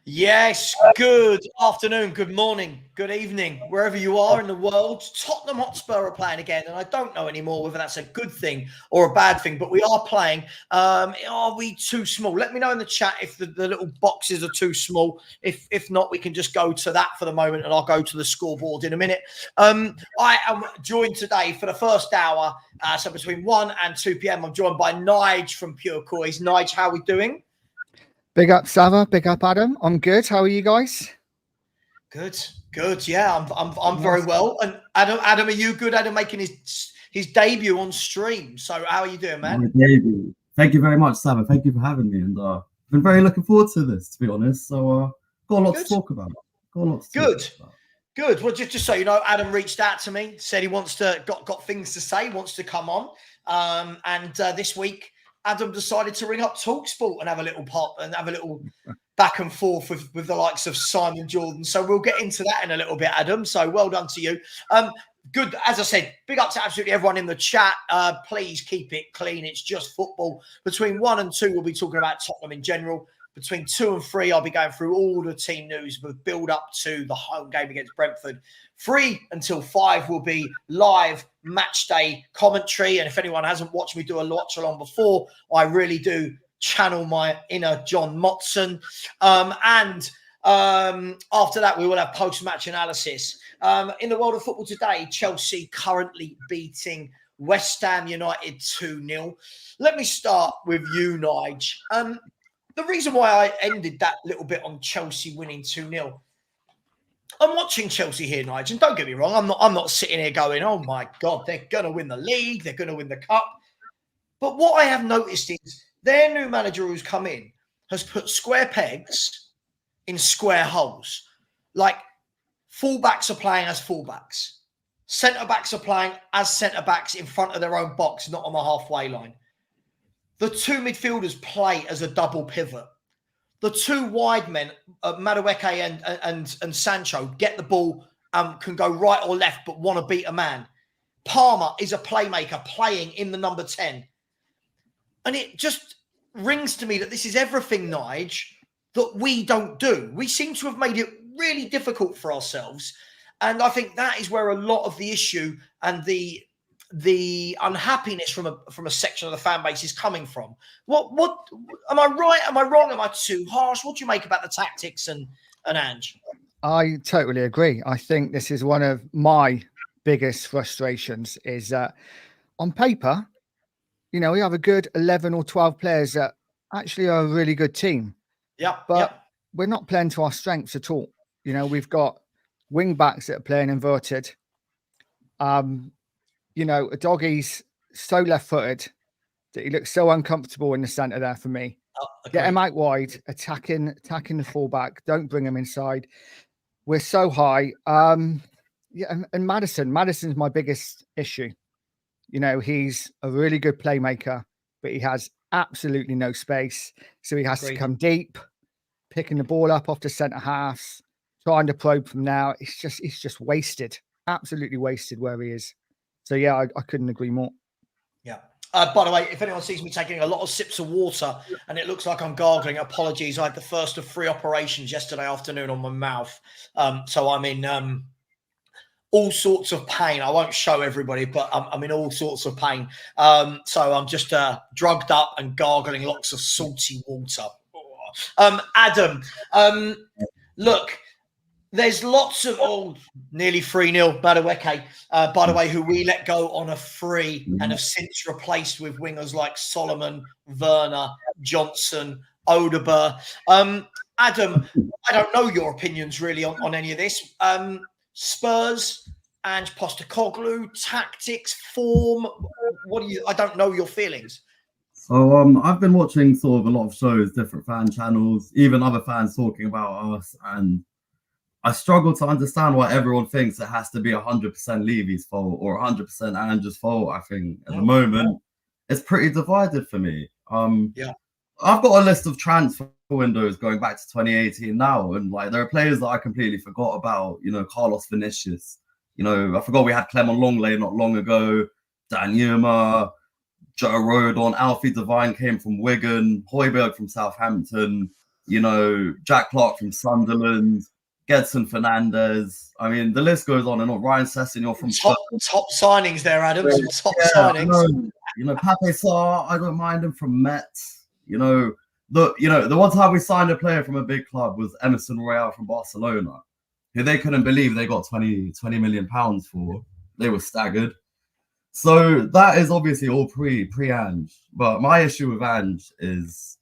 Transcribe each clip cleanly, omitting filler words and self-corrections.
Yes, good afternoon, good morning, good evening, wherever you are in the world. Tottenham Hotspur are playing again, and I don't know anymore whether that's a good thing or a bad thing, but we are playing. Are we too small? Let me know in the chat if the little boxes are too small. If not, we can just go to that for the moment, and I'll go to the scoreboard in a minute. I am joined today for the first hour, so between 1 and 2 p.m. I'm joined by Nige from Pure Coys. Nige, how are we doing? Big up, Savva. Big up, Adam. I'm good. How are you guys? Good. Yeah, I'm very well. And Adam, are you good? Adam making his debut on stream. So how are you doing, man? My debut. Thank you very much, Savva. Thank you for having me, and I've been very looking forward to this, to be honest. So got a lot to talk about. Good. Well, just so you know, Adam reached out to me, said he wants to got things to say, wants to come on. And this week, Adam decided to ring up TalkSport and have a little pop and have a little back and forth with the likes of Simon Jordan. So we'll get into that in a little bit, Adam. So well done to you. Good. As I said, big up to absolutely everyone in the chat. Please keep it clean. It's just football. Between 1 and 2, we'll be talking about Tottenham in general. Between 2 and 3, I'll be going through all the team news with build up to the home game against Brentford. 3 until 5 will be live match day commentary. And if anyone hasn't watched me do a watch-along before, I really do channel my inner John Motson. And after that, we will have post-match analysis. In the world of football today, Chelsea currently beating West Ham United 2-0. Let me start with you, Nige. The reason why I ended that little bit on Chelsea winning 2-0, I'm watching Chelsea here, Nige, and don't get me wrong, I'm not sitting here going, oh my God, they're going to win the league, they're going to win the cup. But what I have noticed is their new manager who's come in has put square pegs in square holes. Like, fullbacks are playing as fullbacks. Centre-backs are playing as centre-backs in front of their own box, not on the halfway line. The two midfielders play as a double pivot. The two wide men, Madueke and Sancho, get the ball and can go right or left but want to beat a man. Palmer is a playmaker playing in the number 10. And it just rings to me that this is everything, Nige, that we don't do. We seem to have made it really difficult for ourselves. And I think that is where a lot of the issue and the unhappiness from a section of the fan base is coming from. What am I right? Am I wrong? Am I too harsh? What do you make about the tactics and Ange? I totally agree. I think this is one of my biggest frustrations is that on paper, we have a good 11 or 12 players that actually are a really good team. Yeah. But we're not playing to our strengths at all. We've got wing backs that are playing inverted. Doggy's so left-footed that he looks so uncomfortable in the centre there for me. Get him out wide, attacking the fullback. Don't bring him inside. We're so high. And Madison's my biggest issue. He's a really good playmaker, but he has absolutely no space. So he has to come deep, picking the ball up off the centre halves, trying to probe from now. It's just wasted. Absolutely wasted where he is. So, yeah, I couldn't agree more. Yeah. By the way, if anyone sees me taking a lot of sips of water and it looks like I'm gargling, apologies. I had the first of 3 operations yesterday afternoon on my mouth. So I'm in all sorts of pain. I won't show everybody, but I'm in all sorts of pain. So I'm just drugged up and gargling lots of salty water. Adam, look. There's lots of nearly 3-0 Madueke, by the way, who we let go on a free and have since replaced with wingers like Solomon, Werner, Johnson, Odeber. Adam, I don't know your opinions really on any of this. Spurs and Postecoglou, tactics, form. I don't know your feelings. So I've been watching sort of a lot of shows, different fan channels, even other fans talking about us, and I struggle to understand why everyone thinks it has to be 100% Levy's fault or 100% Andrew's fault. I think at the moment it's pretty divided for me. I've got a list of transfer windows going back to 2018 now, and like there are players that I completely forgot about. Carlos Vinicius. I forgot we had Clement Longley not long ago. Dan Yuma, Joe Rodon, Alfie Devine came from Wigan, Højbjerg from Southampton. Jack Clark from Sunderland, Gedson Fernandez. I mean, the list goes on and on. Ryan Sessegnon from top signings there, Adam. Some top signings. Pape Sarr, I don't mind him from Metz. The one time we signed a player from a big club was Emerson Royal from Barcelona, who they couldn't believe they got 20 million pounds for. They were staggered. So that is obviously all pre-Ange. But my issue with Ange is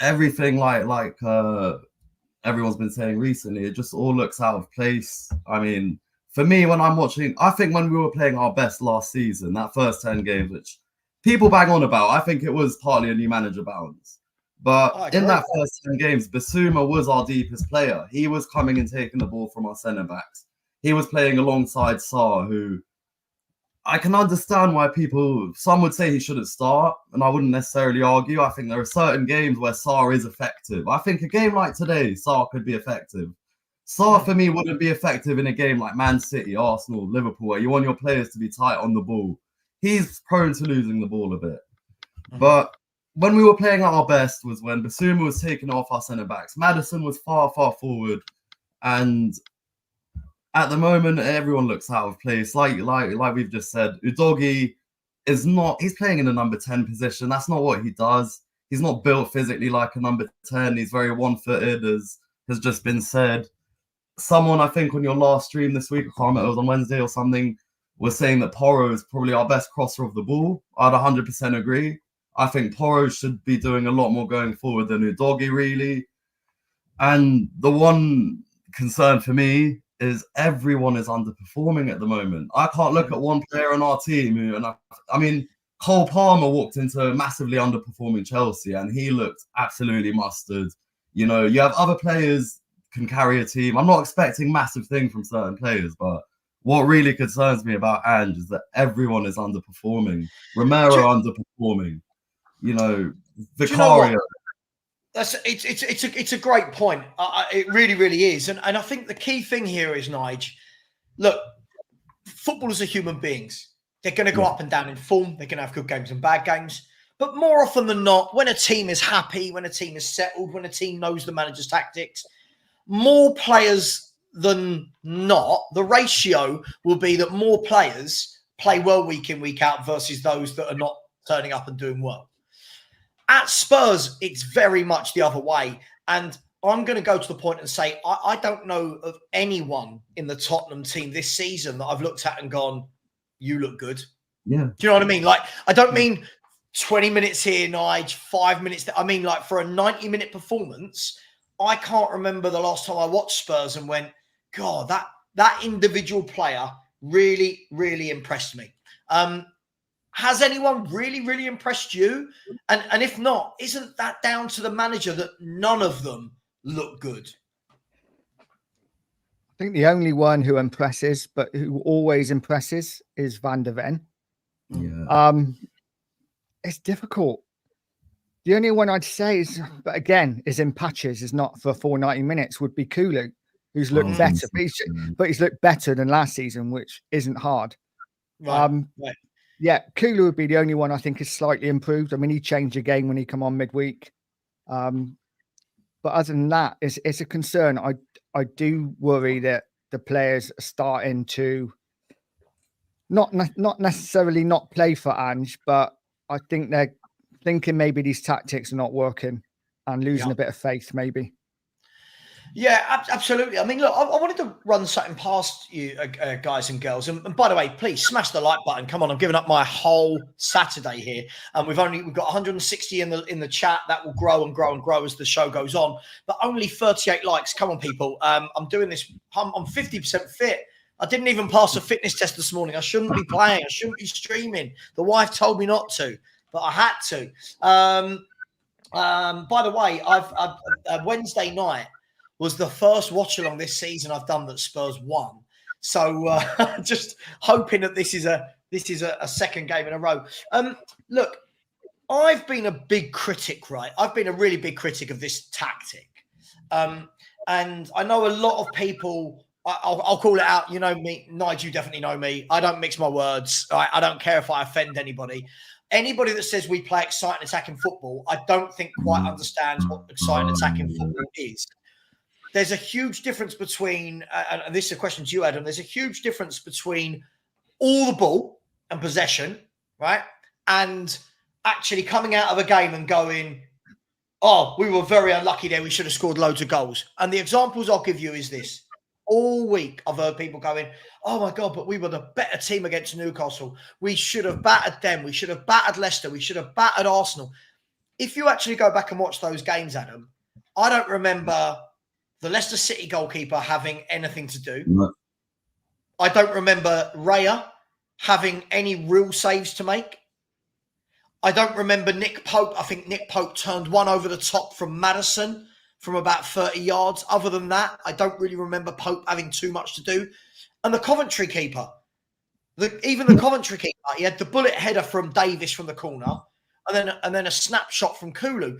everything like everyone's been saying recently, it just all looks out of place. I mean, for me, when I'm watching, I think when we were playing our best last season, that first 10 games, which people bang on about, I think it was partly a new manager bounce. But in that first 10 games, Basuma was our deepest player. He was coming and taking the ball from our centre-backs. He was playing alongside Sarr, who I can understand why some would say he shouldn't start, and I wouldn't necessarily argue. I think there are certain games where Sarr is effective. I think a game like today, Sarr could be effective. Sarr, for me, wouldn't be effective in a game like Man City, Arsenal, Liverpool, where you want your players to be tight on the ball. He's prone to losing the ball a bit. But when we were playing at our best was when Basuma was taking off our centre-backs. Maddison was far, far forward, and at the moment, everyone looks out of place. Like we've just said, Udogie is not. He's playing in the number 10 position. That's not what he does. He's not built physically like a number 10. He's very one-footed, as has just been said. Someone, I think, on your last stream this week, I can't remember, it was on Wednesday or something, was saying that Porro is probably our best crosser of the ball. I'd 100% agree. I think Porro should be doing a lot more going forward than Udogie, really. And the one concern for me is everyone is underperforming at the moment. I can't look at one player on our team I mean, Cole Palmer walked into a massively underperforming Chelsea and he looked absolutely mustard. You have other players can carry a team. I'm not expecting massive things from certain players, but what really concerns me about Ange is that everyone is underperforming. Romero underperforming. Vicario. It's a great point. It really, really is. And I think the key thing here is, Nige, look, footballers are human beings. They're going to go up and down in form. They're going to have good games and bad games. But more often than not, when a team is happy, when a team is settled, when a team knows the manager's tactics, more players than not, the ratio will be that more players play well week in, week out versus those that are not turning up and doing well. At Spurs, it's very much the other way. And I'm going to go to the point and say, I don't know of anyone in the Tottenham team this season that I've looked at and gone, you look good. Yeah. Do you know what I mean? Like, I don't mean 20 minutes here, Nige, 5 minutes. I mean, like, for a 90-minute performance, I can't remember the last time I watched Spurs and went, God, that individual player really, really impressed me. Has anyone really, really impressed you? And if not, isn't that down to the manager that none of them look good? I think the only one who impresses, but who always impresses, is Van der Ven. Yeah. It's difficult. The only one I'd say is, but again, is in patches, is not for 490 minutes, would be Kulu, who's looked better. But he's looked better than last season, which isn't hard. Right. Yeah, Kulu would be the only one I think is slightly improved. I mean, he changed the game when he come on midweek. But other than that, it's a concern. I do worry that the players are starting to not necessarily not play for Ange, but I think they're thinking maybe these tactics are not working and losing a bit of faith, maybe. Yeah, absolutely. I mean, look, I wanted to run something past you, guys and girls. And by the way, please smash the like button. Come on, I'm giving up my whole Saturday here, and we've got 160 in the chat. That will grow and grow and grow as the show goes on. But only 38 likes. Come on, people. I'm doing this. I'm 50% fit. I didn't even pass a fitness test this morning. I shouldn't be playing. I shouldn't be streaming. The wife told me not to, but I had to. By the way, I've Wednesday night was the first watch-along this season I've done that Spurs won. So just hoping that this is a second game in a row. Look, I've been a big critic, right? I've been a really big critic of this tactic. And I know a lot of people, I'll call it out. You know me, Nigel, you definitely know me. I don't mix my words. I don't care if I offend anybody. anybody that says we play exciting attacking football, I don't think quite understands what exciting attacking football is. There's a huge difference between, and this is a question to you, Adam, there's a huge difference between all the ball and possession, right? And actually coming out of a game and going, oh, we were very unlucky there. We should have scored loads of goals. And the examples I'll give you is this. All week, I've heard people going, oh, my God, but we were the better team against Newcastle. We should have battered them. We should have battered Leicester. We should have battered Arsenal. If you actually go back and watch those games, Adam, I don't remember the Leicester City goalkeeper having anything to do. No. I don't remember Raya having any real saves to make. I don't remember Nick Pope. I think Nick Pope turned one over the top from Maddison from about 30 yards. Other than that, I don't really remember Pope having too much to do. And the Coventry keeper, even the Coventry keeper, he had the bullet header from Davis from the corner and then a snapshot from Kulu.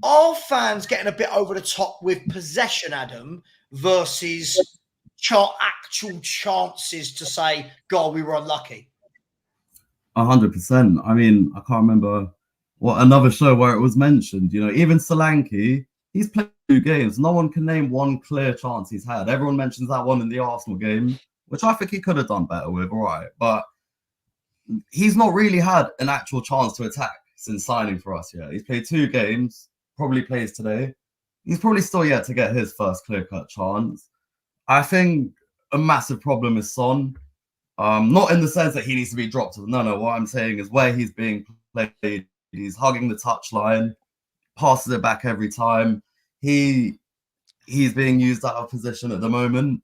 Are fans getting a bit over the top with possession, Adam, versus actual chances to say, God, we were unlucky? 100%. I mean, I can't remember what another show where it was mentioned. You know, even Solanke, he's played 2 games. No one can name one clear chance he's had. Everyone mentions that one in the Arsenal game, which I think he could have done better with, all right. But he's not really had an actual chance to attack since signing for us yet. He's played 2 games, probably plays today. He's probably still yet to get his first clear-cut chance. I think a massive problem is Son. Not in the sense that he needs to be dropped. No. What I'm saying is where he's being played, he's hugging the touchline, passes it back every time. He's being used out of position at the moment.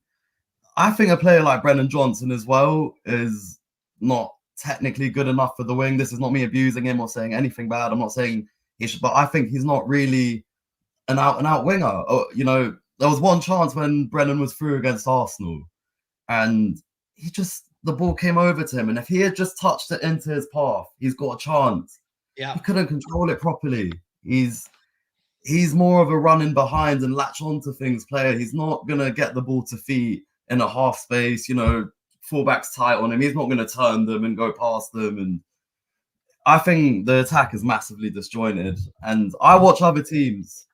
I think a player like Brennan Johnson as well is not technically good enough for the wing. This is not me abusing him or saying anything bad. I'm not saying he should, but I think he's not really an out winger. You know, there was one chance when Brennan was through against Arsenal, and the ball came over to him, and if he had just touched it into his path, he's got a chance. Yeah, he couldn't control it properly. He's more of a running behind and latch onto things player. He's not gonna get the ball to feet in a half space. You know, fullbacks tight on him. He's not gonna turn them and go past them. And I think the attack is massively disjointed. And I watch other teams,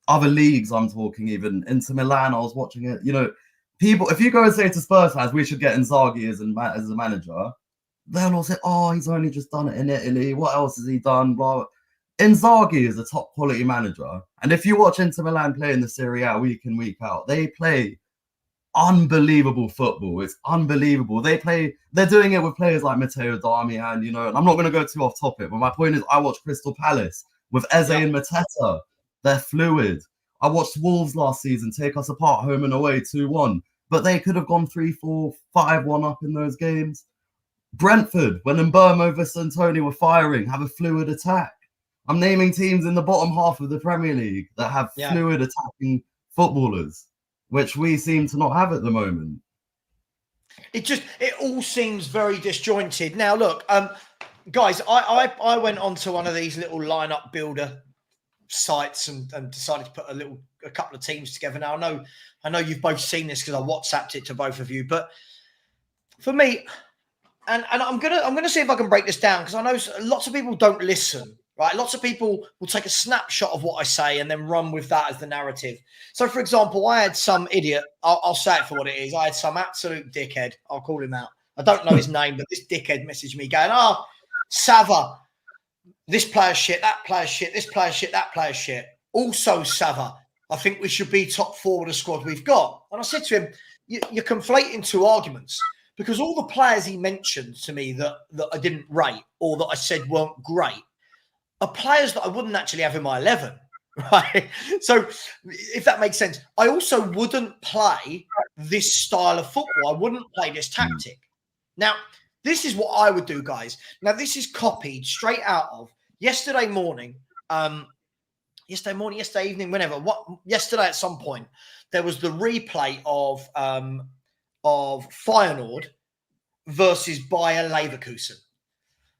other leagues. I'm talking even Inter Milan. I was watching it. You know. People, if you go and say to Spurs fans, we should get Inzaghi as a manager, they'll all say, oh, he's only just done it in Italy. What else has he done? Blah. Inzaghi is a top quality manager. And if you watch Inter Milan play in the Serie A week in, week out, they play unbelievable football. It's unbelievable. They're doing it with players like Matteo Darmian, you know, and I'm not going to go too off topic, but my point is I watch Crystal Palace with Eze and Mateta. They're fluid. I watched Wolves last season take us apart home and away 2-1. But they could have gone 3-4, 5-1 up in those games. Brentford, when Mbeumo versus Antony were firing, have a fluid attack. I'm naming teams in the bottom half of the Premier League that have fluid attacking footballers, which we seem to not have at the moment. It all seems very disjointed. Now, look, guys, I went onto one of these little lineup builder sites and decided to put a couple of teams together. Now, I know you've both seen this because I WhatsApped it to both of you, but for me, and I'm gonna see if I can break this down because I know lots of people don't listen, right? Lots of people will take a snapshot of what I say and then run with that as the narrative. So, for example, I had some idiot. I'll say it for what it is. I had some absolute dickhead. I'll call him out. I don't know his name, but this dickhead messaged me going, "Oh, Savva, this player's shit, that player's shit, this player's shit, that player's shit. Also, Savva, I think we should be top 4 with the squad we've got." And I said to him, you're conflating 2 arguments because all the players he mentioned to me that I didn't rate or that I said weren't great are players that I wouldn't actually have in my 11, right? So if that makes sense, I also wouldn't play this style of football. I wouldn't play this tactic. Now, this is what I would do, guys. Now, this is copied straight out of yesterday morning, yesterday evening, whenever. Yesterday at some point, there was the replay of Feyenoord versus Bayer Leverkusen,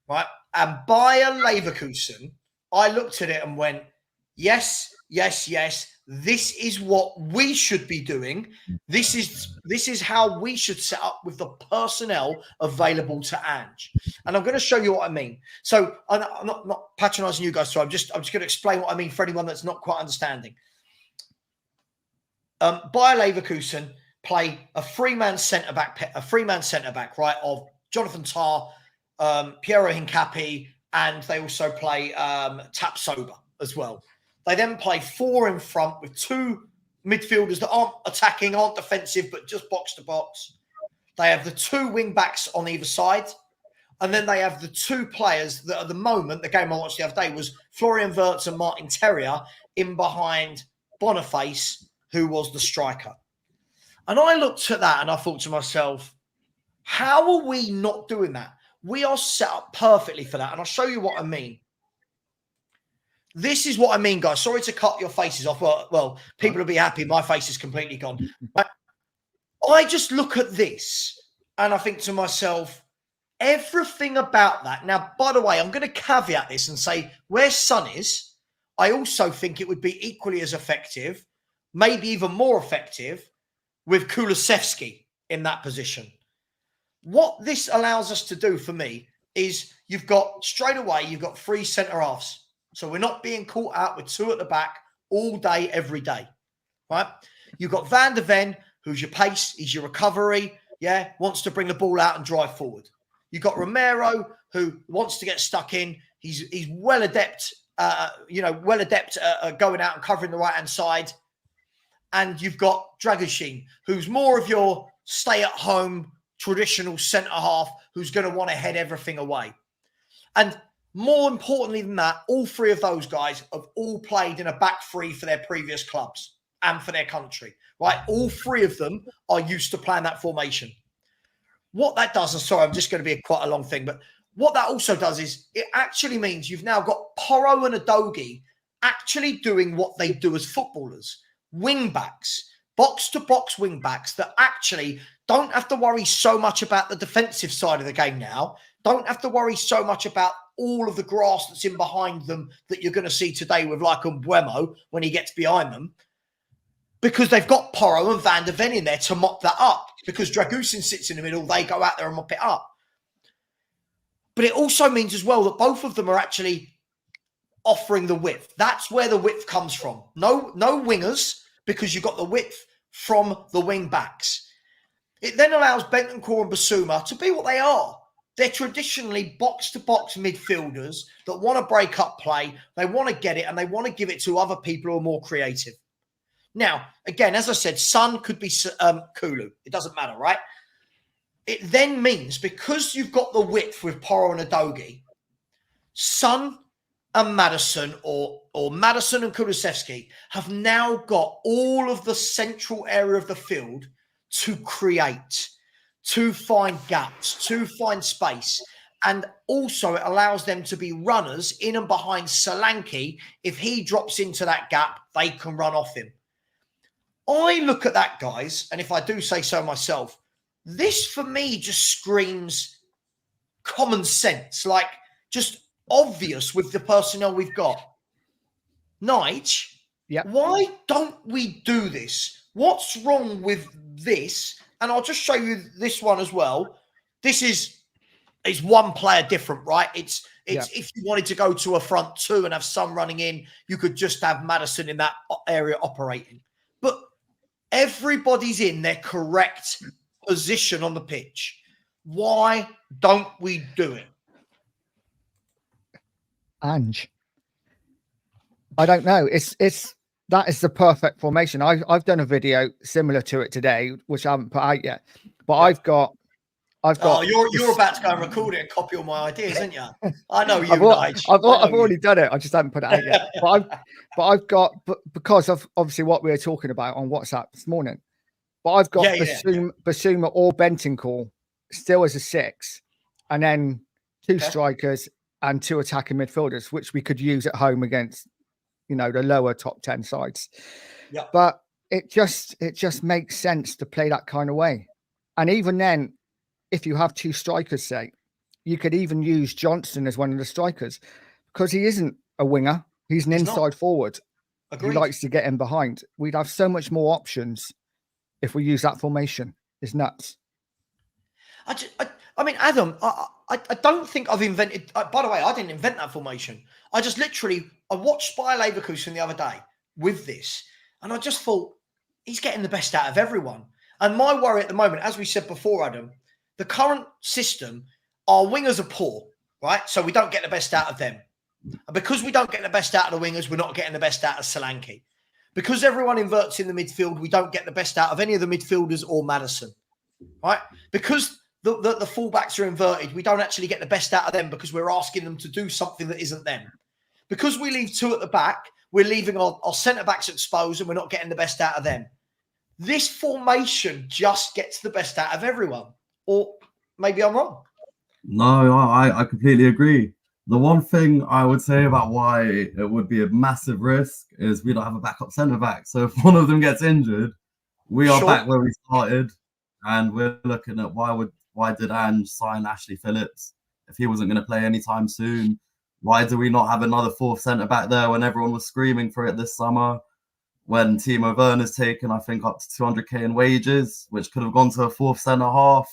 right? And Bayer Leverkusen, I looked at it and went, yes, yes. This is what we should be doing. This is how we should set up with the personnel available to Ange. And I'm going to show you what I mean. So I'm not patronising you guys. So I'm just going to explain what I mean for anyone that's not quite understanding. Bayer Leverkusen play a three-man centre back, right, of Jonathan Tah, Piero Hincapié, and they also play Tapsoba as well. They then play four in front with two midfielders that aren't attacking, aren't defensive, but just box to box. They have the two wing backs on either side. And then they have the two players that at the moment, the game I watched the other day was Florian Wirtz and Martin Terrier in behind Boniface, who was the striker. And I looked at that and I thought to myself, how are we not doing that? We are set up perfectly for that. And I'll show you what I mean. This is what I mean, guys. Sorry to cut your faces off. Well, people will be happy. My face is completely gone. I just look at this and I think to myself, everything about that. Now, by the way, I'm going to caveat this and say where Son is, I also think it would be equally as effective, maybe even more effective, with Kulusevski in that position. What this allows us to do for me is you've got three centre halves. So we're not being caught out with two at the back all day, every day, right? You've got Van de Ven, who's your pace, he's your recovery, wants to bring the ball out and drive forward. You've got Romero, who wants to get stuck in. He's well adept, going out and covering the right-hand side. And you've got Dragoshin, who's more of your stay-at-home, traditional centre-half, who's going to want to head everything away. And more importantly than that, all three of those guys have all played in a back three for their previous clubs and for their country, right? All three of them are used to playing that formation. What that does, and sorry, I'm just going to be quite a long thing, but what that also does is it actually means you've now got Porro and Udogie actually doing what they do as footballers, wing backs, box-to-box wing backs that actually don't have to worry so much about the defensive side of the game now, don't have to worry so much about all of the grass that's in behind them that you're going to see today with like Mbeumo when he gets behind them, because they've got Porro and Van de Ven in there to mop that up, because Dragusin sits in the middle, they go out there and mop it up. But it also means as well that both of them are actually offering the width. That's where the width comes from. No wingers, because you've got the width from the wing backs. It then allows Bentancur and Basuma to be what they are. They're traditionally box-to-box midfielders that want to break up play, they want to get it, and they want to give it to other people who are more creative. Now, again, as I said, Son could be Kulu. It doesn't matter, right? It then means, because you've got the width with Porro and Udogie, Son and Maddison, or Maddison and Kulusevski, have now got all of the central area of the field to create, to find gaps, to find space. And also it allows them to be runners in and behind Solanke. If he drops into that gap, they can run off him. I look at that, guys, and if I do say so myself, this for me just screams common sense, like just obvious with the personnel we've got. Nige, why don't we do this? What's wrong with this? And I'll just show you this one as well. This is one player different, right? It's if you wanted to go to a front two and have Son running in, you could just have Maddison in that area operating. But everybody's in their correct position on the pitch. Why don't we do it? Ange, I don't know. That is the perfect formation. I've done a video similar to it today, which I haven't put out yet. But I've got. Oh, you're about to go and record it and copy all my ideas, aren't you? I know you. I've already done it. I just haven't put it out yet. But because of obviously what we were talking about on WhatsApp this morning. But I've got Basuma or Bentancur still as a 6, and then 2 strikers and 2 attacking midfielders, which we could use at home against, the lower top 10 sides. Yeah. But it just makes sense to play that kind of way. And even then, if you have 2 strikers, say, you could even use Johnson as one of the strikers, because he isn't a winger. He's an inside forward. who likes to get in behind. We'd have so much more options if we use that formation. It's nuts. I mean, Adam, I don't think I've invented. By the way, I didn't invent that formation. I just I watched Bayer Leverkusen the other day with this, and I just thought he's getting the best out of everyone. And my worry at the moment, as we said before, Adam, the current system, our wingers are poor, right? So we don't get the best out of them. And because we don't get the best out of the wingers, we're not getting the best out of Solanke. Because everyone inverts in the midfield, we don't get the best out of any of the midfielders or Maddison, right? Because the fullbacks are inverted, we don't actually get the best out of them because we're asking them to do something that isn't them. Because we leave two at the back, we're leaving our centre-backs exposed and we're not getting the best out of them. This formation just gets the best out of everyone. Or maybe I'm wrong. No, I completely agree. The one thing I would say about why it would be a massive risk is we don't have a backup centre-back. So if one of them gets injured, we are back where we started. And we're looking at why did Ange sign Ashley Phillips if he wasn't going to play anytime soon? Why do we not have another fourth centre-back there when everyone was screaming for it this summer? When Timo Werner's taken, I think, up to 200k in wages, which could have gone to a fourth centre-half.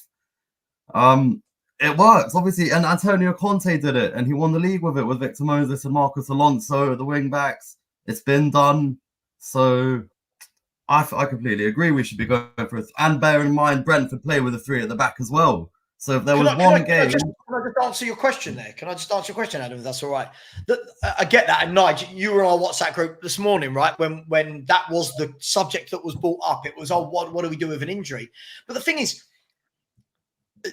It works, obviously, and Antonio Conte did it, and he won the league with it, with Victor Moses and Marcos Alonso, the wing-backs. It's been done. So I completely agree we should be going for it. And bear in mind, Brentford play with a three at the back as well. So if there was one game... Can I just answer your question there? Can I just answer your question, Adam, if that's all right? I get that. And Nigel, you were on our WhatsApp group this morning, right? When that was the subject that was brought up. It was, what do we do with an injury? But the thing is,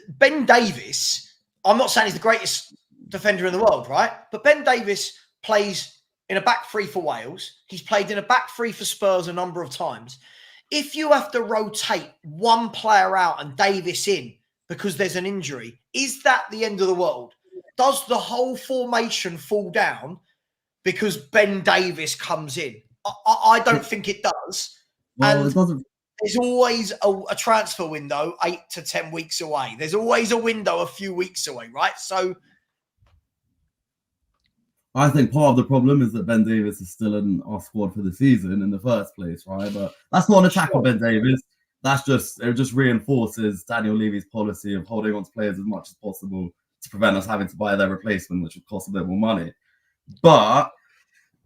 Ben Davies, I'm not saying he's the greatest defender in the world, right? But Ben Davies plays in a back three for Wales. He's played in a back three for Spurs a number of times. If you have to rotate one player out and Davies in because there's an injury, is that the end of the world? Does the whole formation fall down because Ben Davies comes in? I don't think it does. Well, and it doesn't. There's always a transfer window 8 to 10 weeks away. There's always a window a few weeks away, right? So I think part of the problem is that Ben Davies is still in our squad for the season in the first place, right? But that's not an attack on Ben Davies. It just reinforces Daniel Levy's policy of holding on to players as much as possible to prevent us having to buy their replacement, which would cost a bit more money. But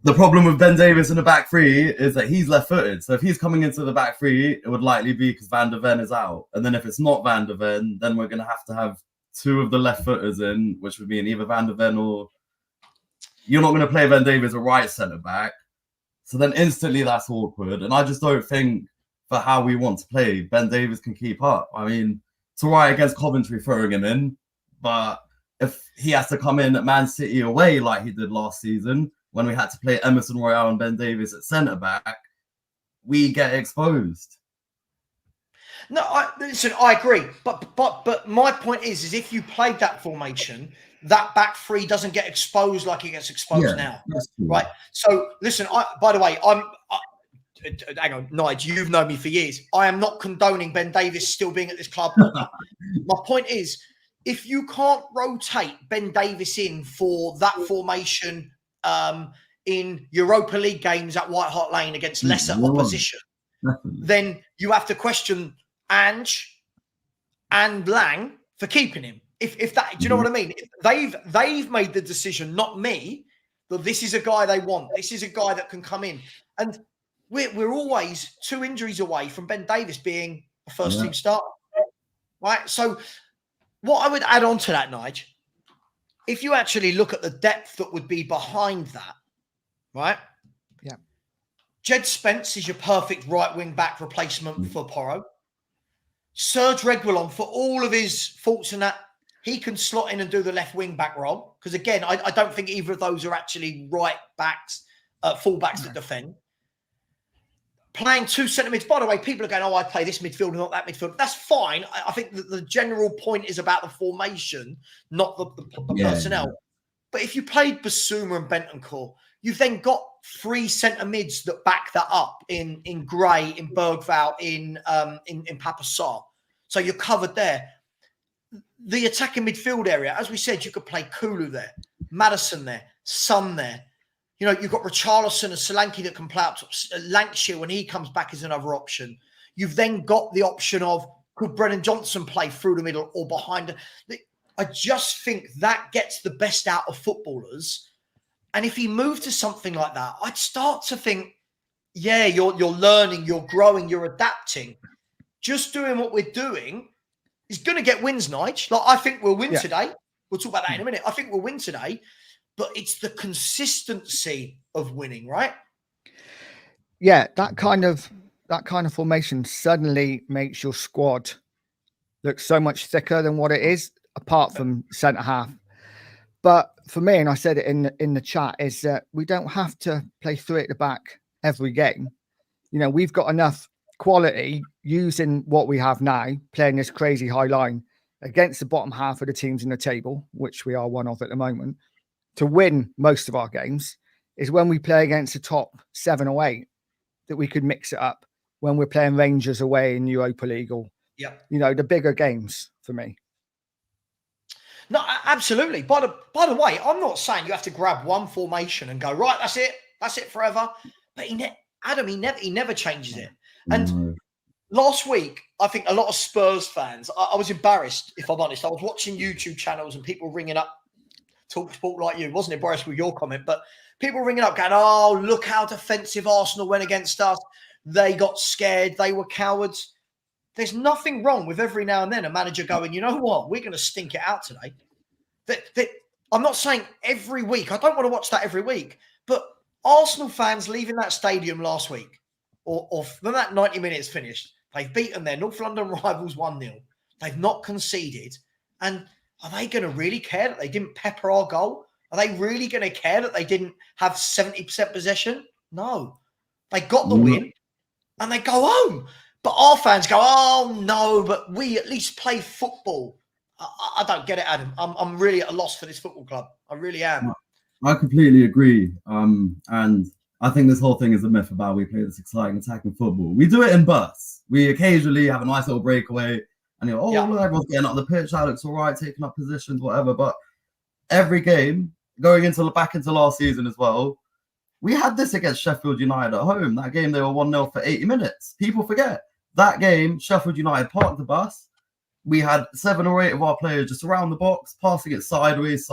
the problem with Ben Davies in the back three is that he's left-footed. So if he's coming into the back three, it would likely be because Van der Ven is out. And then if it's not Van der Ven, then we're going to have two of the left-footers in, which would mean either Van der Ven or... You're not going to play Ben Davies a right centre-back. So then instantly that's awkward. And I just don't think for how we want to play, Ben Davies can keep up. I mean, it's all right against Coventry throwing him in. But if he has to come in at Man City away like he did last season, when we had to play Emerson Royale and Ben Davies at centre-back, we get exposed. No, listen, I agree. But my point is if you played that formation, that back three doesn't get exposed like it gets exposed now, right? So, listen, by the way, hang on, Nigel, you've known me for years. I am not condoning Ben Davies still being at this club. My point is, if you can't rotate Ben Davies in for that formation in Europa League games at White Hart Lane against lesser opposition, then you have to question Ange and Lang for keeping him. If that, do you know what I mean? They've made the decision, not me, that this is a guy they want. This is a guy that can come in, and we're always 2 injuries away from Ben Davies being a first team starter, right? So, what I would add on to that, Nigel, if you actually look at the depth that would be behind that, right? Yeah, Jed Spence is your perfect right wing back replacement for Porro. Serge Reguilon, for all of his faults in that, he can slot in and do the left wing back role. Because again, I don't think either of those are actually right backs, full backs that defend. Playing 2 centre mids. By the way, people are going, I play this midfield, not that midfield. That's fine. I think that the general point is about the formation, not the personnel. But if you played Basuma and Bentancur, you've then got 3 centre mids that back that up in Gray, in Bergvall, in Papa Sarr. So you're covered there. The attacking midfield area, as we said, you could play Kulu there, Maddison there, Son there. You know, you've got Richarlison and Solanke that can play up to Lancashire when he comes back is another option. You've then got the option of, could Brennan Johnson play through the middle or behind? I just think that gets the best out of footballers. And if he moved to something like that, I'd start to think, yeah, you're learning, you're growing, you're adapting. Just doing what we're doing is going to get wins, Nige. Like, I think we'll win today. We'll talk about that in a minute. I think we'll win today, but it's the consistency of winning, right? Yeah, that kind of formation suddenly makes your squad look so much thicker than what it is, apart from centre half. But for me, and I said it in the chat, is that we don't have to play three at the back every game. You know, we've got enough quality using what we have now, playing this crazy high line against the bottom half of the teams in the table, which we are one of at the moment, to win most of our games. Is when we play against the top 7 or 8 that we could mix it up when we're playing Rangers away in Europa League or, you know, the bigger games for me. No, absolutely. By the way, I'm not saying you have to grab one formation and go, right, that's it forever. But he never changes it. And last week, I think a lot of Spurs fans, I was embarrassed, if I'm honest. I was watching YouTube channels and people ringing up TalkSport like you. Wasn't embarrassed with your comment, but people ringing up going, oh, look how defensive Arsenal went against us. They got scared. They were cowards. There's nothing wrong with every now and then a manager going, you know what, we're going to stink it out today. I'm not saying every week. I don't want to watch that every week. But Arsenal fans leaving that stadium last week, or when that 90 minutes finished, they've beaten their North London rivals 1-0. They've not conceded. And are they going to really care that they didn't pepper our goal? Are they really going to care that they didn't have 70% possession? No. They got the win and they go home. But our fans go, oh, no, but we at least play football. I don't get it, Adam. I'm really at a loss for this football club. I really am. I completely agree. And I think this whole thing is a myth about we play this exciting attacking football. We do it in bursts. We occasionally have a nice little breakaway and you're, look, everyone's getting up the pitch. That looks all right, taking up positions, whatever. But every game, going back into last season as well, we had this against Sheffield United at home. That game, they were 1-0 for 80 minutes. People forget. That game, Sheffield United parked the bus. We had 7 or 8 of our players just around the box, passing it sideways.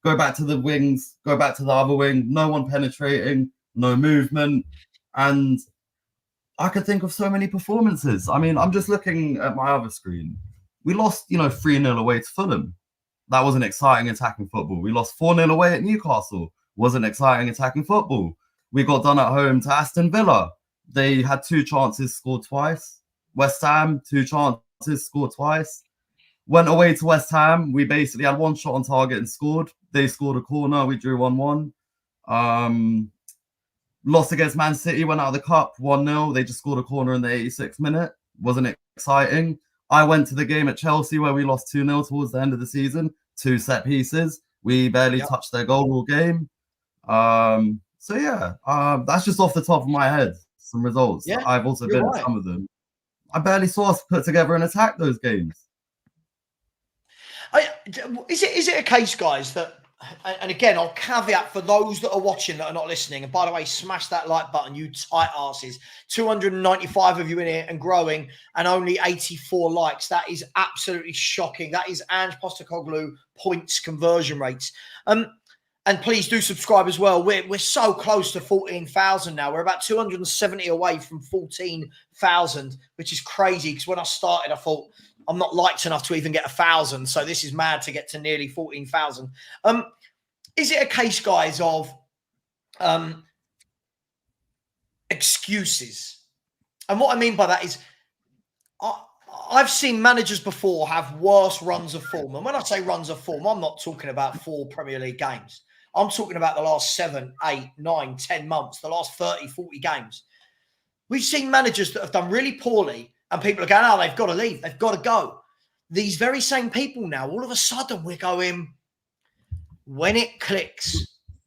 Go back to the wings, go back to the other wing. No one penetrating, no movement. And I could think of so many performances. I mean, I'm just looking at my other screen. We lost, 3-0 away to Fulham. That wasn't exciting attacking football. We lost 4-0 away at Newcastle. Wasn't exciting attacking football. We got done at home to Aston Villa. They had 2 chances, scored twice. West Ham, 2 chances, scored twice. Went away to West Ham. We basically had 1 shot on target and scored. They scored a corner. We drew 1-1. Lost against Man City. Went out of the cup 1-0. They just scored a corner in the 86th minute. Wasn't exciting. I went to the game at Chelsea where we lost 2-0 towards the end of the season. 2 set pieces. We barely touched their goal all game. That's just off the top of my head. Some results. Yeah, I've also been at some of them. I barely saw us put together an attack those games. Is it a case, guys, that, and again, I'll caveat for those that are watching that are not listening, and by the way, smash that like button, you tight asses. 295 of you in here and growing, and only 84 likes. That is absolutely shocking. That is Ange Postecoglou points conversion rates. And please do subscribe as well. We're so close to 14,000 now. We're about 270 away from 14,000, which is crazy because when I started, I thought I'm not liked enough to even get 1,000. So this is mad to get to nearly 14,000. Is it a case, guys, of excuses? And what I mean by that is I've seen managers before have worse runs of form. And when I say runs of form, I'm not talking about 4 Premier League games. I'm talking about the last 7, 8, 9, 10 months, the last 30, 40 games. We've seen managers that have done really poorly and people are going, oh, they've got to leave. They've got to go. These very same people now, all of a sudden we're going, when it clicks.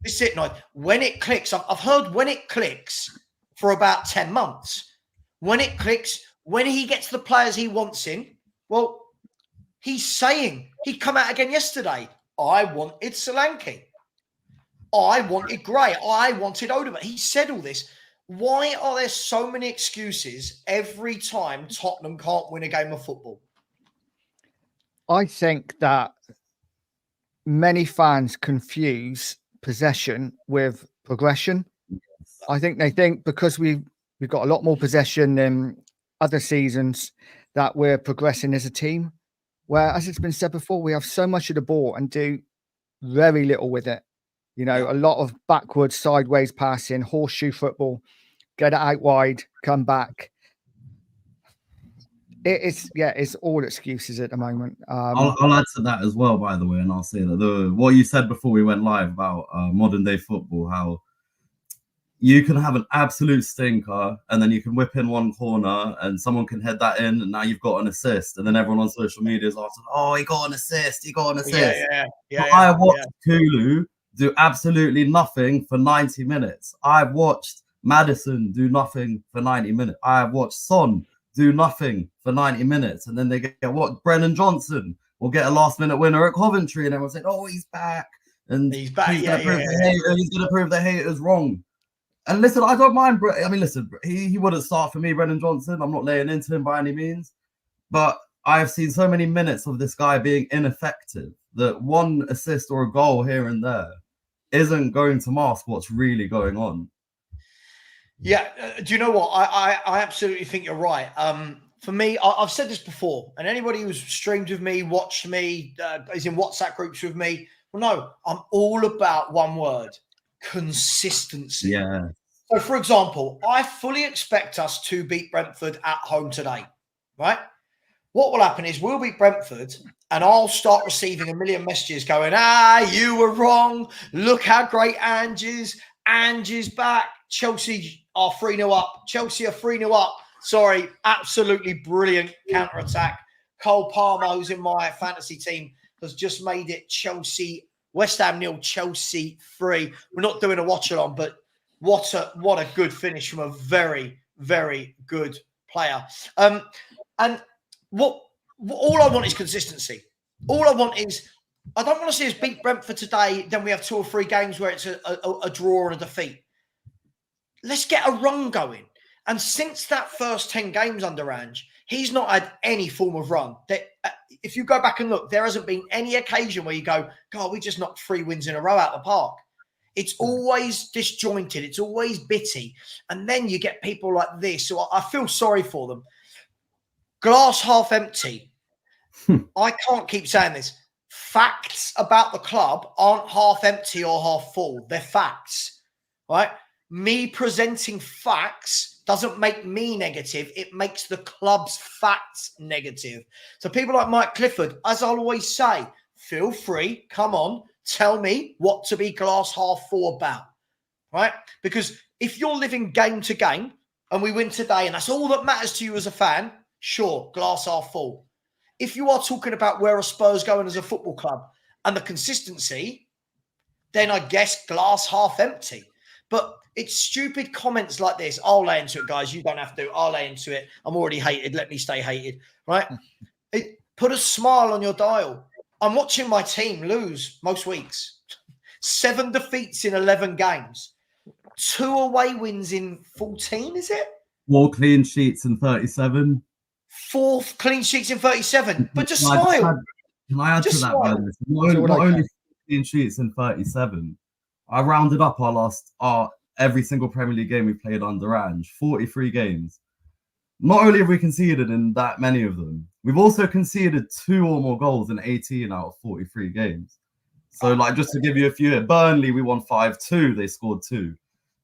This is it, no. When it clicks. I've heard when it clicks for about 10 months. When it clicks, when he gets the players he wants in, well, he's saying, he come out again yesterday, I wanted Solanke. I wanted Gray. I wanted Odegaard. He said all this. Why are there so many excuses every time Tottenham can't win a game of football? I think that many fans confuse possession with progression. I think they think because we've got a lot more possession than other seasons that we're progressing as a team. Where, as it's been said before, we have so much of the ball and do very little with it. You know, a lot of backwards, sideways passing, horseshoe football, get it out wide, come back. It's all excuses at the moment. I'll add to that as well, by the way, and I'll say that what you said before we went live about modern day football, how you can have an absolute stinker and then you can whip in one corner and someone can head that in and now you've got an assist, and then everyone on social media is asking, "Oh, he got an assist! He got an assist!" I watched Kulu do absolutely nothing for 90 minutes. I've watched Maddison do nothing for 90 minutes. I've watched Son do nothing for 90 minutes, and then they get what Brennan Johnson will get a last-minute winner at Coventry, and everyone said, "Oh, he's back, and he's back. He's going to prove the haters wrong." And listen, I don't mind. I mean, listen, he wouldn't start for me, Brennan Johnson. I'm not laying into him by any means, but I've seen so many minutes of this guy being ineffective that one assist or a goal here and there isn't going to mask what's really going on. Yeah, do you know what? I absolutely think you're right. For me, I've said this before, and anybody who's streamed with me, watched me, is in WhatsApp groups with me, well, no, I'm all about one word: consistency. Yeah. So, for example, I fully expect us to beat Brentford at home today, right? What will happen is we'll beat Brentford, and I'll start receiving a million messages going, you were wrong. Look how great Ange is. Ange is back. Chelsea are 3-0 up. Chelsea are 3-0 up. Sorry, absolutely brilliant counter-attack. Cole Palmer, who's in my fantasy team, has just made it Chelsea, West Ham 0, Chelsea 3. We're not doing a watch-along, but what a good finish from a very, very good player. And all I want is consistency. All I want is, I don't want to see us beat Brentford today, then we have 2 or 3 games where it's a draw and a defeat. Let's get a run going. And since that first 10 games under Ange, he's not had any form of run. If you go back and look, there hasn't been any occasion where you go, God, we just knocked 3 wins in a row out of the park. It's always disjointed. It's always bitty. And then you get people like this. So I feel sorry for them. Glass half empty. I can't keep saying this. Facts about the club aren't half empty or half full. They're facts, right? Me presenting facts doesn't make me negative. It makes the club's facts negative. So people like Mike Clifford, as I'll always say, feel free, come on, tell me what to be glass half full about, right? Because if you're living game to game and we win today and that's all that matters to you as a fan, sure, glass half full. If you are talking about where are Spurs going as a football club and the consistency, then I guess glass half empty. But it's stupid comments like this. I'll lay into it, guys. You don't have to. I'll lay into it. I'm already hated. Let me stay hated, right? Put a smile on your dial. I'm watching my team lose most weeks. 7 defeats in 11 games. 2 away wins in 14, is it? 4 clean sheets in 37. 4 clean sheets in 37. But just smile. Can I add to that? Not only clean sheets in 37. I rounded up our every single Premier League game we played under Ange, 43 games. Not only have we conceded in that many of them, we've also conceded 2 or more goals in 18 out of 43 games. So, like, just to give you a few, at Burnley, we won 5-2. They scored 2.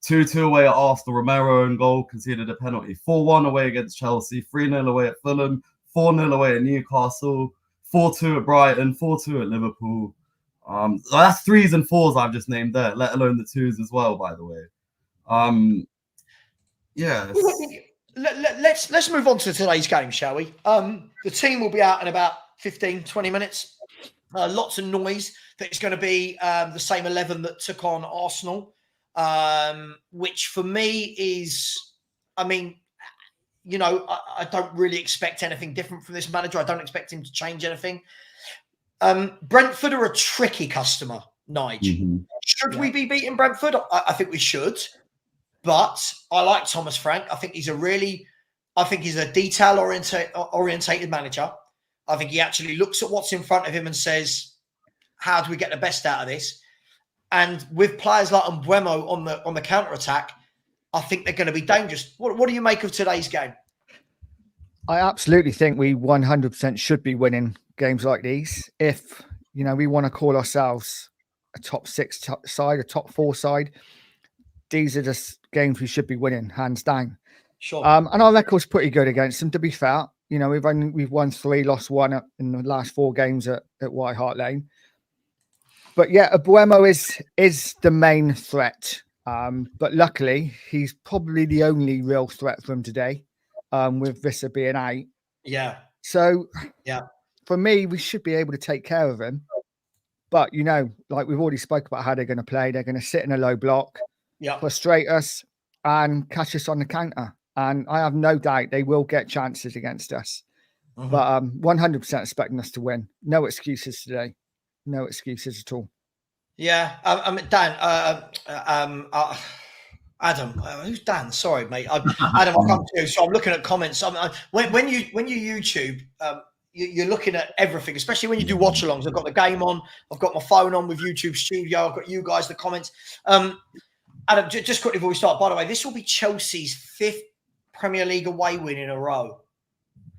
2-2 away at Arsenal, Romero own goal, conceded a penalty. 4-1 away against Chelsea, 3-0 away at Fulham, 4-0 away at Newcastle, 4-2 at Brighton, 4-2 at Liverpool. That's 3s and 4s I've just named there, let alone the 2s as well, by the way. Let's move on to today's game, shall we? The team will be out in about 15, 20 minutes. Lots of noise that it's going to be the same 11 that took on Arsenal, which for me is, I mean, you know, I don't really expect anything different from this manager. I don't expect him to change anything. Brentford are a tricky customer. Nigel. Should we be beating Brentford? I think we should. But I like Thomas Frank. I think he's a detail-orientated manager. I think he actually looks at what's in front of him and says, how do we get the best out of this? And with players like Mbeumo on the counter-attack, I think they're going to be dangerous. What do you make of today's game? I absolutely think we 100% should be winning games like these. If, we want to call ourselves a top 6 side, a top 4 side, these are just games we should be winning, hands down. Sure. And our record's pretty good against them, to be fair. We've won 3, lost 1 in the last 4 games at White Hart Lane. But yeah, Mbeumo is the main threat. But luckily, he's probably the only real threat from today, with Vissa being out. Yeah. So, for me, we should be able to take care of him. But, like we've already spoke about how they're going to play. They're going to sit in a low block, frustrate us, and catch us on the counter. And I have no doubt they will get chances against us. But 100% expecting us to win. No excuses today. No excuses at all. Yeah. Dan, Adam, who's Dan? Sorry, mate. Adam, I'll come to you. So I'm looking at comments. When you YouTube, you're looking at everything, especially when you do watch-alongs. I've got the game on. I've got my phone on with YouTube Studio. I've got you guys, the comments. Adam, just quickly before we start, by the way, this will be Chelsea's 5th Premier League away win in a row.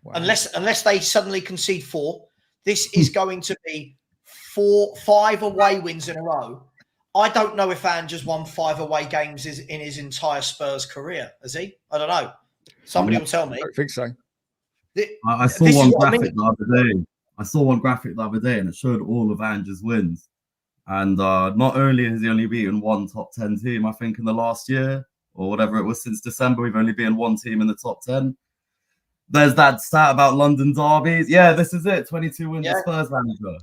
Wow. Unless they suddenly concede 4, this is going to be 5 away wins in a row. I don't know if Ange has won 5 away games in his entire Spurs career. Has he? I don't know. Somebody will tell me. I don't think so. I saw one graphic the other day. I saw one graphic the other day, and it showed all of Ange's wins. And not only has he only beaten 1 top 10 team, I think in the last year or whatever it was since December, we've only beaten 1 team in the top 10. There's that stat about London derbies. Yeah, this is it. 22 wins as Spurs manager.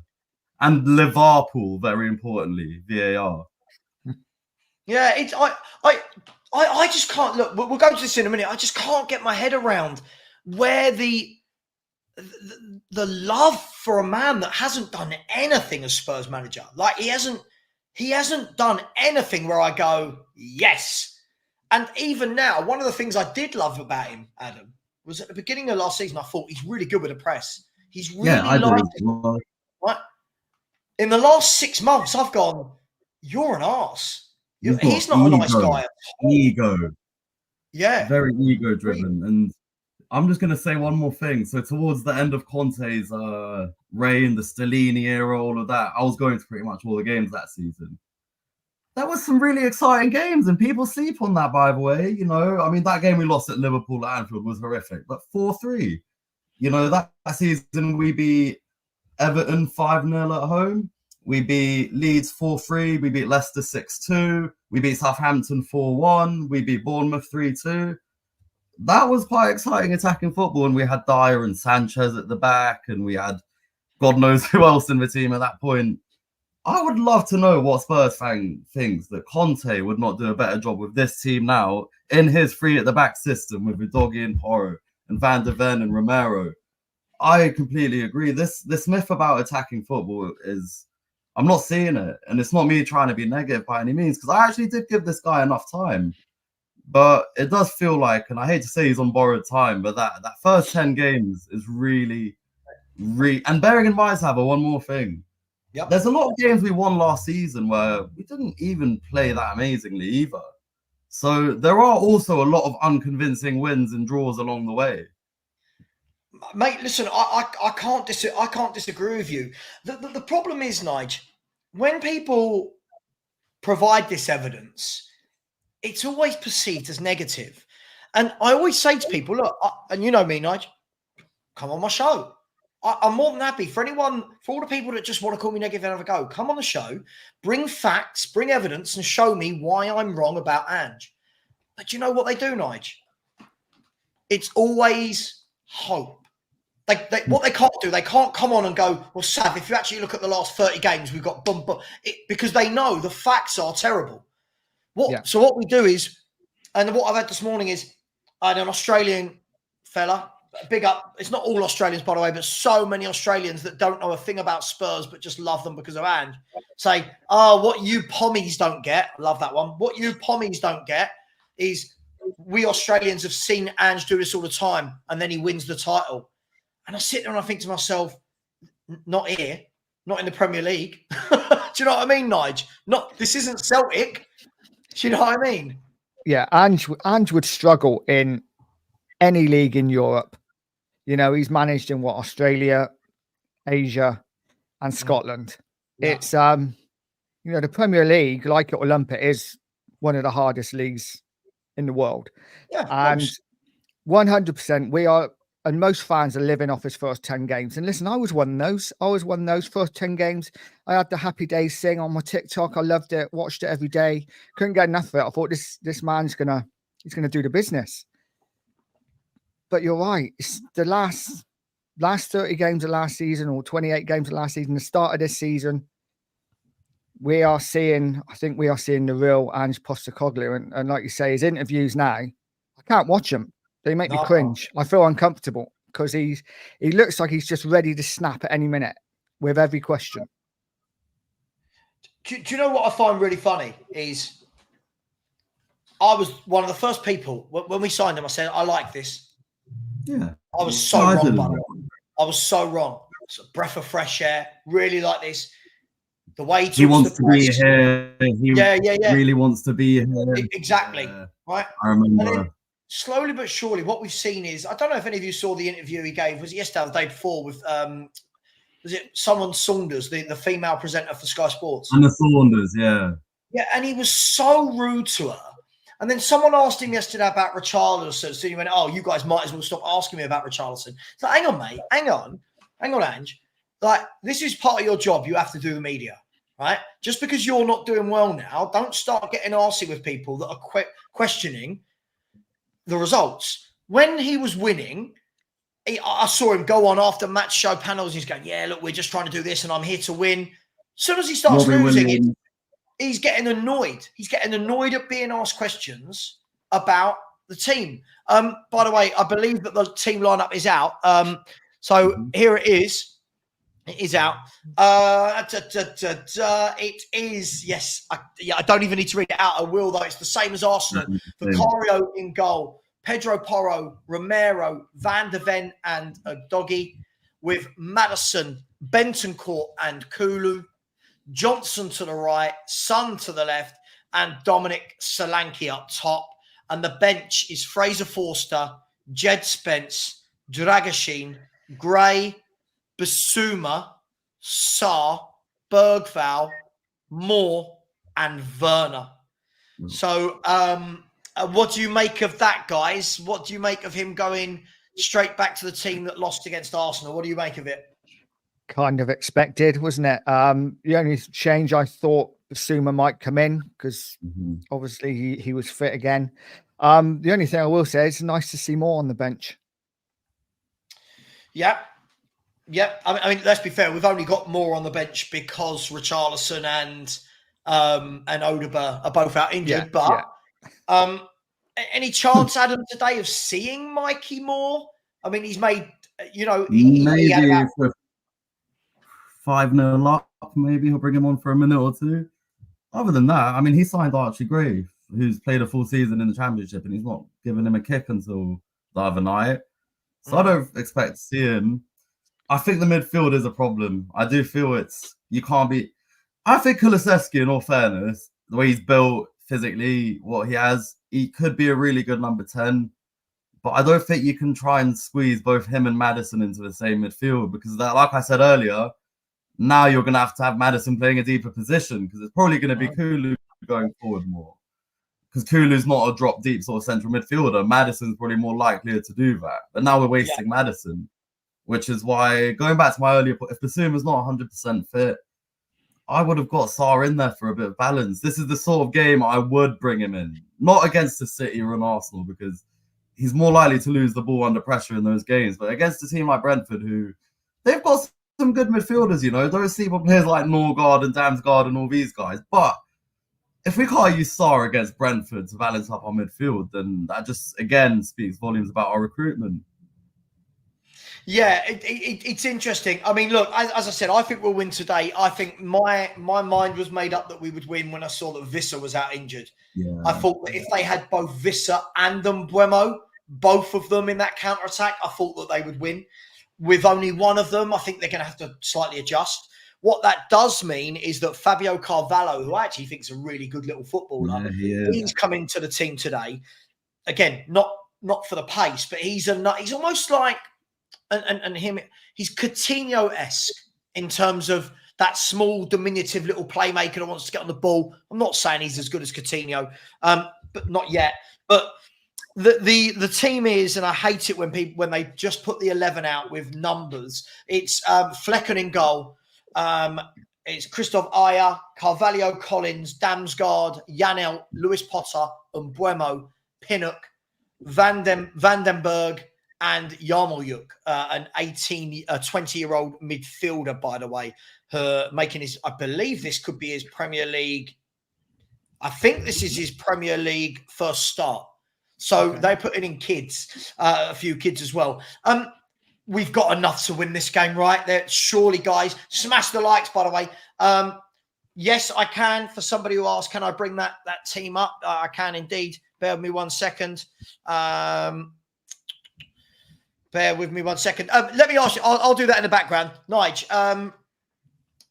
And Liverpool, very importantly, VAR. Yeah, I just can't look. We'll go to this in a minute. I just can't get my head around where the love for a man that hasn't done anything as Spurs manager. Like he hasn't done anything where I go, yes. And even now, one of the things I did love about him, Adam, was at the beginning of last season, I thought he's really good with the press. He's really right? In the last 6 months, I've gone, you're an arse. He's not a nice guy. Ego. Yeah. Very ego-driven. And I'm just going to say one more thing. So towards the end of Conte's reign, the Stellini era, all of that, I was going to pretty much all the games that season. There was some really exciting games, and people sleep on that, by the way. That game we lost at Liverpool at Anfield was horrific, but 4-3. That season we beat Everton 5-0 at home. We beat Leeds 4-3. We beat Leicester 6-2. We beat Southampton 4-1. We beat Bournemouth 3-2. That was quite exciting attacking football, and we had Dyer and Sanchez at the back, and we had God knows who else in the team at that point. I would love to know what Spurs fan thinks that Conte would not do a better job with this team now in his 3 at the back system with Udogie and Porro and Van der Ven and Romero. I completely agree. This myth about attacking football is, I'm not seeing it. And it's not me trying to be negative by any means, because I actually did give this guy enough time. But it does feel like, and I hate to say he's on borrowed time, but that first 10 games is really, and bearing in mind, Savva, one more thing. Yep. There's a lot of games we won last season where we didn't even play that amazingly either. So there are also a lot of unconvincing wins and draws along the way. Mate, listen, I can't disagree with you. The problem is, Nige, when people provide this evidence, it's always perceived as negative. And I always say to people, look, and you know me, Nige, come on my show. I'm more than happy for all the people that just want to call me negative and have a go. Come on the show, bring facts, bring evidence, and show me why I'm wrong about Ange. But you know what they do, Nige? It's always hope. What they can't do, they can't come on and go, well, Sav, if you actually look at the last 30 games, we've got boom, because they know the facts are terrible. So what we do is, and what I've had this morning is, I had an Australian fella, big up. It's not all Australians, by the way, but so many Australians that don't know a thing about Spurs but just love them because of Ange. Say, oh, what you pommies don't get. I love that one. What you pommies don't get is we Australians have seen Ange do this all the time, and then he wins the title. And I sit there and I think to myself, not here, not in the Premier League. Do you know what I mean, Nige? This isn't Celtic. Do you know what I mean? Yeah, Ange would struggle in any league in Europe. You know, he's managed in Australia, Asia, and Scotland. Yeah. It's you know, the Premier League, like it or lump it, is one of the hardest leagues in the world. Yeah, and 100% we are, and most fans are living off his first 10 games. And listen, I was one of those first 10 games. I had the Happy Days thing on my TikTok. I loved it, watched it every day. Couldn't get enough of it. I thought this man's he's gonna do the business. But you're right. It's the last 30 games of last season, or 28 games of last season, the start of this season, I think we are seeing the real Ange Postecoglou. And like you say, his interviews now, I can't watch them. They make me cringe. I feel uncomfortable because he looks like he's just ready to snap at any minute with every question. Do you know what I find really funny is I was one of the first people, when we signed him, I said, I like this. Yeah. I was so wrong, buddy. I was so wrong. It's a breath of fresh air. Really like this. The way he wants to be here. He really wants to be here. Exactly. Right. I remember. Slowly but surely, what we've seen is, I don't know if any of you saw the interview he gave, was it yesterday or the day before, with was it someone Saunders, the female presenter for Sky Sports? And the Saunders, yeah. Yeah, and he was so rude to her. And then someone asked him yesterday about Richarlison. So he went, oh, you guys might as well stop asking me about Richarlison. So hang on, mate. Hang on, Ange. Like, this is part of your job. You have to do the media, right? Just because you're not doing well now, don't start getting arsey with people that are questioning the results. When he was winning, I saw him go on after match show panels. He's going, yeah, look, we're just trying to do this and I'm here to win. As soon as he starts losing, he's getting annoyed. He's getting annoyed at being asked questions about the team. By the way, I believe that the team lineup is out. So here it is. It is out. It is, yes. I don't even need to read it out. I will, though. It's the same as Arsenal. Vicario in goal. Pedro Porro, Romero, Van de Ven, and Doggy, with Maddison, Bentoncourt, and Kulu. Johnson to the right, Son to the left, and Dominic Solanke up top. And the bench is Fraser Forster, Jed Spence, Dragoshin, Gray, Basuma, Sarr, Bergval, Moore, and Werner. So what do you make of that, guys? What do you make of him going straight back to the team that lost against Arsenal? What do you make of it? Kind of expected, wasn't it? The only change, I thought Basuma might come in because obviously he was fit again. The only thing I will say is it's nice to see Moore on the bench. Yeah. Yeah, I mean, let's be fair. We've only got Moore on the bench because Richarlison and Odegaard are both out injured. Any chance, Adam, today of seeing Mikey Moore? I mean, he's made, maybe for 5-0 up, maybe he'll bring him on for a minute or two. Other than that, I mean, he signed Archie Gray, who's played a full season in the Championship, and he's not giving him a kick until the other night. So I don't expect to see him. I think the midfield is a problem. I do feel you can't be. I think Kulusevski, in all fairness, the way he's built physically, what he has, he could be a really good number 10. But I don't think you can try and squeeze both him and Maddison into the same midfield because, like I said earlier, now you're going to have Maddison playing a deeper position because it's probably going to be Kulu going forward more. Because Kulu's not a drop deep sort of central midfielder. Maddison's probably more likely to do that. But now we're wasting Maddison. Which is why, going back to my earlier point, if Basuma's not 100% fit, I would have got Sarr in there for a bit of balance. This is the sort of game I would bring him in. Not against the City or an Arsenal, because he's more likely to lose the ball under pressure in those games. But against a team like Brentford, who they've got some good midfielders, Those sleeper players like Norgard and Damsgaard and all these guys. But if we can't use Sarr against Brentford to balance up our midfield, then that just, again, speaks volumes about our recruitment. Yeah, it's interesting. I mean, look, as I said, I think we'll win today. I think my mind was made up that we would win when I saw that Visser was out injured. Yeah. I thought that if they had both Visser and Mbeumo, both of them in that counter-attack, I thought that they would win. With only one of them, I think they're going to have to slightly adjust. What that does mean is that Fabio Carvalho, who I actually think is a really good little footballer, he's coming to the team today. Again, not for the pace, but he's almost like, and him, he's Coutinho-esque in terms of that small, diminutive little playmaker that wants to get on the ball. I'm not saying he's as good as Coutinho, but not yet. But the team is, and I hate it when they just put the 11 out with numbers. It's Flecken in goal. It's Christoph Ayer, Carvalho, Collins, Damsgaard, Janelt, Lewis Potter, Mbeumo, Pinnock, Vandenberg, and Yarmolyuk, an 20-year-old midfielder, by the way, making his, I believe this could be his Premier League. I think this is his Premier League first start. So they put in kids, a few kids as well. We've got enough to win this game, right? There, surely, guys. Smash the likes, by the way. Yes, I can. For somebody who asked, can I bring that team up? I can indeed. Bear with me 1 second. Bear with me 1 second. Let me ask you. I'll do that in the background. Nige,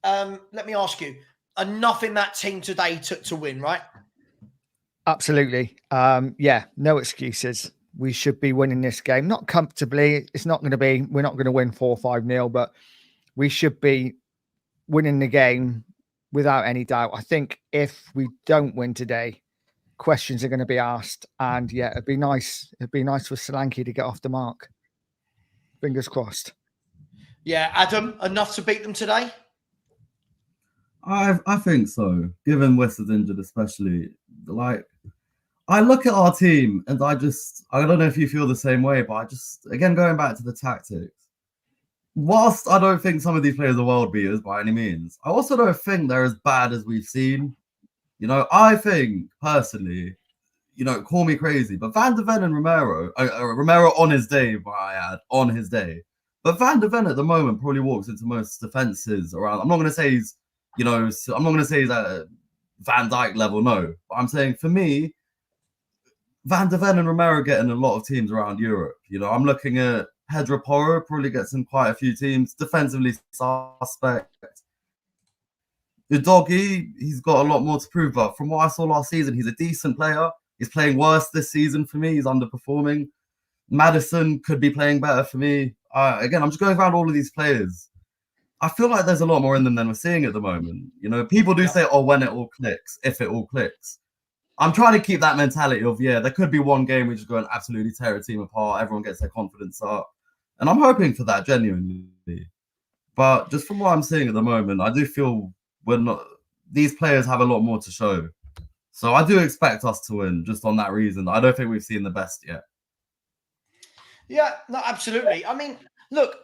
let me ask you. Enough in that team today to win, right? Absolutely. Yeah, no excuses. We should be winning this game. Not comfortably. It's not going to be, we're not going to win 4-5-0, but we should be winning the game without any doubt. I think if we don't win today, questions are going to be asked. And yeah, it'd be nice. It'd be nice for Solanke to get off the mark. Fingers crossed. Yeah, Adam, enough to beat them today? I think so. Given West is injured, especially, like, I look at our team and I don't know if you feel the same way, but again, going back to the tactics, whilst I don't think some of these players are world beaters by any means, I also don't think they're as bad as we've seen. You know, I think personally, you know, call me crazy, but Van de Ven and Romero on his day, I add, on his day. But Van de Ven at the moment probably walks into most defenses around. I'm not going to say he's, you know, I'm not going to say he's at Van Dijk level, no. But I'm saying for me, Van de Ven and Romero getting a lot of teams around Europe. You know, I'm looking at Pedro Porro, probably gets in quite a few teams. Defensively suspect. Udogie, he's got a lot more to prove, but from what I saw last season, he's a decent player. He's playing worse this season for me. He's underperforming. Maddison could be playing better for me. Again, I'm just going around all of these players. I feel like there's a lot more in them than we're seeing at the moment. You know, people do say, oh, when it all clicks, if it all clicks. I'm trying to keep that mentality of, yeah, there could be one game we just go and absolutely tear a team apart. Everyone gets their confidence up. And I'm hoping for that, genuinely. But just from what I'm seeing at the moment, I do feel these players have a lot more to show. So I do expect us to win just on that reason. I don't think we've seen the best yet. Yeah, no, absolutely. I mean, look,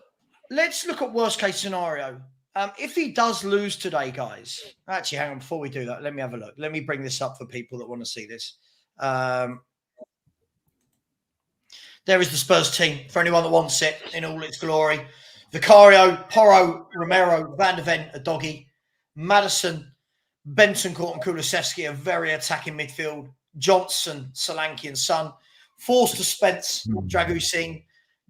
let's look at worst case scenario. If he does lose today, guys, actually, hang on, before we do that, let me have a look. Let me bring this up for people that want to see this. There is the Spurs team for anyone that wants it in all its glory. Vicario, Porro, Romero, Van de Ven, Udogie, Maddison, Bentancur and Kulusevski, a very attacking midfield. Johnson, Solanke and Son. Forster, Spence, Dragusin,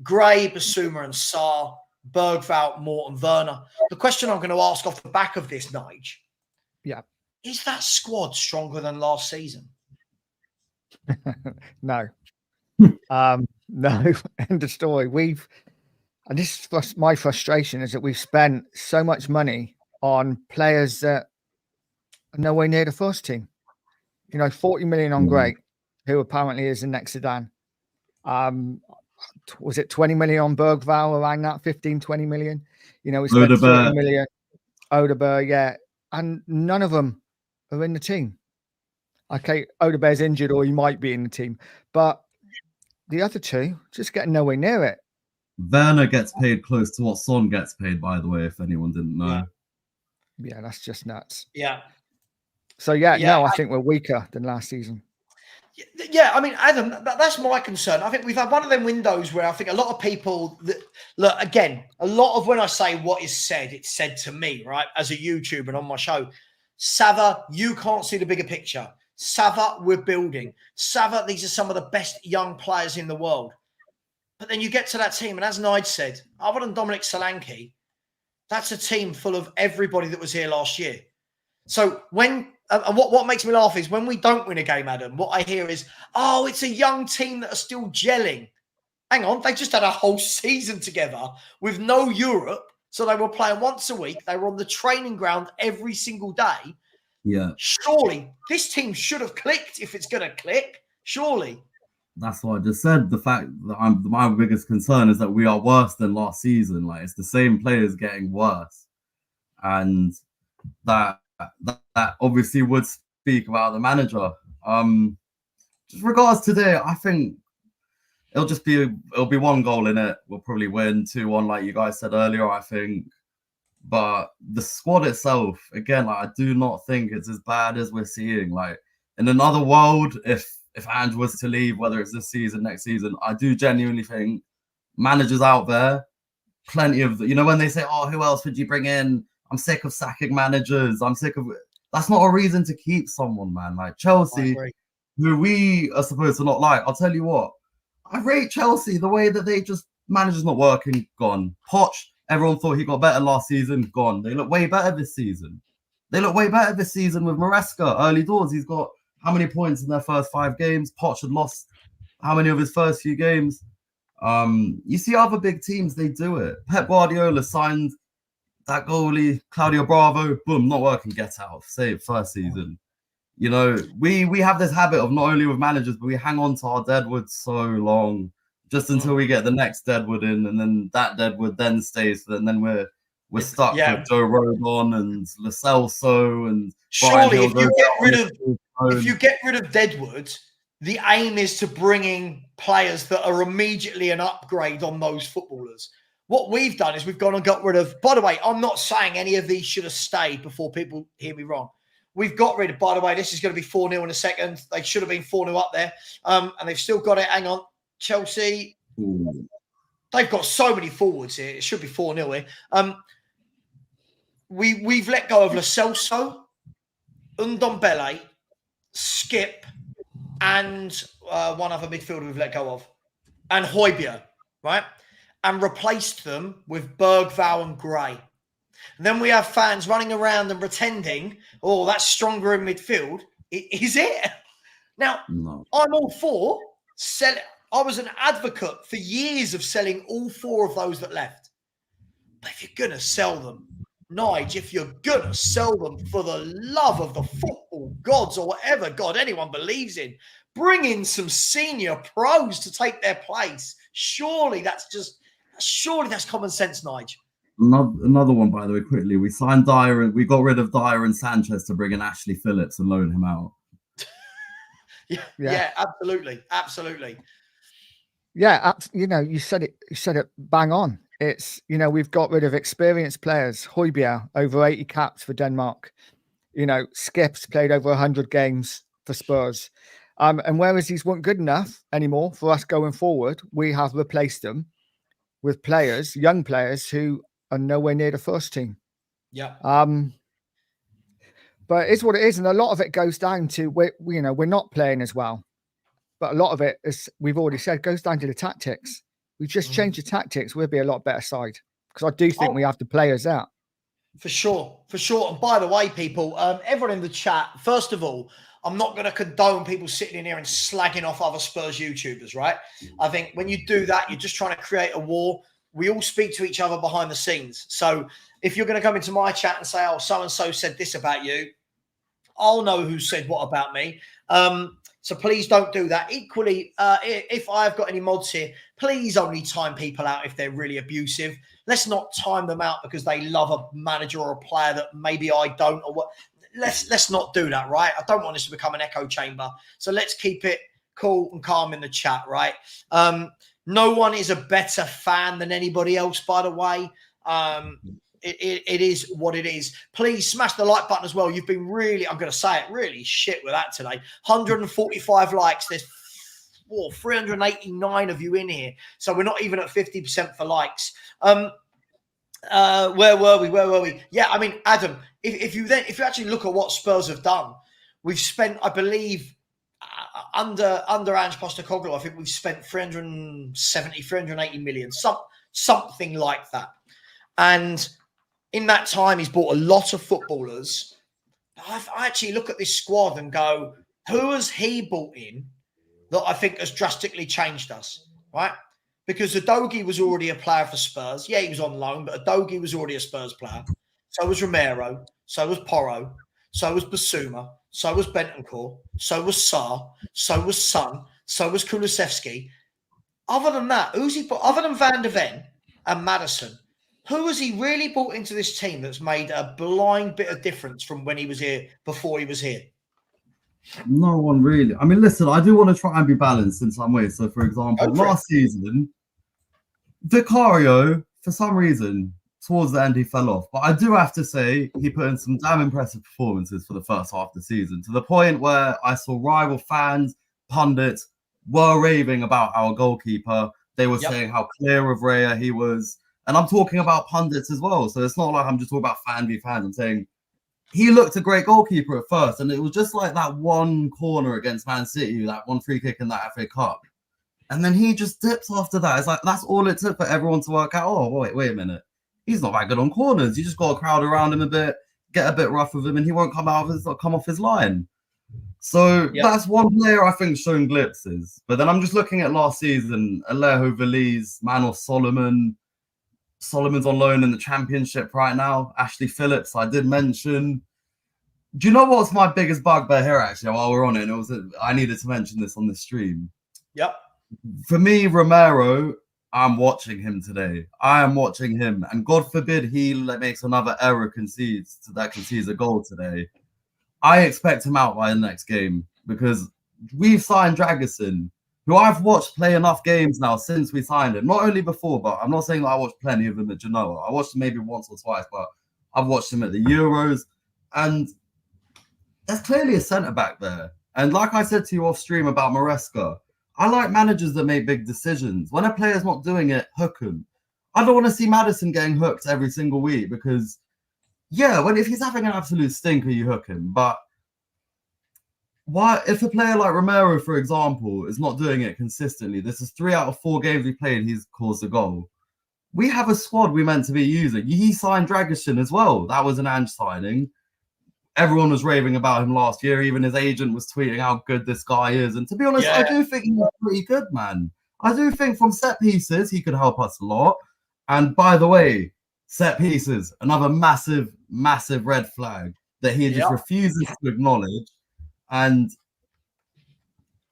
Gray, Basuma and Sarr. Bergvall, Morton, Werner. The question I'm going to ask off the back of this, Nige, is that squad stronger than last season? No. No. End of story. And this is my frustration, is that we've spent so much money on players that are nowhere near the first team. You know, 40 million on Gray, who apparently is the next Zidane. Was it 20 million on Bergvall, around that, 15, 20 million? You know, we spent 30 million. Odeberg, yeah. And none of them are in the team. Okay, Odeberg's injured, or he might be in the team. But the other two, just getting nowhere near it. Werner gets paid close to what Son gets paid, by the way, if anyone didn't know. Yeah, that's just nuts. Yeah. So, no, I think we're weaker than last season. Yeah, I mean, Adam, that's my concern. I think we've had one of them windows where I think a lot of people look, again, a lot of when I say what is said, it's said to me, right? As a YouTuber and on my show, Savva, you can't see the bigger picture. Savva, we're building. Savva, these are some of the best young players in the world. But then you get to that team, and as Nige said, other than Dominic Solanke, that's a team full of everybody that was here last year. So when and what makes me laugh is when we don't win a game, Adam, what I hear is, oh, it's a young team that are still gelling. Hang on, they just had a whole season together with no Europe. So they were playing once a week. They were on the training ground every single day. Yeah. Surely this team should have clicked if it's going to click. Surely. That's what I just said. The fact that my biggest concern is that we are worse than last season. Like, it's the same players getting worse. And that obviously would speak about the manager. Just regards today, I think it'll be one goal in it. We'll probably win 2-1, like you guys said earlier, I think. But the squad itself, again, like, I do not think it's as bad as we're seeing. Like, in another world, if Ange was to leave, whether it's this season, next season, I do genuinely think managers out there, plenty of, when they say, oh, who else would you bring in? I'm sick of sacking managers. I'm sick of it. That's not a reason to keep someone, man. Like Chelsea, who we are supposed to not like. I'll tell you what, I rate Chelsea the way that they just, manager's not working, gone. Poch, everyone thought he got better last season, gone. They look way better this season. With Maresca, early doors. He's got how many points in their first 5 games? Poch had lost how many of his first few games? You see other big teams, they do it. Pep Guardiola signed that goalie, Claudio Bravo, boom, not working, get out. Say it first season. We have this habit of not only with managers, but we hang on to our Deadwood so long, just until we get the next Deadwood in, and then that Deadwood then stays, and then we're stuck with Joe Rodon and Lo Celso and surely if you get rid of Deadwood, the aim is to bring in players that are immediately an upgrade on those footballers. What we've done is we've gone and got rid of, by the way, I'm not saying any of these should have stayed before people hear me wrong. We've got rid of, by the way, this is going to be 4-0 in a second. They should have been 4-0 up there. And they've still got it. Hang on. Chelsea. Ooh. They've got so many forwards here. It should be 4-0 here. We've let go of Lo Celso, Ndombele, Skip, and one other midfielder we've let go of. And Højbjerg, right? And replaced them with Bergvall and Gray. And then we have fans running around and pretending, oh, that's stronger in midfield. Is it? Now, no. I'm all for selling. I was an advocate for years of selling all 4 of those that left. But if you're going to sell them, Nige, if you're going to sell them for the love of the football gods or whatever God anyone believes in, bring in some senior pros to take their place. Surely that's common sense, Nige. Another one, by the way, quickly. We signed Dyer and we got rid of Dyer and Sanchez to bring in Ashley Phillips and loan him out. Yeah, absolutely. Yeah, you said it bang on. It's, we've got rid of experienced players. Højbjerg, over 80 caps for Denmark. Skip's played over 100 games for Spurs. And whereas these weren't good enough anymore for us going forward, we have replaced them with players, young players who are nowhere near the first team. Yeah. But it's what it is, and a lot of it goes down to we're not playing as well. But a lot of it, as we've already said, goes down to the tactics. We just change the tactics, we'll be a lot better side. Because I do think we have the players out. For sure. And by the way, people, everyone in the chat, first of all, I'm not going to condone people sitting in here and slagging off other Spurs YouTubers, right? I think when you do that, you're just trying to create a war. We all speak to each other behind the scenes. So if you're going to come into my chat and say, oh, so-and-so said this about you, I'll know who said what about me. So please don't do that. Equally, if I've got any mods here, please only time people out if they're really abusive. Let's not time them out because they love a manager or a player that maybe I don't or what. Let's not do that, right? I don't want this to become an echo chamber. So let's keep it cool and calm in the chat, right? No one is a better fan than anybody else, by the way. it is what it is. Please smash the like button as well. You've been really, I'm going to say it, really shit with that today. 145 likes. There's 389 of you in here. So we're not even at 50% for likes. Where were we? Yeah, I mean, Adam, if you actually look at what Spurs have done, we've spent, I believe, under Ange Postecoglou, I think we've spent 380 million, something like that. And in that time, he's bought a lot of footballers. I actually look at this squad and go, who has he brought in that I think has drastically changed us, right? Because Udogie was already a player for Spurs. Yeah, he was on loan, but Udogie was already a Spurs player. So was Romero. So was Porro. So was Basuma. So was Bentancur. So was Sarr. So was Son. So was Kulusevski. Other than that, other than Van de Ven and Maddison, who has he really brought into this team that's made a blind bit of difference from when he was here, before he was here? No one really. I mean, listen, I do want to try and be balanced in some way. So, for example, last season, Vicario, for some reason, towards the end, he fell off. But I do have to say, he put in some damn impressive performances for the first half of the season, to the point where I saw rival fans, pundits, were raving about our goalkeeper. They were saying how clear of Raya he was. And I'm talking about pundits as well. So it's not like I'm just talking about fan v fans. I'm saying he looked a great goalkeeper at first. And it was just like that one corner against Man City, that one free kick in that FA Cup. And then he just dips after that. It's like, that's all it took for everyone to work out. Oh, wait a minute. He's not that good on corners. You just got to crowd around him a bit, get a bit rough with him, and he won't come off his line. So that's one player I think showing glimpses. But then I'm just looking at last season, Alejo Veliz, Manos Solomon. Solomon's on loan in the Championship right now. Ashley Phillips, I did mention. Do you know what's my biggest bugbear here, actually, while we're on it? I needed to mention this on the stream. Yep. For me, Romero, I'm watching him today. I am watching him. And God forbid he makes another error, concedes a goal today. I expect him out by the next game, because we've signed Dragusin, who I've watched play enough games now since we signed him. Not only before, but I'm not saying that I watched plenty of him at Genoa. I watched him maybe once or twice, but I've watched him at the Euros. And there's clearly a centre-back there. And like I said to you off stream about Maresca, I like managers that make big decisions. When a player's not doing it, hook him. I don't want to see Maddison getting hooked every single week, because, if he's having an absolute stinker, you hook him. But why, if a player like Romero, for example, is not doing it consistently, this is 3 out of 4 games we played, he's caused a goal. We have a squad we meant to be using. He signed Dragusin as well. That was an Ange signing. Everyone was raving about him last year. Even his agent was tweeting how good this guy is. And to be honest, I do think he's pretty good, man. I do think from set pieces, he could help us a lot. And by the way, set pieces, another massive, massive red flag that he just refuses to acknowledge. And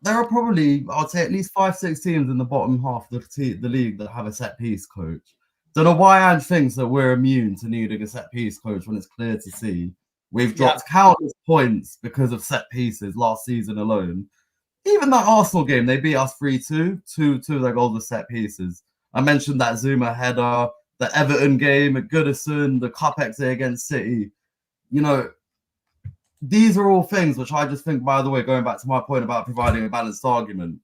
there are probably, I'd say, at least 5-6 teams in the bottom half of the league that have a set piece coach. Don't know why Ange thinks that we're immune to needing a set piece coach when it's clear to see we've dropped countless points because of set pieces last season alone. Even that Arsenal game, they beat us 3-2. Two of their goals were set pieces. I mentioned that Zuma header, the Everton game at Goodison, the Cup XA against City. These are all things which I just think, by the way, going back to my point about providing a balanced argument,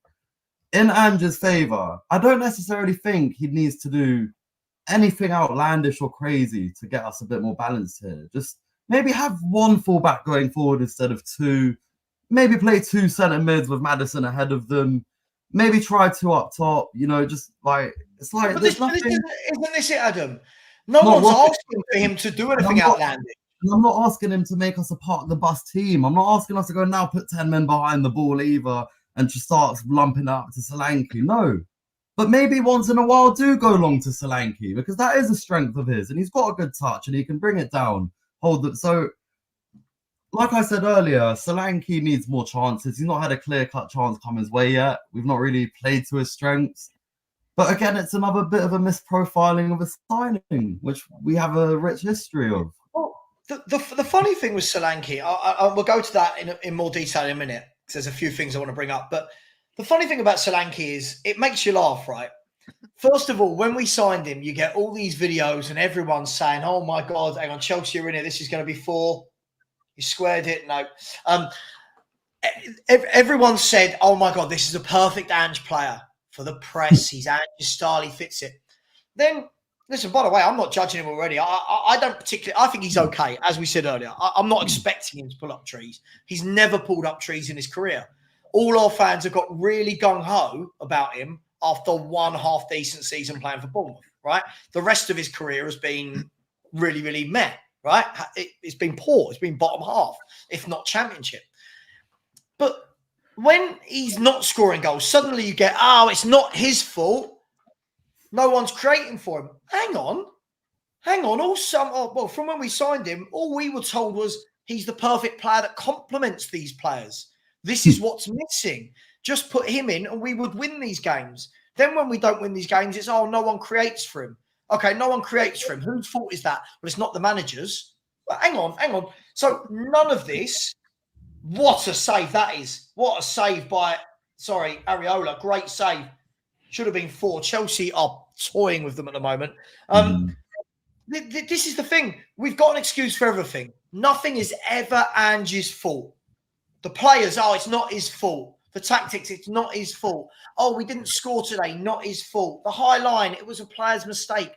in Ange's favour, I don't necessarily think he needs to do anything outlandish or crazy to get us a bit more balanced here. Just maybe have one fullback going forward instead of 2. Maybe play 2 centre mids with Maddison ahead of them. Maybe try 2 up top. Just like, it's like, but there's nothing. Isn't this it, Adam? No one's asking for him to do anything outlandish. I'm not asking him to make us a park the bus team. I'm not asking us to go now put 10 men behind the ball either and just start lumping up to Solanke. No. But maybe once in a while do go long to Solanke, because that is a strength of his and he's got a good touch and he can bring it down. So, like I said earlier, Solanke needs more chances. He's not had a clear-cut chance come his way yet. We've not really played to his strengths. But again, it's another bit of a misprofiling of a signing, which we have a rich history of. Well, the funny thing with Solanke, we'll go to that in more detail in a minute, because there's a few things I want to bring up. But the funny thing about Solanke is it makes you laugh, right? First of all, when we signed him, you get all these videos and everyone's saying, oh my God, hang on, Chelsea are in here. This is going to be 4. You squared it. No. Everyone said, oh my God, this is a perfect Ange player for the press. He's Ange's style. He fits it. Then, listen, by the way, I'm not judging him already. I don't particularly, I think he's okay. As we said earlier, I'm not expecting him to pull up trees. He's never pulled up trees in his career. All our fans have got really gung-ho about him after one half-decent season playing for Bournemouth, right? The rest of his career has been really, really meh, right? It's been poor. It's been bottom half, if not championship. But when he's not scoring goals, suddenly you get, oh, it's not his fault. No one's creating for him. Hang on. Well, from when we signed him, all we were told was he's the perfect player that complements these players. This is what's missing. Just put him in and we would win these games. Then when we don't win these games, it's, oh, no one creates for him. Okay, no one creates for him. Whose fault is that? Well, it's not the manager's. But hang on. So none of this, what a save that is. What a save by, Areola. Great save. Should have been 4. Chelsea are toying with them at the moment. This is the thing. We've got an excuse for everything. Nothing is ever Ange's fault. The players, oh, it's not his fault. The tactics, it's not his fault. Oh, we didn't score today, not his fault. The high line, it was a player's mistake.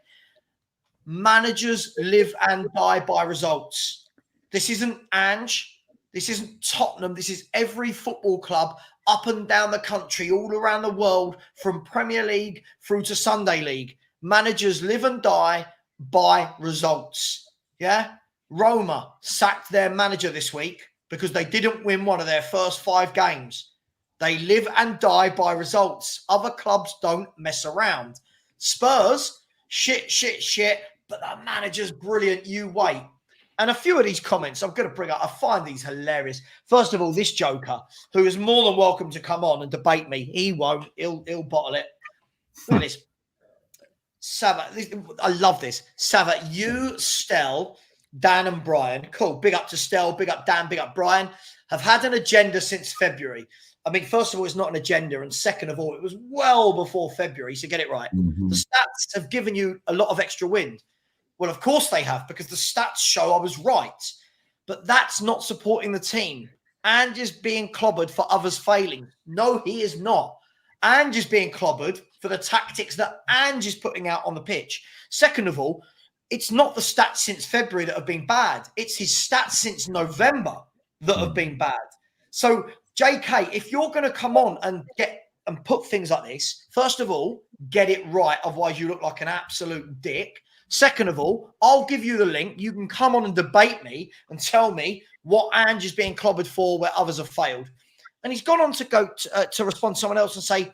Managers live and die by results. This isn't Ange. This isn't Tottenham. This is every football club up and down the country, all around the world, from Premier League through to Sunday League. Managers live and die by results. Yeah? Roma sacked their manager this week because they didn't win one of their first 5 games. They live and die by results. Other clubs don't mess around. Spurs, shit, but the manager's brilliant. You wait. And a few of these comments I'm going to bring up, I find these hilarious. First of all, this joker, who is more than welcome to come on and debate me. He won't. He'll bottle it. Look at this. Savva, I love this. Savva, you, Stell, Dan and Brian. Cool. Big up to Stell, big up Dan, big up Brian. Have had an agenda since February. I mean, first of all, it's not an agenda. And second of all, it was well before February. So get it right. The stats have given you a lot of extra wind. Well, of course they have, because the stats show I was right. But that's not supporting the team. And is being clobbered for others failing. No, he is not. And is being clobbered for the tactics that Ange is putting out on the pitch. Second of all, it's not the stats since February that have been bad. It's his stats since November that have been bad. So, JK, if you're going to come on and put things like this, first of all, get it right. Otherwise, you look like an absolute dick. Second of all, I'll give you the link. You can come on and debate me and tell me what Ange is being clobbered for where others have failed. And he's gone on to go to respond to someone else and say,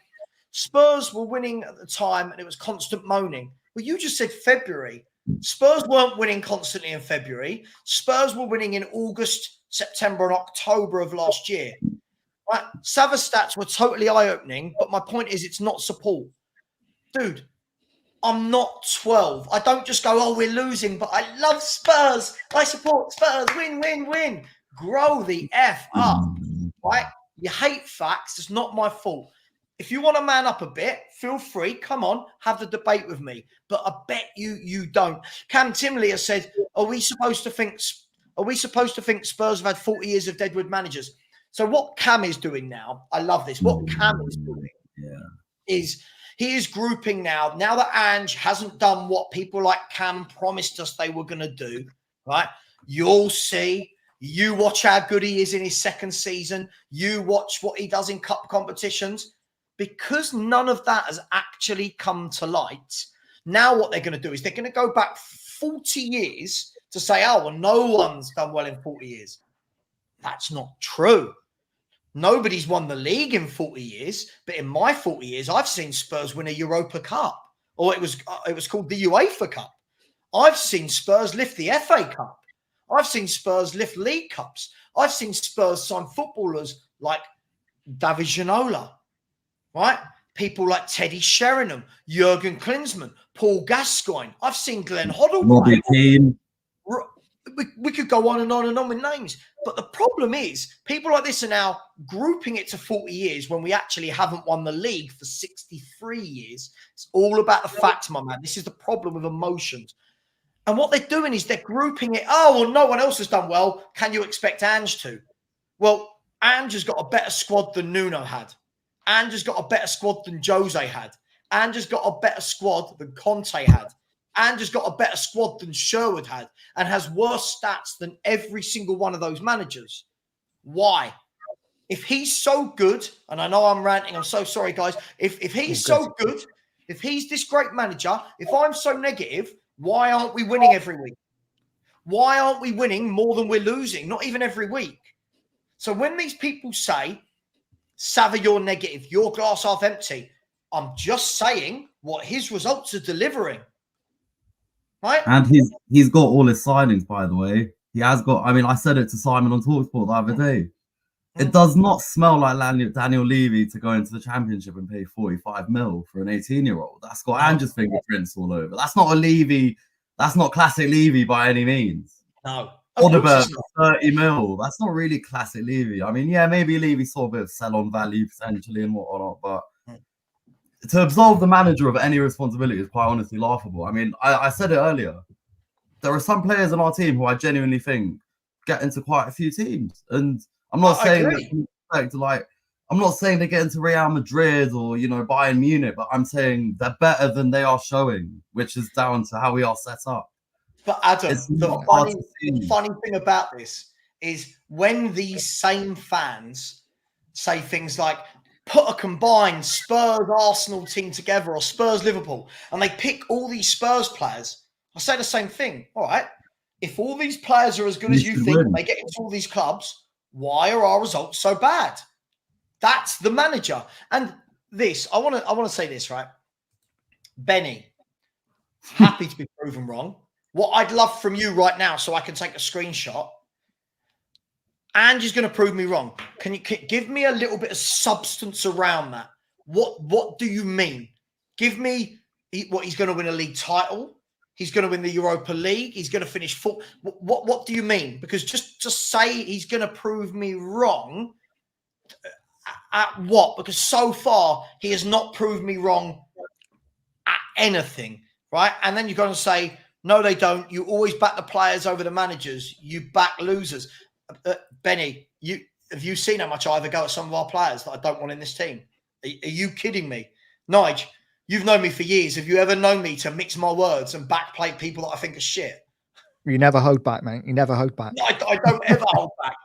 Spurs were winning at the time and it was constant moaning. Well, you just said February. Spurs weren't winning constantly in February. Spurs were winning in August, September, and October of last year. Right? Savva's stats were totally eye-opening, but my point is it's not support. Dude, I'm not 12. I don't just go, oh, we're losing, but I love Spurs. I support Spurs. Win, win, win. Grow the F up, right? You hate facts. It's not my fault. If you want to man up a bit, feel free. Come on, have the debate with me. But I bet you don't. Cam Timley has said, are we supposed to think Spurs have had 40 years of Deadwood managers? So what Cam is doing now, I love this. What Cam is doing is he is grouping now that Ange hasn't done what people like Cam promised us they were going to do, right? You'll see. You watch how good he is in his second season. You watch what he does in cup competitions. Because none of that has actually come to light, now what they're going to do is they're going to go back 40 years to say, oh, well, no one's done well in 40 years. That's not true. Nobody's won the league in 40 years, but in my 40 years, I've seen Spurs win a Europa Cup, or it was called the UEFA Cup. I've seen Spurs lift the FA Cup. I've seen Spurs lift League Cups. I've seen Spurs sign footballers like David Ginola, right? People like Teddy Sheringham, Jurgen Klinsmann, Paul Gascoigne. I've seen Glenn Hoddle. Robbie Keane. we could go on and on and on with names. But the problem is people like this are now grouping it to 40 years when we actually haven't won the league for 63 years. It's all about the facts, my man. This is the problem with emotions. And what they're doing is they're grouping it. Oh, well, no one else has done well. Can you expect Ange to? Well, Ange has got a better squad than Nuno had. Ange has got a better squad than Jose had. Ange has got a better squad than Conte had. Ange has got a better squad than Sherwood had and has worse stats than every single one of those managers. Why? If he's so good, and I know I'm ranting, I'm so sorry, guys. If he's so good, if he's this great manager, if I'm so negative, why aren't we winning every week? Why aren't we winning more than we're losing? Not even every week. So when these people say, Savva, you're negative, your glass half empty, I'm just saying what his results are delivering. Right? And he's got all his signings, by the way. He has got, I mean, I said it to Simon on TalkSport the other day. It does not smell like Daniel Levy to go into the Championship and pay 45 mil for an 18-year-old. That's got Ange's fingerprints all over. That's not a Levy. That's not classic Levy by any means. No. Odebert for 30 mil. That's not really classic Levy. I mean, yeah, maybe Levy saw a bit of sell-on value potentially and whatnot, but to absolve the manager of any responsibility is quite honestly laughable. I mean, I said it earlier. There are some players on our team who I genuinely think get into quite a few teams. And I'm not saying that, I'm not saying they get into Real Madrid or, Bayern Munich, but I'm saying they're better than they are showing, which is down to how we are set up. But Adam, the funny thing about this is when these same fans say things like, put a combined Spurs-Arsenal team together or Spurs-Liverpool, and they pick all these Spurs players, I say the same thing. All right, if all these players are as good as you think, and they get into all these clubs, why are our results so bad? That's the manager. And this, I want to say this, right? Benny, happy to be proven wrong. What I'd love from you right now, so I can take a screenshot. Ange is going to prove me wrong. Can you give me a little bit of substance around that? What do you mean? Give me what he's going to win a league title. He's going to win the Europa League. He's going to finish fourth. What do you mean? Because just say he's going to prove me wrong. At what? Because so far he has not proved me wrong at anything, right? And then you're going to say, no, they don't. You always back the players over the managers. You back losers. Benny, have you seen how much I ever go at some of our players that I don't want in this team? Are you kidding me? Nige, you've known me for years. Have you ever known me to mix my words and backplate people that I think are shit? You never hold back, mate. You never hold back. No, I don't ever hold back.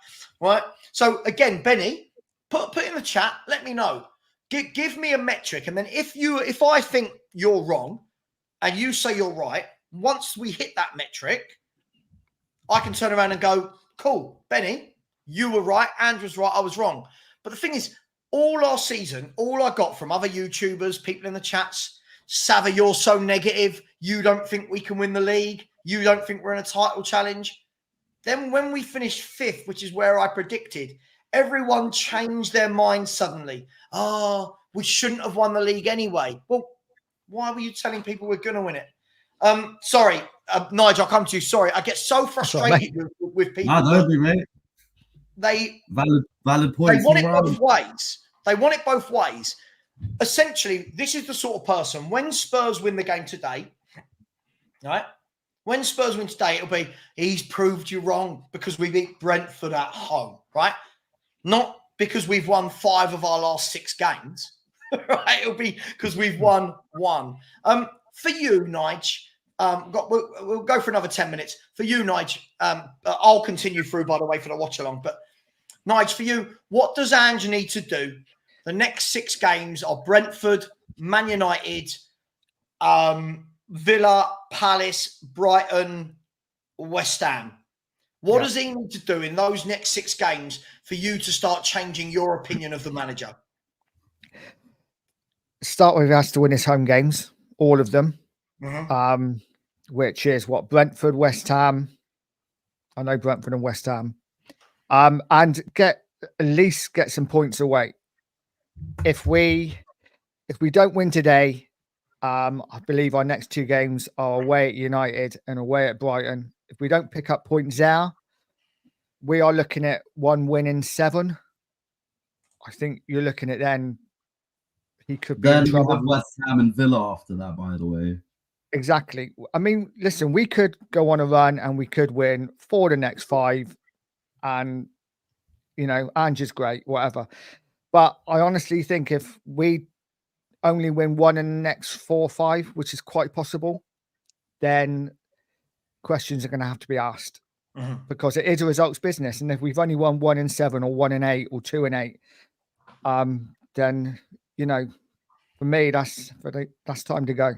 Right? So again, Benny, put in the chat. Let me know. Give me a metric, and then if I think you're wrong and you say you're right, once we hit that metric, I can turn around and go, cool, Benny, you were right, Andrew's right, I was wrong. But the thing is, all our season, all I got from other YouTubers, people in the chats, Savva, you're so negative, you don't think we can win the league, you don't think we're in a title challenge. Then when we finished fifth, which is where I predicted, everyone changed their mind suddenly. Oh, we shouldn't have won the league anyway. Well, why were you telling people we're going to win it? Sorry, Nigel, I'll come to you. Sorry, I get so frustrated with people. No, don't be, mate. They valid points. They want it both ways. They want it both ways. Essentially, this is the sort of person, when Spurs win the game today, right? When Spurs win today, it'll be, he's proved you wrong because we beat Brentford at home, right? Not because we've won 5 of our last 6 games, right? It'll be because we've won 1. For you, Nige, we'll go for another 10 minutes. For you, Nige, I'll continue through, by the way, for the watch along. But Nige, for you, what does Ange need to do? The next 6 games are Brentford, Man United, Villa, Palace, Brighton, West Ham. What does he need to do in those next 6 games for you to start changing your opinion of the manager? Start with, he has to win his home games. All of them, which is Brentford, West Ham. I know Brentford and West Ham, and at least get some points away. If we don't win today, I believe our next 2 games are away at United and away at Brighton. if we don't pick up points there, we are looking at 1 win in 7. I think you're looking at then he could be in trouble. Then West Ham and Villa after that, by the way. Exactly. I mean, listen, we could go on a run and we could win 4 the next 5, and Ange is great, whatever. But I honestly think if we only win 1 in the next 4 or 5, which is quite possible, then questions are going to have to be asked, because it is a results business. And if we've only won 1 in 7 or 1 in 8 or 2 in 8, then, for me, that's time to go.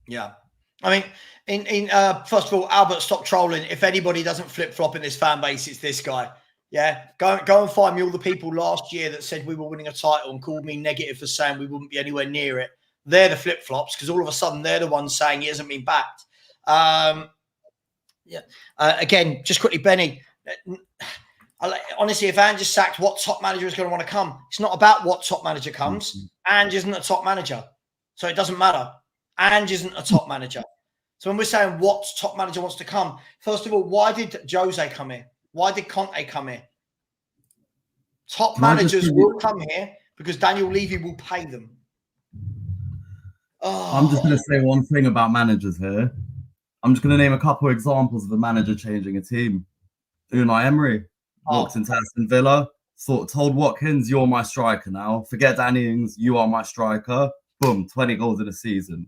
Yeah. I mean, first of all, Albert, stop trolling. If anybody doesn't flip-flop in this fan base, it's this guy. Yeah. Go and find me all the people last year that said we were winning a title and called me negative for saying we wouldn't be anywhere near it. They're the flip-flops, because all of a sudden they're the ones saying he hasn't been backed. Again, just quickly, Benny, honestly, if Ange is sacked, what top manager is going to want to come? It's not about what top manager comes. Ange isn't a top manager, so it doesn't matter. Ange isn't a top manager. So when we're saying what top manager wants to come, first of all, why did Jose come here? Why did Conte come here? Top managers will come here because Daniel Levy will pay them. I'm just going to say one thing about managers here. I'm just going to name a couple of examples of a manager changing a team. Unai Emery walked into Aston Villa, told Watkins, "You're my striker now. Forget Danny Ings, you are my striker." Boom, 20 goals in a season.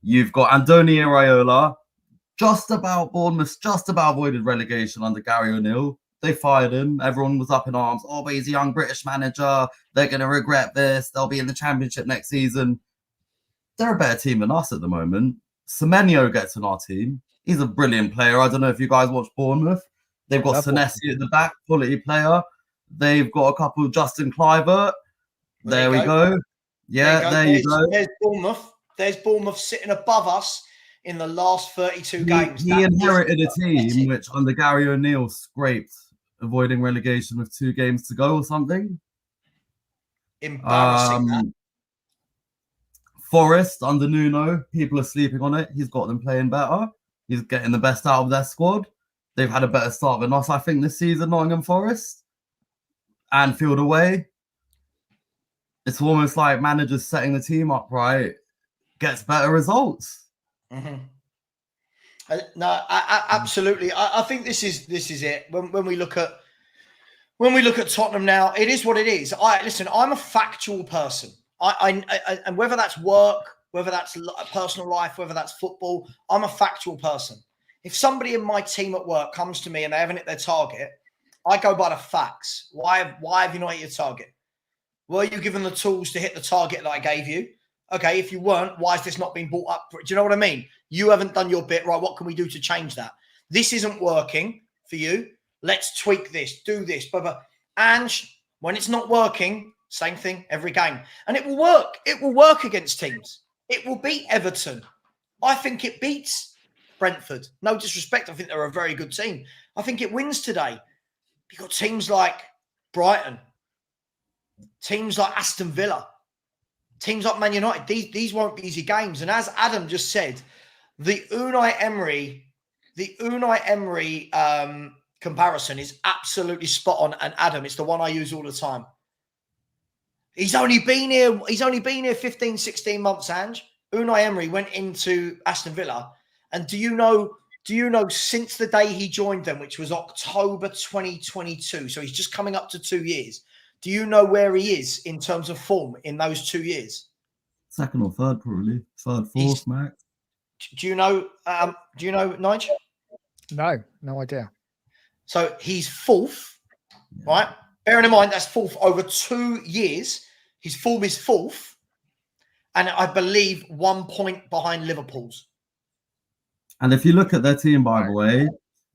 You've got Andoni Iraola, just about avoided relegation under Gary O'Neill. They fired him. Everyone was up in arms. Oh, but he's a young British manager. They're going to regret this. They'll be in the Championship next season. They're a better team than us at the moment. Semenyo gets in our team. He's a brilliant player. I don't know if you guys watch Bournemouth. They've got Senesi at the back, quality player. They've got a couple of Justin Kluivert. There we go. Yeah, there you go. There's Bournemouth. There's Bournemouth sitting above us in the last 32 games. He inherited a team which, under Gary O'Neill, scraped, avoiding relegation with 2 games to go or something. Embarrassing. Forest, under Nuno, people are sleeping on it. He's got them playing better. He's getting the best out of their squad. They've had a better start than us, I think, this season, Nottingham Forest. Anfield away. It's almost like managers setting the team up right gets better results. No, absolutely. I think this is it. When we look at Tottenham now, it is what it is. Listen, I'm a factual person. And whether that's work, whether that's personal life, whether that's football, I'm a factual person. If somebody in my team at work comes to me and they haven't hit their target, I go by the facts. Why have you not hit your target? Were you given the tools to hit the target that I gave you? Okay, if you weren't, why has this not been brought up? Do you know what I mean? You haven't done your bit, right? What can we do to change that? This isn't working for you. Let's tweak this, do this. But Ange, when it's not working, same thing every game. And it will work. It will work against teams. It will beat Everton. I think it beats Brentford. No disrespect. I think they're a very good team. I think it wins today. You've got teams like Brighton, teams like Aston Villa, teams like Man United. These won't be easy games. And as Adam just said, the Unai Emery comparison is absolutely spot on. And Adam, it's the one I use all the time. He's only been here 15, 16 months, Ange. Unai Emery went into Aston Villa. And do you know since the day he joined them, which was October 2022, so he's just coming up to 2 years, do you know where he is in terms of form in those 2 years? Second or third, probably. Third, fourth, max. Do you know, Nigel? No idea. So he's fourth, right? Bearing in mind that's fourth over 2 years. His form is fourth. And I believe 1 point behind Liverpool's. And if you look at their team, by the way,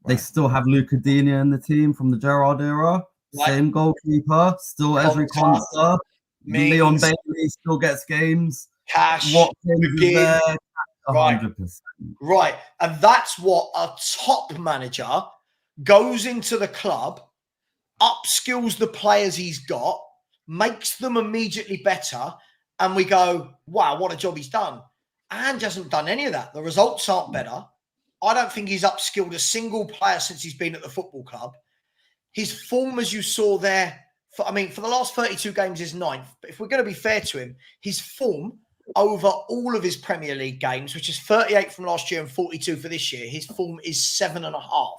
they still have Luca Dini in the team from the Gerrard era. Right. Same goalkeeper, still Ezri Konsa. Leon Bailey still gets games. Cash. Watkins is there. 100%. Right. And that's what a top manager goes into the club, upskills the players he's got, makes them immediately better, and we go, wow, what a job he's done. And hasn't done any of that. The results aren't better. I don't think he's upskilled a single player since he's been at the football club. His form, as you saw there, for the last 32 games is 9th. But if we're going to be fair to him, his form over all of his Premier League games, which is 38 from last year and 42 for this year, his form is 7.5,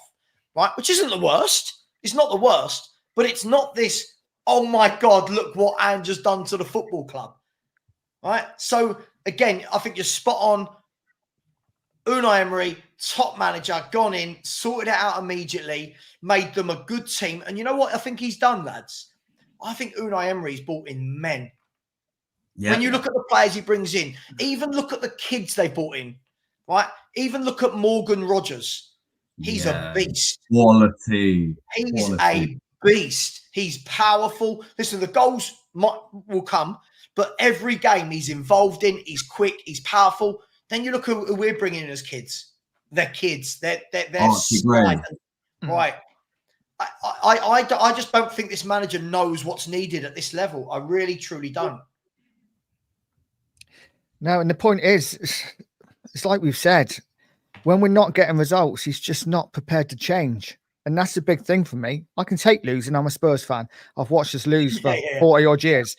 right? Which isn't the worst. It's not the worst, but it's not this, oh my God, look what Ange has done to the football club, right? So again, I think you're spot on. Unai Emery, top manager, gone in, sorted it out immediately, made them a good team. And you know what I think he's done, lads? I think Unai Emery's brought in men. Yeah. When you look at the players he brings in, even look at the kids they brought in, right? Even look at Morgan Rogers. He's a beast. Quality. He's a beast. He's powerful. Listen, the goals will come, but every game he's involved in, he's quick, he's powerful. Then you look at who we're bringing in as kids. They're kids. They're right. I just don't think this manager knows what's needed at this level. I really, truly don't. No, and the point is, it's like we've said, when we're not getting results, he's just not prepared to change. And that's the big thing for me. I can take losing. I'm a Spurs fan. I've watched us lose for 40 odd years.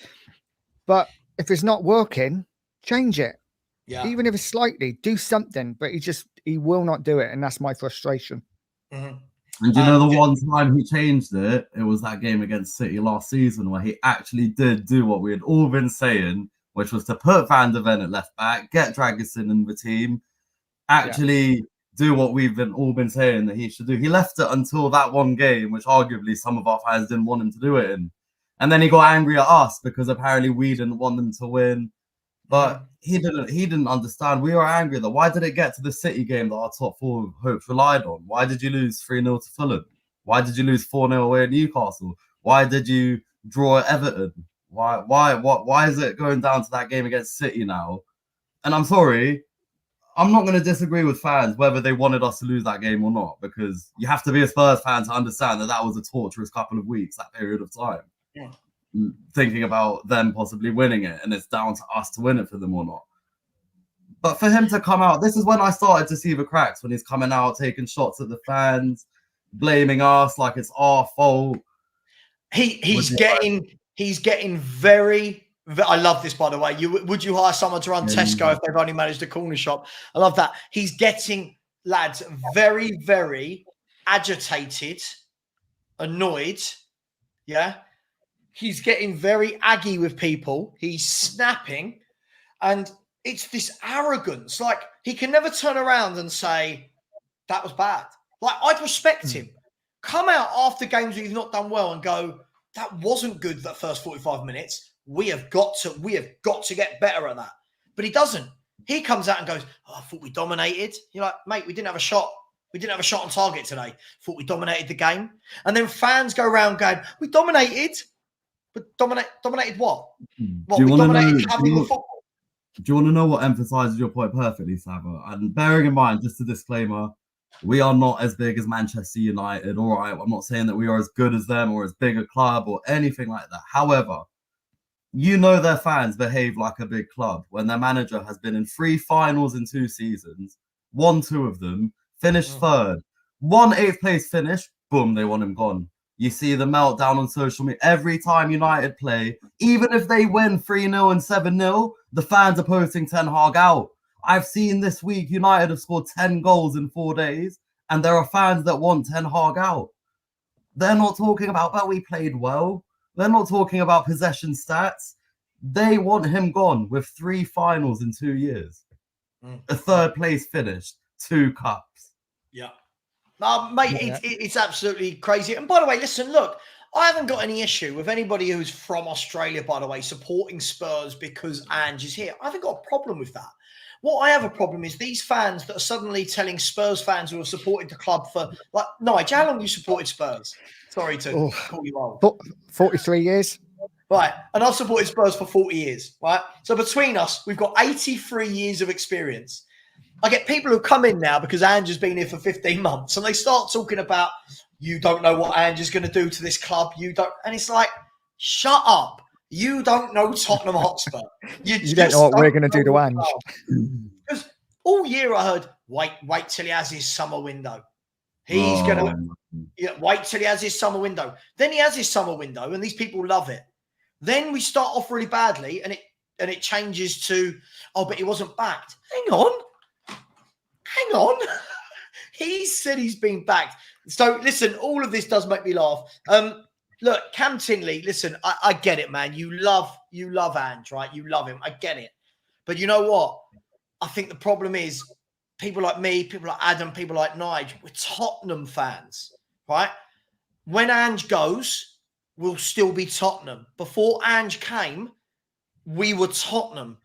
But if it's not working, change it. Yeah. Even if it's slightly, do something. But he will not do it. And that's my frustration. Mm-hmm. And you know, the one time he changed it, it was that game against City last season where he actually did do what we had all been saying, which was to put Van de Ven at left back, get Dragusin in the team, actually do what we've all been saying that he should do. He left it until that one game, which arguably some of our fans didn't want him to do it in. And then he got angry at us because apparently we didn't want them to win. But he didn't understand. We were angry that why did it get to the City game that our top four hopes relied on? Why did you lose 3-0 to Fulham? Why did you lose 4-0 away at Newcastle? Why did you draw at Everton? Why is it going down to that game against City now? And I'm sorry, I'm not going to disagree with fans whether they wanted us to lose that game or not, because you have to be a Spurs fan to understand that was a torturous couple of weeks, that period of time. Yeah. Thinking about them possibly winning it, and it's down to us to win it for them or not. But for him to come out, this is when I started to see the cracks, when he's coming out, taking shots at the fans, blaming us like it's our fault. He's getting very, I love this, by the way. Would you hire someone to run Tesco if they've only managed a corner shop? I love that. He's getting, lads, very, very agitated, annoyed. Yeah. He's getting very aggy with people. He's snapping. And it's this arrogance. Like, he can never turn around and say, that was bad. Like, I'd respect him. Come out after games where you've not done well and go, that wasn't good, that first 45 minutes. We have got to get better at that. But he doesn't. He comes out and goes, I thought we dominated. You're like, mate, we didn't have a shot. We didn't have a shot on target today. Thought we dominated the game. And then fans go around going, we dominated. But dominated what? What, we dominated having the football. Do you want to know what emphasizes your point perfectly, Savva? And bearing in mind, just a disclaimer, we are not as big as Manchester United. All right, I'm not saying that we are as good as them or as big a club or anything like that. However, you know their fans behave like a big club when their manager has been in 3 finals in 2 seasons, won 2 of them, finished 3rd, 1 8th place finish, boom, they want him gone. You see the meltdown on social media. Every time United play, even if they win 3-0 and 7-0, the fans are posting Ten Hag out. I've seen this week United have scored 10 goals in 4 days, and there are fans that want Ten Hag out. They're not talking about, but we played well. They're not talking about possession stats. They want him gone with 3 finals in 2 years. A 3rd place finish, 2 cups. Yeah. Mate, it's absolutely crazy. And by the way, listen, look, I haven't got any issue with anybody who's from Australia, by the way, supporting Spurs because Ange is here. I haven't got a problem with that. What I have a problem is these fans that are suddenly telling Spurs fans who have supported the club for, like, Nigel, how long you supported Spurs? Sorry to call you old. 43 years. Right. And I've supported Spurs for 40 years, right? So between us, we've got 83 years of experience. I get people who come in now because Ange has been here for 15 months and they start talking about, you don't know what Ange is going to do to this club. You don't. And it's like, shut up. You don't know Tottenham Hotspur. You don't know what we're going to do to Ange. Because All year I heard, wait till he has his summer window. He's going to wait till he has his summer window. Then he has his summer window and these people love it. Then we start off really badly and it changes to, oh, but he wasn't backed. Hang on. He said he's been backed. So listen, all of this does make me laugh. Look, Cam Tinley, listen, I get it, man. You love Ange, right? You love him. I get it. But you know what? I think the problem is people like me, people like Adam, people like Nigel, we're Tottenham fans, right? When Ange goes, we'll still be Tottenham. Before Ange came, we were Tottenham.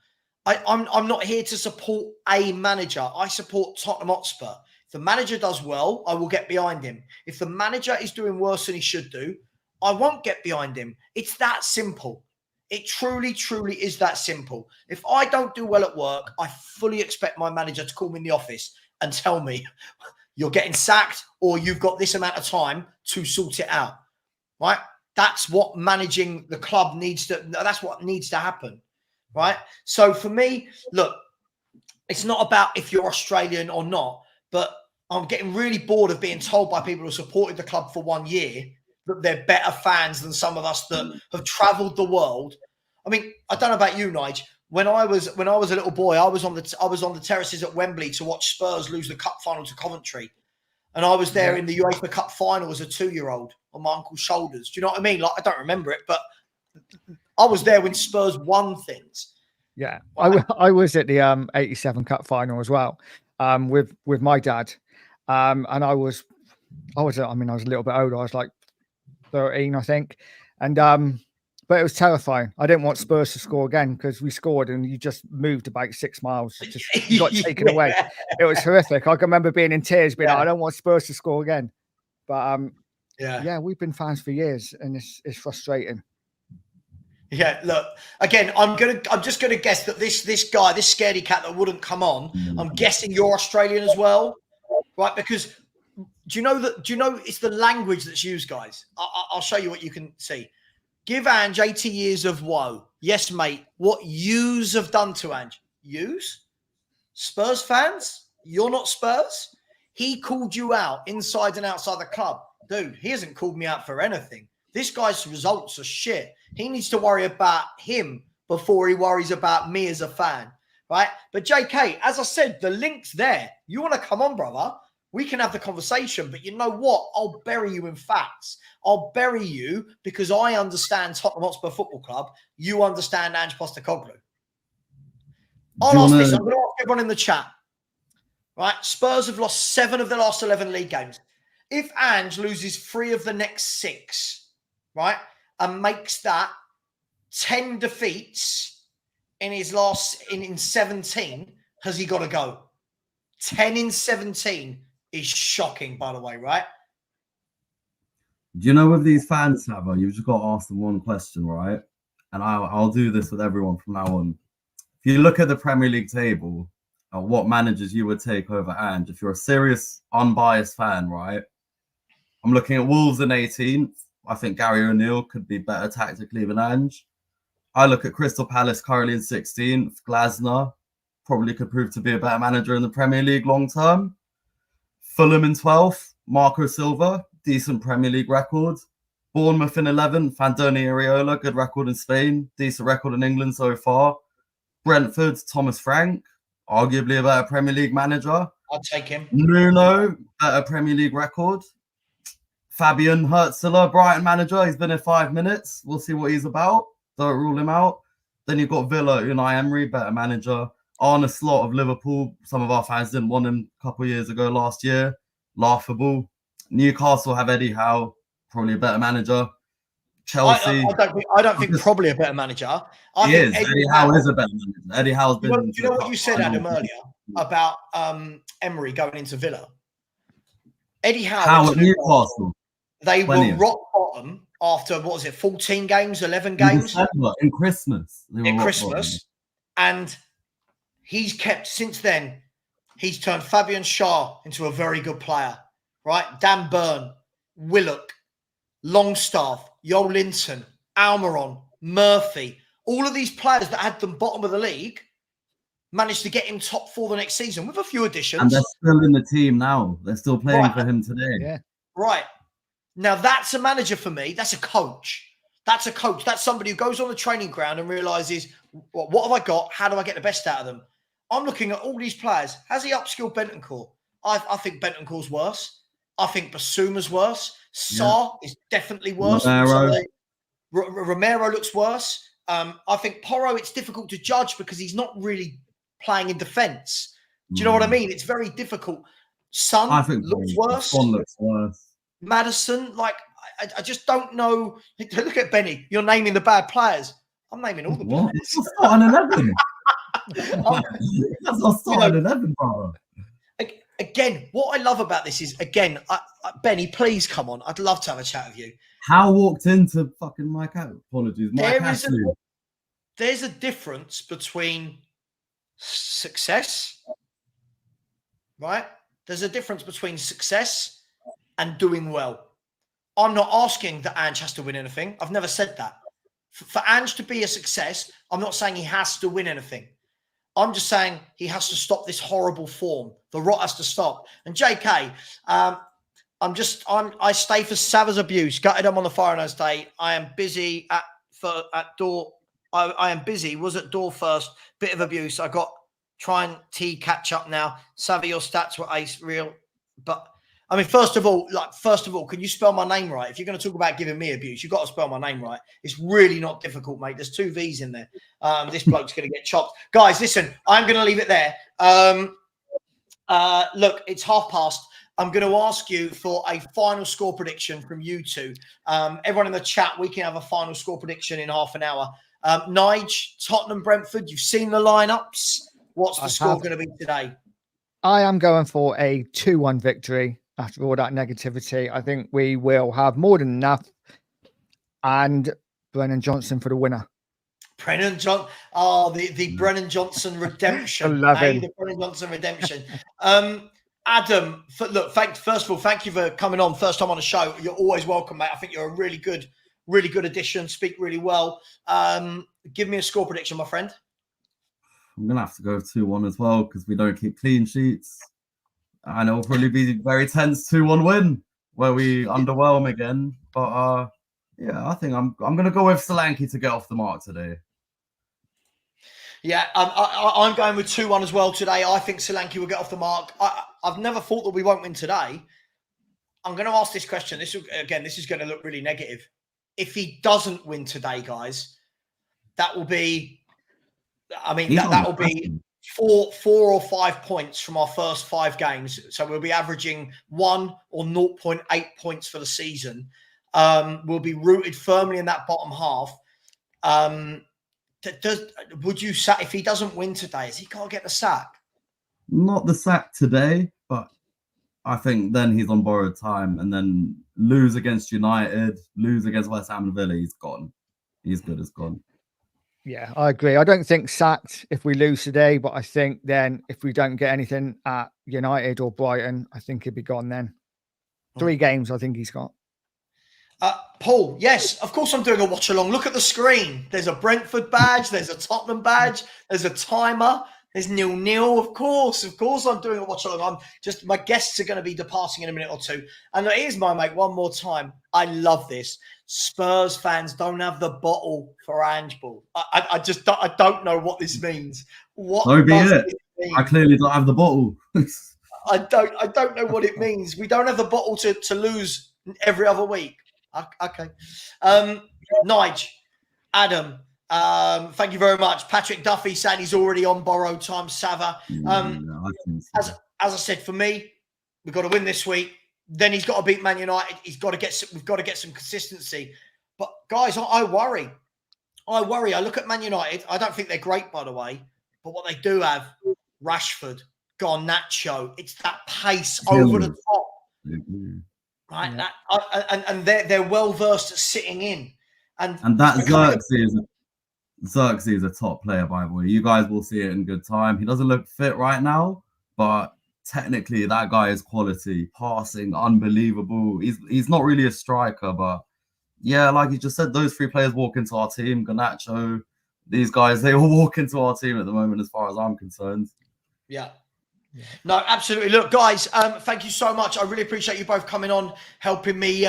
I'm not here to support a manager. I support Tottenham Hotspur. If the manager does well, I will get behind him. If the manager is doing worse than he should do, I won't get behind him. It's that simple. It truly, truly is that simple. If I don't do well at work, I fully expect my manager to call me in the office and tell me you're getting sacked or you've got this amount of time to sort it out, right? That's what managing the club that's what needs to happen, right? So for me, look, it's not about if you're Australian or not, but I'm getting really bored of being told by people who supported the club for 1 year that they're better fans than some of us that have travelled the world. I mean, I don't know about you, Nige. When I was a little boy, I was on the terraces at Wembley to watch Spurs lose the cup final to Coventry, and I was there in the UEFA Cup final as a 2-year-old on my uncle's shoulders. Do you know what I mean? Like, I don't remember it, but I was there when Spurs won things. Yeah, I was at the 87 Cup final as well, with my dad, and I was a little bit older. I was like 13, I think, and but it was terrifying. I didn't want Spurs to score again because we scored and you just moved about 6 miles. It just got taken away. It was horrific. I can remember being in tears, being like, I don't want Spurs to score again. But we've been fans for years, and it's frustrating. Yeah, look, again, I'm just gonna guess that this guy, this scaredy cat that wouldn't come on, I'm guessing you're Australian as well, right? Because do you know it's the language that's used, guys? I'll show you what you can see. Give Ange 80 years of woe. Yes, mate. What yous have done to Ange? Yous? Spurs fans? You're not Spurs? He called you out inside and outside the club. Dude, he hasn't called me out for anything. This guy's results are shit. He needs to worry about him before he worries about me as a fan, right? But JK, as I said, the link's there. You want to come on, brother? We can have the conversation, but you know what? I'll bury you in facts. I'll bury you because I understand Tottenham Hotspur Football Club. You understand Ange Postecoglou. I'm going to ask everyone in the chat. Right? Spurs have lost 7 of the last 11 league games. If Ange loses 3 of the next 6, right, and makes that 10 defeats in his in 17, has he got to go? 10 in 17 is shocking, by the way, right? Do you know with these fans, Savva, you've just got to ask them one question, right? And I'll do this with everyone from now on. If you look at the Premier League table, what managers you would take over Ange, if you're a serious, unbiased fan, right? I'm looking at Wolves in 18th. I think Gary O'Neill could be better tactically than Ange. I look at Crystal Palace currently in 16th. Glasner probably could prove to be a better manager in the Premier League long term. Fulham in 12th. Marco Silva, decent Premier League record. Bournemouth in 11th. Andoni Iraola, good record in Spain. Decent record in England so far. Brentford, Thomas Frank, arguably a better Premier League manager. I'll take him. Nuno, better Premier League record. Fabian Hertzler, Brighton manager. He's been here 5 minutes. We'll see what he's about. Don't rule him out. Then you've got Villa, Unai Emery, better manager. Arne Slot of Liverpool. Some of our fans didn't want him a couple of years ago last year. Laughable. Newcastle have Eddie Howe, probably a better manager. Chelsea. I don't think probably a better manager. Eddie Howe is a better manager. Eddie Howe's been. Do you know what you said, Adam, earlier about Emery going into Villa? Eddie Howe at Newcastle. They were rock bottom after, 14 games, 11 games? In Christmas. In Christmas. And he's kept, since then, he's turned Fabian Schär into a very good player, right? Dan Burn, Willock, Longstaff, Yo Linton, Almiron, Murphy, all of these players that had them bottom of the league, managed to get him top 4 the next season with a few additions. And they're still in the team now. They're still playing for him today. Yeah. Right. Now, that's a manager for me. That's a coach. That's a coach. That's somebody who goes on the training ground and realizes, what have I got? How do I get the best out of them? I'm looking at all these players. Has he upskilled Bentancur? I think Bentancur's worse. I think Basuma's worse. Sarr is definitely worse. Romero looks worse. I think Porro, it's difficult to judge because he's not really playing in defence. Do you know what I mean? It's very difficult. Son looks worse. Son looks worse. Madison, I just don't know. Look at Benny. You're naming the bad players. I'm naming all the players. That's not an 11. That's not starting 11, brother. Again, what I love about this is, Benny, please come on. I'd love to have a chat with you. How walked into fucking Mike out? Apologies. Mike Ashley. There's a difference between success, right? There's a difference between success and doing well. I'm not asking that Ange has to win anything. I've never said that. For Ange to be a success, I'm not saying he has to win anything. I'm just saying he has to stop this horrible form. The rot has to stop. And JK, I stay for Savva's abuse. Gutted him on the Foreigners Day. I am busy at door. I am busy. Was at door first. Bit of abuse. I got try and catch up now. Savva, your stats were ace real. But I mean, first of all, can you spell my name right? If you're going to talk about giving me abuse, you've got to spell my name right. It's really not difficult, mate. There's 2 V's in there. This bloke's going to get chopped. Guys, listen, I'm going to leave it there. Look, it's past. I'm going to ask you for a final score prediction from you two. Everyone in the chat, we can have a final score prediction in half an hour. Nige, Tottenham, Brentford, you've seen the lineups. What's the score going to be today? I am going for a 2-1 victory. After all that negativity, I think we will have more than enough. And Brennan Johnson for the winner. Brennan Johnson. Oh, the Brennan Johnson redemption. I love him. The Brennan Johnson redemption. Adam, first of all, thank you for coming on. First time on the show. You're always welcome, mate. I think you're a really good addition. Speak really well. Give me a score prediction, my friend. I'm going to have to go 2-1 as well because we don't keep clean sheets. And it'll probably be very tense 2-1 win where we underwhelm again. But yeah, I think I'm going to go with Solanke to get off the mark today. Yeah, I'm going with 2-1 as well today. I think Solanke will get off the mark. I've never thought that we won't win today. I'm going to ask this question. This is going to look really negative. If he doesn't win today, guys, that will be, that will be 4 or 5 points from our first 5 games. So we'll be averaging 1 or 0.8 points for the season. We'll be rooted firmly in that bottom half. Would you say if he doesn't win today, has he got to get the sack? Not the sack today, but I think then he's on borrowed time, and then lose against United, lose against West Ham and Villa, he's gone. He's good as gone. Yeah, I agree. I don't think sacked if we lose today, but I think then if we don't get anything at United or Brighton, I think he'd be gone then. 3 games, I think he's got. Paul, yes, of course I'm doing a watch along. Look at the screen. There's a Brentford badge. There's a Tottenham badge. There's a timer. There's 0-0. Of course I'm doing a watch along. My guests are going to be departing in a minute or two. And here's my mate one more time. I love this. Spurs fans don't have the bottle for Ange Ball. I don't know what this means. What does it mean? I clearly don't have the bottle. I don't know what it means. We don't have the bottle to lose every other week. Okay. Nige, Adam, thank you very much. Patrick Duffy said he's already on borrowed time. Savva. As I said, for me, we've got to win this week. Then he's got to beat Man United. We've got to get some consistency. But guys, I worry. I look at Man United. I don't think they're great, by the way. But what they do have, Rashford, Garnacho. It's that pace over the top. Mm-hmm. Right, yeah. And they're well versed at sitting in, and that Xerxes is a top player, by the way. You guys will see it in good time. He doesn't look fit right now, but technically that guy is quality, passing, unbelievable. He's not really a striker, but yeah, like you just said, those 3 players walk into our team: Garnacho, these guys, they all walk into our team at the moment, as far as I'm concerned. Yeah. No, absolutely. Look, guys, thank you so much. I really appreciate you both coming on, helping me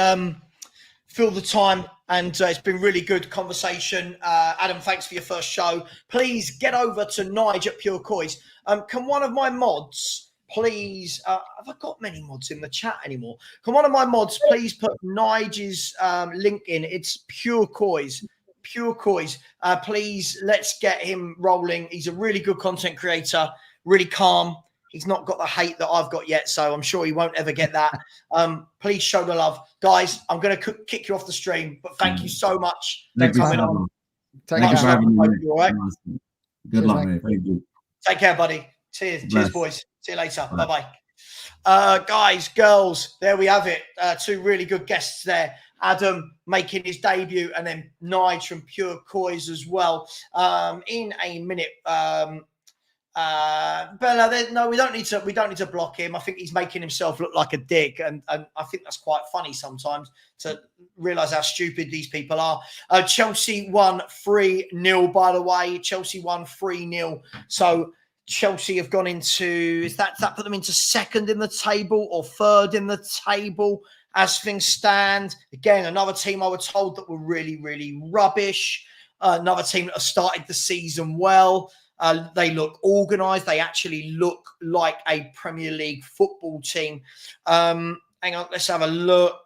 fill the time. And it's been really good conversation. Adam, thanks for your first show. Please get over to Nige at Pure Coys. Can one of my mods, please, have I got many mods in the chat anymore? Can one of my mods please put Nige's link in? It's Pure Coys. Pure Coys. Please, let's get him rolling. He's a really good content creator, really calm. He's not got the hate that I've got yet, so I'm sure he won't ever get that. Please show the love. Guys, I'm going to kick you off the stream, but thank you so much for coming on. Thank you for having me. All right? Good luck, mate. Thank you. Take care, buddy. Cheers. Cheers, boys. See you later. Bye-bye. Guys, girls, there we have it. Two really good guests there. Adam making his debut, and then Nige from Pure Coys as well. In a minute, Bella, no, we don't need to block him. I think he's making himself look like a dick, and I think that's quite funny sometimes to realise how stupid these people are. Chelsea won 3-0, by the way. Chelsea won 3-0. So Chelsea have gone into, that put them into second in the table or third in the table as things stand. Again, another team I was told that were really, really rubbish. Another team that has started the season well. They look organised. They actually look like a Premier League football team. Hang on, let's have a look.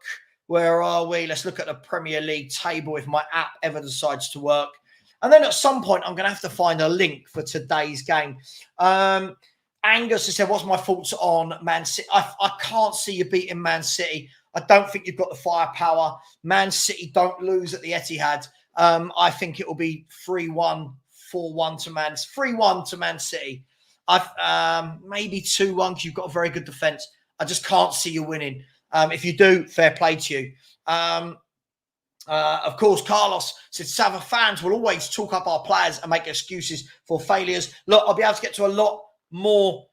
Where are we? Let's look at the Premier League table if my app ever decides to work. And then at some point, I'm going to have to find a link for today's game. Angus has said, what's my thoughts on Man City? I can't see you beating Man City. I don't think you've got the firepower. Man City don't lose at the Etihad. I think it will be 3-1. 4-1 to 3-1 to Man City. Maybe 2-1 because you've got a very good defence. I just can't see you winning. If you do, fair play to you. Of course, Carlos said, Savva fans will always talk up our players and make excuses for failures. Look, I'll be able to get to a lot more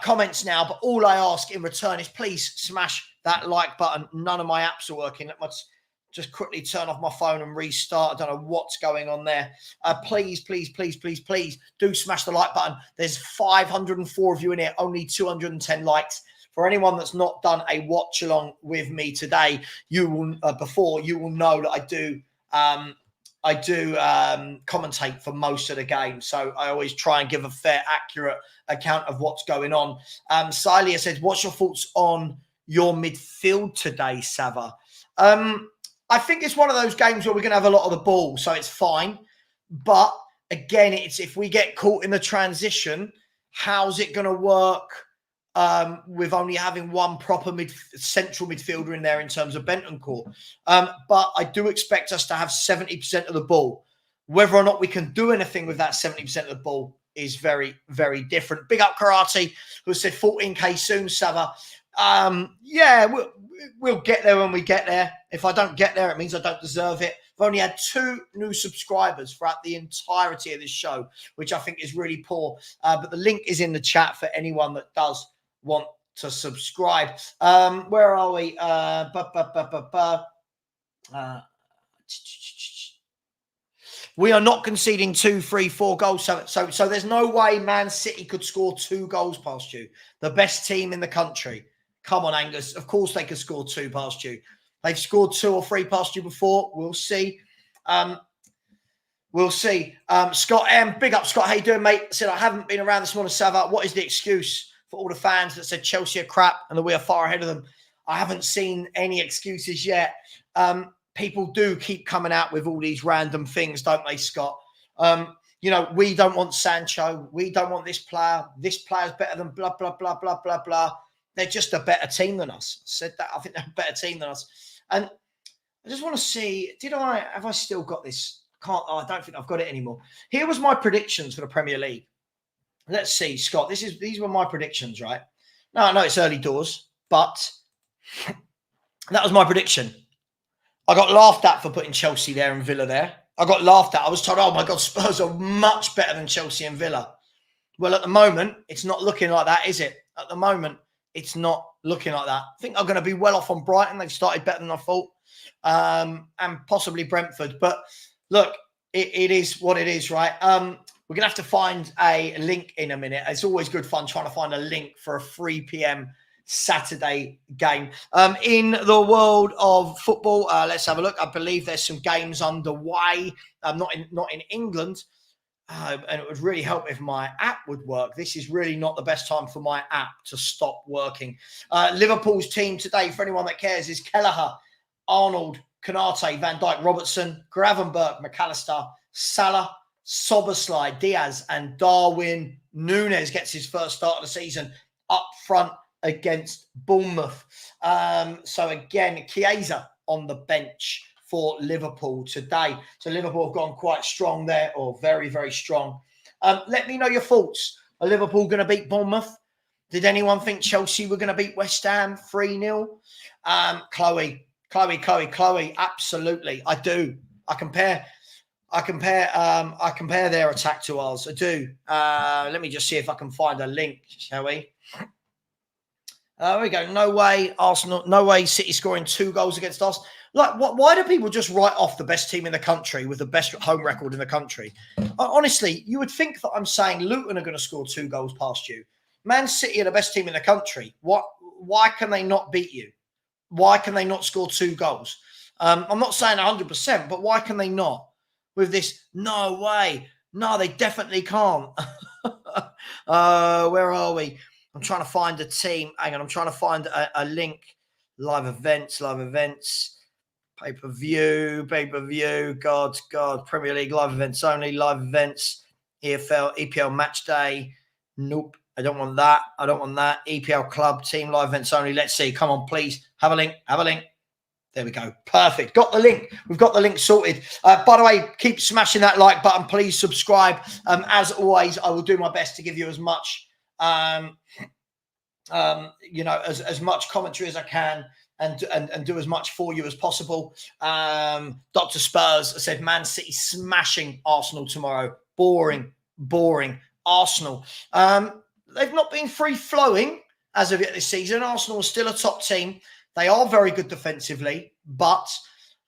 comments now, but all I ask in return is please smash that like button. None of my apps are working. Let me just quickly turn off my phone and restart. I don't know what's going on there. Please do smash the like button. There's 504 of you in here, only 210 likes. For anyone that's not done a watch along with me today, you will know that I do commentate for most of the game. So I always try and give a fair, accurate account of what's going on. Silia says, what's your thoughts on your midfield today, Savva? I think it's one of those games where we're going to have a lot of the ball, so it's fine. But again, it's if we get caught in the transition, how's it going to work with only having one proper central midfielder in there in terms of Bentancur? But I do expect us to have 70% of the ball. Whether or not we can do anything with that 70% of the ball is very, very different. Big up Karate, who said 14K soon, Savva. Yeah, we'll get there when we get there. If I don't get there, it means I don't deserve it. I've only had 2 new subscribers throughout the entirety of this show, which I think is really poor. But the link is in the chat for anyone that does want to subscribe. Where are we? We are not conceding 2, 3, 4 goals. So there's no way Man City could score 2 goals past you. The best team in the country. Come on, Angus. Of course they could score 2 past you. They've scored 2 or 3 past you before. We'll see. We'll see. Scott M. Big up, Scott. How you doing, mate? Said, I haven't been around this morning, Savva. What is the excuse for all the fans that said Chelsea are crap and that we are far ahead of them? I haven't seen any excuses yet. People do keep coming out with all these random things, don't they, Scott? You know, we don't want Sancho. We don't want this player. This player's better than blah, blah, blah, blah, blah, blah. They're just a better team than us. I said that. I think they're a better team than us. And I just want to see, have I still got this? I don't think I've got it anymore. Here was my predictions for the Premier League. Let's see, Scott. These were my predictions, right? No, I know it's early doors, but that was my prediction. I got laughed at for putting Chelsea there and Villa there. I got laughed at. I was told, oh my God, Spurs are much better than Chelsea and Villa. Well, at the moment, it's not looking like that, is it? At the moment, it's not looking like that. I think I'm going to be well off on Brighton. They've started better than I thought. And possibly Brentford. But look, it is what it is, right? We're going to have to find a link in a minute. It's always good fun trying to find a link for a 3 p.m. Saturday game. In the world of football, let's have a look. I believe there's some games underway. Not in England. And it would really help if my app would work. This is really not the best time for my app to stop working. Liverpool's team today, for anyone that cares, is Kelleher, Arnold, Konate, Van Dijk, Robertson, Gravenberch, McAllister, Salah, Soboslai, Diaz, and Darwin Núñez gets his first start of the season up front against Bournemouth. So again, Chiesa on the bench for Liverpool today. So Liverpool have gone quite strong there, or very, very strong. Let me know your thoughts. Are Liverpool going to beat Bournemouth? Did anyone think Chelsea were going to beat West Ham 3-0? Chloe, absolutely. I do. I compare their attack to ours. I do. Let me just see if I can find a link, shall we? There we go. No way, Arsenal. No way, City scoring 2 goals against us. Like, why do people just write off the best team in the country with the best home record in the country? Honestly, you would think that I'm saying Luton are going to score 2 goals past you. Man City are the best team in the country. Why can they not beat you? Why can they not score 2 goals? I'm not saying 100%, but why can they not? With this, no way. No, they definitely can't. Where are we? I'm trying to find a team. Hang on, I'm trying to find a link. Live events. Pay-per-view. God. Premier League, live events only. Live events. EPL match day. Nope. I don't want that. EPL club team, live events only. Let's see. Come on, please. Have a link. There we go. Perfect. Got the link. We've got the link sorted. By the way, keep smashing that like button. Please subscribe. As always, I will do my best to give you as much, as much commentary as I can and do as much for you as possible. Dr. Spurs said, Man City smashing Arsenal tomorrow. Boring. Arsenal. They've not been free-flowing as of yet this season. Arsenal is still a top team. They are very good defensively, but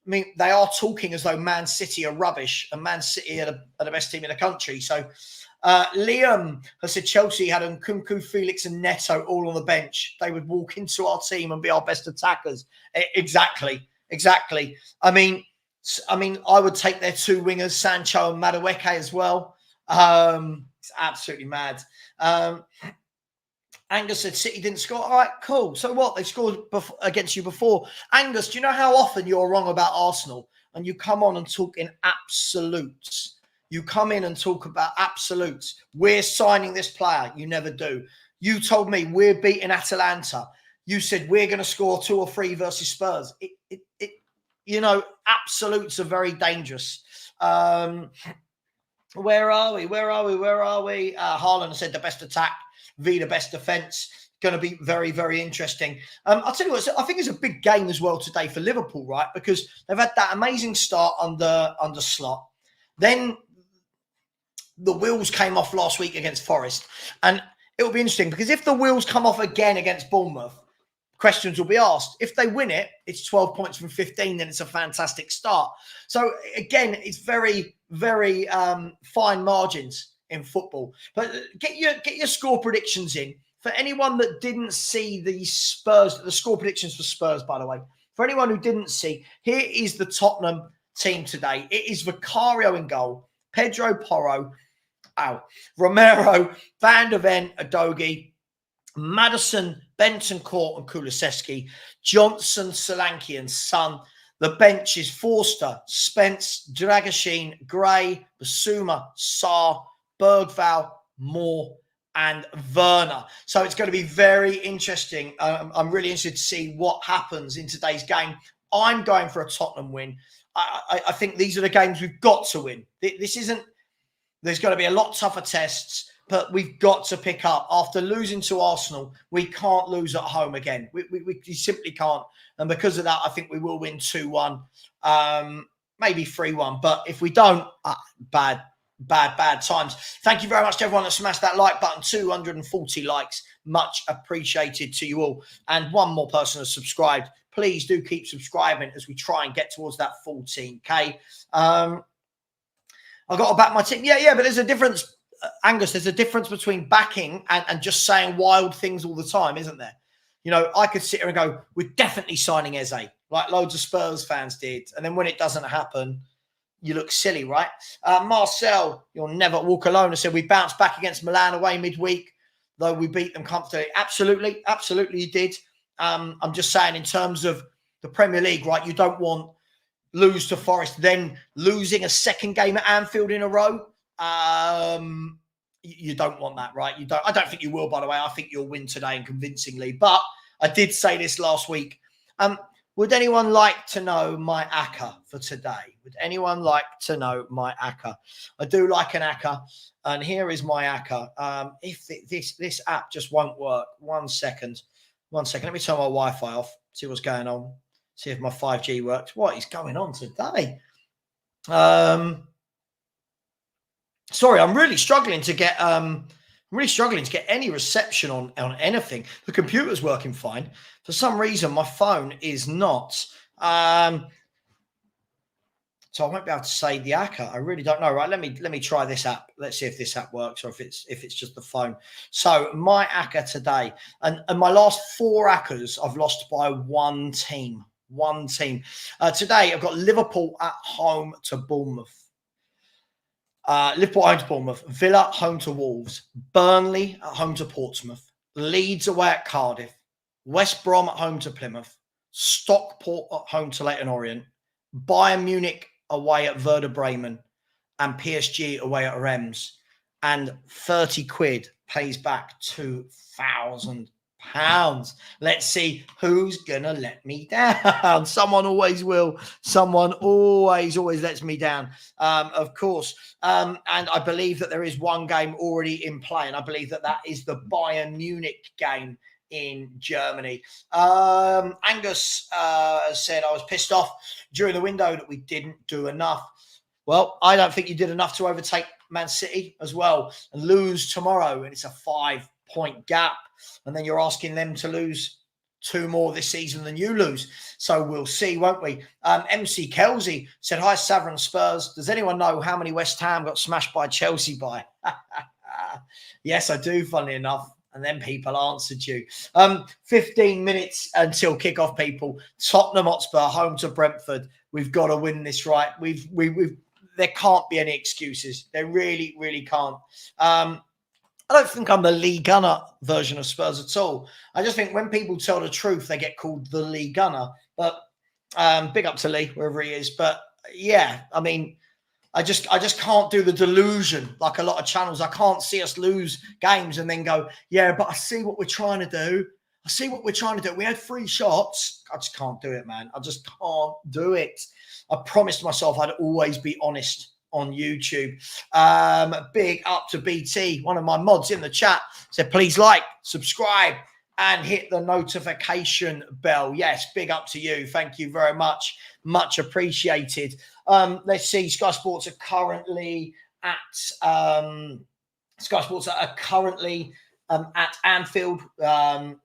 I mean, they are talking as though Man City are rubbish and Man City are the best team in the country. So Liam has said Chelsea had Nkunku, Felix and Neto all on the bench. They would walk into our team and be our best attackers. Exactly. I mean, I would take their 2 wingers, Sancho and Madueke as well. It's absolutely mad. Angus said City didn't score. All right, cool. So what? They scored against you before. Angus, do you know how often you're wrong about Arsenal and you come on and talk in absolutes? You come in and talk about absolutes. We're signing this player. You never do. You told me we're beating Atalanta. You said we're going to score 2 or 3 versus Spurs. Absolutes are very dangerous. Where are we? Haaland said the best attack. V, the best defence. Going to be very, very interesting. I'll tell you what, I think it's a big game as well today for Liverpool, right? Because they've had that amazing start under Slot. Then the wheels came off last week against Forest. And it will be interesting because if the wheels come off again against Bournemouth, questions will be asked. If they win it, it's 12 points from 15, then it's a fantastic start. So again, it's very, very fine margins in football. But get your score predictions in. For anyone that didn't see the score predictions for Spurs, by the way, for anyone who didn't see, here is the Tottenham team today. It is Vicario in goal, Pedro Porro, Romero, Van der Ven, Udogie, Maddison, Bentancur and Kulusevski, Johnson, Solanke and Son. The bench is Forster, Spence, Dragoshin, Gray, Basuma, Sarr, Bergvall, Moore and Werner. So it's going to be very interesting. I'm really interested to see what happens in today's game. I'm going for a Tottenham win. I think these are the games we've got to win. There's going to be a lot tougher tests, but we've got to pick up. After losing to Arsenal, we can't lose at home again. We simply can't. And because of that, I think we will win 2-1, maybe 3-1. But if we don't, bad times. Thank you very much to everyone that smashed that like button. 240 likes. Much appreciated to you all. And one more person has subscribed. Please do keep subscribing as we try and get towards that 14K. I got to back my team. Yeah, but there's a difference, Angus. There's a difference between backing and just saying wild things all the time, isn't there? You know, I could sit here and go, we're definitely signing Eze, like loads of Spurs fans did. And then when it doesn't happen, you look silly, right? Marcel, you'll never walk alone. I said we bounced back against Milan away midweek, though we beat them comfortably. Absolutely you did. I'm just saying in terms of the Premier League, right? You don't want lose to Forest, then losing a second game at Anfield in a row. You don't want that, right? I don't think you will, by the way. I think you'll win today and convincingly. But I did say this last week. Would anyone like to know my ACCA for today? Would anyone like to know my ACCA? I do like an ACCA, and here is my ACCA. If this app just won't work, 1 second. Let me turn my Wi-Fi off, see what's going on, see if my 5G works. What is going on today? Sorry, I'm really struggling to get any reception on anything. The computer's working fine. For some reason, my phone is not. So I won't be able to say the ACCA. I really don't know. Right, let me try this app. Let's see if this app works or if it's just the phone. So my ACCA today, and my last 4 ACCAs, I've lost by one team. Today, I've got Liverpool at home to Bournemouth. Liverpool home to Bournemouth, Villa home to Wolves, Burnley at home to Portsmouth, Leeds away at Cardiff, West Brom at home to Plymouth, Stockport at home to Leyton Orient, Bayern Munich away at Werder Bremen, and PSG away at Reims. And 30 quid pays back £2,000. Let's see who's gonna let me down. Someone always will. Someone always lets me down, of course. And I believe that there is one game already in play, and I believe that is the Bayern Munich game in Germany. Angus said I was pissed off during the window that we didn't do enough. Well, I don't think you did enough to overtake Man City as well and lose tomorrow, and it's a 5-point gap. And then you're asking them to lose 2 more this season than you lose. So we'll see, won't we? MC Kelsey said, hi, Savva and Spurs. Does anyone know how many West Ham got smashed by Chelsea by? Yes, I do, funnily enough. And then people answered you. 15 minutes until kickoff, people. Tottenham Hotspur home to Brentford. We've got to win this, right? There can't be any excuses. There really, really can't. I don't think I'm the Lee Gunner version of Spurs at all. I just think when people tell the truth, they get called the Lee Gunner. But big up to Lee, wherever he is. But yeah, I mean, I just can't do the delusion like a lot of channels. I can't see us lose games and then go, yeah, but I see what we're trying to do. We had 3 shots. I just can't do it, man. I just can't do it. I promised myself I'd always be honest on YouTube. Big up to BT, one of my mods in the chat, said please like, subscribe, and hit the notification bell. Yes, big up to you. Thank you very much. Much appreciated. Let's see. Sky Sports are currently at Anfield. That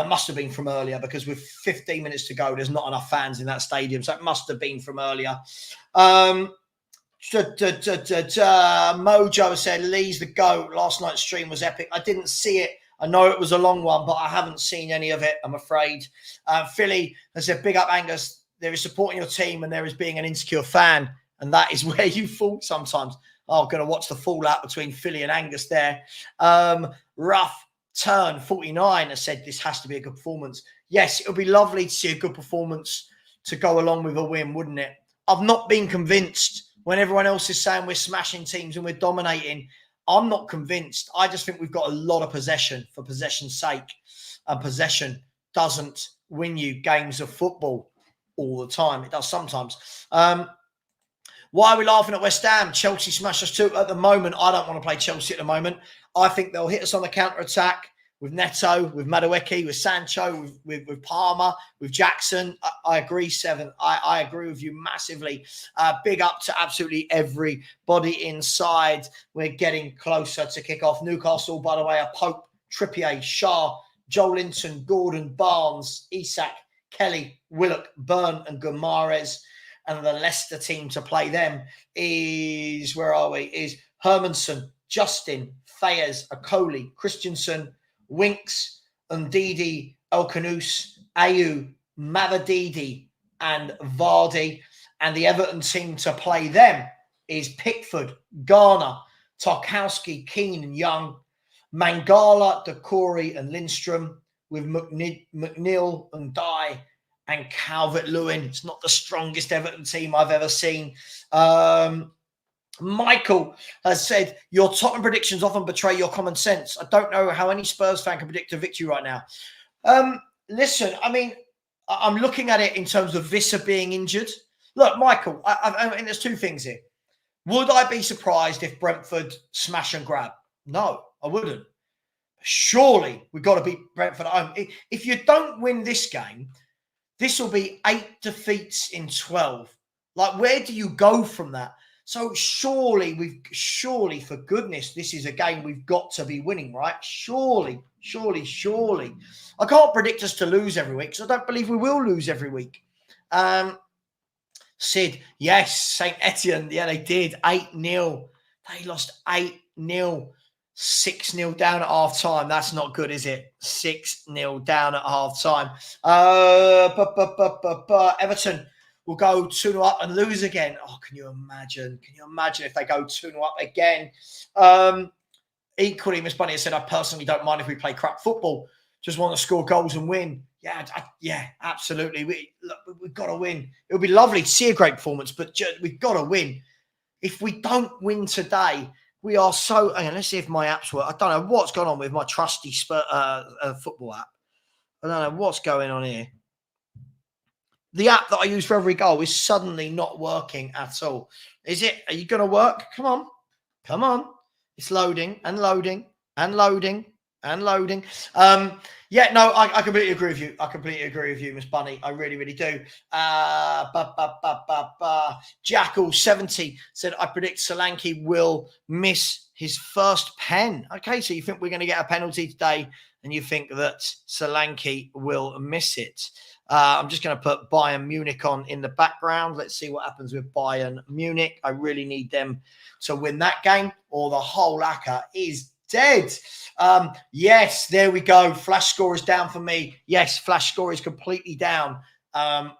must have been from earlier because with 15 minutes to go, there's not enough fans in that stadium. So it must have been from earlier. Mojo said, Lee's the GOAT. Last night's stream was epic. I didn't see it. I know it was a long one, but I haven't seen any of it, I'm afraid. Philly has said, big up, Angus. There is supporting your team and there is being an insecure fan. And that is where you fall sometimes. I'm going to watch the fallout between Philly and Angus there. Rough Turn 49 has said this has to be a good performance. Yes, it would be lovely to see a good performance to go along with a win, wouldn't it? I've not been convinced when everyone else is saying we're smashing teams and we're dominating. I'm not convinced. I just think we've got a lot of possession for possession's sake. And possession doesn't win you games of football all the time. It does sometimes. Why are we laughing at West Ham? Chelsea smashed us too. At the moment, I don't want to play Chelsea at the moment. I think they'll hit us on the counter-attack with Neto, with Madueke, with Sancho, with Palmer, with Jackson. I agree, Seven. I agree with you massively. Big up to absolutely everybody inside. We're getting closer to kick off. Newcastle, by the way, are Pope, Trippier, Shah, Joelinton, Gordon, Barnes, Isak, Kelly, Willock, Byrne, and Guimaraes. and the Leicester team to play them is, where are we? Is Hermanson, Justin, Fayez, Akoli, Christensen, Winks, Ndidi, Elkanous, Ayew, Mavadidi, and Vardy. And the Everton team to play them is Pickford, Garner, Tarkowski, Keane and Young, Mangala, Decore and Lindstrom, with McNeil and Dye and Calvert-Lewin. It's not the strongest Everton team I've ever seen. Michael has said, your Tottenham predictions often betray your common sense. I don't know how any Spurs fan can predict a victory right now. Listen, I mean, I'm looking at it in terms of Visser being injured. Look, Michael, I mean, there's two things here. Would I be surprised if Brentford smash and grab? No, I wouldn't. Surely we've got to beat Brentford at home. If you don't win this game, this will be 8 defeats in 12. Like, where do you go from that? So surely, for goodness, this is a game we've got to be winning, right? Surely. I can't predict us to lose every week because I don't believe we will lose every week. Sid, yes, St. Etienne, yeah, they did. 8-0. They lost 8-0. 6-0 down at half time. That's not good, is it? 6-0 down at half time. Everton will go 2-0 up and lose again. Oh, can you imagine? Can you imagine if they go 2-0 up again? Equally, Miss Bunny has said, I personally don't mind if we play crap football. Just want to score goals and win. Yeah, absolutely. We've got to win. It would be lovely to see a great performance, but we've got to win. If we don't win today, we are so... Hang on, let's see if my apps work. I don't know what's going on with my trusty football app. I don't know what's going on here. The app that I use for every goal is suddenly not working at all. Is it? Are you going to work? Come on. It's loading and loading and loading and loading. Yeah, no, I completely agree with you. I completely agree with you, Miss Bunny. I really, really do. Jackal70 said, I predict Solanke will miss his first pen. Okay, so you think we're going to get a penalty today and you think that Solanke will miss it. I'm just going to put Bayern Munich on in the background. Let's see what happens with Bayern Munich. I really need them to win that game or the whole ACCA is dead. Yes, there we go. Flash score is down for me. Yes, flash score is completely down,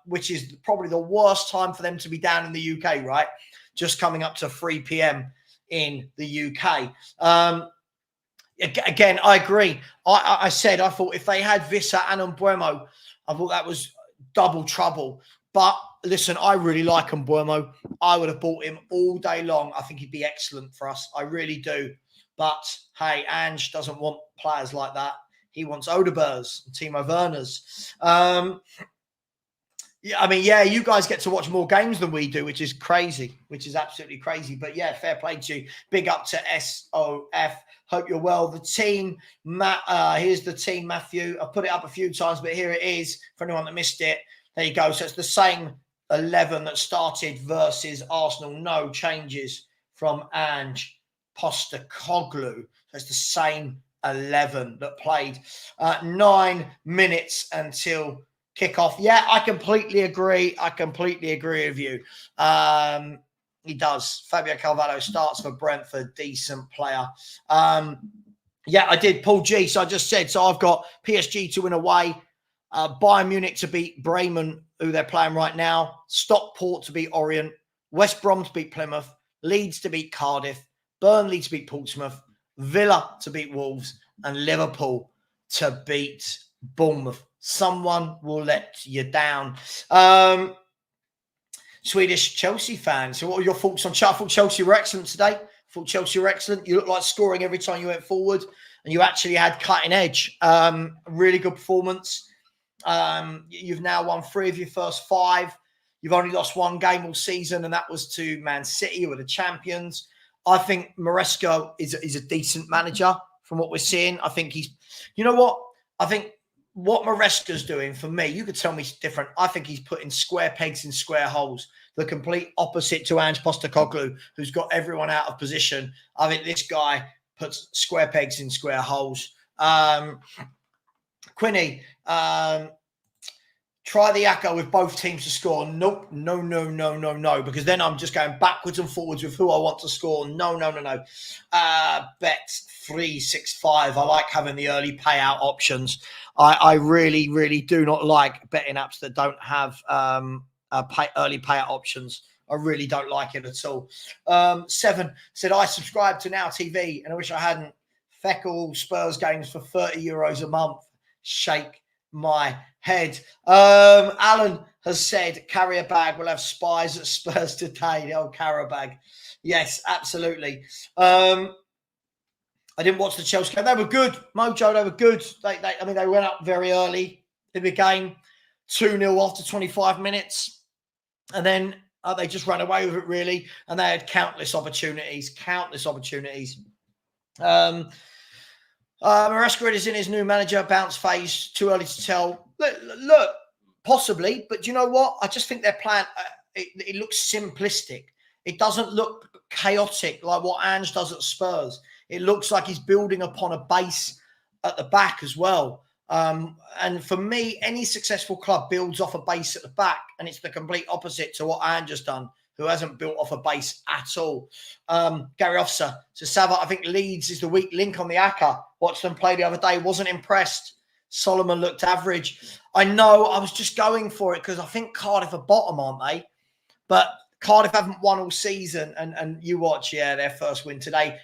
which is probably the worst time for them to be down in the UK, right? Just coming up to 3 p.m. in the UK. Again, I agree. I said I thought if they had Visser and Mbeumo, I thought that was double trouble. But listen, I really like Mbeumo. I would have bought him all day long. I think he'd be excellent for us. I really do. But hey, Ange doesn't want players like that. He wants Odebergs and Timo Werners. Yeah, I mean, yeah, you guys get to watch more games than we do, which is crazy, which is absolutely crazy. But yeah, fair play to you. Big up to SOF. Hope you're well. The team, here's the team, Matthew. I put it up a few times, but here it is for anyone that missed it. There you go. So it's the same 11 that started versus Arsenal. No changes from Ange Postecoglou. So it's the same 11 that played 9 minutes until kickoff. Yeah, I completely agree. I completely agree with you. He does. Fabio Carvalho starts for Brentford. Decent player. Yeah, I did. Paul G. So I just said, so I've got PSG to win away, Bayern Munich to beat Bremen, who they're playing right now, Stockport to beat Orient, West Brom to beat Plymouth, Leeds to beat Cardiff, Burnley to beat Portsmouth, Villa to beat Wolves, and Liverpool to beat Bournemouth. Someone will let you down. Swedish Chelsea fans. So what are your thoughts on Chelsea? I thought Chelsea were excellent today. I thought Chelsea were excellent. You looked like scoring every time you went forward and you actually had cutting edge. Really good performance. You've now won 3 of your first 5. You've only lost 1 game all season, and that was to Man City, who are the champions. I think Maresca is a decent manager from what we're seeing. I think he's, you know what? I think what Maresca's doing for me, you could tell me different. I think he's putting square pegs in square holes. The complete opposite to Ange Postecoglou, who's got everyone out of position. I think this guy puts square pegs in square holes. Quinny, Try the Acca with both teams to score. Nope. No. Because then I'm just going backwards and forwards with who I want to score. No. Bet 365. I like having the early payout options. I really, really do not like betting apps that don't have early payout options. I really don't like it at all. 7 said, I subscribe to Now TV and I wish I hadn't. Feckle Spurs games for €30 a month. Shake my head. Alan has said, carrier bag will have spies at Spurs today. The old carrier bag. Yes, absolutely. I didn't watch the Chelsea game. They were good. Mojo, they were good. They went up very early in the game. 2-0 after 25 minutes. And then they just ran away with it, really. And they had countless opportunities. Maresca is in his new manager bounce phase. Too early to tell. Look, possibly. But do you know what? I just think their plan, it looks simplistic. It doesn't look chaotic like what Ange does at Spurs. It looks like he's building upon a base at the back as well. And for me, any successful club builds off a base at the back, and it's the complete opposite to what Ange has done, who hasn't built off a base at all. Gary Officer. So Savva, I think Leeds is the weak link on the Acca. Watched them play the other day. Wasn't impressed. Solomon looked average. I know I was just going for it because I think Cardiff are bottom, aren't they? But Cardiff haven't won all season. And you watch, their first win today.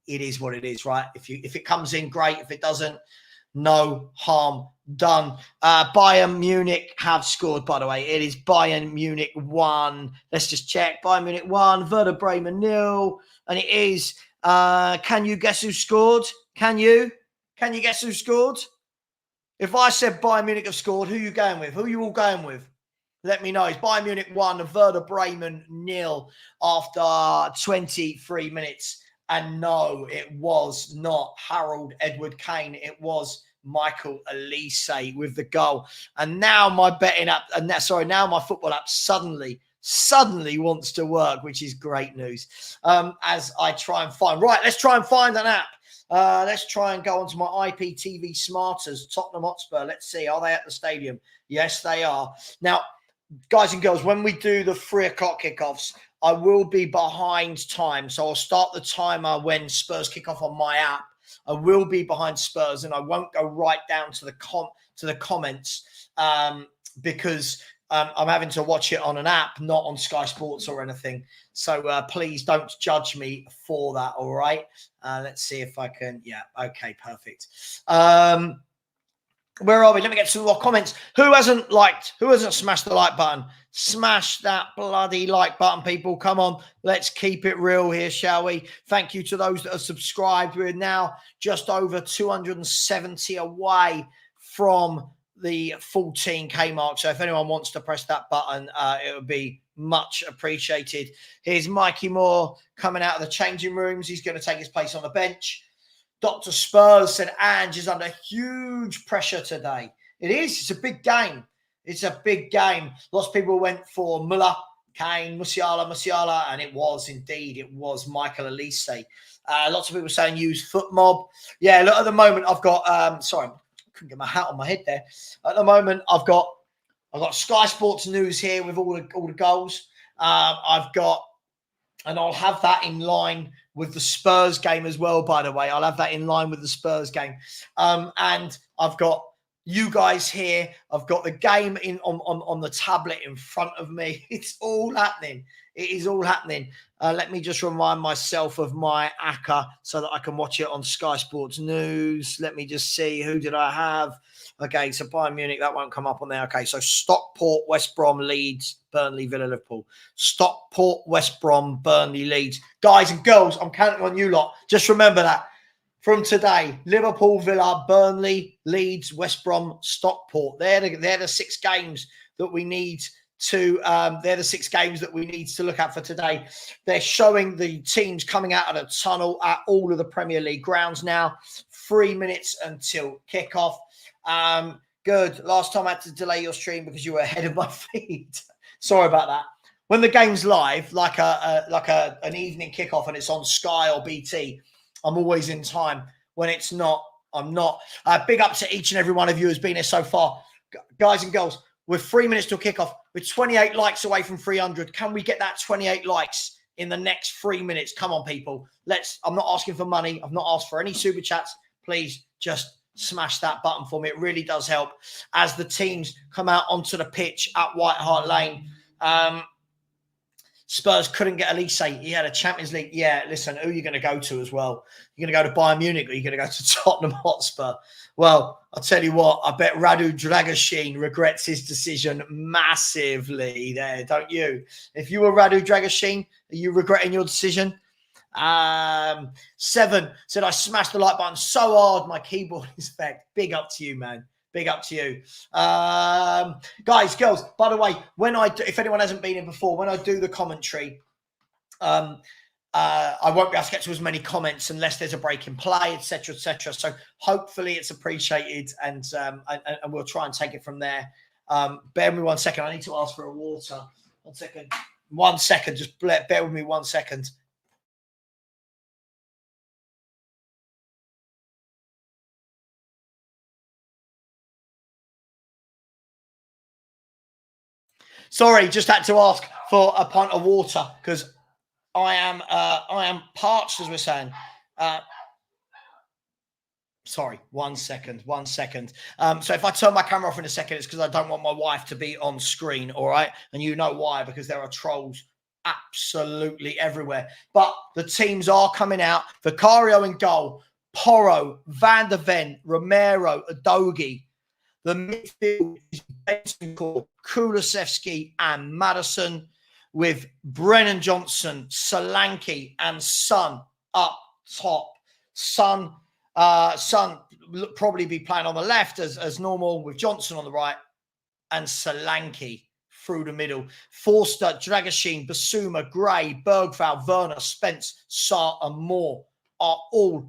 It is what it is, right? If it comes in, great. If it doesn't, no harm done. Bayern Munich have scored, by the way. It is Bayern Munich 1. Let's just check. Bayern Munich 1, Werder Bremen 0. And it is, can you guess who scored? Can you guess who scored? If I said Bayern Munich have scored, who are you going with? Who are you all going with? Let me know. It's Bayern Munich 1 and Werder Bremen 0 after 23 minutes. And no, it was not Harold Edward Kane. It was Michael Elise with the goal. And now my betting app, now my football app suddenly wants to work, which is great news. As I try and find. Right, let's try and find an app. Let's try and go onto my IPTV Smarters, Tottenham Hotspur. Let's see, are they at the stadium? Yes, they are. Now, guys and girls, when we do the 3 o'clock kickoffs, I will be behind time. So I'll start the timer when Spurs kick off on my app. I will be behind Spurs and I won't go right down to the comments because I'm having to watch it on an app, not on Sky Sports or anything. So please don't judge me for that, all right? Let's see if I can. Yeah, okay, perfect. Where are we? Let me get some more comments. Who hasn't smashed the like button? Smash that bloody like button, people. Come on. Let's keep it real here, shall we? Thank you to those that have subscribed. We're now just over 270 away from the 14K mark. So if anyone wants to press that button, it would be much appreciated. Here's Mikey Moore coming out of the changing rooms. He's going to take his place on the bench. Dr. Spurs said Ange is under huge pressure today. It is. It's a big game. It's a big game. Lots of people went for Muller, Kane, Musiala, and it was indeed. It was Michael Elise. Lots of people saying use foot mob. Yeah, look, at the moment I've got, sorry, I couldn't get my hat on my head there. At the moment I've got Sky Sports News here with all the goals. I've got, and I'll have that in line with the Spurs game as well, by the way. I'll have that in line with the Spurs game. And I've got you guys here. I've got the game on the tablet in front of me. It's all happening. It is all happening. Let me just remind myself of my Acca so that I can watch it on Sky Sports News. Let me just see. Who did I have? Okay, so Bayern Munich, that won't come up on there. Okay, so Stockport, West Brom, Leeds, Burnley, Villa, Liverpool. Stockport, West Brom, Burnley, Leeds. Guys and girls, I'm counting on you lot. Just remember that. From today, Liverpool, Villa, Burnley, Leeds, West Brom, Stockport. They're the 6 games that we need to they're the 6 games that we need to look at for today. They're showing the teams coming out of the tunnel at all of the Premier League grounds now. 3 minutes until kickoff. Good. Last time I had to delay your stream because you were ahead of my feed. Sorry about that. When the game's live, like an evening kickoff and it's on Sky or BT, I'm always in time. When it's not, I'm not. Big up to each and every one of you who's been here so far. Guys and girls, We're 3 minutes to kick off. We're 28 likes away from 300. Can we get that 28 likes in the next 3 minutes? Come on, people. I'm not asking for money. I've not asked for any super chats. Please just smash that button for me. It really does help as the teams come out onto the pitch at White Hart Lane. Spurs couldn't get Elise. He had a Champions League. Yeah, listen, who are you going to go to as well? You're going to go to Bayern Munich or you're going to go to Tottenham Hotspur? Well, I'll tell you what, I bet Radu Dragusin regrets his decision massively there, don't you? If you were Radu Dragusin, are you regretting your decision? 7 said, I smashed the like button so hard, my keyboard is fecked. Big up to you, man. Big up to you. Guys, girls, by the way, if anyone hasn't been in before, when I do the commentary, I won't be able to get to as many comments unless there's a break in play, etc., etc. So hopefully it's appreciated, and we'll try and take it from there. Bear with me 1 second. I need to ask for a water. 1 second. 1 second. Just bear with me 1 second. Sorry, just had to ask for a pint of water because I am parched, as we're saying. Sorry, 1 second. So if I turn my camera off in a second, it's because I don't want my wife to be on screen, all right? And you know why, because there are trolls absolutely everywhere. But the teams are coming out. Vicario in goal, Porro, Van der Ven, Romero, Udogie. The midfield is Bentoncourt, Kulusevski and Maddison, with Brennan Johnson, Solanke and Son up top. Son will probably be playing on the left as normal, with Johnson on the right and Solanke through the middle. Forster, Dragusin, Basuma, Gray, Bergvall, Werner, Spence, Sarr and Moore are all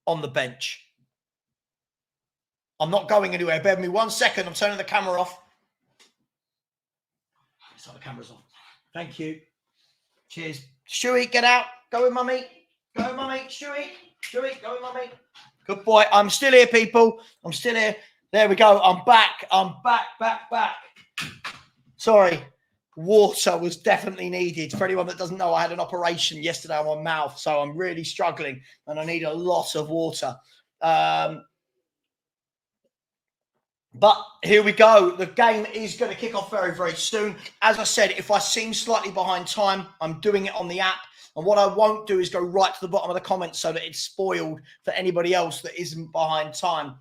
on the bench. I'm not going anywhere. Bear with me 1 second. I'm turning the camera off. So the camera's off. Thank you. Cheers. Stewie, get out. Go with mummy. Go with mummy. Stewie, go with mummy. Good boy. I'm still here, people. I'm still here. There we go. I'm back. Back. Sorry. Water was definitely needed. For anyone that doesn't know, I had an operation yesterday on my mouth, so I'm really struggling and I need a lot of water. But here we go. The game is going to kick off very, very soon. As I said, if I seem slightly behind time, I'm doing it on the app. And what I won't do is go right to the bottom of the comments so that it's spoiled for anybody else that isn't behind time.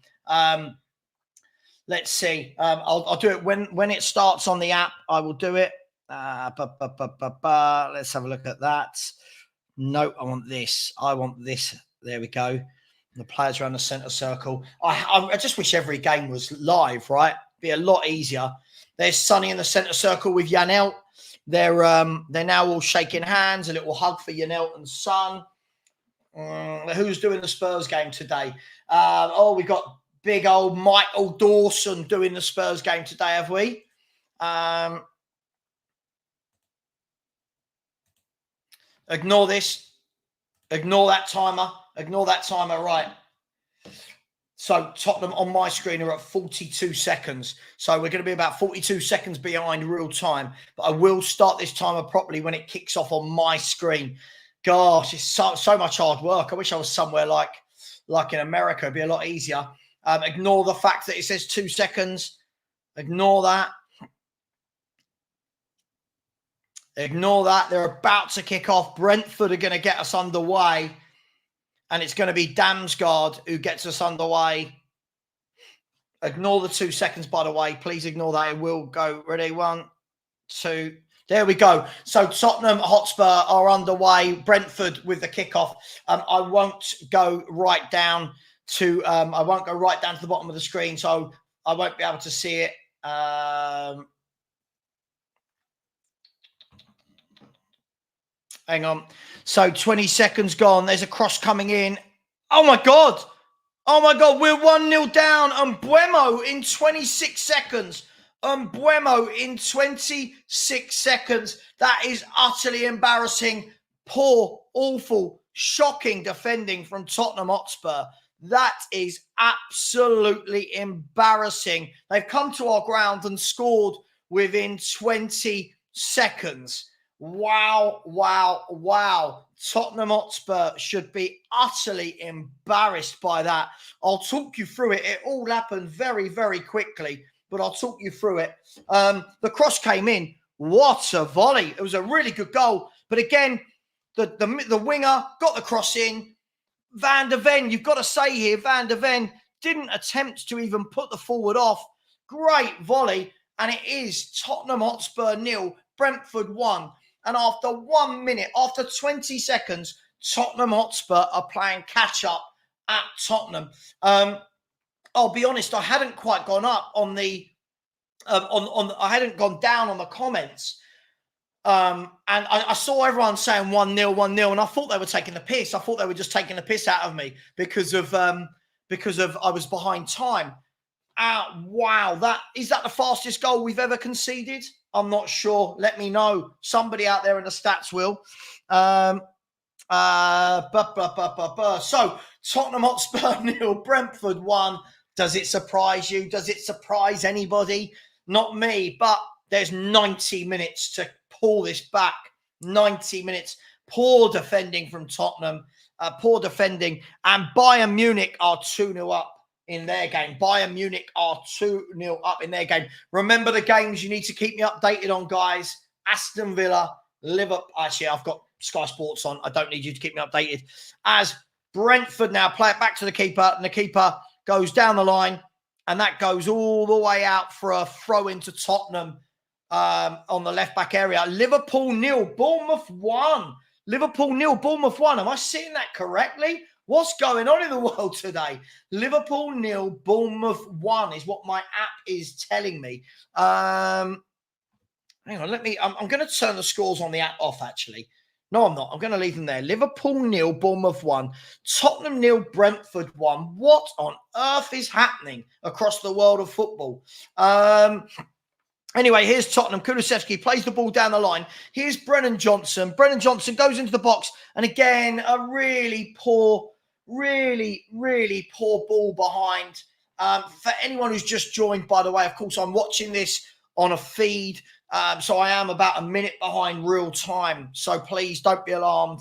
Let's see. I'll do it when it starts on the app. I will do it. Let's have a look at that. No, I want this. There we go. The players around the centre circle. I just wish every game was live, right? Be a lot easier. There's Sonny in the centre circle with Janelt. They're now all shaking hands. A little hug for Janelt and Son. Who's doing the Spurs game today? We got big old Michael Dawson doing the Spurs game today, have we? Ignore this. Ignore that timer. Right. So Tottenham on my screen are at 42 seconds. So we're going to be about 42 seconds behind real time. But I will start this timer properly when it kicks off on my screen. Gosh, it's so much hard work. I wish I was somewhere like in America. It'd be a lot easier. Ignore the fact that it says 2 seconds. Ignore that. They're about to kick off. Brentford are going to get us underway. And it's going to be Damsgaard who gets us underway. Ignore the 2 seconds, by the way. Please ignore that. It will go. Ready? 1, 2. There we go. So Tottenham Hotspur are underway. Brentford with the kickoff. I won't go right down to the bottom of the screen, so I won't be able to see it. Hang on. So 20 seconds gone. There's a cross coming in. Oh, my God. We're 1-0 down. Mbuemo in 26 seconds. In 26 seconds. That is utterly embarrassing. Poor, awful, shocking defending from Tottenham Hotspur. That is absolutely embarrassing. They've come to our ground and scored within 20 seconds. Wow, wow, wow. Tottenham Hotspur should be utterly embarrassed by that. I'll talk you through it. It all happened very, very quickly, but I'll talk you through it. The cross came in. What a volley. It was a really good goal. But again, the winger got the cross in. Van der Ven, you've got to say here, Van der Ven didn't attempt to even put the forward off. Great volley. And it is Tottenham Hotspur 0, Brentford 1. And after 1 minute, after 20 seconds, Tottenham Hotspur are playing catch up at Tottenham. I'll be honest, I hadn't quite gone up on the, I hadn't gone down on the comments. And I saw everyone saying 1-0, 1-0, and I thought they were taking the piss. I thought they were just taking the piss out of me because of I was behind time. Wow, is that the fastest goal we've ever conceded? I'm not sure. Let me know. Somebody out there in the stats will. So Tottenham Hotspur 0, Brentford 1. Does it surprise you? Does it surprise anybody? Not me, but there's 90 minutes to pull this back. 90 minutes. Poor defending from Tottenham. Poor defending. And Bayern Munich are 2-0 up in their game. Bayern Munich are 2-0 up in their game. Remember the games you need to keep me updated on, guys. Aston Villa, Liverpool. Actually, I've got Sky Sports on. I don't need you to keep me updated. As Brentford now play it back to the keeper, and the keeper goes down the line, and that goes all the way out for a throw into Tottenham on the left-back area. Liverpool 0, Bournemouth 1. Liverpool 0, Bournemouth 1. Am I seeing that correctly? What's going on in the world today? Liverpool 0, Bournemouth 1 is what my app is telling me. Hang on, I'm going to turn the scores on the app off, actually. No, I'm not. I'm going to leave them there. Liverpool 0, Bournemouth 1. Tottenham 0, Brentford 1. What on earth is happening across the world of football? Anyway, here's Tottenham. Kulusevski plays the ball down the line. Here's Brennan Johnson. Brennan Johnson goes into the box. And again, a really poor ball behind. For anyone who's just joined, by the way, of course, I'm watching this on a feed. So I am about a minute behind real time. So please don't be alarmed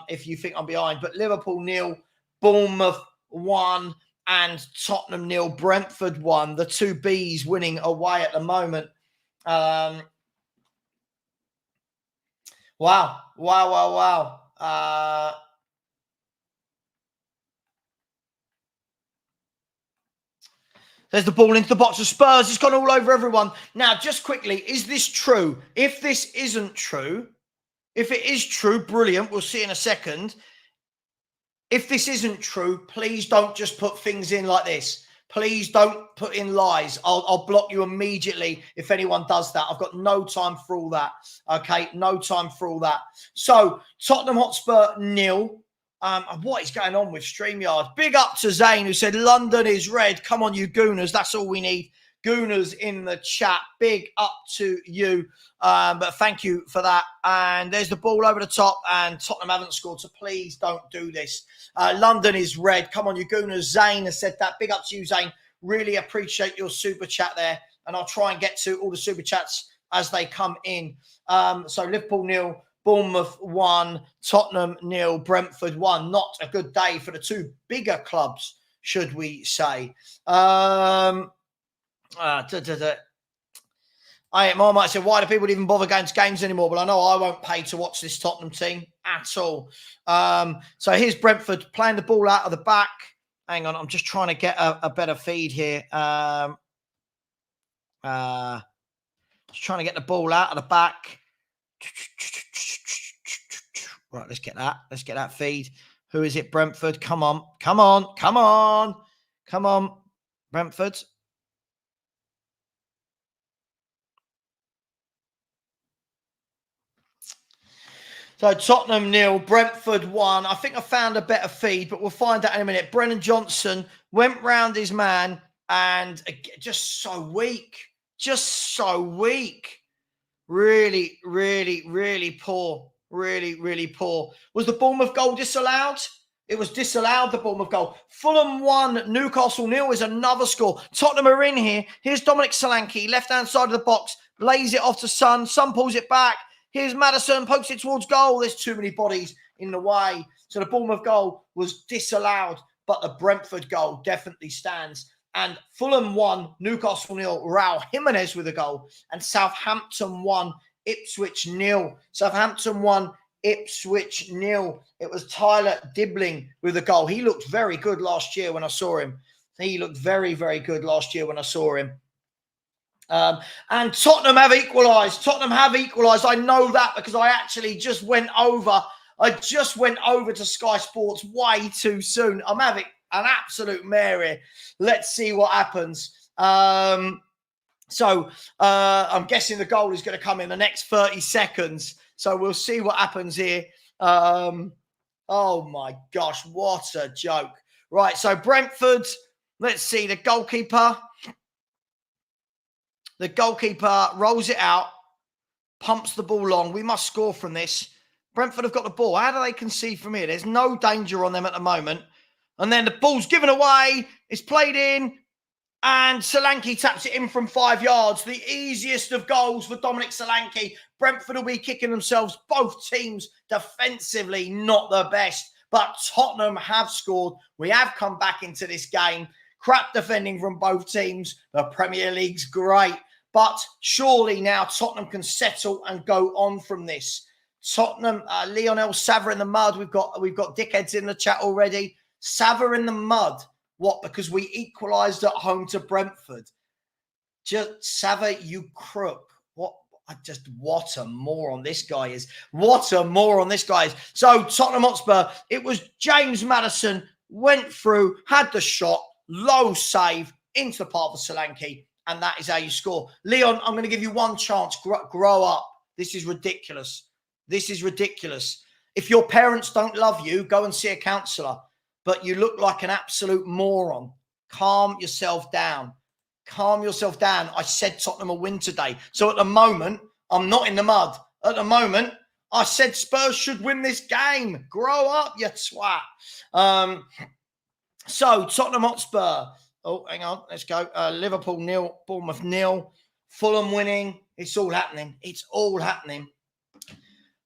if you think I'm behind. But Liverpool 0, Bournemouth 1, and Tottenham 0, Brentford 1. The two Bs winning away at the moment. Wow. There's the ball into the box of Spurs. It's gone all over everyone. Now, just quickly, is this true? If this isn't true, if it is true, brilliant. We'll see in a second. If this isn't true, please don't just put things in like this. Please don't put in lies. I'll block you immediately if anyone does that. I've got no time for all that. Okay, no time for all that. So, Tottenham Hotspur 0. What is going on with StreamYard? Big up to Zane, who said, London is red. Come on, you Gooners. That's all we need. Gooners in the chat. Big up to you. But thank you for that. And there's the ball over the top, and Tottenham haven't scored, so please don't do this. London is red. Come on, you Gooners. Zane has said that. Big up to you, Zane. Really appreciate your super chat there. And I'll try and get to all the super chats as they come in. So Liverpool 0. Bournemouth 1, Tottenham 0, Brentford 1. Not a good day for the two bigger clubs, should we say. Marmite said, why do people even bother going to games anymore? Well, I know I won't pay to watch this Tottenham team at all. So here's Brentford playing the ball out of the back. Hang on, I'm just trying to get a better feed here. Just trying to get the ball out of the back. Right, let's get that. Let's get that feed. Who is it? Brentford. Come on. Brentford. So Tottenham 0, Brentford 1. I think I found a better feed, but we'll find out in a minute. Brennan Johnson went round his man and just so weak. Really poor. Really poor. Was the Bournemouth goal disallowed? It was disallowed, the Bournemouth goal. Fulham 1, Newcastle 0 is another score. Tottenham are in here. Here's Dominic Solanke, left-hand side of the box, lays it off to Son. Son pulls it back. Here's Maddison, pokes it towards goal. There's too many bodies in the way. So the Bournemouth goal was disallowed, but the Brentford goal definitely stands. And Fulham 1, Newcastle 0, Raul Jimenez with a goal. And Southampton 1, Ipswich 0. Southampton 1, Ipswich 0. It was Tyler Dibbling with a goal. He looked very good last year when I saw him. He looked very, very good last year when I saw him. And Tottenham have equalised. Tottenham have equalised. I know that because I actually just went over. I just went over to Sky Sports way too soon. I'm having an absolute mare here. Let's see what happens. So I'm guessing the goal is going to come in the next 30 seconds. So we'll see what happens here. Oh my gosh, what a joke. Right, so Brentford, let's see, the goalkeeper rolls it out, pumps the ball long. We must score from this. Brentford have got the ball. How do they concede from here? There's no danger on them at the moment. And then the ball's given away. It's played in. And Solanke taps it in from 5 yards. The easiest of goals for Dominic Solanke. Brentford will be kicking themselves. Both teams defensively not the best. But Tottenham have scored. We have come back into this game. Crap defending from both teams. The Premier League's great. But surely now Tottenham can settle and go on from this. Tottenham, Lionel Savva in the mud. We've got dickheads in the chat already. Savva in the mud. What? Because we equalised at home to Brentford. Just Savva, you crook. What a moron this guy is. What a moron this guy is. So Tottenham Hotspur, it was James Maddison, went through, had the shot, low save, into the path of Solanke, and that is how you score. Leon, I'm going to give you one chance. Grow up. This is ridiculous. This is ridiculous. If your parents don't love you, go and see a counsellor. But you look like an absolute moron. Calm yourself down. Calm yourself down. I said Tottenham will win today. So at the moment, I'm not in the mud. At the moment, I said Spurs should win this game. Grow up, you twat. So Tottenham Hotspur. Oh, hang on. Let's go. Liverpool 0, Bournemouth 0. Fulham winning. It's all happening. It's all happening.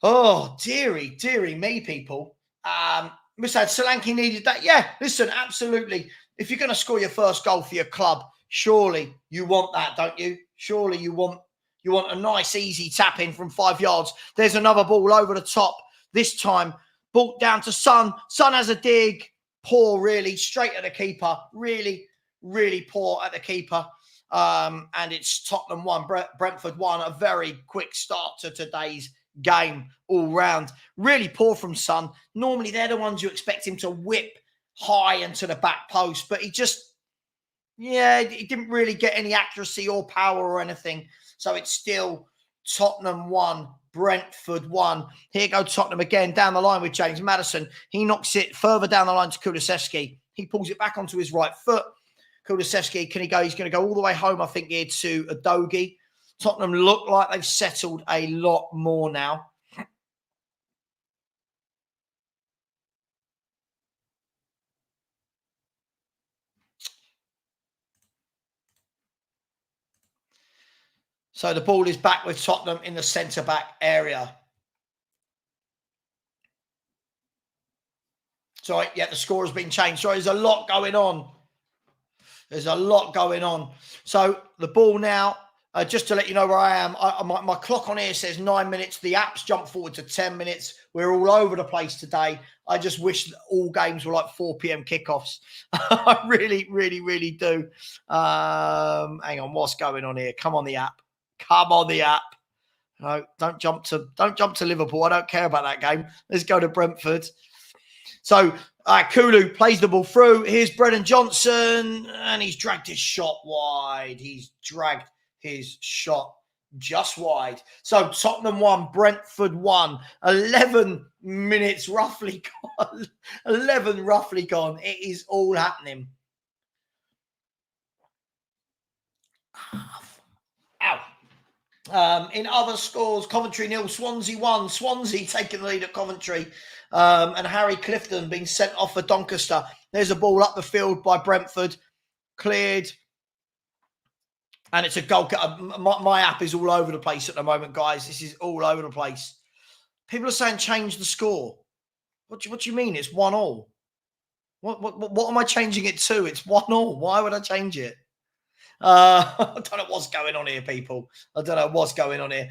Oh, dearie me, people. Mr. Solanke needed that. Yeah, listen, absolutely. If you're going to score your first goal for your club, surely you want that, don't you? Surely you want a nice, easy tap in from 5 yards. There's another ball over the top. This time, ball down to Son. Son has a dig. Poor, really. Straight at the keeper. Really, really poor at the keeper. And it's Tottenham 1, Brentford 1. A very quick start to today's game all round. Really poor from Son. Normally they're the ones you expect him to whip high into the back post, but he didn't really get any accuracy or power or anything. So it's still Tottenham 1, Brentford 1. Here go Tottenham again down the line with James Maddison. He knocks it further down the line to Kulusevski. He pulls it back onto his right foot. Kulusevski, can he go? He's going to go all the way home, I think, here to Udogie. Tottenham look like they've settled a lot more now. So the ball is back with Tottenham in the centre-back area. Sorry, yeah, the score has been changed. Sorry, there's a lot going on. There's a lot going on. So the ball now, just to let you know where I am, my clock on here says 9 minutes. The app's jumped forward to 10 minutes. We're all over the place today. I just wish that all games were like 4 p.m. kickoffs. I really, really, really do. Hang on, what's going on here? Come on the app. Come on the app. No, don't jump to Liverpool. I don't care about that game. Let's go to Brentford. So Kulu plays the ball through. Here's Brennan Johnson, and he's dragged his shot wide. He's dragged his shot just wide. So Tottenham 1, Brentford 1. 11 minutes roughly gone. 11 roughly gone. It is all happening. Ow. In other scores, Coventry 0, Swansea 1. Swansea taking the lead at Coventry. And Harry Clifton being sent off for Doncaster. There's a ball up the field by Brentford. Cleared. And it's a goal. My app is all over the place at the moment, guys. This is all over the place. People are saying change the score. What do you mean? It's 1-1. What am I changing it to? It's 1-1. Why would I change it? I don't know what's going on here, people. I don't know what's going on here.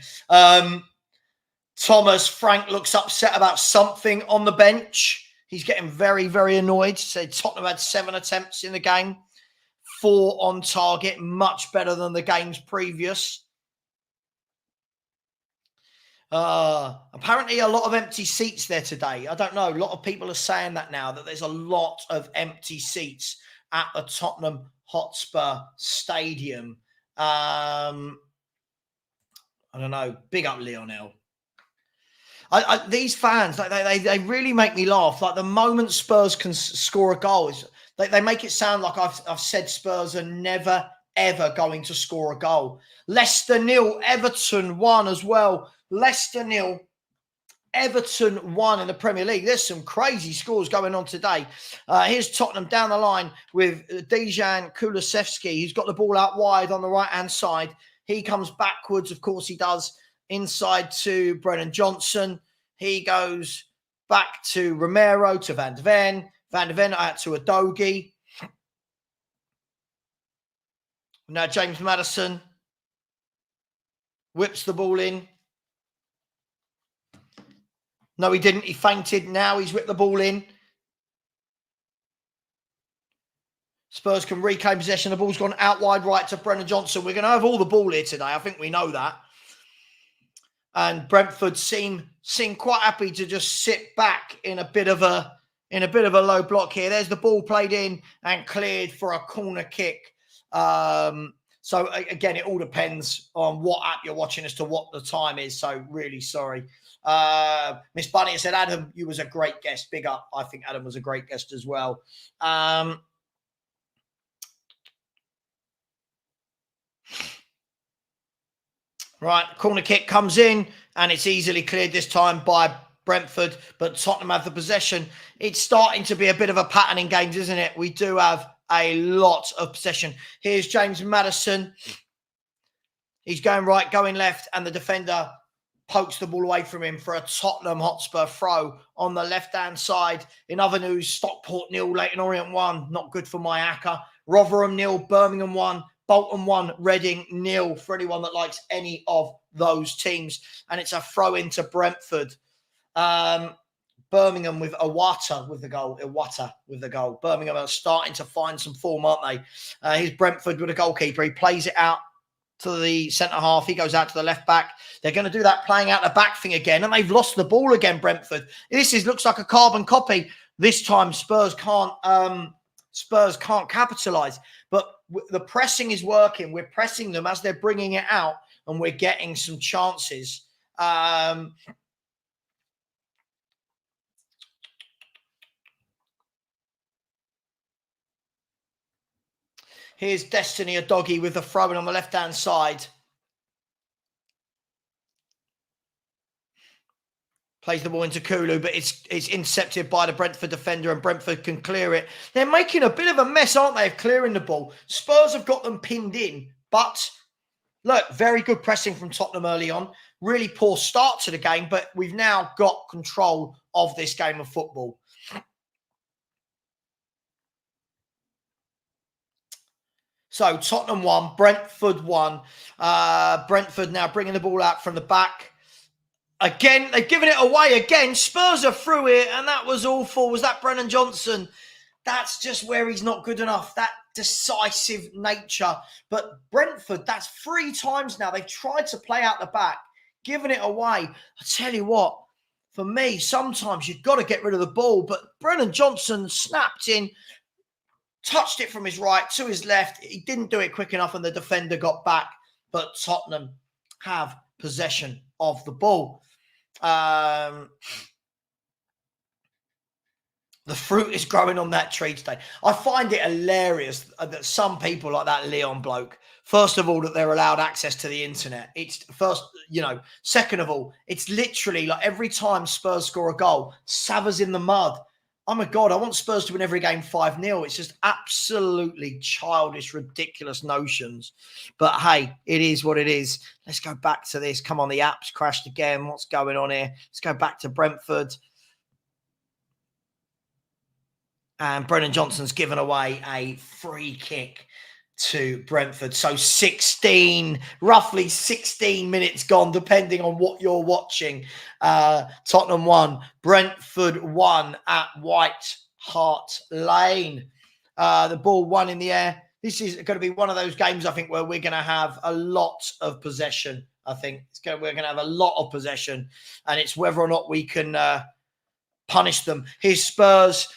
Thomas Frank looks upset about something on the bench. He's getting very, very annoyed. Said Tottenham had 7 attempts in the game, 4 on target, much better than the games previous. Apparently a lot of empty seats there today. I don't know. A lot of people are saying that now, that there's a lot of empty seats at the Tottenham Hotspur Stadium. I don't know. Big up Lionel. These fans, they really make me laugh. Like the moment Spurs can score a goal, they make it sound like I've said Spurs are never, ever going to score a goal. Leicester 0, Everton 1 as well. Leicester 0, Everton 1 in the Premier League. There's some crazy scores going on today. Here's Tottenham down the line with Dejan Kulusevski. He's got the ball out wide on the right-hand side. He comes backwards, of course he does, inside to Brennan Johnson. He goes back to Romero, to Van de Ven. Van de Ven out to Udogie. Now James Maddison whips the ball in. No, he didn't. He fainted. Now he's whipped the ball in. Spurs can reclaim possession. The ball's gone out wide right to Brennan Johnson. We're going to have all the ball here today. I think we know that. And Brentford seem quite happy to just sit back in a bit of a low block here. There's the ball played in and cleared for a corner kick. So again, it all depends on what app you're watching as to what the time is. So really sorry. Miss Bunny said, Adam, you was a great guest. Big up. I think Adam was a great guest as well. Right, corner kick comes in and it's easily cleared this time by Brentford, but Tottenham have the possession. It's starting to be a bit of a pattern in games, isn't it? We do have a lot of possession. Here's James Maddison. He's going right, going left, and the defender pokes the ball away from him for a Tottenham Hotspur throw on the left-hand side. In other news, Stockport 0, Leyton Orient 1. Not good for my ACCA. Rotherham 0, Birmingham 1. Bolton 1, Reading 0 for anyone that likes any of those teams. And it's a throw into Brentford. Birmingham with Iwata with the goal. Iwata with the goal. Birmingham are starting to find some form, aren't they? Here's Brentford with a goalkeeper. He plays it out to the centre half. He goes out to the left back. They're going to do that playing out the back thing again. And they've lost the ball again, Brentford. Looks like a carbon copy. This time Spurs can't capitalise. But the pressing is working. We're pressing them as they're bringing it out, and we're getting some chances. Here's Destiny Udogie with the throw-in on the left-hand side. Plays the ball into Kulu, but it's intercepted by the Brentford defender, and Brentford can clear it. They're making a bit of a mess, aren't they, of clearing the ball? Spurs have got them pinned in, but look, very good pressing from Tottenham early on. Really poor start to the game, but we've now got control of this game of football. So Tottenham 1, Brentford 1. Brentford now bringing the ball out from the back. Again, they've given it away again. Spurs are through it, and that was awful. Was that Brennan Johnson? That's just where he's not good enough. That decisive nature. But Brentford, that's 3 times now. They've tried to play out the back, given it away. I tell you what, for me, sometimes you've got to get rid of the ball. But Brennan Johnson snapped in, touched it from his right to his left. He didn't do it quick enough, and the defender got back. But Tottenham have possession of the ball. The fruit is growing on that tree today. I find it hilarious that some people like that Leon bloke, first of all, that they're allowed access to the internet. It's first, second of all, it's literally like every time Spurs score a goal, Savva's in the mud. Oh my God, I want Spurs to win every game 5-0. It's just absolutely childish, ridiculous notions. But hey, it is what it is. Let's go back to this. Come on, the app's crashed again. What's going on here? Let's go back to Brentford. And Brennan Johnson's given away a free kick to Brentford. So roughly 16 minutes gone, depending on what you're watching. Tottenham 1, Brentford 1 at White Hart Lane. The ball 1 in the air. This is going to be one of those games, I think, where we're going to have a lot of possession. I think we're going to have a lot of possession. And it's whether or not we can punish them. Here's Spurs.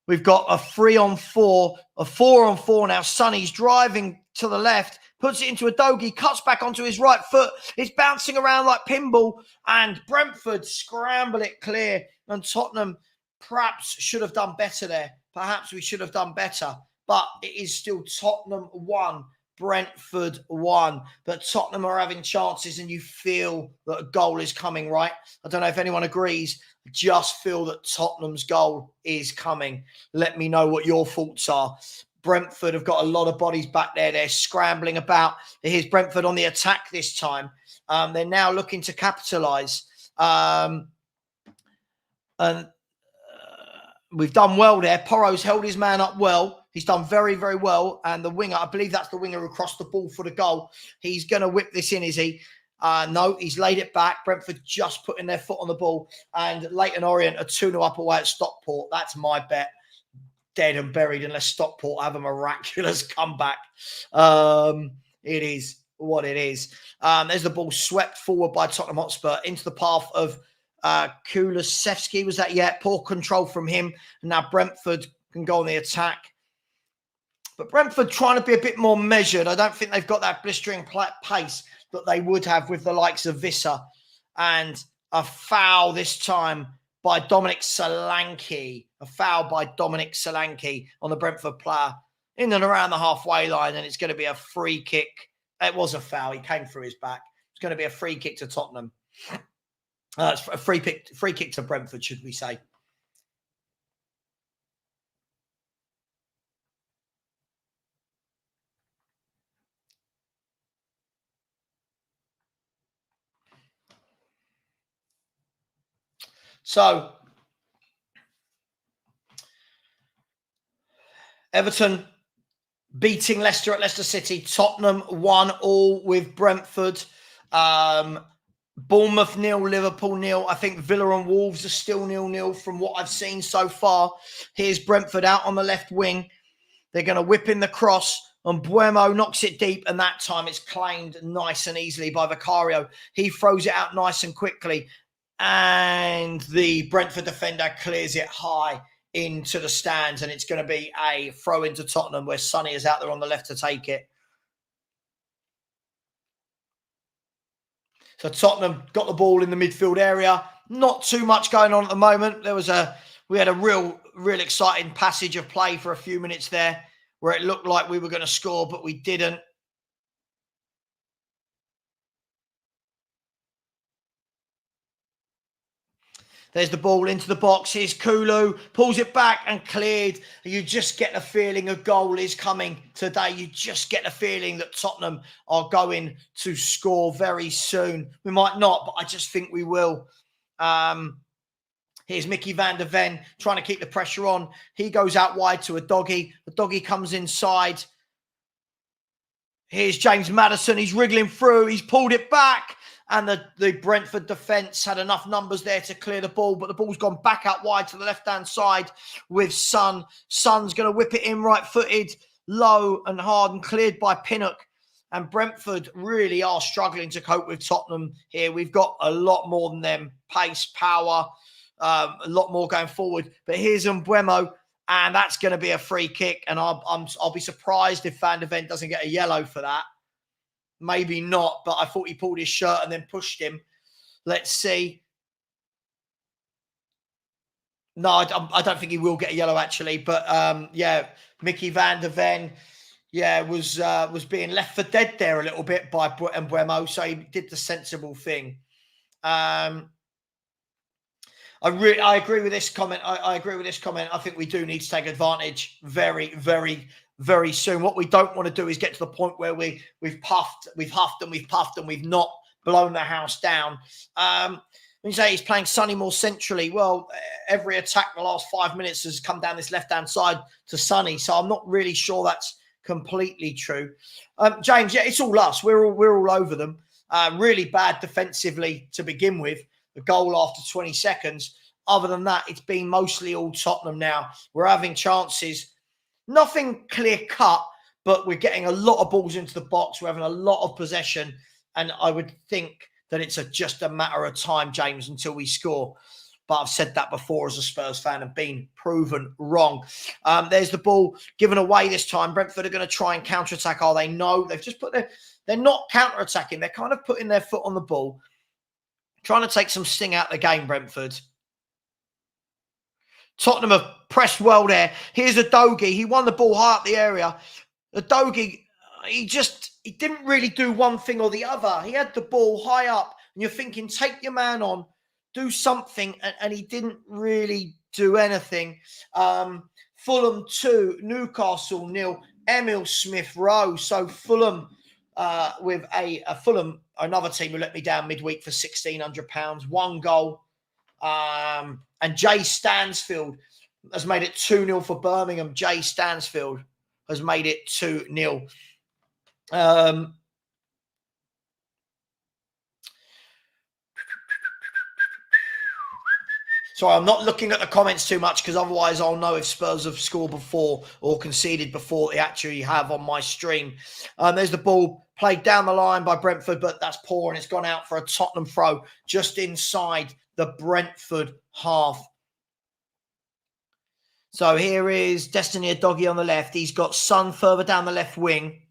We've got a 3-on-4, a 4-on-4 now. Sonny's driving to the left, puts it into a Dogie, cuts back onto his right foot. It's bouncing around like pinball, and Brentford scramble it clear. And Tottenham perhaps should have done better there. Perhaps we should have done better. But it is still Tottenham 1, Brentford 1. But Tottenham are having chances, and you feel that a goal is coming, right? I don't know if anyone agrees. Just feel that Tottenham's goal is coming. Let me know what your thoughts are. Brentford have got a lot of bodies back there. They're scrambling about. Here's Brentford on the attack this time. They're now looking to capitalise. We've done well there. Porro's held his man up well. He's done very, very well. And the winger, I believe that's the winger who crossed the ball for the goal. He's going to whip this in, is he? No, he's laid it back. Brentford just putting their foot on the ball. And Leyton Orient are 2-0 up away at Stockport. That's my bet. Dead and buried unless Stockport have a miraculous comeback. It is what it is. There's the ball swept forward by Tottenham Hotspur into the path of Kulusevski. Was that yet? Poor control from him. And now Brentford can go on the attack. But Brentford trying to be a bit more measured. I don't think they've got that blistering pace that they would have with the likes of Visser. And a foul this time by Dominic Solanke. A foul by Dominic Solanke on the Brentford player in and around the halfway line. And it's going to be a free kick. It was a foul. He came through his back. It's going to be a free kick to Tottenham. It's a free kick to Brentford, should we say. So, Everton beating Leicester at Leicester City. Tottenham 1-1 with Brentford. Bournemouth 0, Liverpool 0. I think Villa and Wolves are still 0-0 from what I've seen so far. Here's Brentford out on the left wing. They're going to whip in the cross. And Buemo knocks it deep, and that time it's claimed nice and easily by Vicario. He throws it out nice and quickly. And the Brentford defender clears it high into the stands, and it's going to be a throw into Tottenham where Sonny is out there on the left to take it. So Tottenham got the ball in the midfield area. Not too much going on at the moment. We had a real exciting passage of play for a few minutes there where it looked like we were going to score, but we didn't. There's the ball into the box. Here's Kulu. Pulls it back and cleared. You just get the feeling a goal is coming today. You just get the feeling that Tottenham are going to score very soon. We might not, but I just think we will. Here's Mickey van der Ven trying to keep the pressure on. He goes out wide to a Doggy. The Doggy comes inside. Here's James Maddison. He's wriggling through. He's pulled it back. And the Brentford defence had enough numbers there to clear the ball, but the ball's gone back out wide to the left-hand side with Son. Son's going to whip it in right-footed, low and hard, and cleared by Pinnock. And Brentford really are struggling to cope with Tottenham here. We've got a lot more than them. Pace, power, a lot more going forward. But here's Mbeumo, and that's going to be a free kick. And I'll be surprised if Van der Ven doesn't get a yellow for that. Maybe not, but I thought he pulled his shirt and then pushed him. Let's see. No, I don't think he will get a yellow, actually. But, yeah, Mickey van der Ven, yeah, was being left for dead there a little bit by Mbeumo, so he did the sensible thing. I agree with this comment. I agree with this comment. I think we do need to take advantage very, very, very soon. What we don't want to do is get to the point where we've huffed and we've not blown the house down. When you say he's playing Sonny more centrally, well, every attack the last 5 minutes has come down this left-hand side to Sonny, so I'm not really sure that's completely true. James, yeah, it's all us. We're all over them. Really bad defensively to begin with. The goal after 20 seconds. Other than that, it's been mostly all Tottenham now. We're having chances. Nothing clear-cut, but we're getting a lot of balls into the box. We're having a lot of possession, and I would think that it's just a matter of time, James, until we score. But I've said that before as a Spurs fan and been proven wrong. There's the ball given away this time. Brentford are going to try and counter-attack. Oh, they know. They've just they're not counter-attacking. They're kind of putting their foot on the ball, trying to take some sting out of the game, Brentford. Tottenham have pressed well there. Here's Udogie. He won the ball high up the area. Udogie, he didn't really do one thing or the other. He had the ball high up, and you're thinking, take your man on, do something, and he didn't really do anything. Fulham 2, Newcastle 0, Emil Smith-Rowe. So Fulham with Fulham, another team who let me down midweek for £1,600, 1 goal. And Jay Stansfield has made it 2-0 for Birmingham. Jay Stansfield has made it 2-0. Sorry, I'm not looking at the comments too much because otherwise I'll know if Spurs have scored before or conceded before they actually have on my stream. There's the ball played down the line by Brentford, but that's poor and it's gone out for a Tottenham throw just inside the Brentford half. So here is Destiny Udogie on the left. He's got Son further down the left wing.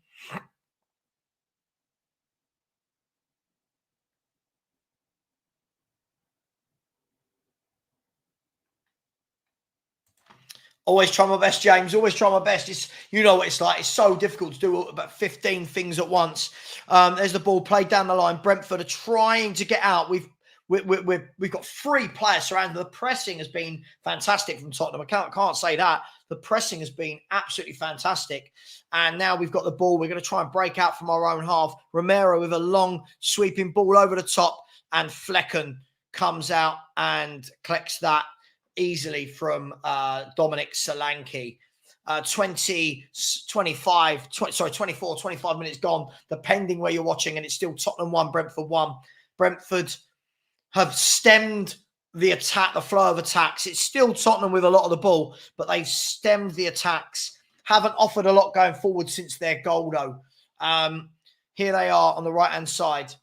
Always try my best, James. Always try my best. It's, you know what it's like. It's so difficult to do about 15 things at once. There's the ball played down the line. Brentford are trying to get out. We've got 3 players surrounded. The pressing has been fantastic from Tottenham. I can't say that. The pressing has been absolutely fantastic. And now we've got the ball. We're going to try and break out from our own half. Romero with a long sweeping ball over the top. And Flecken comes out and collects that easily from Dominic Solanke. 24, 25 minutes gone, depending where you're watching, and it's still Tottenham 1, Brentford 1. Brentford have stemmed the attack, the flow of attacks. It's still Tottenham with a lot of the ball, but they've stemmed the attacks. Haven't offered a lot going forward since their goal, though. Here they are on the right-hand side.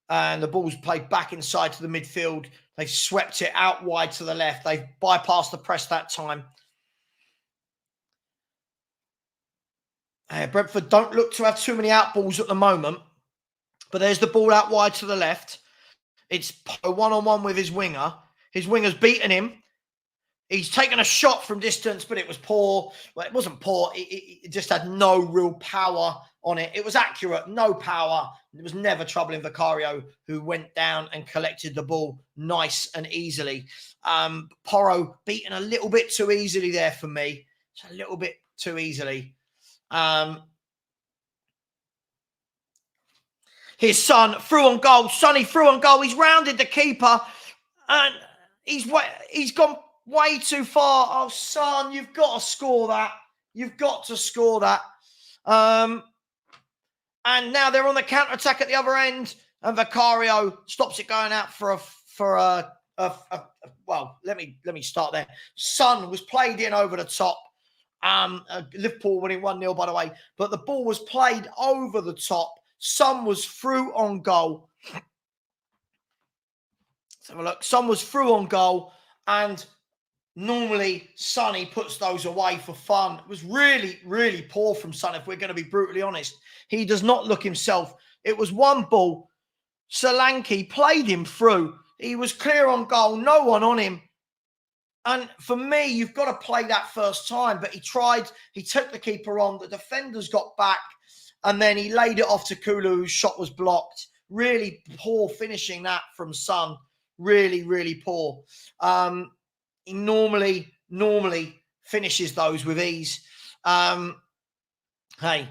And the ball's played back inside to the midfield. They swept it out wide to the left. They've bypassed the press that time. Brentford don't look to have too many out balls at the moment. But there's the ball out wide to the left. It's a one-on-one with his winger. His winger's beaten him. He's taken a shot from distance, but it was poor. Well, it wasn't poor. It just had no real power on it. It was accurate, no power. It was never troubling Vicario, who went down and collected the ball nice and easily. Porro beaten a little bit too easily there for me. Just a little bit too easily. His Son through on goal. Sonny through on goal. He's rounded the keeper. And he's gone way too far. Oh, Son, you've got to score that. You've got to score that. And now they're on the counter-attack at the other end. And Vicario stops it going out well, let me start there. Son was played in over the top. Liverpool winning 1-0, by the way. But the ball was played over the top. Son was through on goal. Let's have a look. Son was through on goal. And normally, Sonny puts those away for fun. It was really, really poor from Son, if we're going to be brutally honest. He does not look himself. It was one ball. Solanke played him through. He was clear on goal. No one on him. And for me, you've got to play that first time. But he took the keeper on. The defenders got back. And then he laid it off to Kulu, whose shot was blocked. Really poor finishing that from Son. Really, really poor. He normally finishes those with ease. Hey,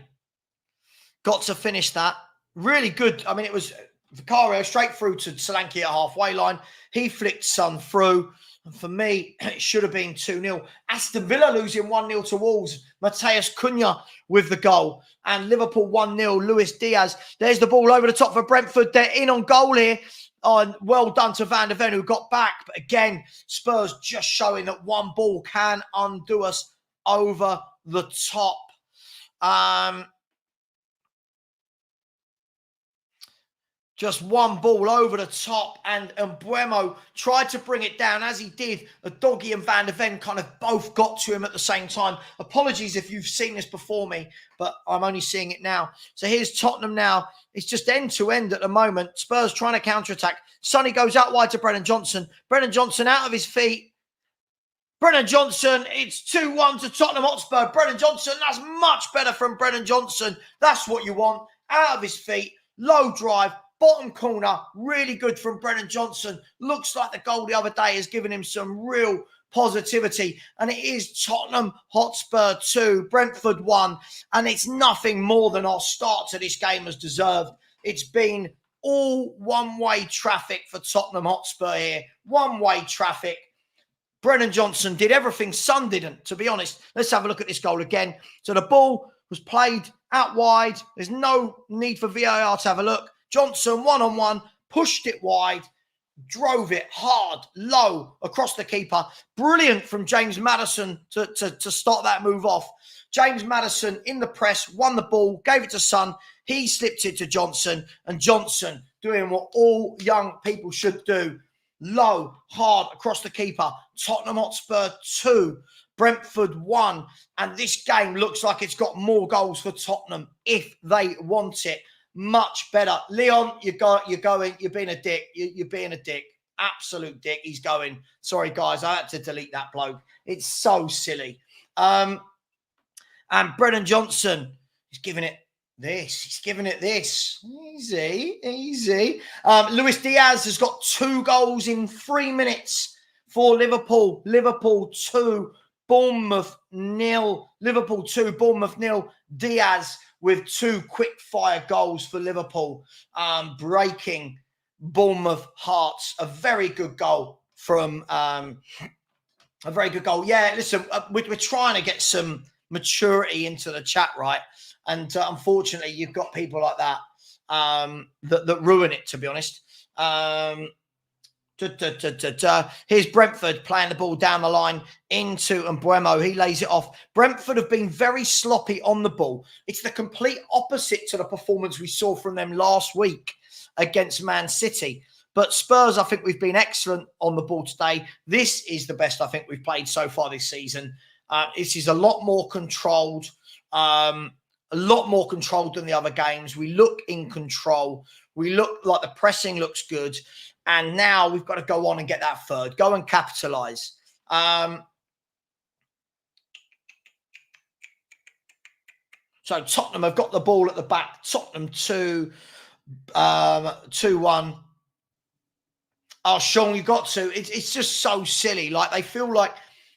got to finish that. Really good. I mean, it was Vicario straight through to Solanke at halfway line. He flicked Son through. And for me, it should have been 2-0. Aston Villa losing 1-0 to Wolves. Mateus Cunha with the goal. And Liverpool 1-0. Luis Diaz. There's the ball over the top for Brentford. They're in on goal here. Oh, well done to Van der Ven, who got back. But again, Spurs just showing that one ball can undo us over the top. Just one ball over the top, and Mbeumo tried to bring it down. As he did, Doggy and Van der Ven kind of both got to him at the same time. Apologies if you've seen this before me, but I'm only seeing it now. So here's Tottenham now. It's just end-to-end at the moment. Spurs trying to counter-attack. Sonny goes out wide to Brennan Johnson. Brennan Johnson out of his feet. Brennan Johnson, it's 2-1 to Tottenham Hotspur. Brennan Johnson, that's much better from Brennan Johnson. That's what you want. Out of his feet, low drive. Bottom corner, really good from Brennan Johnson. Looks like the goal the other day has given him some real positivity. And it is Tottenham Hotspur 2, Brentford 1. And it's nothing more than our start to this game has deserved. It's been all one-way traffic for Tottenham Hotspur here. One-way traffic. Brennan Johnson did everything Son didn't, to be honest. Let's have a look at this goal again. So the ball was played out wide. There's no need for VAR to have a look. Johnson, one-on-one, pushed it wide, drove it hard, low, across the keeper. Brilliant from James Maddison to start that move off. James Maddison in the press, won the ball, gave it to Son. He slipped it to Johnson, and Johnson doing what all young people should do. Low, hard, across the keeper. Tottenham Hotspur 2, Brentford 1. And this game looks like it's got more goals for Tottenham if they want it. Much better. Leon, you're being a dick. You're being a dick. Absolute dick. He's going. Sorry, guys. I had to delete that bloke. It's so silly. And Brennan Johnson, he's giving it this. He's giving it this. Easy, easy. Luis Diaz has got 2 goals in 3 minutes for Liverpool. Liverpool 2, Bournemouth 0. Liverpool 2, Bournemouth 0. Diaz with 2 quick-fire goals for Liverpool, breaking Bournemouth hearts. A very good goal from a very good goal. Yeah, listen, we're trying to get some maturity into the chat, right? And unfortunately, you've got people like that that ruin it, to be honest. Here's Brentford playing the ball down the line into Mbeumo. He lays it off. Brentford have been very sloppy on the ball. It's the complete opposite to the performance we saw from them last week against Man City. But Spurs, I think we've been excellent on the ball today. This is the best I think we've played so far this season. This is a lot more controlled, than the other games. We look in control. We look like the pressing looks good. And now we've got to go on and get that third. Go and capitalise. So Tottenham have got the ball at the back. Tottenham 2-1. Oh, Sean, you got to. It's just so silly. Like, they feel like,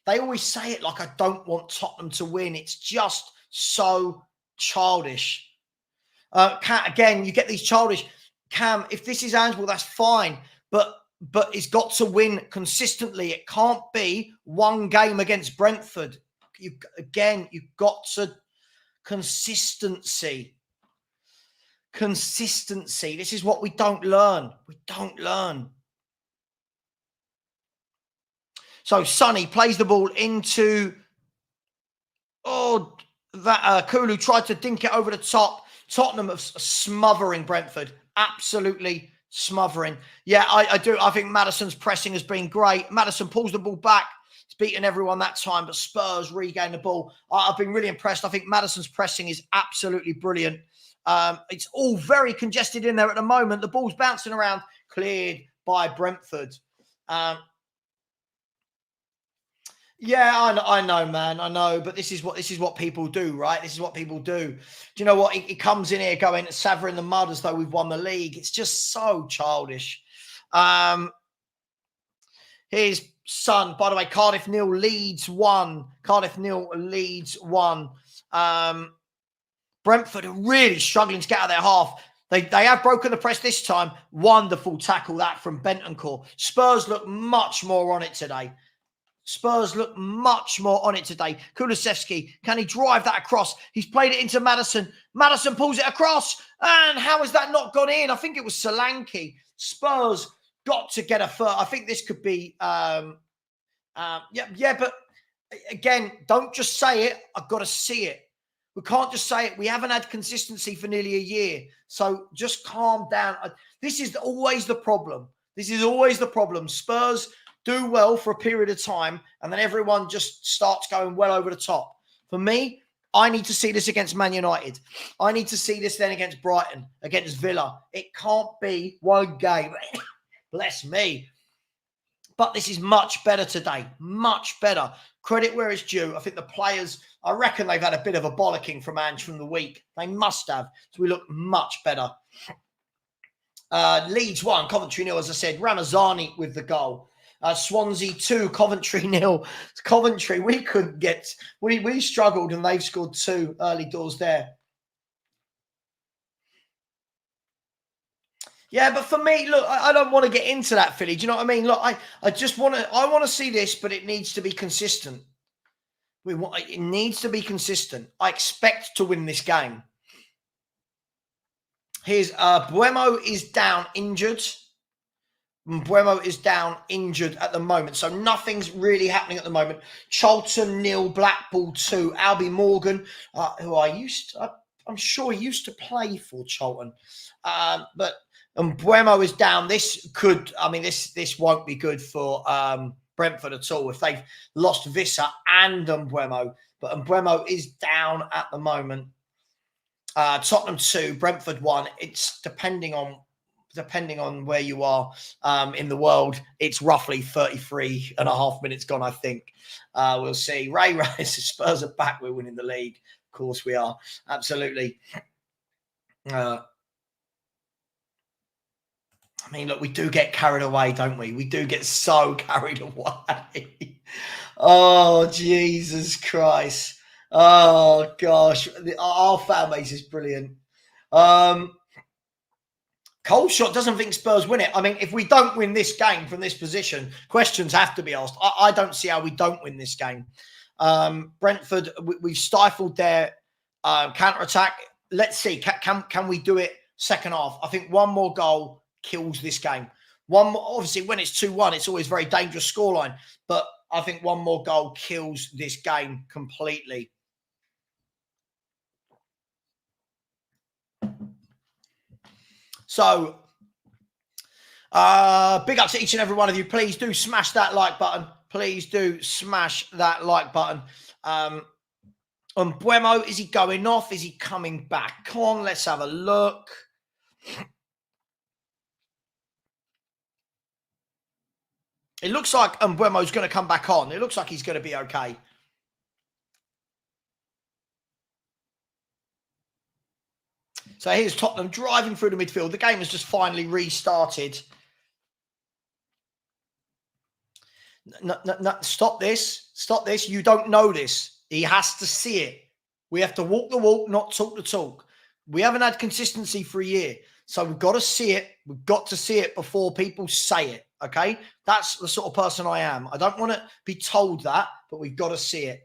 they always say it like, I don't want Tottenham to win. It's just so childish. Again, you get these childish. Cam, if this is Answell, that's fine. But it's got to win consistently. It can't be one game against Brentford. You've got to consistency. Consistency. This is what we don't learn. We don't learn. So Sonny plays the ball into Kulu tried to dink it over the top. Tottenham are smothering Brentford. Absolutely smothering. Yeah, I do. I think Maddison's pressing has been great. Maddison pulls the ball back. He's beaten everyone that time, but Spurs regain the ball. I've been really impressed. I think Maddison's pressing is absolutely brilliant. It's all very congested in there at the moment. The ball's bouncing around, cleared by Brentford. Yeah, I know, man. I know, but this is what people do, right? This is what people do. Do you know what? He comes in here going Savva in the mud as though we've won the league. It's just so childish. Here's Son. By the way, Cardiff nil, Leeds 1. Cardiff nil, Leeds 1. Brentford are really struggling to get out of their half. They have broken the press this time. Wonderful tackle that from Bentancur. Spurs look much more on it today. Spurs look much more on it today. Kulusevski, can he drive that across? He's played it into Maddison. Maddison pulls it across. And how has that not gone in? I think it was Solanke. Spurs got to get a first. I think this could be... but again, don't just say it. I've got to see it. We can't just say it. We haven't had consistency for nearly a year. So just calm down. This is always the problem. This is always the problem. Spurs do well for a period of time, and then everyone just starts going well over the top. For me, I need to see this against Man United. I need to see this then against Brighton, against Villa. It can't be one game. Bless me. But this is much better today. Much better. Credit where it's due. I think the players, I reckon they've had a bit of a bollocking from Ange from the week. They must have. So we look much better. Leeds 1, Coventry 0, as I said. Ramazani with the goal. Swansea 2, Coventry 0. Coventry, we couldn't get... We struggled and they've scored 2 early doors there. Yeah, but for me, look, I don't want to get into that, Philly. Do you know what I mean? Look, I just want to... I want to see this, but it needs to be consistent. It needs to be consistent. I expect to win this game. Here's Buemo is down injured. Buemo is down injured at the moment. So nothing's really happening at the moment. Charlton 0, Blackpool 2. Albie Morgan, who I'm sure he used to play for Charlton. But Buemo is down. This won't be good for Brentford at all if they've lost Vissa and Buemo. But Buemo is down at the moment. Tottenham 2, Brentford 1. It's depending on where you are in the world, it's roughly 33 and a half minutes gone, I think. We'll see. Ray, Spurs are back. We're winning the league. Of course we are. Absolutely. I mean, look, we do get carried away, don't we? We do get so carried away. Oh, Jesus Christ. Oh, gosh. Our fan base is brilliant. Cold Shot doesn't think Spurs win it. I mean, if we don't win this game from this position, questions have to be asked. I don't see how we don't win this game. Brentford, we've stifled their counter-attack. Let's see. Can we do it second half? I think one more goal kills this game. Obviously, when it's 2-1, it's always a very dangerous scoreline. But I think one more goal kills this game completely. So, big up to each and every one of you. Please do smash that like button. Please do smash that like button. Buemo, is he going off? Is he coming back on? Let's have a look. It looks like Buemo's going to come back on. It looks like he's going to be okay. So here's Tottenham driving through the midfield. The game has just finally restarted. No, stop this. Stop this. You don't know this. He has to see it. We have to walk the walk, not talk the talk. We haven't had consistency for a year. So we've got to see it. We've got to see it before people say it. Okay? That's the sort of person I am. I don't want to be told that, but we've got to see it.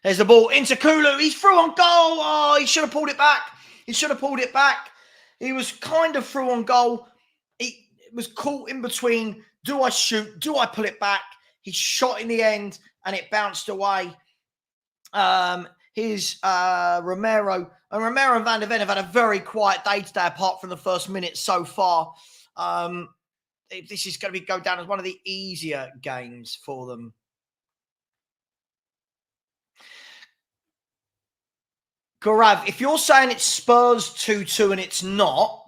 There's the ball into Kulu. He's through on goal. Oh, he should have pulled it back. He should have pulled it back. He was kind of through on goal. He was caught in between. Do I shoot? Do I pull it back? He shot in the end and it bounced away. Here's Romero. And Romero and Van der Ven have had a very quiet day today, apart from the first minute so far. This is going to go down as one of the easier games for them. Gaurav, if you're saying it's Spurs 2-2 and it's not,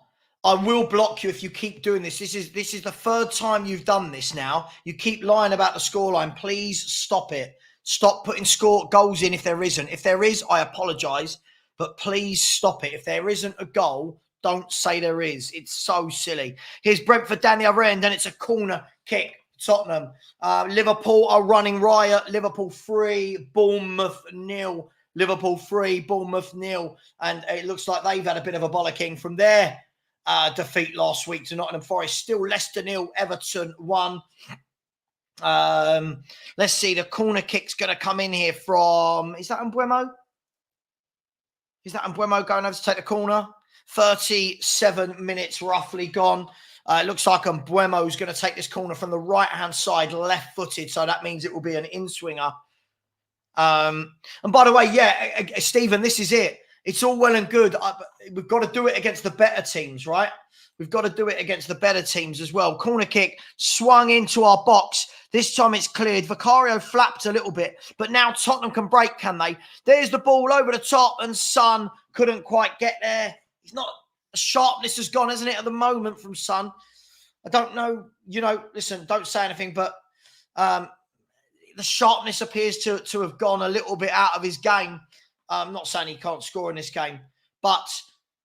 I will block you if you keep doing this. This is the third time you've done this now. You keep lying about the scoreline. Please stop it. Stop putting goals in if there isn't. If there is, I apologise, but please stop it. If there isn't a goal, don't say there is. It's so silly. Here's Brentford down the other end, and it's a corner kick. Tottenham. Liverpool are running riot. Liverpool 3, Bournemouth 0. Liverpool 3, Bournemouth 0. And it looks like they've had a bit of a bollocking from there. Defeat last week to Nottingham Forest. Still Leicester 0, Everton 1. Let's see. The corner kick's going to come in here from... Is that Mbeumo? Is that Mbeumo going over to take the corner? 37 minutes roughly gone. It looks like Mbeumo's going to take this corner from the right-hand side, left-footed. So that means it will be an in-swinger. And by the way, yeah, Stephen, this is it. It's all well and good. We've got to do it against the better teams, right? We've got to do it against the better teams as well. Corner kick swung into our box. This time it's cleared. Vicario flapped a little bit, but now Tottenham can break, can they? There's the ball over the top, and Son couldn't quite get there. He's not... Sharpness has gone, hasn't it, at the moment from Son? I don't know. Listen, don't say anything, but the sharpness appears to have gone a little bit out of his game. I'm not saying he can't score in this game, but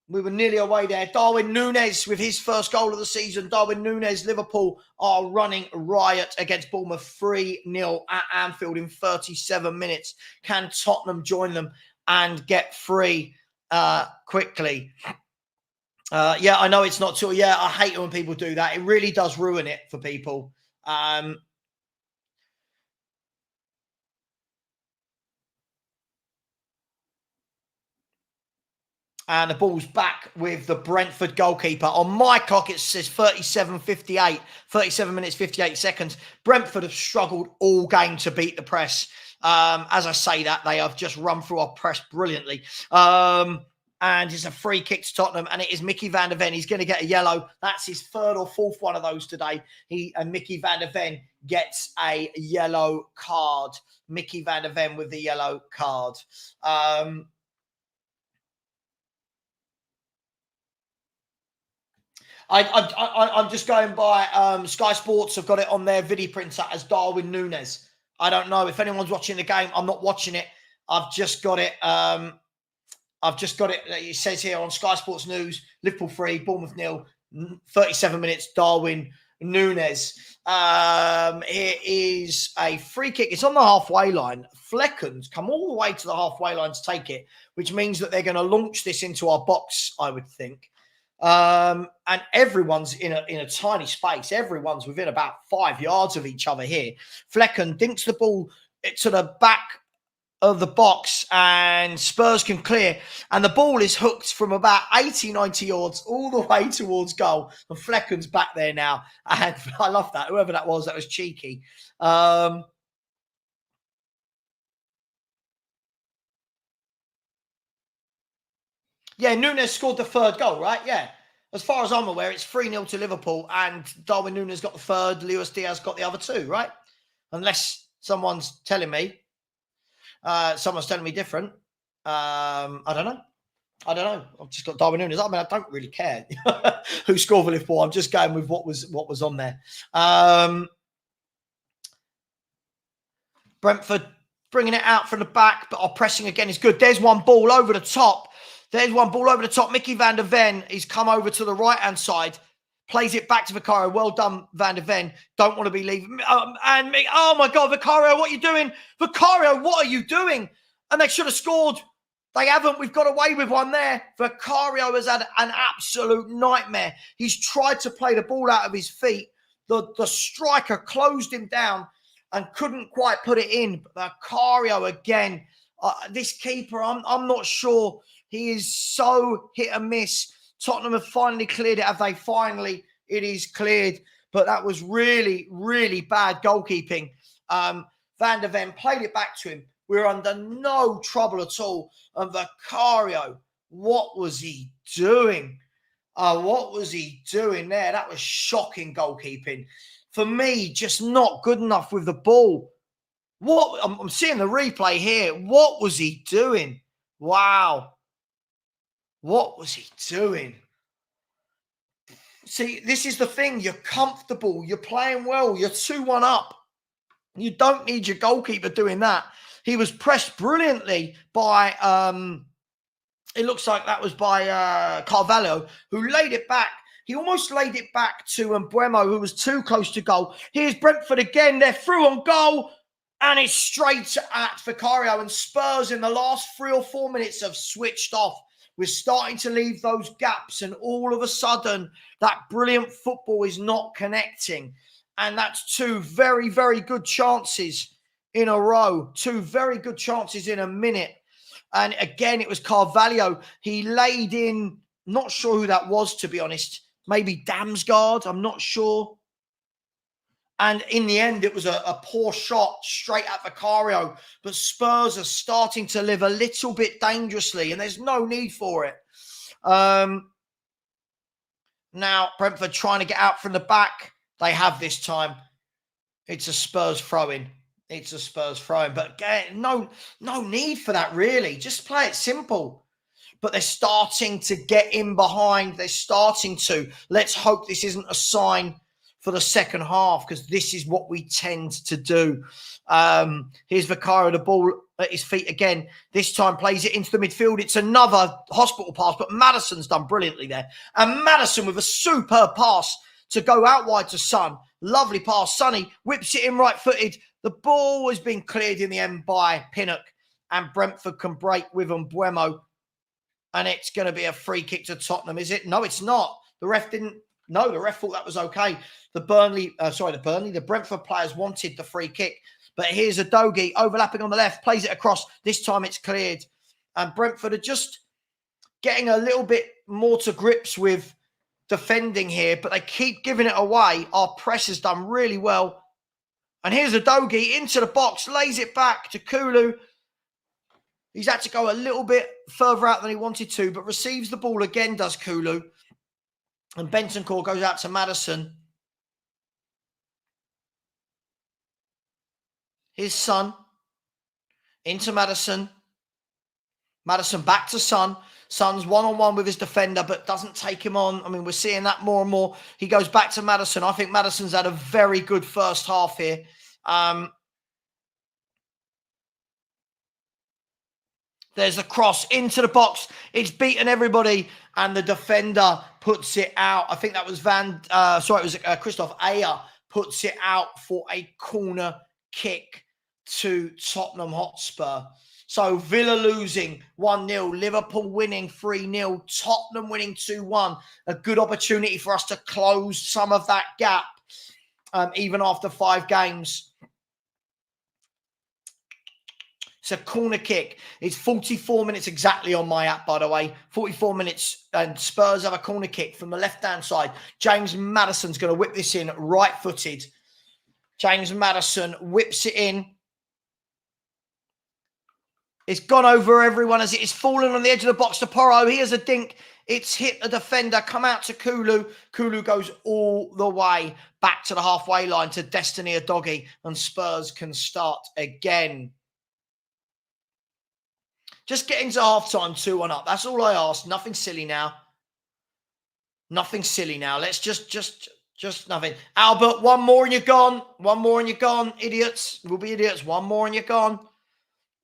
we were nearly away there. Darwin Núñez with his first goal of the season. Darwin Núñez, Liverpool are running riot against Bournemouth 3-0 at Anfield in 37 minutes. Can Tottenham join them and get free quickly? Yeah, I know it's not true. Yeah, I hate it when people do that. It really does ruin it for people. And the ball's back with the Brentford goalkeeper. On my clock, it says 37:58, 37 minutes, 58 seconds. Brentford have struggled all game to beat the press. As I say that, they have just run through our press brilliantly. And it's a free kick to Tottenham, and it is Mickey van der Ven. He's going to get a yellow. That's his third or fourth one of those today. Mickey van der Ven gets a yellow card. Mickey van der Ven with the yellow card. I'm just going by Sky Sports have got it on their video printer as Darwin Núñez. I don't know if anyone's watching the game. I'm not watching it. I've just got it. It says here on Sky Sports News, Liverpool 3, Bournemouth 0, 37 minutes, Darwin Núñez. Here is a free kick. It's on the halfway line. Flecken's come all the way to the halfway line to take it, which means that they're going to launch this into our box, I would think. And everyone's in a tiny space. Everyone's within about 5 yards of each other here. Flecken dinks the ball to the back of the box, and Spurs can clear. And the ball is hooked from about 80, 90 yards all the way towards goal. And Flecken's back there now. And I love that. Whoever that was cheeky. Yeah, Núñez scored the third goal, right? Yeah. As far as I'm aware, it's 3-0 to Liverpool, and Darwin Núñez got the third, Luis Diaz got the other two, right? Unless someone's telling me different. I don't know. I've just got Darwin Núñez. I mean, I don't really care who scored for Liverpool. I'm just going with what was on there. Brentford bringing it out from the back, but our pressing again is good. There's one ball over the top. Mickey van der Ven, he's come over to the right-hand side, plays it back to Vicario. Well done, van der Ven. Don't want to be leaving. Oh, my God, Vicario, what are you doing? Vicario, what are you doing? And they should have scored. They haven't. We've got away with one there. Vicario has had an absolute nightmare. He's tried to play the ball out of his feet. The striker closed him down and couldn't quite put it in. Vicario again. This keeper, I'm not sure. He is so hit and miss. Tottenham have finally cleared it. Have they finally? It is cleared. But that was really, really bad goalkeeping. Van der Ven played it back to him. We were under no trouble at all. And Vicario, what was he doing? What was he doing there? That was shocking goalkeeping. For me, just not good enough with the ball. I'm seeing the replay here. What was he doing? Wow. What was he doing? See, this is the thing. You're comfortable. You're playing well. You're 2-1 up. You don't need your goalkeeper doing that. He was pressed brilliantly by, it looks like that was by Carvalho, who laid it back. He almost laid it back to Mbeumo, who was too close to goal. Here's Brentford again. They're through on goal. And it's straight at Vicario. And Spurs in the last 3 or 4 minutes have switched off. We're starting to leave those gaps. And all of a sudden, that brilliant football is not connecting. And that's 2 very, very good chances in a row. 2 very good chances in a minute. And again, it was Carvalho. He laid in, not sure who that was, to be honest. Maybe Damsgaard, I'm not sure. And in the end, it was a poor shot straight at Vicario. But Spurs are starting to live a little bit dangerously, and there's no need for it. Now, Brentford trying to get out from the back. They have this time. It's a Spurs throw-in. It's a Spurs throw-in. But again, no need for that, really. Just play it simple. But they're starting to get in behind. They're starting to. Let's hope this isn't a sign for the second half, because this is what we tend to do. Here's Vicario, the ball at his feet again. This time plays it into the midfield. It's another hospital pass, but Maddison's done brilliantly there. And Maddison with a superb pass to go out wide to Son. Lovely pass. Sonny whips it in right-footed. The ball has been cleared in the end by Pinnock, and Brentford can break with Mbeumo. And it's going to be a free kick to Tottenham, is it? No, it's not. The ref didn't. No, the ref thought that was okay. The Brentford players wanted the free kick. But here's a Dogi overlapping on the left, plays it across. This time it's cleared. And Brentford are just getting a little bit more to grips with defending here, but they keep giving it away. Our press has done really well. And here's a Dogi into the box, lays it back to Kulu. He's had to go a little bit further out than he wanted to, but receives the ball again, does Kulu. And Bentancur goes out to Maddison. His Son into Maddison. Maddison back to Son. Son's one-on-one with his defender, but doesn't take him on. I mean, we're seeing that more and more. He goes back to Maddison. I think Maddison's had a very good first half here. There's a cross into the box. It's beaten everybody, and the defender puts it out. I think that was Christoph Ayer puts it out for a corner kick to Tottenham Hotspur. So Villa losing 1-0, Liverpool winning 3-0, Tottenham winning 2-1. A good opportunity for us to close some of that gap, even after 5 games. It's a corner kick. It's 44 minutes exactly on my app, by the way. 44 minutes, and Spurs have a corner kick from the left-hand side. James Maddison's going to whip this in right-footed. James Maddison whips it in. It's gone over everyone as it is fallen on the edge of the box to Porro. Here's a dink. It's hit the defender. Come out to Kulu. Kulu goes all the way back to the halfway line to Destiny Udogie, and Spurs can start again. Just get into halftime 2-1 up. That's all I ask. Nothing silly now. Nothing silly now. Let's just nothing. Albert, one more and you're gone. One more and you're gone. Idiots. We'll be idiots. One more and you're gone.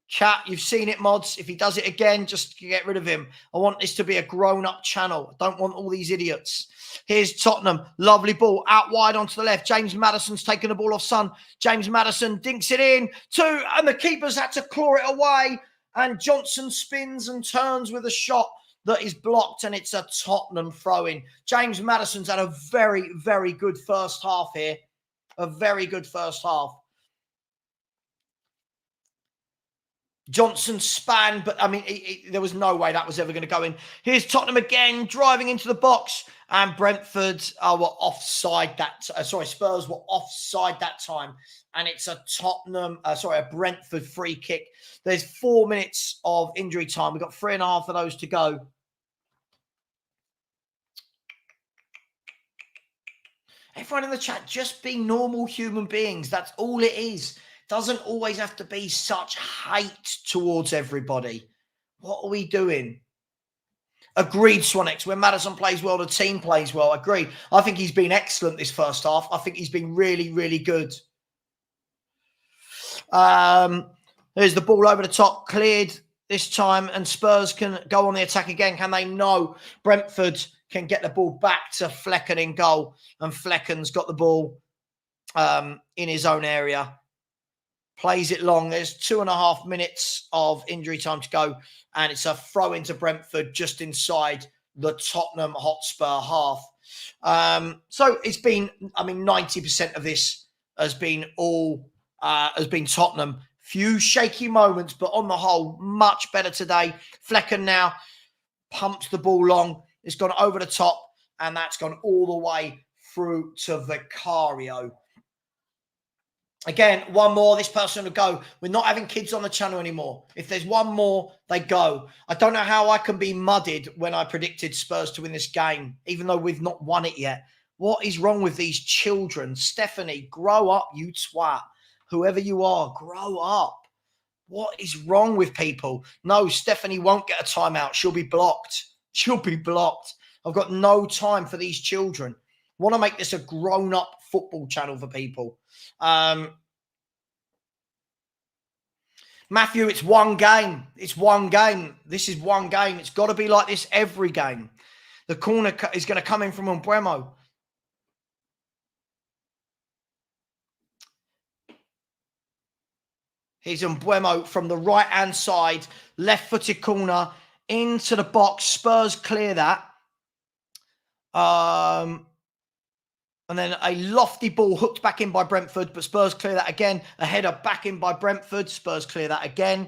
Chat, you've seen it, mods. If he does it again, just get rid of him. I want this to be a grown-up channel. I don't want all these idiots. Here's Tottenham. Lovely ball. Out wide onto the left. James Maddison's taking the ball off Son. James Maddison dinks it in. 2, and the keeper's had to claw it away. And Johnson spins and turns with a shot that is blocked, and it's a Tottenham throw-in. James Maddison's had a very, very good first half here. A very good first half. Johnson span, but I mean, there was no way that was ever going to go in. Here's Tottenham again, driving into the box, and Brentford were offside Spurs were offside that time, and it's a Brentford free kick. There's 4 minutes of injury time. We've got 3.5 of those to go. Everyone in the chat, just be normal human beings. That's all it is. Doesn't always have to be such hate towards everybody. What are we doing? Agreed, Swanex. When Maddison plays well, the team plays well. Agreed. I think he's been excellent this first half. I think he's been really, really good. There's the ball over the top, cleared this time, and Spurs can go on the attack again. Can they? No. Brentford can get the ball back to Flecken in goal, and Flecken's got the ball in his own area. Plays it long. There's 2.5 minutes of injury time to go, and it's a throw into Brentford just inside the Tottenham Hotspur half. So it's been, 90% of this has been Tottenham. Few shaky moments, but on the whole, much better today. Flecken now pumps the ball long. It's gone over the top, and that's gone all the way through to Vicario. Again, one more, this person will go. We're not having kids on the channel anymore. If there's one more, they go. I don't know how I can be muddied when I predicted Spurs to win this game, even though we've not won it yet. What is wrong with these children? Stephanie, grow up, you twat. Whoever you are, grow up. What is wrong with people? No, Stephanie won't get a timeout. She'll be blocked. She'll be blocked. I've got no time for these children. I want to make this a grown-up football channel for people. Matthew, it's one game. It's one game. This is one game. It's got to be like this every game. The corner is going to come in from Umbremo. Here's Umbremo from the right-hand side. Left-footed corner into the box. Spurs clear that. And then a lofty ball hooked back in by Brentford, but Spurs clear that again. A header back in by Brentford. Spurs clear that again.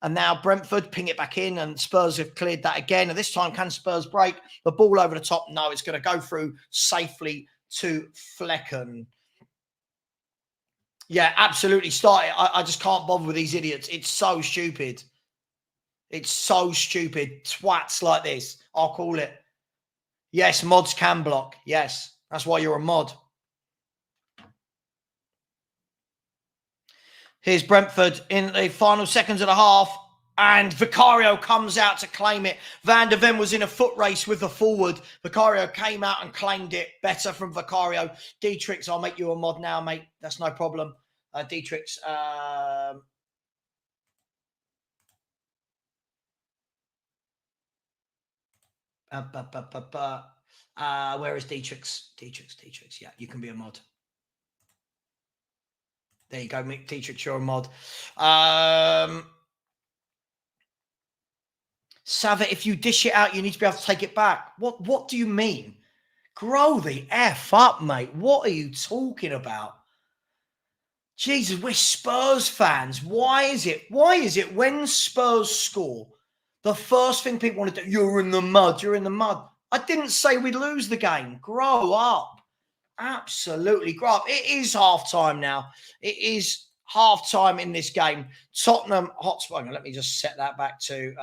And now Brentford ping it back in, and Spurs have cleared that again. And this time, can Spurs break? The ball over the top? No, it's going to go through safely to Flecken. Yeah, absolutely. Start it. I just can't bother with these idiots. It's so stupid. It's so stupid. Twats like this, I'll call it. Yes, mods can block. Yes. That's why you're a mod. Here's Brentford in the final seconds of the half, and Vicario comes out to claim it. Van der Ven was in a foot race with the forward. Vicario came out and claimed it. Better from Vicario. Dietrich, I'll make you a mod now, mate. That's no problem. Dietrich, where is Dietrich's? Dietrich's. Yeah, you can be a mod. There you go, Dietrich, you're a mod. Savva, if you dish it out, you need to be able to take it back. What do you mean? Grow the F up, mate. What are you talking about? Jesus, we're Spurs fans. Why is it when Spurs score, the first thing people want to do, you're in the mud. I didn't say we'd lose the game. Grow up. Absolutely grow up. It is half-time now. It is half-time in this game. Tottenham Hotspur. Let me just set that back to...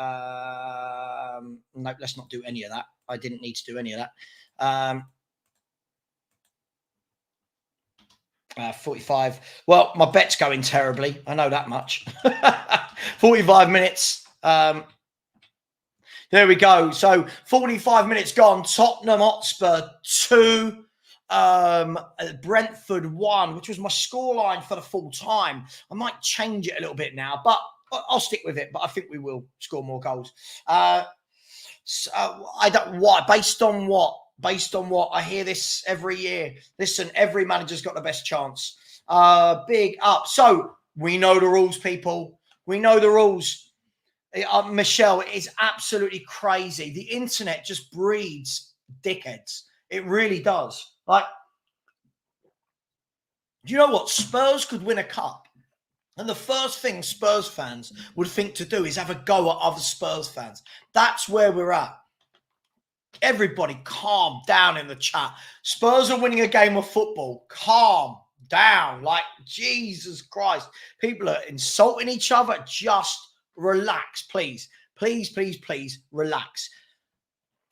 no, let's not do any of that. I didn't need to do any of that. 45. Well, my bet's going terribly. I know that much. 45 minutes. There we go. So 45 minutes gone. Tottenham Hotspur 2, Brentford 1, which was my scoreline for the full time. I might change it a little bit now, but I'll stick with it. But I think we will score more goals. So I don't what based on what. Based on what? I hear this every year. Listen, every manager's got the best chance. Big up. So we know the rules, people. We know the rules. Michelle, it is absolutely crazy. The internet just breeds dickheads. It really does. Like, do you know what? Spurs could win a cup. And the first thing Spurs fans would think to do is have a go at other Spurs fans. That's where we're at. Everybody calm down in the chat. Spurs are winning a game of football. Calm down. Like, Jesus Christ. People are insulting each other. Just relax, please. Please, relax.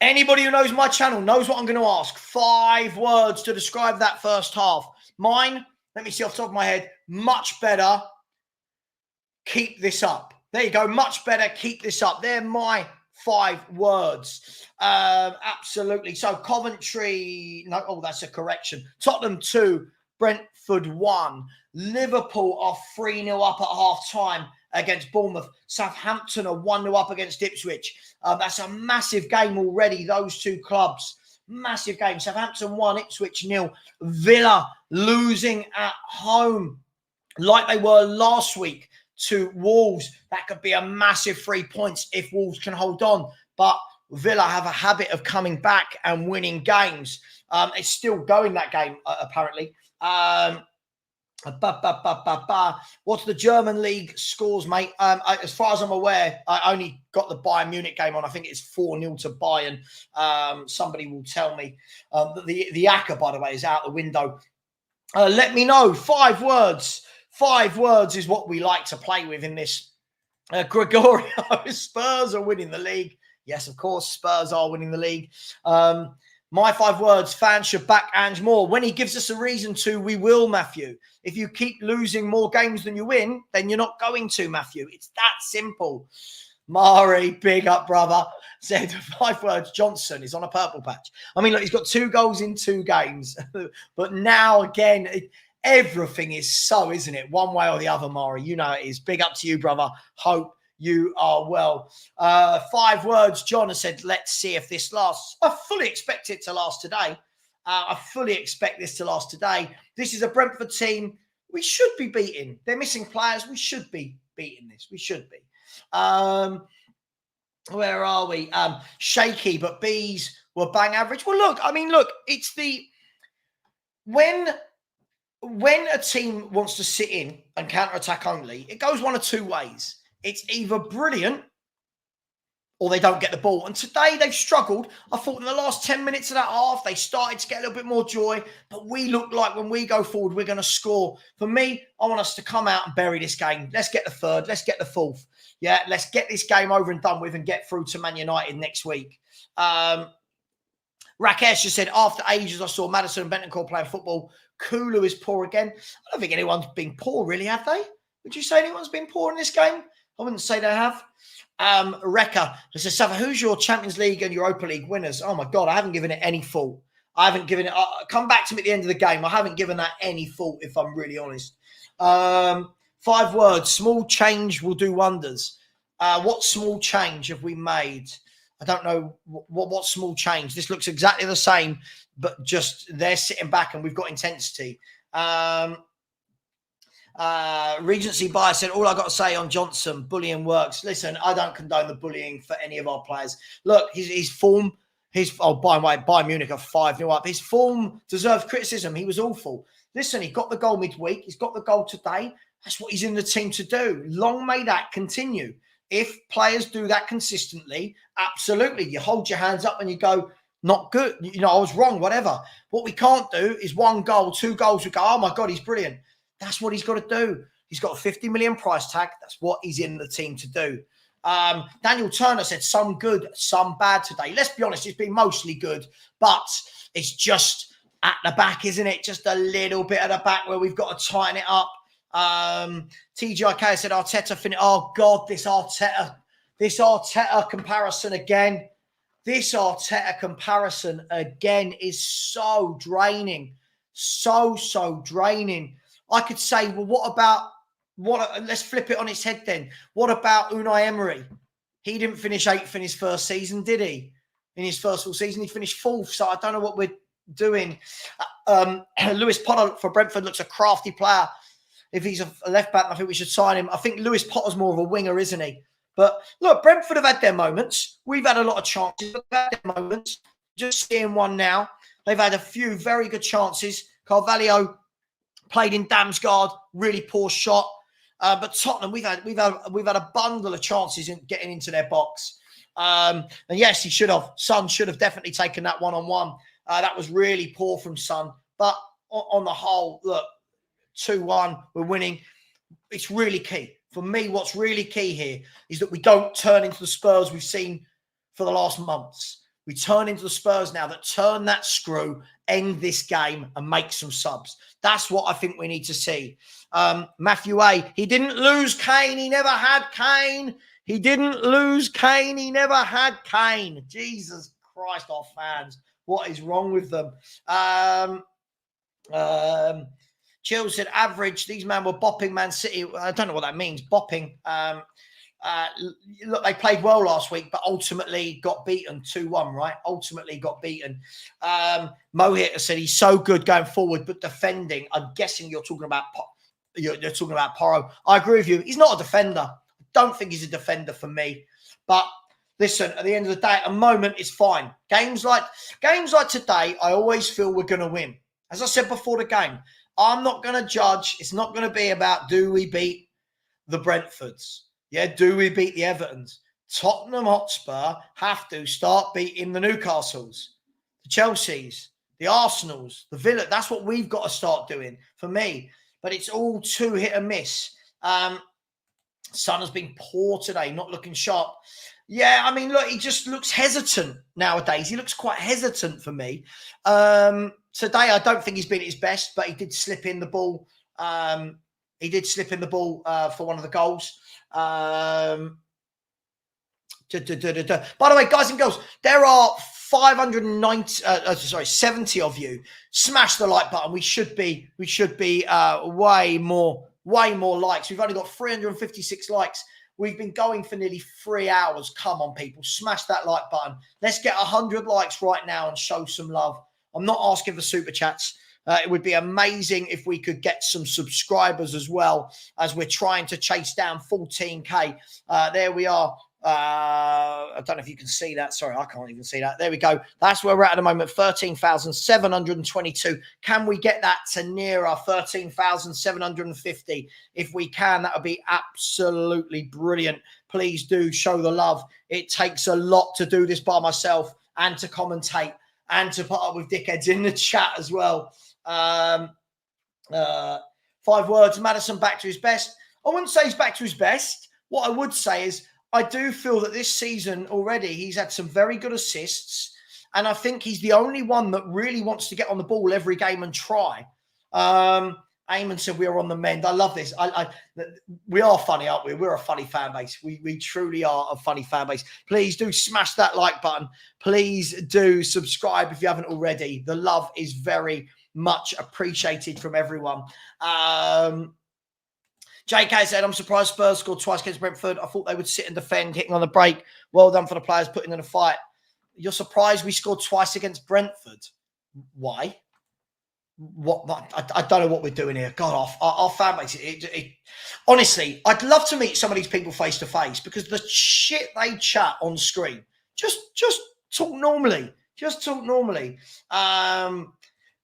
Anybody who knows my channel knows what I'm going to ask. 5 words to describe that first half. Mine, let me see off the top of my head. Much better. Keep this up. There you go. Much better. Keep this up. They're my 5 words. Absolutely. So Coventry, no, oh, that's a correction. Tottenham 2, Brentford 1. Liverpool are 3-0 up at half-time against Bournemouth. Southampton are 1-0 up against Ipswich. That's a massive game already, those two clubs. Massive game. Southampton 1, Ipswich 0. Villa losing at home like they were last week to Wolves. That could be a massive 3 points if Wolves can hold on. But Villa have a habit of coming back and winning games. It's still going, that game, apparently. What's the German league scores, mate? As far as I'm aware, I only got the Bayern Munich game on. I think it's 4-0 to Bayern. Somebody will tell me. The ACCA, by the way, is out the window. Let me know. 5 words. 5 words is what we like to play with in this. Gregorio, Spurs are winning the league. Yes, of course, Spurs are winning the league. My 5 words, fans should back Ange more. When he gives us a reason to, we will, Matthew. If you keep losing more games than you win, then you're not going to, Matthew. It's that simple. Mari, big up, brother. Said 5 words, Johnson is on a purple patch. I mean, look, he's got 2 goals in 2 games. But now, again, everything is so, isn't it? One way or the other, Mari. You know it is. Big up to you, brother. Hope you are well. 5 words, John has said, let's see if this lasts. I fully expect it to last today. I fully expect this to last today. This is a Brentford team we should be beating. They're missing players. We should be beating this. We should be. Where are we? Shaky, but B's were bang average. Well, look, I mean, look, it's the... When a team wants to sit in and counter-attack only, it goes one of 2 ways. It's either brilliant or they don't get the ball. And today they've struggled. I thought in the last 10 minutes of that half, they started to get a little bit more joy. But we look like when we go forward, we're going to score. For me, I want us to come out and bury this game. Let's get the 3rd. Let's get the 4th. Yeah, let's get this game over and done with and get through to Man United next week. Rakesh has said, after ages, I saw Maddison and Bentancur playing football. Kulu is poor again. I don't think anyone's been poor, really, have they? Would you say anyone's been poor in this game? I wouldn't say they have. Rekka says, Savva, who's your Champions League and Europa League winners? Oh, my God, I haven't given it any thought. I haven't given it... come back to me at the end of the game. I haven't given that any thought, if I'm really honest. 5 words. Small change will do wonders. What small change have we made? I don't know what small change. This looks exactly the same, but just they're sitting back and we've got intensity. Regency Bias said, all I got to say on Johnson, bullying works. Listen, I don't condone the bullying for any of our players. Look, his form, by the way, Bayern Munich are 5-0 up. His form deserves criticism. He was awful. Listen, he got the goal midweek. He's got the goal today. That's what he's in the team to do. Long may that continue. If players do that consistently, absolutely. You hold your hands up and you go, not good. You know, I was wrong, whatever. What we can't do is 1 goal, 2 goals. We go, oh, my God, he's brilliant. That's what he's got to do. He's got a 50 million price tag. That's what he's in the team to do. Daniel Turner said some good, some bad today. Let's be honest, it's been mostly good, but it's just at the back, isn't it? Just a little bit at the back where we've got to tighten it up. TGIK said Arteta finished. Oh, God, this Arteta comparison again. This Arteta comparison again is so draining. So draining. I could say, well, let's flip it on its head then. What about Unai Emery? He didn't finish 8th in his first season, did he? In his first full season, he finished 4th. So I don't know what we're doing. Lewis Potter for Brentford looks a crafty player. If he's a left back, I think we should sign him. I think Lewis Potter's more of a winger, isn't he? But look, Brentford have had their moments. We've had a lot of chances. We've had their moments. Just seeing one now. They've had a few very good chances. Carvalho played in Damsgaard, really poor shot. But Tottenham, we've had a bundle of chances in getting into their box. And yes, he should have. Son should have definitely taken that one-on-one. That was really poor from Son. But on the whole, look, 2-1, we're winning. It's really key. For me, what's really key here is that we don't turn into the Spurs we've seen for the last months. We turn into the Spurs now that turn that screw, end this game and make some subs. That's what I think we need to see. Matthew A, he didn't lose Kane. He never had Kane. He didn't lose Kane. He never had Kane. Jesus Christ, our fans. What is wrong with them? Chill said, average. These men were bopping Man City. I don't know what that means. Bopping. Look, they played well last week, but ultimately got beaten 2-1, right? Ultimately got beaten. Mohit said he's so good going forward, but defending. I'm guessing you're talking about Porro. I agree with you. He's not a defender. I don't think he's a defender for me. But listen, at the end of the day, at the moment, it's fine. Games like today, I always feel we're going to win. As I said before the game, I'm not going to judge. It's not going to be about do we beat the Brentfords? Yeah, do we beat the Evertons? Tottenham Hotspur have to start beating the Newcastles, the Chelseas, the Arsenals, the Villa. That's what we've got to start doing for me. But it's all too hit and miss. Son has been poor today, not looking sharp. Yeah, I mean, look, he just looks hesitant nowadays. He looks quite hesitant for me. Today, I don't think he's been at his best, but he did slip in the ball. He did slip in the ball for one of the goals. By the way, guys and girls, there are 70 of you. Smash the like button. We should be way more likes. We've only got 356 likes. We've been going for nearly 3 hours. Come on, people. Smash that like button. Let's get 100 likes right now and show some love. I'm not asking for super chats. It would be amazing if we could get some subscribers as well, as we're trying to chase down 14K. There we are. I don't know if you can see that. Sorry, I can't even see that. There we go. That's where we're at the moment, 13,722. Can we get that to nearer 13,750? If we can, that would be absolutely brilliant. Please do show the love. It takes a lot to do this by myself and to commentate and to put up with dickheads in the chat as well. 5 words, Maddison back to his best. I wouldn't say he's back to his best. What I would say is I do feel that this season already he's had some very good assists, and I think he's the only one that really wants to get on the ball every game and try. Eamon said we are on the mend. I love this. We are funny, aren't we? We're a funny fan base. We truly are a funny fan base. Please do smash that like button. Please do subscribe if you haven't already. The love is very much appreciated from everyone. JK said, I'm surprised Spurs scored twice against Brentford. I thought they would sit and defend, hitting on the break. Well done for the players putting in a fight. You're surprised we scored twice against Brentford. Why? What? I don't know what we're doing here. God, our fan base. Honestly, I'd love to meet some of these people face to face, because the shit they chat on screen. Just talk normally. Just talk normally.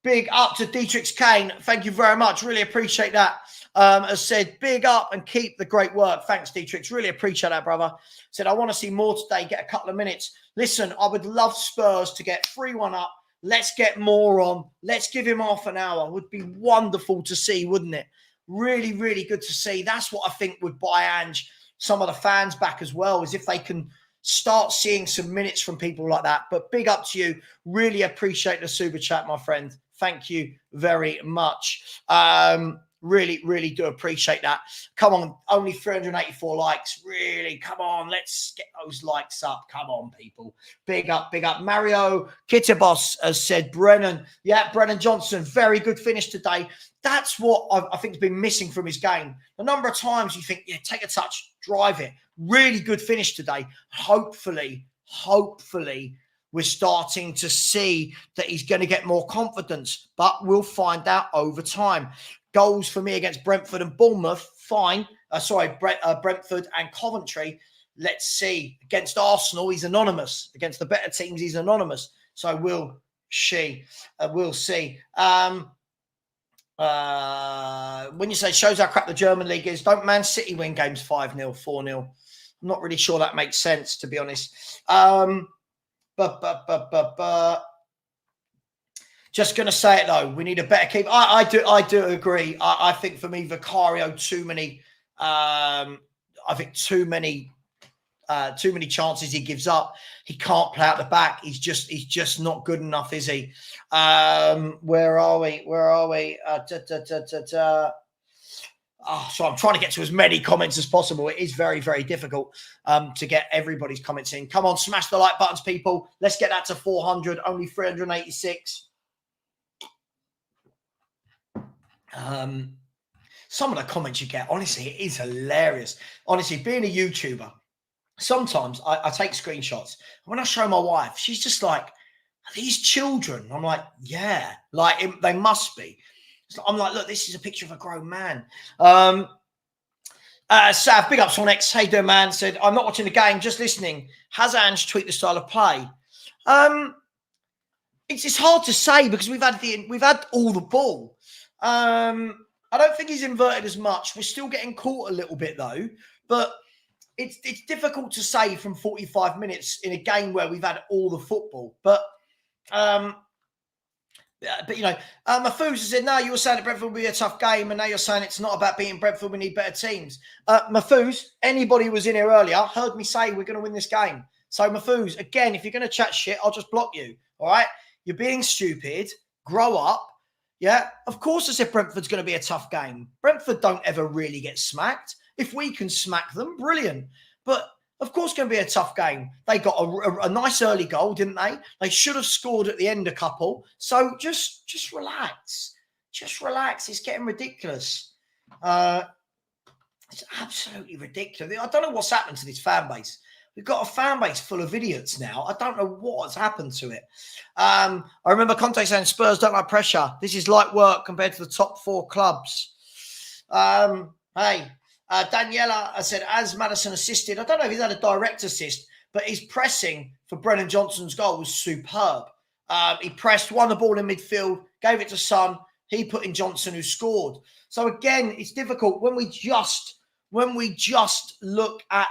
Big up to Dietrich Kane. Thank you very much. Really appreciate that. Has said, big up and keep the great work. Thanks, Dietrich. Really appreciate that, brother. Said, I want to see more today. Get a couple of minutes. Listen, I would love Spurs to get 3-1 up. Let's get more on. Let's give him half an hour. Would be wonderful to see, wouldn't it? Really, really good to see. That's what I think would buy Ange some of the fans back as well, is if they can start seeing some minutes from people like that. But big up to you. Really appreciate the super chat, my friend. Thank you very much. Really, really do appreciate that. Come on, only 384 likes. Really, come on, let's get those likes up. Come on, people. Big up, big up. Mario Kittabos has said, Brennan. Yeah, Brennan Johnson, very good finish today. That's what I think has been missing from his game. The number of times you think, yeah, take a touch, drive it. Really good finish today. Hopefully, we're starting to see that he's going to get more confidence, but we'll find out over time. Goals for me against Brentford and Bournemouth, fine. Brentford and Coventry. Let's see. Against Arsenal, he's anonymous. Against the better teams, he's anonymous. So we'll see. When you say shows how crap the German league is, don't Man City win games 5-0, 4-0? I'm not really sure that makes sense, to be honest. Just going to say it though, we need a better keeper. I do agree. I think for me, Vicario, too many chances he gives up. He can't play out the back. He's just not good enough, is he? Where are we? So I'm trying to get to as many comments as possible. It is very, very difficult to get everybody's comments in. Come on, smash the like buttons, people. Let's get that to 400, only 386. Some of the comments you get, honestly, it is hilarious. Honestly, being a YouTuber, sometimes I take screenshots. When I show my wife, she's just like, are these children? I'm like, yeah, like they must be. I'm like, look, this is a picture of a grown man. Sav, big ups on X. Hey, doing, man? Said, I'm not watching the game, just listening. Has Ange tweaked the style of play? It's hard to say because we've had all the ball. I don't think he's inverted as much. We're still getting caught a little bit though, but it's difficult to say from 45 minutes in a game where we've had all the football. But you know, Mahfouz said, no, you were saying that Brentford will be a tough game, and now you're saying it's not about beating Brentford, we need better teams. Mahfouz, anybody who was in here earlier heard me say we're going to win this game. So Mahfouz, again, if you're going to chat shit, I'll just block you, all right? You're being stupid. Grow up. Yeah, of course I said Brentford's going to be a tough game. Brentford don't ever really get smacked. If we can smack them, brilliant. But of course, it's going to be a tough game. They got a nice early goal, didn't they? They should have scored at the end a couple. So just relax. Just relax. It's getting ridiculous. It's absolutely ridiculous. I don't know what's happened to this fan base. We've got a fan base full of idiots now. I don't know what's happened to it. I remember Conte saying Spurs don't like pressure. This is light work compared to the top 4 clubs. Hey. Daniela, I said, as Maddison assisted, I don't know if he's had a direct assist, but his pressing for Brennan Johnson's goal was superb. He pressed, won the ball in midfield, gave it to Son. He put in Johnson, who scored. So again, it's difficult when we just look at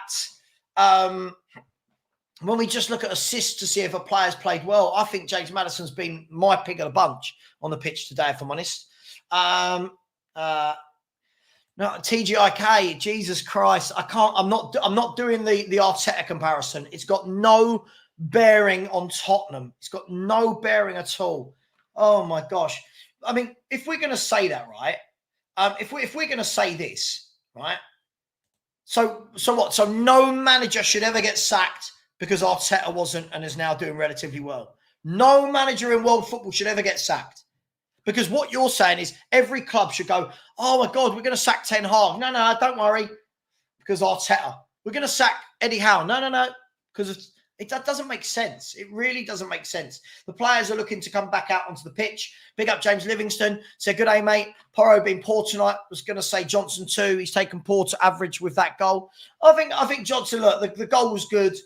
assists to see if a player's played well. I think James Maddison's been my pick of the bunch on the pitch today, if I'm honest. No, TGIK, Jesus Christ. I'm not doing the Arteta comparison. It's got no bearing on Tottenham. It's got no bearing at all. Oh my gosh. I mean, if we're going to say that, right? If we're going to say this, right? So what? So no manager should ever get sacked because Arteta wasn't and is now doing relatively well. No manager in world football should ever get sacked. Because what you're saying is every club should go, oh, my God, we're going to sack Ten Hag. No, don't worry, because Arteta. We're going to sack Eddie Howe. No, because that doesn't make sense. It really doesn't make sense. The players are looking to come back out onto the pitch. Big up James Livingston. Said, good day, mate. Porro being poor tonight. Was going to say Johnson too. He's taken poor to average with that goal. I think Johnson, look, the goal was good.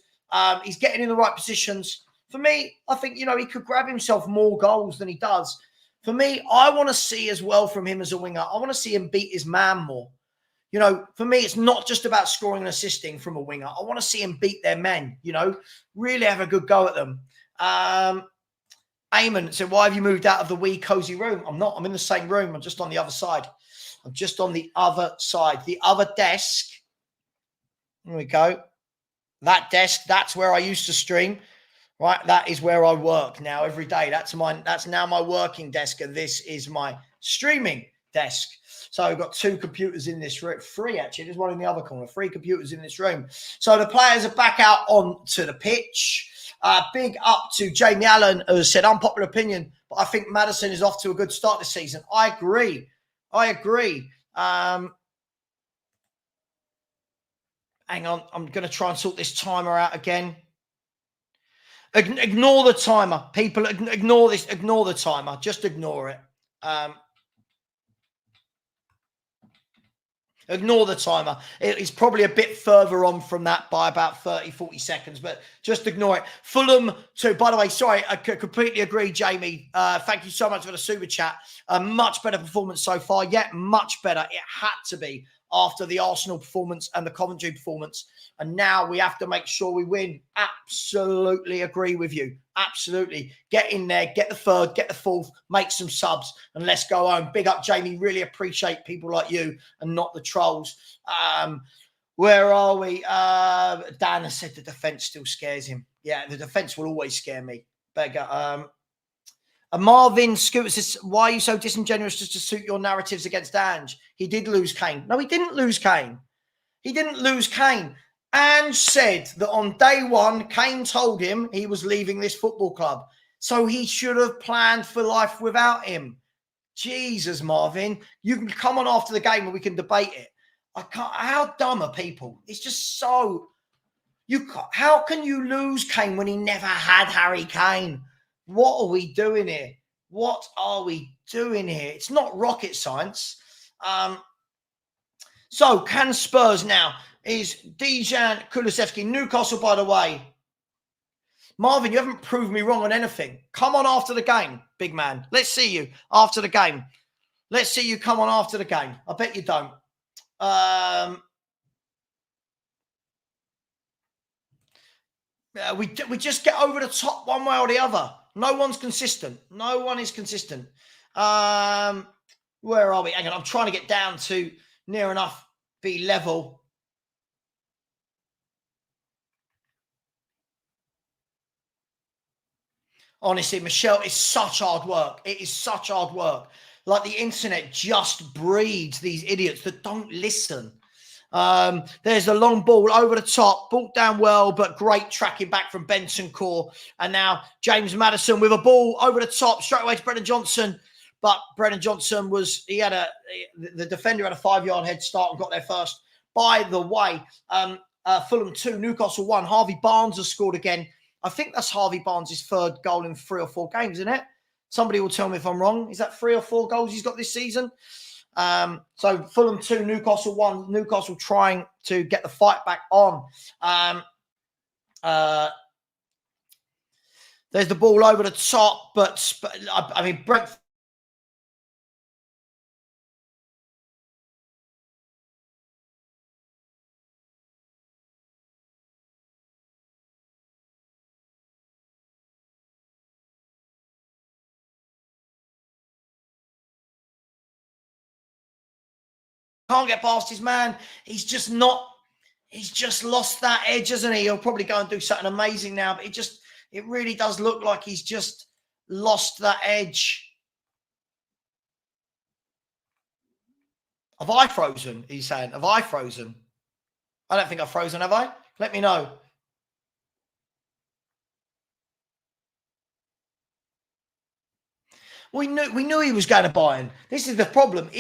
He's getting in the right positions. For me, I think, he could grab himself more goals than he does. For me, I want to see as well from him as a winger. I want to see him beat his man more. For me, it's not just about scoring and assisting from a winger. I want to see him beat their men, really have a good go at them. Eamon said, why have you moved out of the wee cozy room? I'm not. I'm in the same room. I'm just on the other side. The other desk. There we go. That desk, that's where I used to stream. Right, that is where I work now every day. That's now my working desk, and this is my streaming desk. So I've got 2 computers in this room, 3 actually. There's one in the other corner. 3 computers in this room. So the players are back out onto the pitch. Big up to Jamie Allen, who said unpopular opinion, but I think Maddison is off to a good start this season. I agree. Hang on, I'm going to try and sort this timer out again. Ignore the timer, people. Ignore this. Ignore the timer. Just ignore it. Ignore the timer. It's probably a bit further on from that by about 30, 40 seconds, but just ignore it. Fulham too. By the way, sorry, I completely agree, Jamie. Thank you so much for the super chat. A much better performance so far. Yet much better. It had to be after the Arsenal performance and the Coventry performance. And now we have to make sure we win. Absolutely agree with you. Absolutely. Get in there, get the 3rd, get the 4th, make some subs, and let's go home. Big up, Jamie. Really appreciate people like you and not the trolls. Where are we? Dan has said the defence still scares him. Yeah, the defence will always scare me. Marvin Scooter says, why are you so disingenuous just to suit your narratives against Ange? He did lose Kane. No, he didn't lose Kane. He didn't lose Kane. Ange said that on day one, Kane told him he was leaving this football club. So he should have planned for life without him. Jesus, Marvin. You can come on after the game and we can debate it. How dumb are people? It's just so... How can you lose Kane when he never had Harry Kane? What are we doing here? What are we doing here? It's not rocket science. So, can Spurs now? Is Dejan Kulusevski, Newcastle, by the way. Marvin, you haven't proved me wrong on anything. Come on after the game, big man. Let's see you after the game. Let's see you come on after the game. I bet you don't. We just get over the top one way or the other. No one's consistent. No one is consistent. Where are we? Hang on, I'm trying to get down to near enough be level. Honestly, Michelle, it's such hard work. It is such hard work. Like the internet just breeds these idiots that don't listen. There's a long ball over the top, brought down well, but great tracking back from Benson Core. And now James Maddison with a ball over the top, straight away to Brennan Johnson. But Brennan Johnson the defender had a 5-yard head start and got there first. By the way, Fulham 2, Newcastle 1. Harvey Barnes has scored again. I think that's Harvey Barnes' third goal in 3 or 4 games, isn't it? Somebody will tell me if I'm wrong. Is that 3 or 4 goals he's got this season? So Fulham 2, Newcastle 1. Newcastle trying to get the fight back on. There's the ball over the top, but I mean, Brentford. Can't get past his man. He's just lost that edge, hasn't he? He'll probably go and do something amazing now, but it really does look like he's just lost that edge. Have I frozen? He's saying, have I frozen? I don't think I've frozen, have I? Let me know. We knew he was going to Bayern. This is the problem.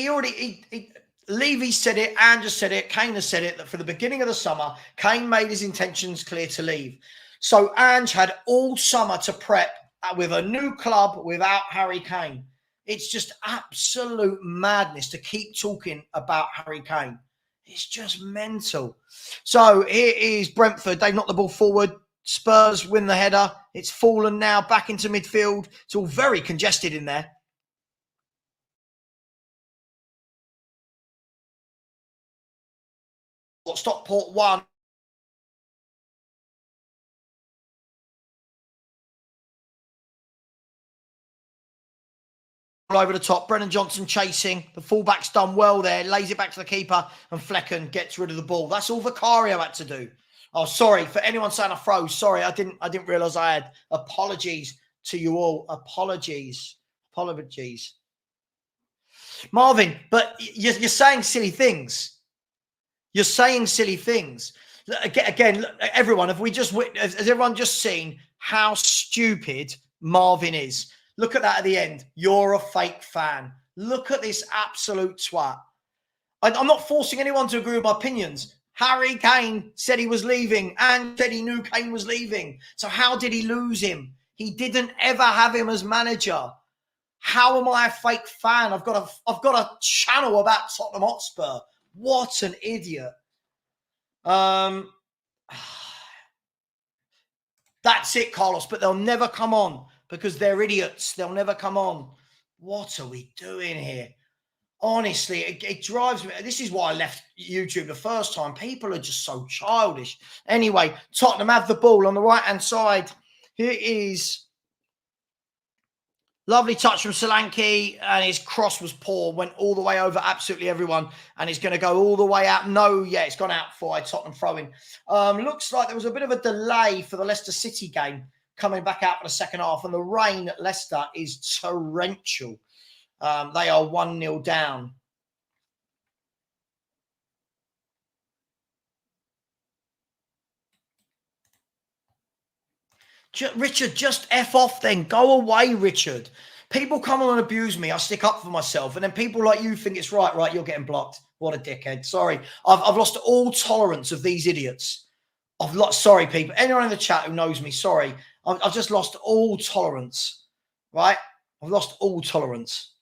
Levy said it, Andrew said it, Kane has said it, that for the beginning of the summer, Kane made his intentions clear to leave. So Ange had all summer to prep with a new club without Harry Kane. It's just absolute madness to keep talking about Harry Kane. It's just mental. So here is Brentford. They've knocked the ball forward. Spurs win the header. It's fallen now back into midfield. It's all very congested in there. Stockport 1. Over the top, Brennan Johnson chasing. The fullback's done well there, lays it back to the keeper, and Flecken gets rid of the ball. That's all Vicario had to do. Oh, sorry for anyone saying I froze. Sorry, I didn't realise I had. Apologies to you all. Apologies. Marvin, but you're saying silly things. You're saying silly things. Again, everyone, has everyone just seen how stupid Marvin is? Look at that at the end. You're a fake fan. Look at this absolute twat. I'm not forcing anyone to agree with my opinions. Harry Kane said he was leaving and said he knew Kane was leaving. So how did he lose him? He didn't ever have him as manager. How am I a fake fan? I've got a channel about Tottenham Hotspur. What an idiot. That's it, Carlos, but they'll never come on because they're idiots. They'll never come on. What are we doing here? Honestly, it drives me. This is why I left YouTube the first time. People are just so childish. Anyway, Tottenham have the ball on the right-hand side. Here is lovely touch from Solanke, and his cross was poor, went all the way over absolutely everyone, and it's going to go all the way out. No, yeah, it's gone out for a Tottenham throw-in. Looks like there was a bit of a delay for the Leicester City game coming back out for the second half. And the rain at Leicester is torrential. They are 1-0 down. Richard, just F off then. Go away, Richard. People come on and abuse me. I stick up for myself. And then people like you think it's right. Right, you're getting blocked. What a dickhead. Sorry. I've lost all tolerance of these idiots. Sorry, people. Anyone in the chat who knows me, sorry. I've just lost all tolerance. Right? I've lost all tolerance.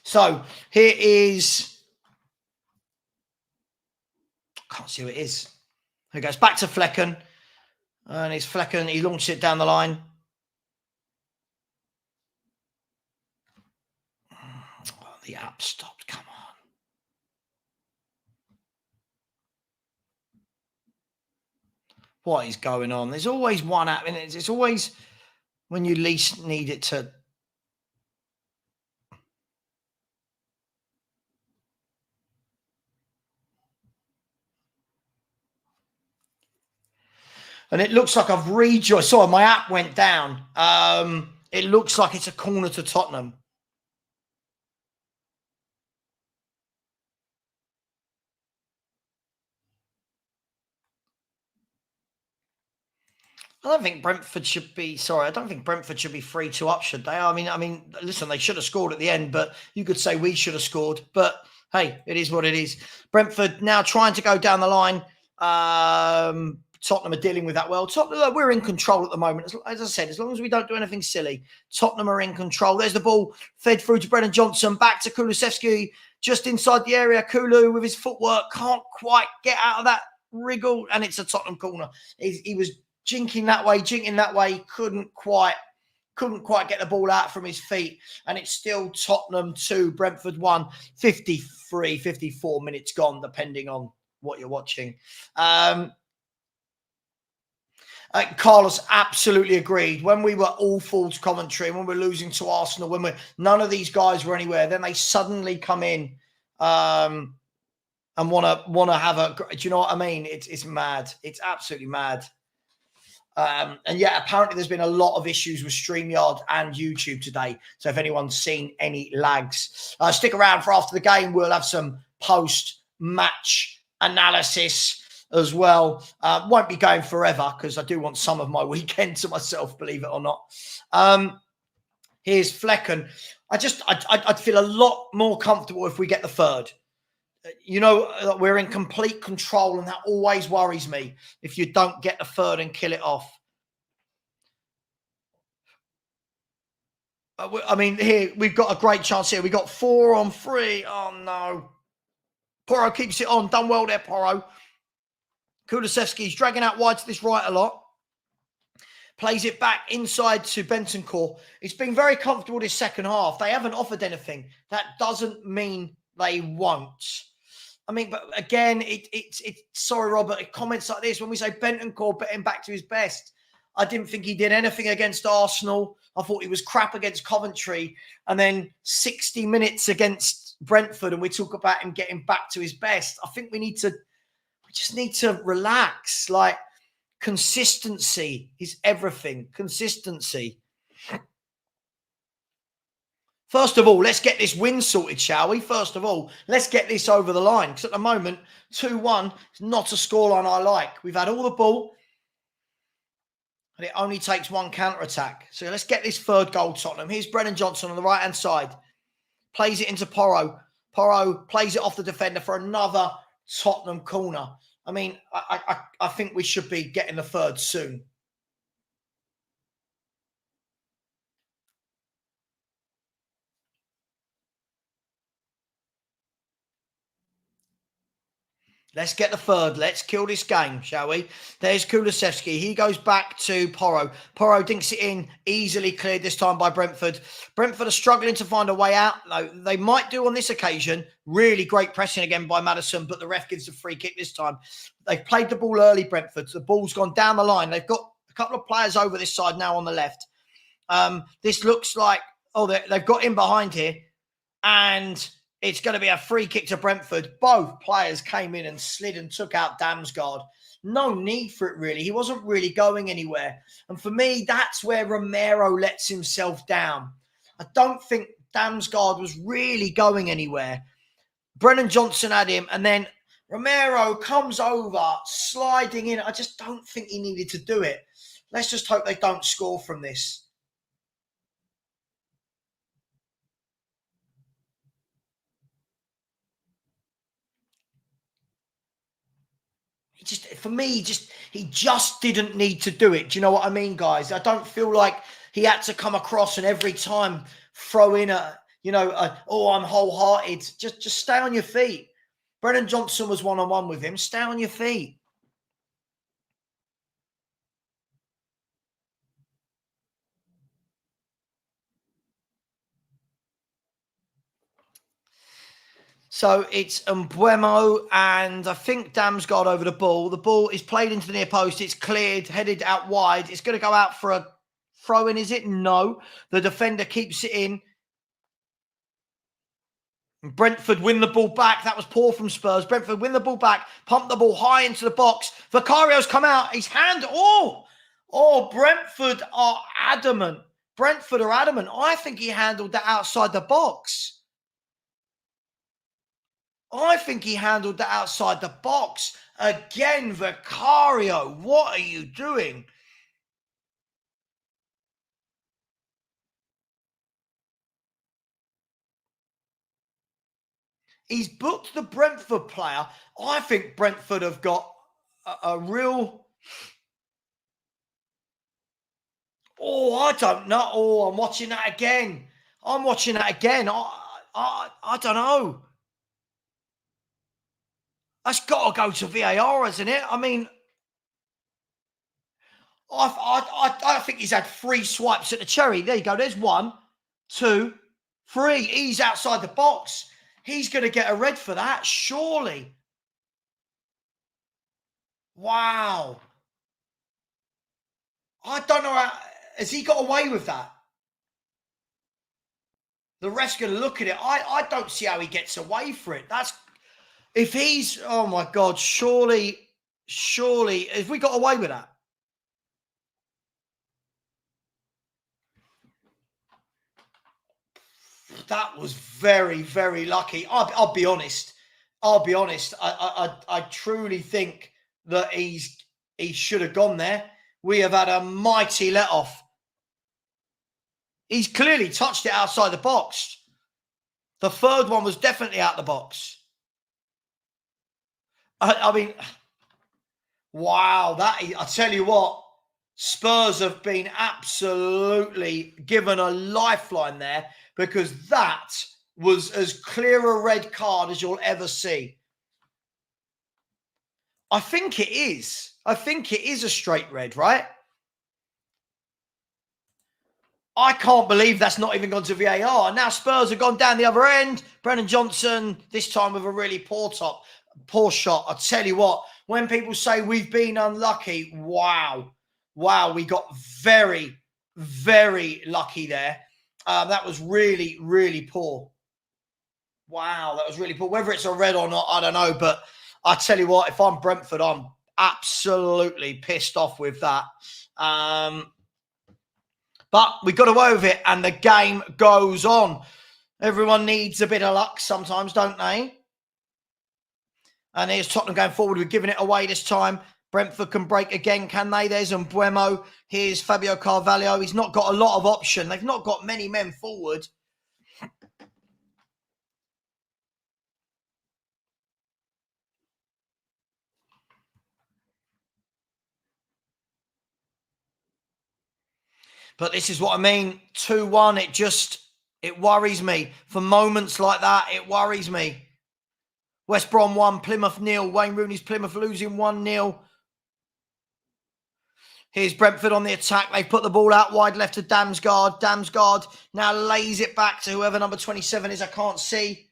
So here is, I can't see who it is. Here it goes back to Flecken. And it's Flecken. He launched it down the line. Oh, the app stopped. Come on. What is going on? There's always one app. And it's always when you least need it to. And it looks like I've rejoined. Sorry, my app went down. It looks like it's a corner to Tottenham. I don't think Brentford should be. Sorry, I don't think Brentford should be 3-2 up, should they? I mean, listen, they should have scored at the end, but you could say we should have scored. But hey, it is what it is. Brentford now trying to go down the line. Tottenham are dealing with that well. Tottenham, we're in control at the moment. As I said, as long as we don't do anything silly, Tottenham are in control. There's the ball fed through to Brennan Johnson. Back to Kulusevski, just inside the area. Kulu with his footwork can't quite get out of that wriggle, and it's a Tottenham corner. He was jinking that way, couldn't quite get the ball out from his feet. And it's still Tottenham 2, Brentford 1, 53, 54 minutes gone, depending on what you're watching. Carlos absolutely agreed. When we were all false commentary, when we're losing to Arsenal, none of these guys were anywhere, then they suddenly come in and want to have a. Do you know what I mean? It's mad. It's absolutely mad. And yeah, apparently there's been a lot of issues with StreamYard and YouTube today. So if anyone's seen any lags, stick around for after the game. We'll have some post-match analysis as well. Won't be going forever because I do want some of my weekend to myself, believe it or not. Here's Flecken. I'd feel a lot more comfortable if we get the third. You know, we're in complete control, and that always worries me if you don't get the third and kill it off. I mean, here, we've got a great chance here. We got 4 on 3. Oh, no. Porro keeps it on. Done well there, Porro. Kulusevski's dragging out wide to this right a lot. Plays it back inside to Bentancur. It's been very comfortable this second half. They haven't offered anything. That doesn't mean they won't. I mean, but again, it's sorry, Robert, comments like this, when we say Bentancur getting back to his best, I didn't think he did anything against Arsenal. I thought he was crap against Coventry. And then 60 minutes against Brentford, and we talk about him getting back to his best. I think we just need to relax. Like, consistency is everything. Consistency. First of all, let's get this win sorted, shall we? First of all, let's get this over the line. Because at the moment, 2-1 is not a scoreline I like. We've had all the ball, and it only takes one counter-attack. So let's get this third goal, Tottenham. Here's Brennan Johnson on the right-hand side. Plays it into Porro. Porro plays it off the defender for another Tottenham corner. I mean, I think we should be getting the third soon. Let's get the third. Let's kill this game, shall we? There's Kulusevski. He goes back to Porro. Porro dinks it in. Easily cleared this time by Brentford. Brentford are struggling to find a way out. They might do on this occasion. Really great pressing again by Maddison, but the ref gives a free kick this time. They've played the ball early, Brentford. The ball's gone down the line. They've got a couple of players over this side now on the left. This looks like, they've got in behind here. And it's going to be a free kick to Brentford. Both players came in and slid and took out Damsgaard. No need for it, really. He wasn't really going anywhere. And for me, that's where Romero lets himself down. I don't think Damsgaard was really going anywhere. Brennan Johnson had him, and then Romero comes over, sliding in. I just don't think he needed to do it. Let's just hope they don't score from this. For me, he just didn't need to do it. Do you know what I mean, guys? I don't feel like he had to come across and every time throw in oh, I'm wholehearted. Just stay on your feet. Brennan Johnson was one-on-one with him. Stay on your feet. So it's Mbeumo and I think Damsgaard over the ball. The ball is played into the near post. It's cleared, headed out wide. It's going to go out for a throw-in, is it? No. The defender keeps it in. Brentford win the ball back. That was poor from Spurs. Brentford win the ball back, pump the ball high into the box. Vicario's come out. His hand. Brentford are adamant. I think he handled that outside the box. Again, Vicario, what are you doing? He's booked the Brentford player. I think Brentford have got a real... I don't know. I'm watching that again. I don't know. That's got to go to VAR, hasn't it? I mean, I think he's had 3 swipes at the cherry. There you go. There's 1, 2, 3. He's outside the box. He's going to get a red for that, surely. Wow. I don't know. Has he got away with that? The ref's going to look at it. I don't see how he gets away for it. If he's, oh my God, surely, have we got away with that? That was very, very lucky. I'll be honest. I truly think that he should have gone there. We have had a mighty let-off. He's clearly touched it outside the box. The third one was definitely out the box. I mean, wow. I tell you what, Spurs have been absolutely given a lifeline there, because that was as clear a red card as you'll ever see. I think it is. A straight red, right? I can't believe that's not even gone to VAR. Now Spurs have gone down the other end. Brennan Johnson, this time with a really poor shot. I tell you what, when people say we've been unlucky, wow, we got very, very lucky there. That was really, really poor. Wow, that was really poor. Whether it's a red or not, I don't know. But I tell you what, if I'm Brentford, I'm absolutely pissed off with that. But we got away with it, and the game goes on. Everyone needs a bit of luck sometimes, don't they? And here's Tottenham going forward. We're giving it away this time. Brentford can break again, can they? There's Mbeumo. Here's Fabio Carvalho. He's not got a lot of option. They've not got many men forward. But this is what I mean. 2-1. It worries me. For moments like that, it worries me. West Brom 1, Plymouth 0. Wayne Rooney's Plymouth losing 1-0. Here's Brentford on the attack. They've put the ball out wide left to Damsgaard. Damsgaard now lays it back to whoever number 27 is. I can't see.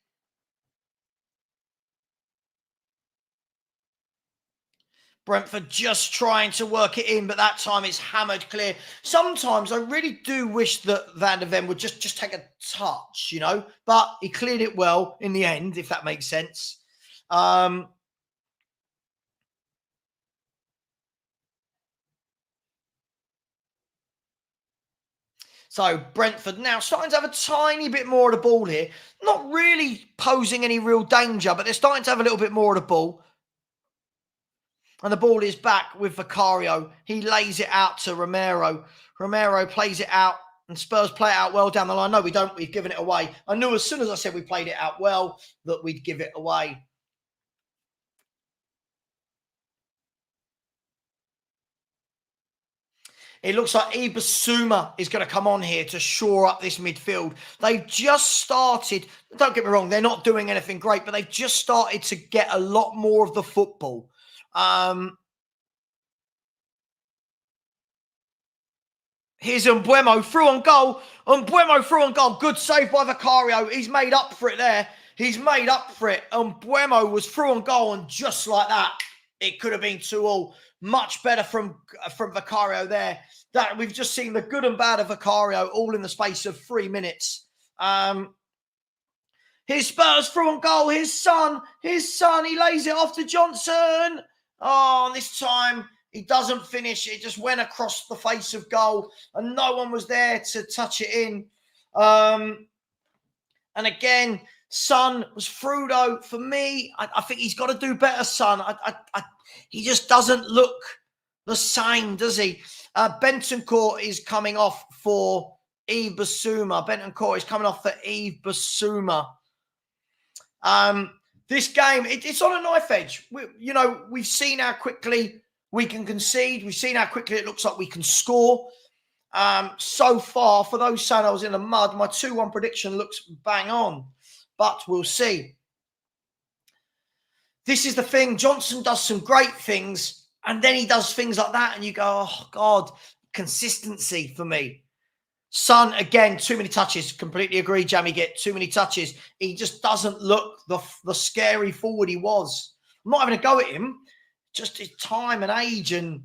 Brentford just trying to work it in, but that time it's hammered clear. Sometimes I really do wish that Van der Ven would just take a touch, you know, but he cleared it well in the end, if that makes sense. So Brentford now starting to have a tiny bit more of the ball here. Not really posing any real danger, but they're starting to have a little bit more of the ball. And the ball is back with Vicario. He lays it out to Romero. Romero plays it out, and Spurs play it out well down the line. No, we don't. We've given it away. I knew as soon as I said we played it out well that we'd give it away. It looks like Ibasuma is going to come on here to shore up this midfield. They've just started, don't get me wrong, they're not doing anything great, but they've just started to get a lot more of the football. Here's Mbeumo through on goal. Mbeumo through on goal. Good save by Vicario. He's made up for it there. He's made up for it. Mbeumo was through on goal, and just like that, it could have been 2-2. Much better from Vicario there. That we've just seen the good and bad of Vicario all in the space of 3 minutes. Here's Spurs through on goal. His son. He lays it off to Johnson. Oh, and this time he doesn't finish. It just went across the face of goal, and no one was there to touch it in. And again, Son was through, though. For me, I think he's got to do better, Son. He just doesn't look the same, does he? Bentancur is coming off for Yves Bissouma. Bentancur is coming off for Yves Bissouma. This game, it's on a knife edge. We've seen how quickly we can concede. We've seen how quickly it looks like we can score. So far, for those saying I was in the mud, my 2-1 prediction looks bang on. But we'll see. This is the thing. Johnson does some great things, and then he does things like that, and you go, oh, God, consistency for me. Son, again, too many touches. Completely agree, Jamie Git. Too many touches. He just doesn't look the scary forward he was. I'm not having a go at him. Just his time and age. And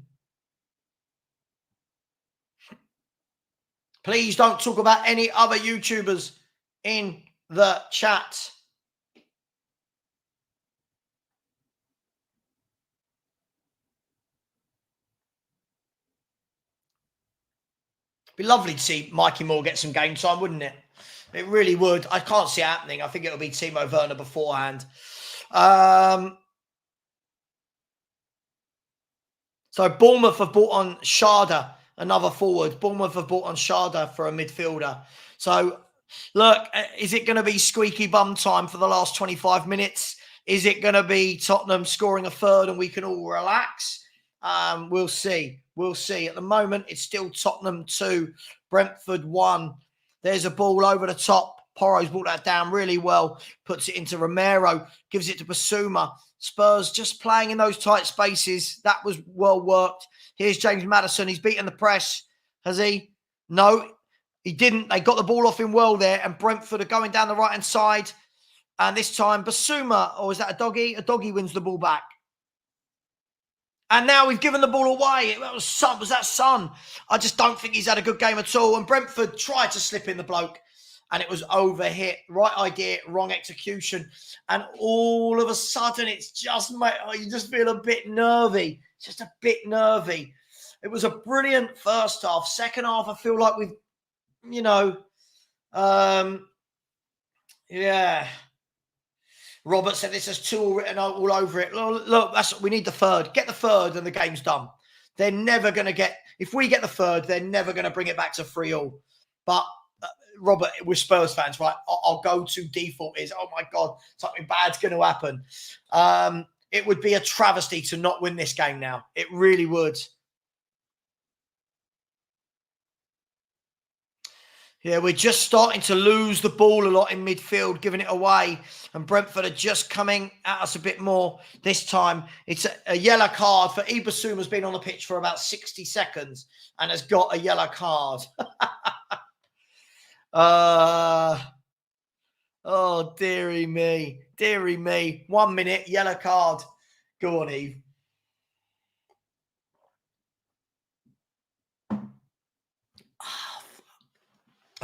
please don't talk about any other YouTubers in the chat. It'd be lovely to see Mikey Moore get some game time, wouldn't it? It really would. I can't see it happening. I think it'll be Timo Werner beforehand. So Bournemouth have bought on Sharda, another forward. Bournemouth have bought on Sharda for a midfielder. So, look, is it going to be squeaky bum time for the last 25 minutes? Is it going to be Tottenham scoring a third and we can all relax? We'll see. We'll see. At the moment, it's still Tottenham 2, Brentford 1. There's a ball over the top. Porro's brought that down really well. Puts it into Romero. Gives it to Bissouma. Spurs just playing in those tight spaces. That was well worked. Here's James Maddison. He's beaten the press. Has he? No, he didn't. They got the ball off him well there. And Brentford are going down the right-hand side. And this time, Bissouma, or is that a doggy? A doggy wins the ball back. And now we've given the ball away. Was that Son? I just don't think he's had a good game at all. And Brentford tried to slip in the bloke. And it was overhit. Right idea, wrong execution. And all of a sudden, it's just, you just feel a bit nervy. Just a bit nervy. It was a brilliant first half. Second half, I feel like we've, yeah. Robert said this has 2 written all over it. Look, we need the third. Get the third and the game's done. They're never going to get, if we get the third, they're never going to bring it back to 3-3. But Robert, we're Spurs fans, right? Our go-to default is, oh my God, something bad's going to happen. It would be a travesty to not win this game now. It really would. Yeah, we're just starting to lose the ball a lot in midfield, giving it away. And Brentford are just coming at us a bit more this time. It's a yellow card for Yves Bissouma, has been on the pitch for about 60 seconds and has got a yellow card. Oh, dearie me. Dearie me. 1 minute, yellow card. Go on, Eve.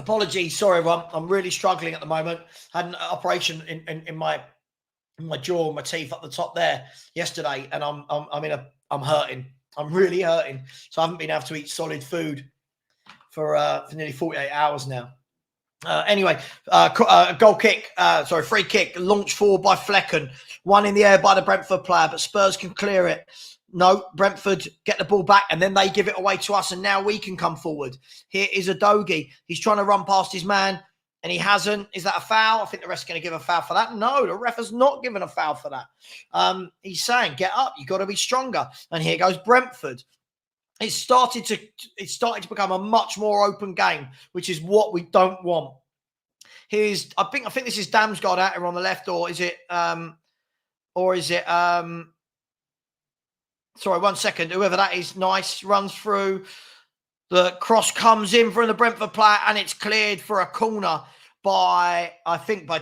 Apologies, sorry everyone. I'm really struggling at the moment. Had an operation in my jaw, my teeth up the top there yesterday, and I'm hurting. I'm really hurting. So I haven't been able to eat solid food for nearly 48 hours now. Anyway, goal kick, free kick, launched forward by Flecken, one in the air by the Brentford player, but Spurs can clear it. No, Brentford get the ball back and then they give it away to us, and now we can come forward. Here is Udogie. He's trying to run past his man and he hasn't. Is that a foul? I think the ref's going to give a foul for that. No, the ref has not given a foul for that. He's saying, get up, you've got to be stronger. And here goes Brentford. It started to become a much more open game, which is what we don't want. I think this is Damsgaard out here on the left, or is it sorry, 1 second. Whoever that is, nice, runs through. The cross comes in from the Brentford player and it's cleared for a corner by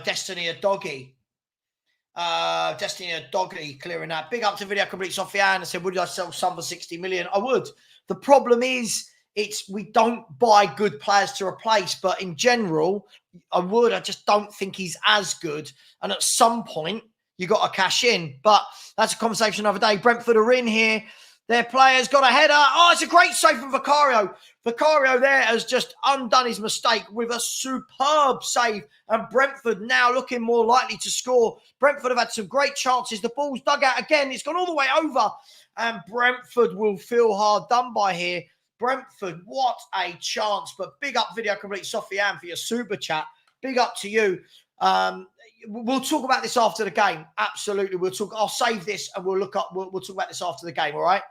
Destiny Udogie. Destiny Udogie clearing that. Big up to Video Complete Sofiane. I said, would I sell some for 60 million? I would. The problem is, we don't buy good players to replace, but in general, I would. I just don't think he's as good. And at some point, you got to cash in. But that's a conversation another day. Brentford are in here. Their player's got a header. Oh, it's a great save from Vicario. Vicario there has just undone his mistake with a superb save. And Brentford now looking more likely to score. Brentford have had some great chances. The ball's dug out again. It's gone all the way over. And Brentford will feel hard done by here. Brentford, what a chance. But big up Video Complete Sofiane for your super chat. Big up to you. We'll talk about this after the game. Absolutely. I'll save this and we'll talk about this after the game, all right?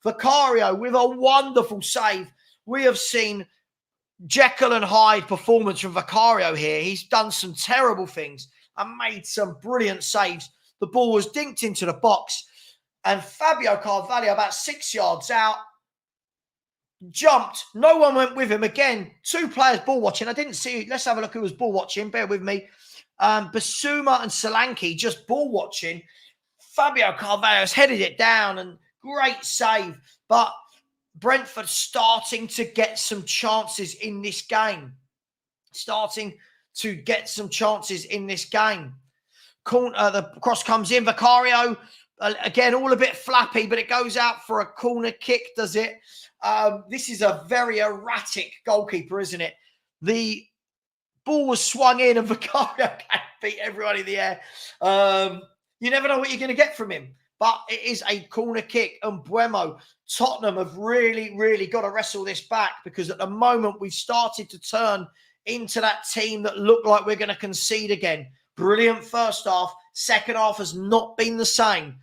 Vicario with a wonderful save. We have seen Jekyll and Hyde performance from Vicario here. He's done some terrible things and made some brilliant saves. The ball was dinked into the box and Fabio Carvalho, about 6 yards out, jumped. No one went with him. Again, two players ball watching. I didn't see. Let's have a look who was ball watching. Bear with me. Basuma and Solanke just ball watching. Fabio Carvalho has headed it down and great save. But Brentford starting to get some chances in this game. The cross comes in. Vicario, again, all a bit flappy, but it goes out for a corner kick, does it? This is a very erratic goalkeeper, isn't it? The ball was swung in and Vicario can beat everyone in the air. You never know what you're going to get from him. But it is a corner kick. And Buemo, Tottenham have really, really got to wrestle this back, because at the moment we've started to turn into that team that look like we're going to concede again. Brilliant first half. Second half has not been the same.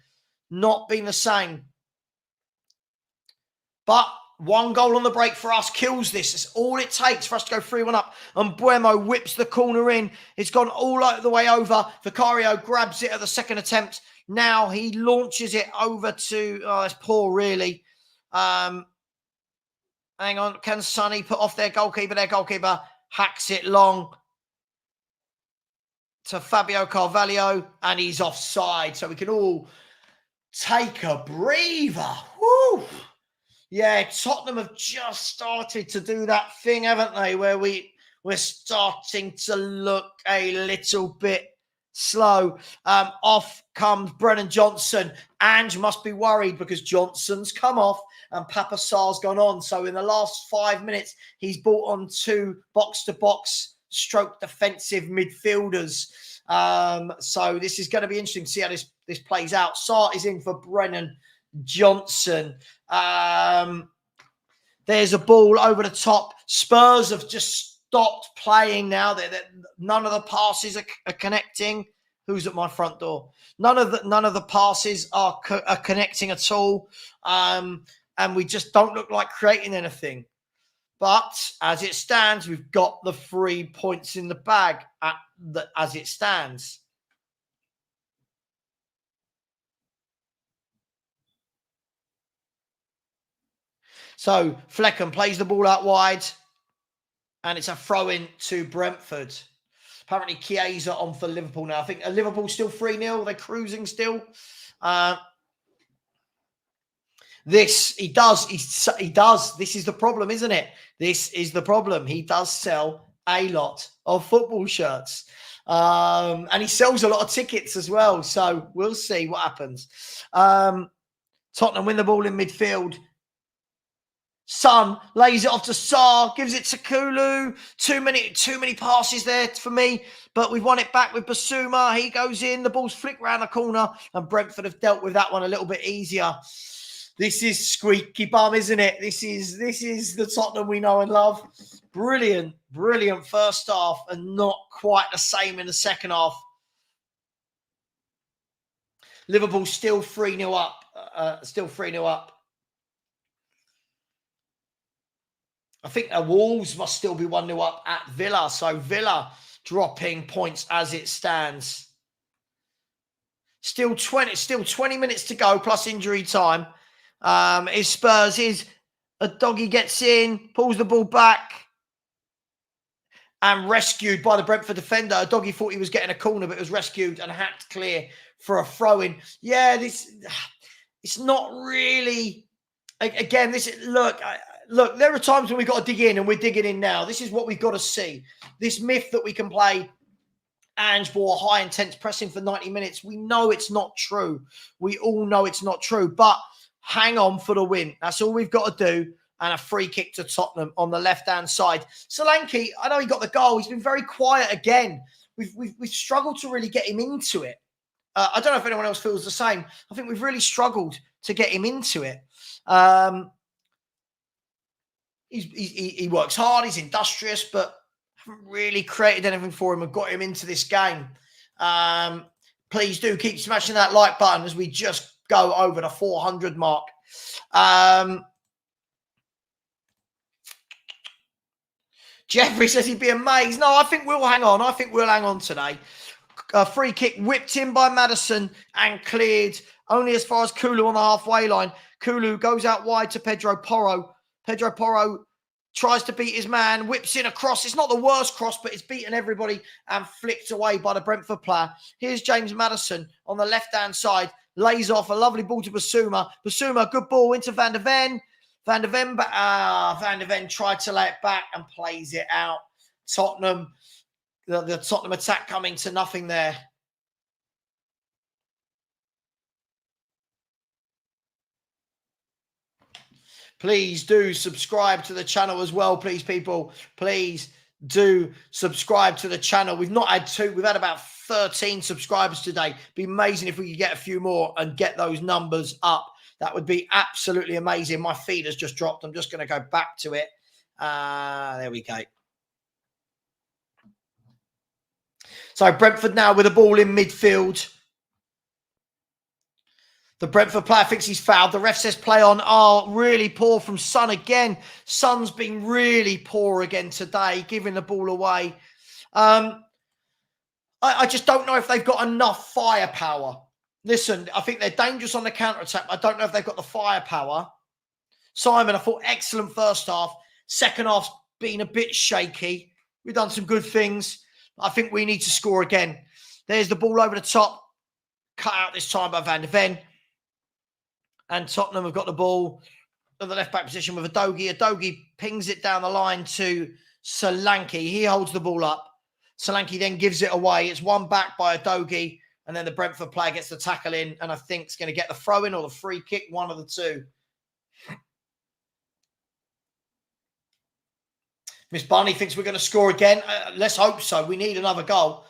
But one goal on the break for us kills this. It's all it takes for us to go 3-1 up. And Buemo whips the corner in. It's gone all the way over. Vicario grabs it at the second attempt. Now he launches it over to... Oh, that's poor, really. Hang on. Can Sonny put off their goalkeeper? Their goalkeeper hacks it long to Fabio Carvalho. And he's offside. So we can all take a breather. Woo! Yeah, Tottenham have just started to do that thing, haven't they, where we're starting to look a little bit slow. Off comes Brennan Johnson. Ange must be worried because Johnson's come off and Papa Sarr's gone on. So in the last 5 minutes, he's brought on two box-to-box stroke defensive midfielders. So this is going to be interesting to see how this plays out. Sarr is in for Brennan Johnson. There's a ball over the top. Spurs have just stopped playing now. None of the passes are connecting. Who's at my front door? None of the passes are connecting at all. And we just don't look like creating anything. But as it stands, we've got the 3 points in the bag as it stands. So Flecken plays the ball out wide, and it's a throw-in to Brentford. Apparently, Chiesa on for Liverpool now. I think Liverpool still 3-0. They're cruising still. He does. This is the problem, isn't it? This is the problem. He does sell a lot of football shirts. And he sells a lot of tickets as well. So we'll see what happens. Tottenham win the ball in midfield. Son lays it off to Sarr, gives it to Kulu. Too many passes there for me, but we've won it back with Basuma. He goes in, the ball's flicked round the corner, and Brentford have dealt with that one a little bit easier. This is squeaky bum, isn't it? This is the Tottenham we know and love. Brilliant first half, and not quite the same in the second half. Liverpool still 3-0 up. Still 3-0 up. I think the Wolves must still be 1-0 up at Villa. So Villa dropping points as it stands. Still 20 minutes to go plus injury time. Is Spurs. A doggy gets in, pulls the ball back, and rescued by the Brentford defender. A doggy thought he was getting a corner, but it was rescued and hacked clear for a throw-in. Yeah, it's not really. Again, Look, there are times when we've got to dig in, and we're digging in now. This is what we've got to see. This myth that we can play Ange ball, high intense pressing for 90 minutes. We know it's not true. We all know it's not true. But hang on for the win. That's all we've got to do. And a free kick to Tottenham on the left-hand side. Solanke, I know he got the goal. He's been very quiet again. We've struggled to really get him into it. I don't know if anyone else feels the same. I think we've really struggled to get him into it. He works hard, he's industrious, but haven't really created anything for him and got him into this game. Please do keep smashing that like button as we just go over the 400 mark. Jeffrey says he'd be amazed. No, I think we'll hang on. I think we'll hang on today. Free kick whipped in by Maddison and cleared only as far as Kulu on the halfway line. Kulu goes out wide to Pedro Porro. Pedro Porro tries to beat his man, whips in a cross. It's not the worst cross, but it's beaten everybody and flicked away by the Brentford player. Here's James Maddison on the left-hand side. Lays off a lovely ball to Basuma. Basuma, good ball into Van de Ven. Van de Ven tried to lay it back and plays it out. Tottenham, the Tottenham attack coming to nothing there. Please do subscribe to the channel as well, please, people. Please do subscribe to the channel. We've not had 2. We've had about 13 subscribers today. It'd be amazing if we could get a few more and get those numbers up. That would be absolutely amazing. My feed has just dropped. I'm just going to go back to it. There we go. So Brentford now with the ball in midfield. The Brentford player thinks he's fouled. The ref says play on. Oh, really poor from Son again. Son's been really poor again today, giving the ball away. I just don't know if they've got enough firepower. Listen, I think they're dangerous on the counter-attack. I don't know if they've got the firepower. Simon, I thought excellent first half. Second half's been a bit shaky. We've done some good things. I think we need to score again. There's the ball over the top. Cut out this time by Van de Ven. And Tottenham have got the ball in the left-back position with Adogi. Adogi pings it down the line to Solanke. He holds the ball up. Solanke then gives it away. It's one back by Adogi. And then the Brentford player gets the tackle in. And I think it's going to get the throw-in or the free kick, one of the two. Miss Barney thinks we're going to score again. Let's hope so. We need another goal.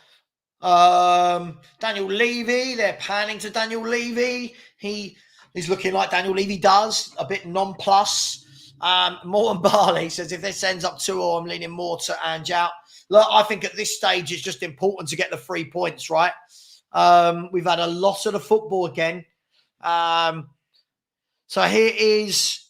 Daniel Levy. They're panning to Daniel Levy. He's looking like Daniel Levy does, a bit non-plus. Morton Barley says, if this ends up 2-0, I'm leaning more to Ange out. Look, I think at this stage, it's just important to get the 3 points, right? We've had a lot of the football again. So here is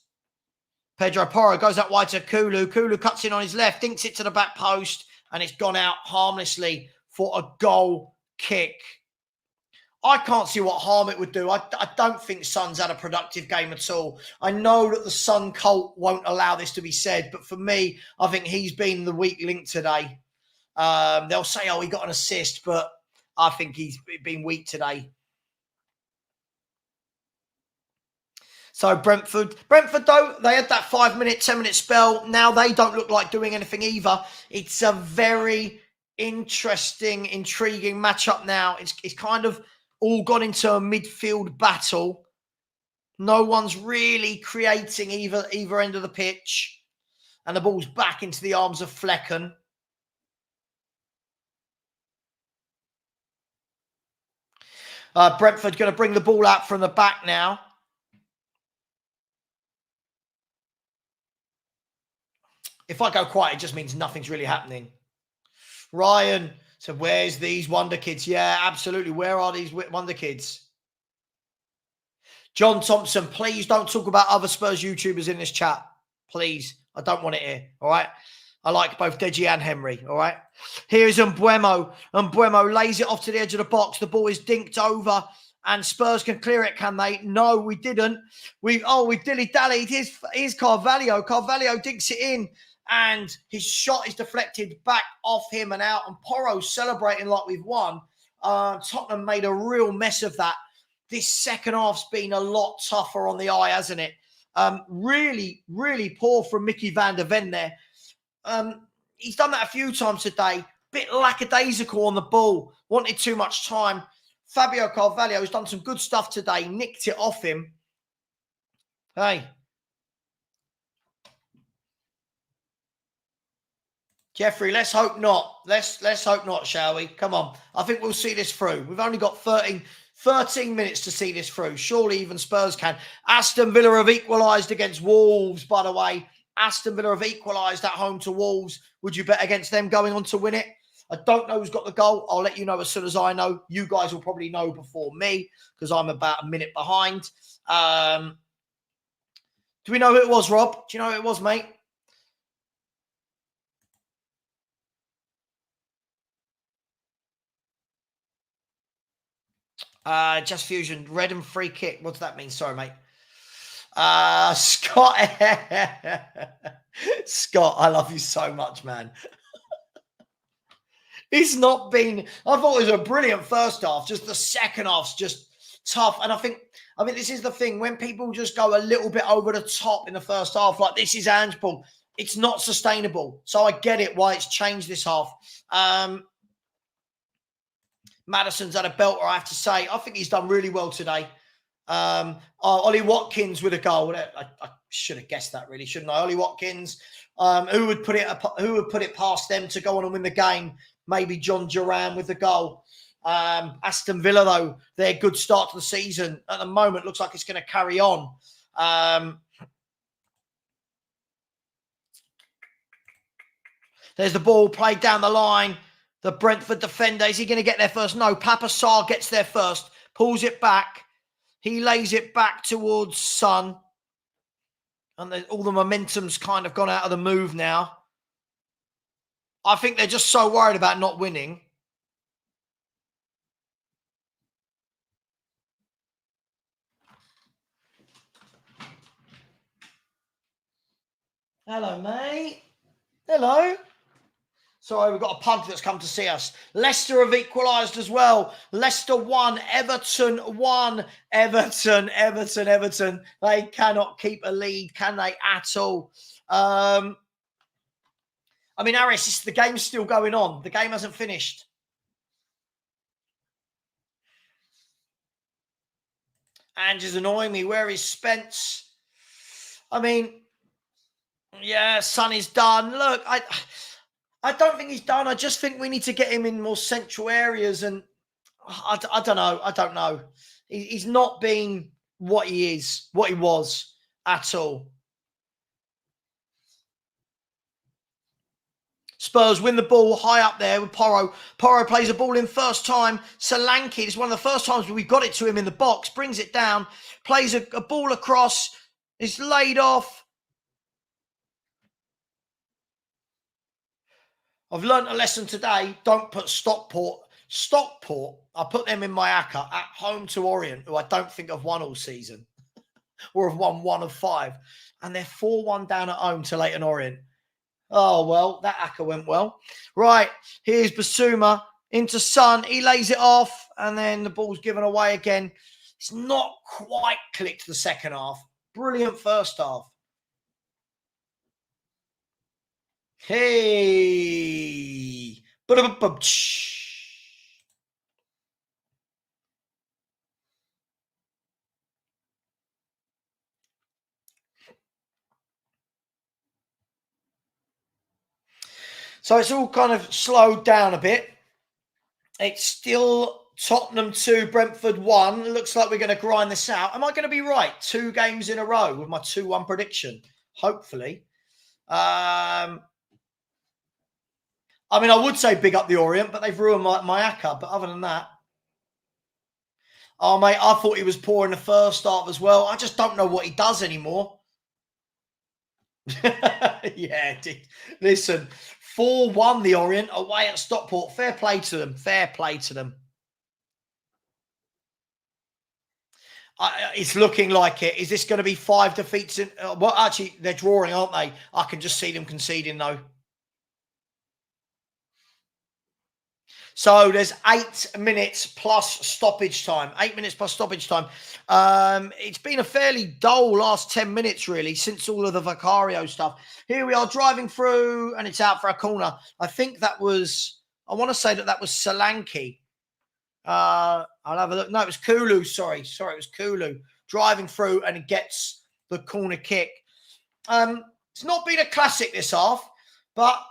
Pedro Porro, goes out wide to Kulu. Kulu cuts in on his left, dinks it to the back post, and it's gone out harmlessly for a goal kick. I can't see what harm it would do. I don't think Son's had a productive game at all. I know that the Son cult won't allow this to be said, but for me, I think he's been the weak link today. They'll say, oh, he got an assist, but I think he's been weak today. So Brentford though, they had that 5 minute, 10 minute spell. Now they don't look like doing anything either. It's a very interesting, intriguing matchup now. It's kind of all gone into a midfield battle. No one's really creating either end of the pitch. And the ball's back into the arms of Flecken. Brentford going to bring the ball out from the back now. If I go quiet, it just means nothing's really happening. Ryan said, where's these wonder kids? Yeah, absolutely. Where are these wonder kids? John Thompson, please don't talk about other Spurs YouTubers in this chat. Please. I don't want it here. All right. I like both Deji and Henry. All right. Here's Mbuemo. Mbuemo lays it off to the edge of the box. The ball is dinked over and Spurs can clear it, can they? No, we didn't. We dilly-dallied. Here's Carvalho. Carvalho dinks it in. And his shot is deflected back off him and out. And Porro's celebrating like we've won. Tottenham made a real mess of that. This second half's been a lot tougher on the eye, hasn't it? Really, really poor from Mickey van der Ven there. He's done that a few times today. Bit lackadaisical on the ball. Wanted too much time. Fabio Carvalho has done some good stuff today. Nicked it off him. Hey. Jeffrey, let's hope not. Let's hope not, shall we? Come on. I think we'll see this through. We've only got 13 minutes to see this through. Surely even Spurs can. Aston Villa have equalised against Wolves, by the way. Aston Villa have equalised at home to Wolves. Would you bet against them going on to win it? I don't know who's got the goal. I'll let you know as soon as I know. You guys will probably know before me because I'm about a minute behind. Do we know who it was, Rob? Do you know who it was, mate? Just Fusion, red and free kick. What does that mean? Sorry, mate. Scott. Scott, I love you so much, man. It's not been... I thought it was a brilliant first half. Just the second half's just tough. And I think this is the thing. When people just go a little bit over the top in the first half, like this is handball, it's not sustainable. So I get it why it's changed this half. Maddison's had a belter, I have to say. I think he's done really well today. Ollie Watkins with a goal. I should have guessed that, really, shouldn't I? Ollie Watkins. Who would put it past them to go on and win the game? Maybe John Duran with the goal. Aston Villa, though, their good start to the season at the moment looks like it's going to carry on. There's the ball played down the line. The Brentford defender, is he going to get there first? No, Papa Sarr gets there first, pulls it back. He lays it back towards Son. And all the momentum's kind of gone out of the move now. I think they're just so worried about not winning. Hello, mate. Hello. Sorry, we've got a pug that's come to see us. Leicester have equalised as well. Leicester 1, Everton 1. Everton. They cannot keep a lead, can they, at all? Aris, the game's still going on. The game hasn't finished. Angie's annoying me. Where is Spence? Yeah, Son is done. Look, I don't think he's done. I just think we need to get him in more central areas. And I don't know. I don't know. He's not been what he was at all. Spurs win the ball high up there with Porro. Porro plays a ball in first time. Solanke, it's one of the first times we've got it to him in the box. Brings it down. Plays a ball across. It's laid off. I've learned a lesson today. Don't put Stockport. I put them in my ACCA at home to Orient, who I don't think have won all season or have won 1 of 5. And they're 4-1 down at home to Leyton Orient. Oh, well, that ACCA went well. Right, here's Basuma into Son. He lays it off and then the ball's given away again. It's not quite clicked the second half. Brilliant first half. Hey. So it's all kind of slowed down a bit. It's still Tottenham 2, Brentford 1. Looks like we're going to grind this out. Am I going to be right? 2 games in a row with my 2-1 prediction. Hopefully. I mean, I would say big up the Orient, but they've ruined my ACCA. But other than that, oh, mate, I thought he was poor in the first half as well. I just don't know what he does anymore. Yeah, listen, 4-1 the Orient away at Stockport. Fair play to them. Fair play to them. It's looking like it. Is this going to be 5 defeats? Well, actually, they're drawing, aren't they? I can just see them conceding, though. So there's 8 minutes plus stoppage time. 8 minutes plus stoppage time. It's been a fairly dull last 10 minutes, really, since all of the Vicario stuff. Here we are driving through, and it's out for a corner. I think that was, I want to say that was Solanke. I'll have a look. No, it was Kulu. Sorry, it was Kulu. Driving through, and he gets the corner kick. It's not been a classic this half, but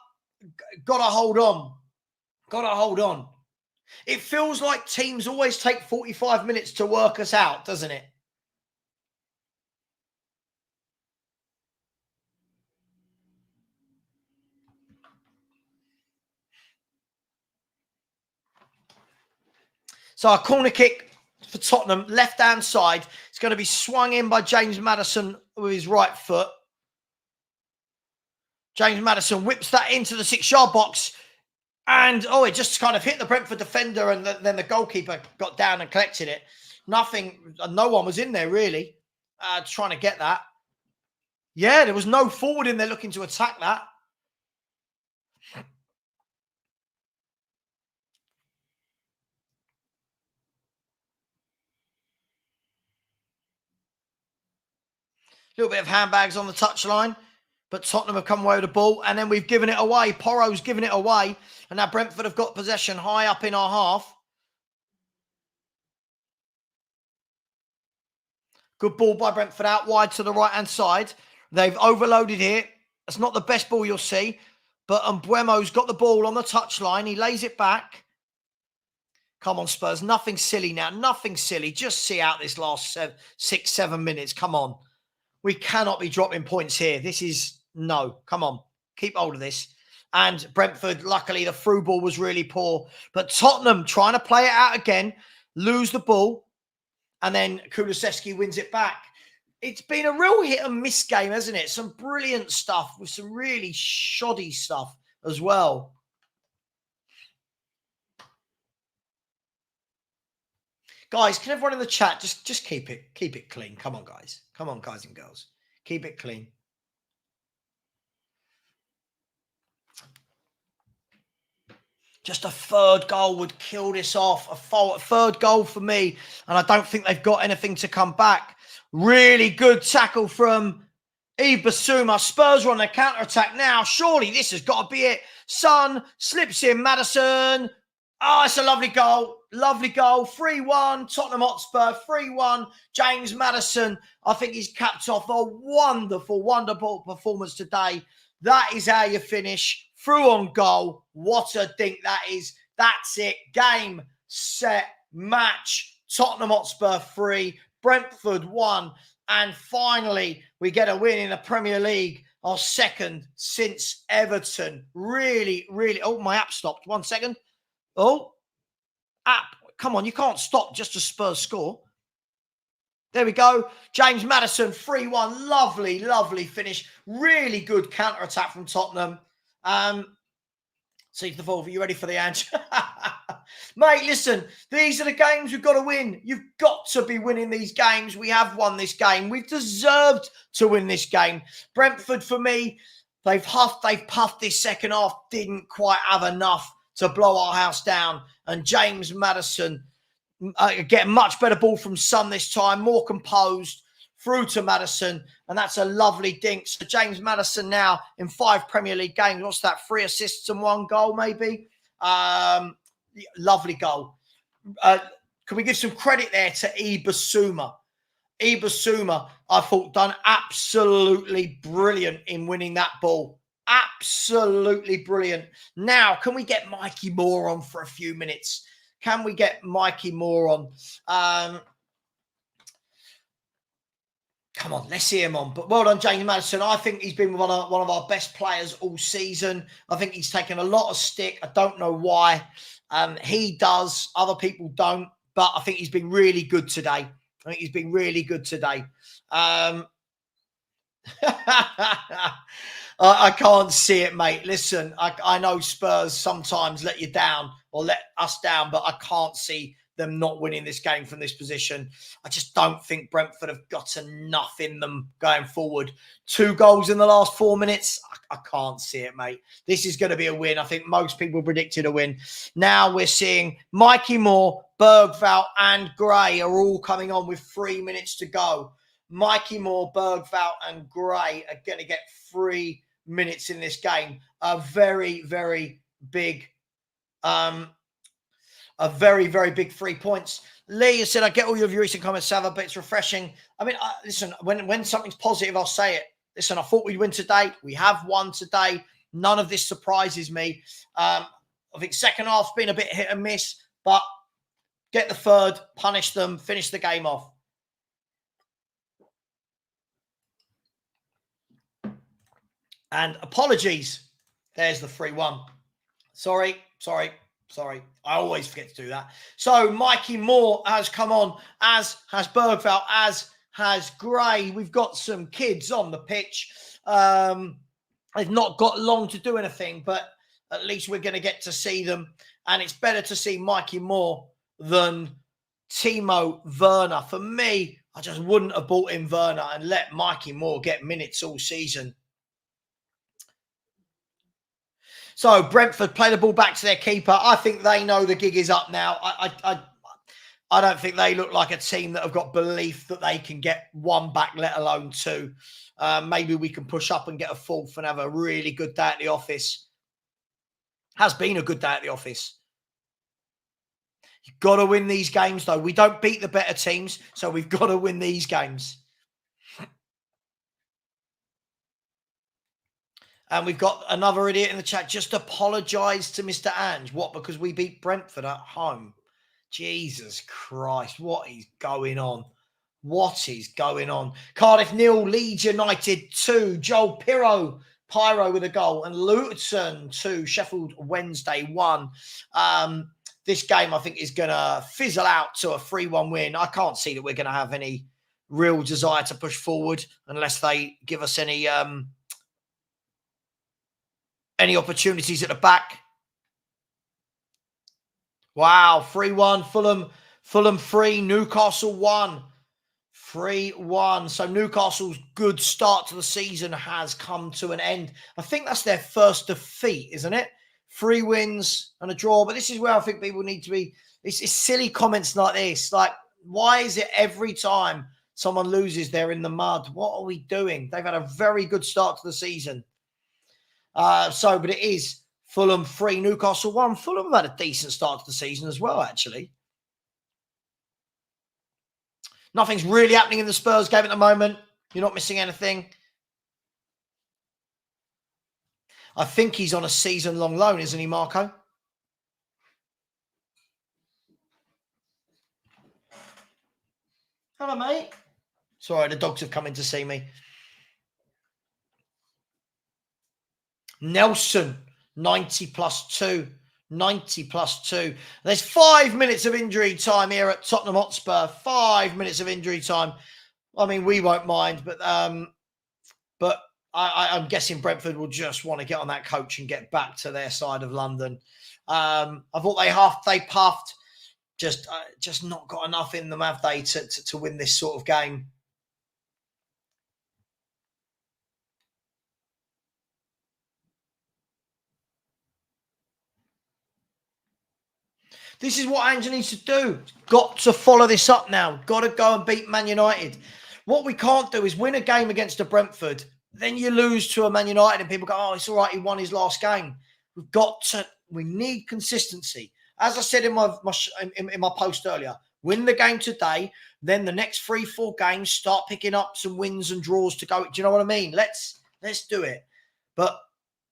got to hold on. Got to hold on. It feels like teams always take 45 minutes to work us out, doesn't it? So a corner kick for Tottenham, left-hand side. It's going to be swung in by James Maddison with his right foot. James Maddison whips that into the 6-yard box. And, it just kind of hit the Brentford defender, and then the goalkeeper got down and collected it. No one was in there, really, trying to get that. Yeah, there was no forward in there looking to attack that. A little bit of handbags on the touchline. But Tottenham have come away with the ball, and then we've given it away. Porro's given it away, and now Brentford have got possession high up in our half. Good ball by Brentford out wide to the right-hand side. They've overloaded here. It's not the best ball you'll see, but Mbuemo's got the ball on the touchline. He lays it back. Come on, Spurs. Nothing silly now. Nothing silly. Just see out this last 6-7 minutes. Come on. We cannot be dropping points here. This is, no, come on. Keep hold of this. And Brentford, luckily, the through ball was really poor. But Tottenham trying to play it out again, lose the ball, and then Kulusevski wins it back. It's been a real hit and miss game, hasn't it? Some brilliant stuff with some really shoddy stuff as well. Guys, can everyone in the chat just keep it clean? Come on, guys. Come on, guys and girls. Keep it clean. Just a third goal would kill this off. A third goal for me. And I don't think they've got anything to come back. Really good tackle from Yves Bissouma. Spurs are on their counter-attack now. Surely this has got to be it. Son slips in. Maddison. Oh, it's a lovely goal. Lovely goal. 3-1. Tottenham Hotspur. 3-1. James Maddison. I think he's capped off a wonderful, wonderful performance today. That is how you finish. Through on goal. What a dink that is. That's it. Game, set, match. Tottenham Hotspur 3. Brentford 1. And finally, we get a win in the Premier League. Our second since Everton. Really, really. Oh, my app stopped. 1 second. Oh, app. Come on, you can't stop just to Spurs score. There we go. James Maddison, 3-1. Lovely, lovely finish. Really good counter-attack from Tottenham. See the Volvo, you ready for the Ange? Mate, listen, these are the games we've got to win. You've got to be winning these games. We have won this game. We've deserved to win this game. Brentford, for me, they've puffed this second half, didn't quite have enough to blow our house down. And James Maddison getting much better ball from Son this time, more composed. through to Maddison, and that's a lovely dink. So James Maddison now in 5 Premier League games. What's that? 3 assists and 1 goal, maybe? Lovely goal. Can we give some credit there to Ibasuma? Ibasuma, I thought, done absolutely brilliant in winning that ball. Absolutely brilliant. Now, can we get Mikey Moore on for a few minutes? Can we get Mikey Moore on? Come on, let's see him on. But well done, James Maddison. I think he's been one of our best players all season. I think he's taken a lot of stick. I don't know why. He does. Other people don't. But I think he's been really good today. I can't see it, mate. Listen, I know Spurs sometimes let you down or let us down, but I can't see them not winning this game from this position. I just don't think Brentford have got enough in them going forward. 2 goals in the last 4 minutes. I can't see it, mate. This is going to be a win. I think most people predicted a win. Now we're seeing Mikey Moore, Bergvall and Gray are all coming on with 3 minutes to go. Mikey Moore, Bergvall and Gray are going to get 3 minutes in this game. A very, very big very big 3 points. Lee has said, I get all your recent comments, Savva, but it's refreshing. I mean, listen, when something's positive, I'll say it. Listen, I thought we'd win today. We have won today. None of this surprises me. I think second half's been a bit hit and miss, but get the third, punish them, finish the game off. And apologies. There's the 3-1. Sorry. I always forget to do that. So Mikey Moore has come on, as has Bergvall, as has Gray. We've got some kids on the pitch. They've not got long to do anything, but at least we're going to get to see them. And it's better to see Mikey Moore than Timo Werner. For me, I just wouldn't have bought in Werner and let Mikey Moore get minutes all season. So Brentford play the ball back to their keeper. I think they know the gig is up now. I don't think they look like a team that have got belief that they can get 1 back, let alone 2. Maybe we can push up and get a 4th and have a really good day at the office. Has been a good day at the office. You've got to win these games, though. We don't beat the better teams, so we've got to win these games. And we've got another idiot in the chat. Just apologise to Mr. Ange. What? Because we beat Brentford at home. Jesus Christ. What is going on? What is going on? Cardiff 0, Leeds United 2. Joel Pyro with a goal. And Luton 2, Sheffield Wednesday 1. This game, I think, is going to fizzle out to a 3-1 win. I can't see that we're going to have any real desire to push forward unless they give us any opportunities at the back. Wow, 3-1, Fulham 3, Newcastle 1. 3-1. So Newcastle's good start to the season has come to an end. I think that's their first defeat, isn't it? 3 wins and a draw. But this is where I think people need to be. It's silly comments like this. Like, why is it every time someone loses, they're in the mud? What are we doing? They've had a very good start to the season. But it is Fulham 3, Newcastle 1. Fulham have had a decent start to the season as well, actually. Nothing's really happening in the Spurs game at the moment. You're not missing anything. I think he's on a season-long loan, isn't he, Marco? Hello, mate. Sorry, the dogs have come in to see me. Nelson, 90 plus 2. 90 plus 2. There's 5 minutes of injury time here at Tottenham Hotspur. 5 minutes of injury time. I mean, we won't mind, but I'm guessing Brentford will just want to get on that coach and get back to their side of London. I thought they puffed. Just not got enough in them, have they, to win this sort of game? This is what Ange needs to do. Got to follow this up now. Got to go and beat Man United. What we can't do is win a game against a Brentford, then you lose to a Man United and people go, oh, it's all right, he won his last game. We need consistency. As I said in my post earlier, win the game today, then the next 3-4 games, start picking up some wins and draws to go. Do you know what I mean? Let's do it. But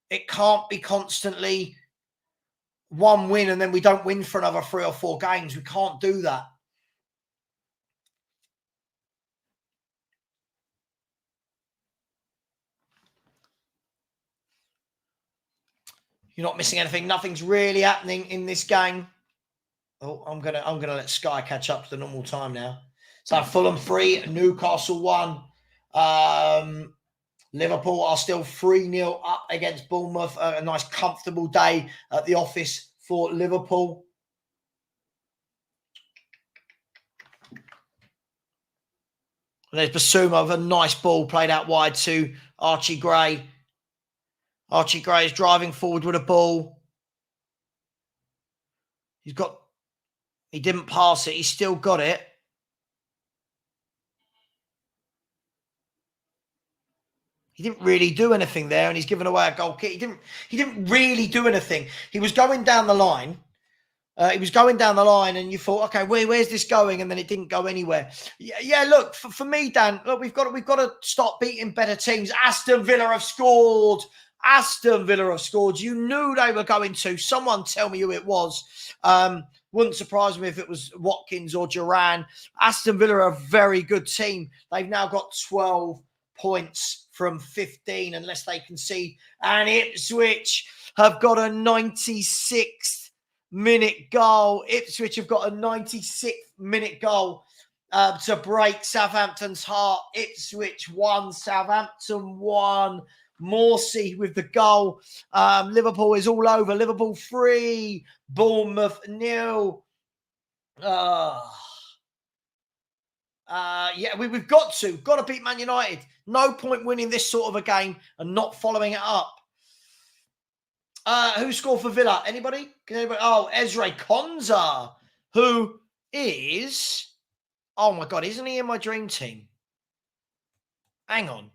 it can't be constantly one win and then we don't win for another 3 or 4 games. We can't do that. You're not missing anything. Nothing's really happening in this game. Oh, I'm gonna let Sky catch up to the normal time now. So Fulham 3, Newcastle 1. Liverpool are still 3-0 up against Bournemouth. A nice comfortable day at the office for Liverpool. And there's Basuma with a nice ball played out wide to Archie Gray. Archie Gray is driving forward with a ball. He didn't pass it. He's still got it. He didn't really do anything there, and he's given away a goal kick. He didn't really do anything. He was going down the line. And you thought, okay, where's this going? And then it didn't go anywhere. Yeah. Look, for me, Dan, look, we've got to start beating better teams. Aston Villa have scored. You knew they were going to. Someone tell me who it was. Wouldn't surprise me if it was Watkins or Duran. Aston Villa are a very good team. They've now got 12 points from 15 unless they concede. And Ipswich have got a 96th minute goal. Ipswich have got a 96th minute goal to break Southampton's heart. Ipswich 1, Southampton 1. Morsey with the goal. Liverpool is all over. Liverpool 3, Bournemouth 0. We've got to beat Man United. No point winning this sort of a game and not following it up. Who scored for Villa? Anybody? Oh, Ezra Konza, who is, oh my God, isn't he in my dream team? Hang on.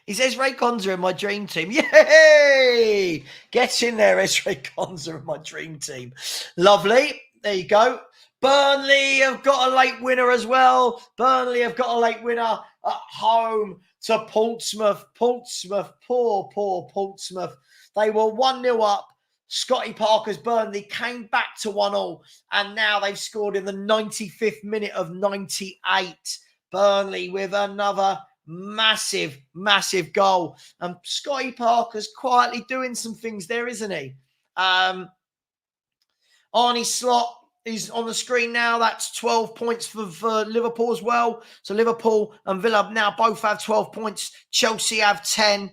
Is Ezra Konza in my dream team? Yay! Get in there, Ezra Konza in my dream team. Lovely. There you go. Burnley have got a late winner as well. Burnley have got a late winner at home to Portsmouth. Poor Portsmouth. They were 1-0 up. Scotty Parker's Burnley came back to 1-1, and now they've scored in the 95th minute of 98. Burnley with another massive goal. And Scotty Parker's quietly doing some things there, isn't he? Arnie Slot is on the screen now. That's 12 points for Liverpool as well. So Liverpool and Villa now both have 12 points. Chelsea have 10.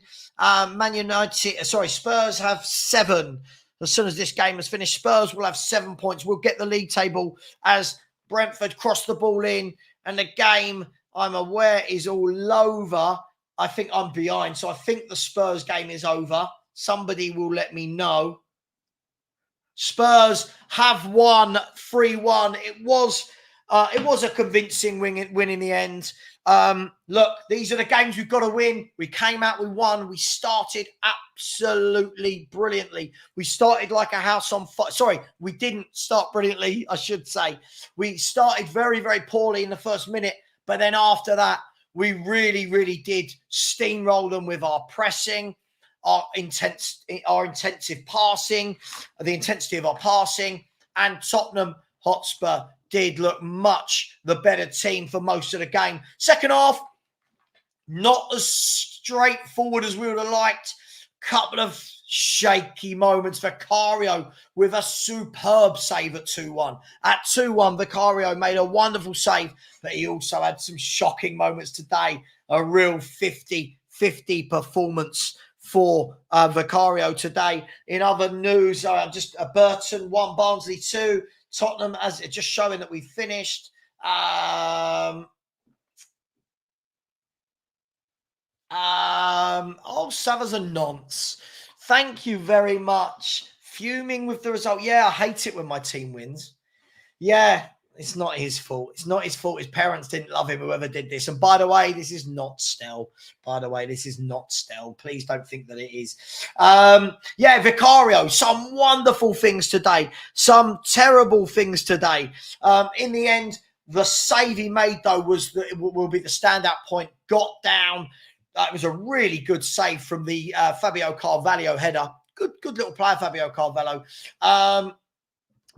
Spurs have 7. As soon as this game is finished, Spurs will have 7 points. We'll get the league table as Brentford cross the ball in. And the game, I'm aware, is all over. I think I'm behind. So I think the Spurs game is over. Somebody will let me know. Spurs have won 3-1. It was a convincing win in the end. Look, these are the games we've got to win. We came out, we won. We started absolutely brilliantly. We started like a house on fire. Sorry, we didn't start brilliantly, I should say. We started very, very poorly in the first minute. But then after that, we really, really did steamroll them with our pressing, our intensive passing, the intensity of our passing, and Tottenham Hotspur did look much the better team for most of the game. Second half, not as straightforward as we would have liked. Couple of shaky moments. Vicario with a superb save at 2-1. At 2-1, Vicario made a wonderful save, but he also had some shocking moments today. A real 50-50 performance for Vicario today. In other news, Burton 1, Barnsley 2. Tottenham, as it's just showing that we finished. Savva's a nonce. Thank you very much. Fuming with the result. Yeah, I hate it when my team wins. Yeah, It's not his fault. It's not his fault. His parents didn't love him, whoever did this. And by the way, this is not Stell. By the way, this is not Stell. Please don't think that it is. Yeah, Vicario, some wonderful things today. Some terrible things today. In the end, the save he made, though, will be the standout point. Got down. It was a really good save from the Fabio Carvalho header. Good little player, Fabio Carvalho.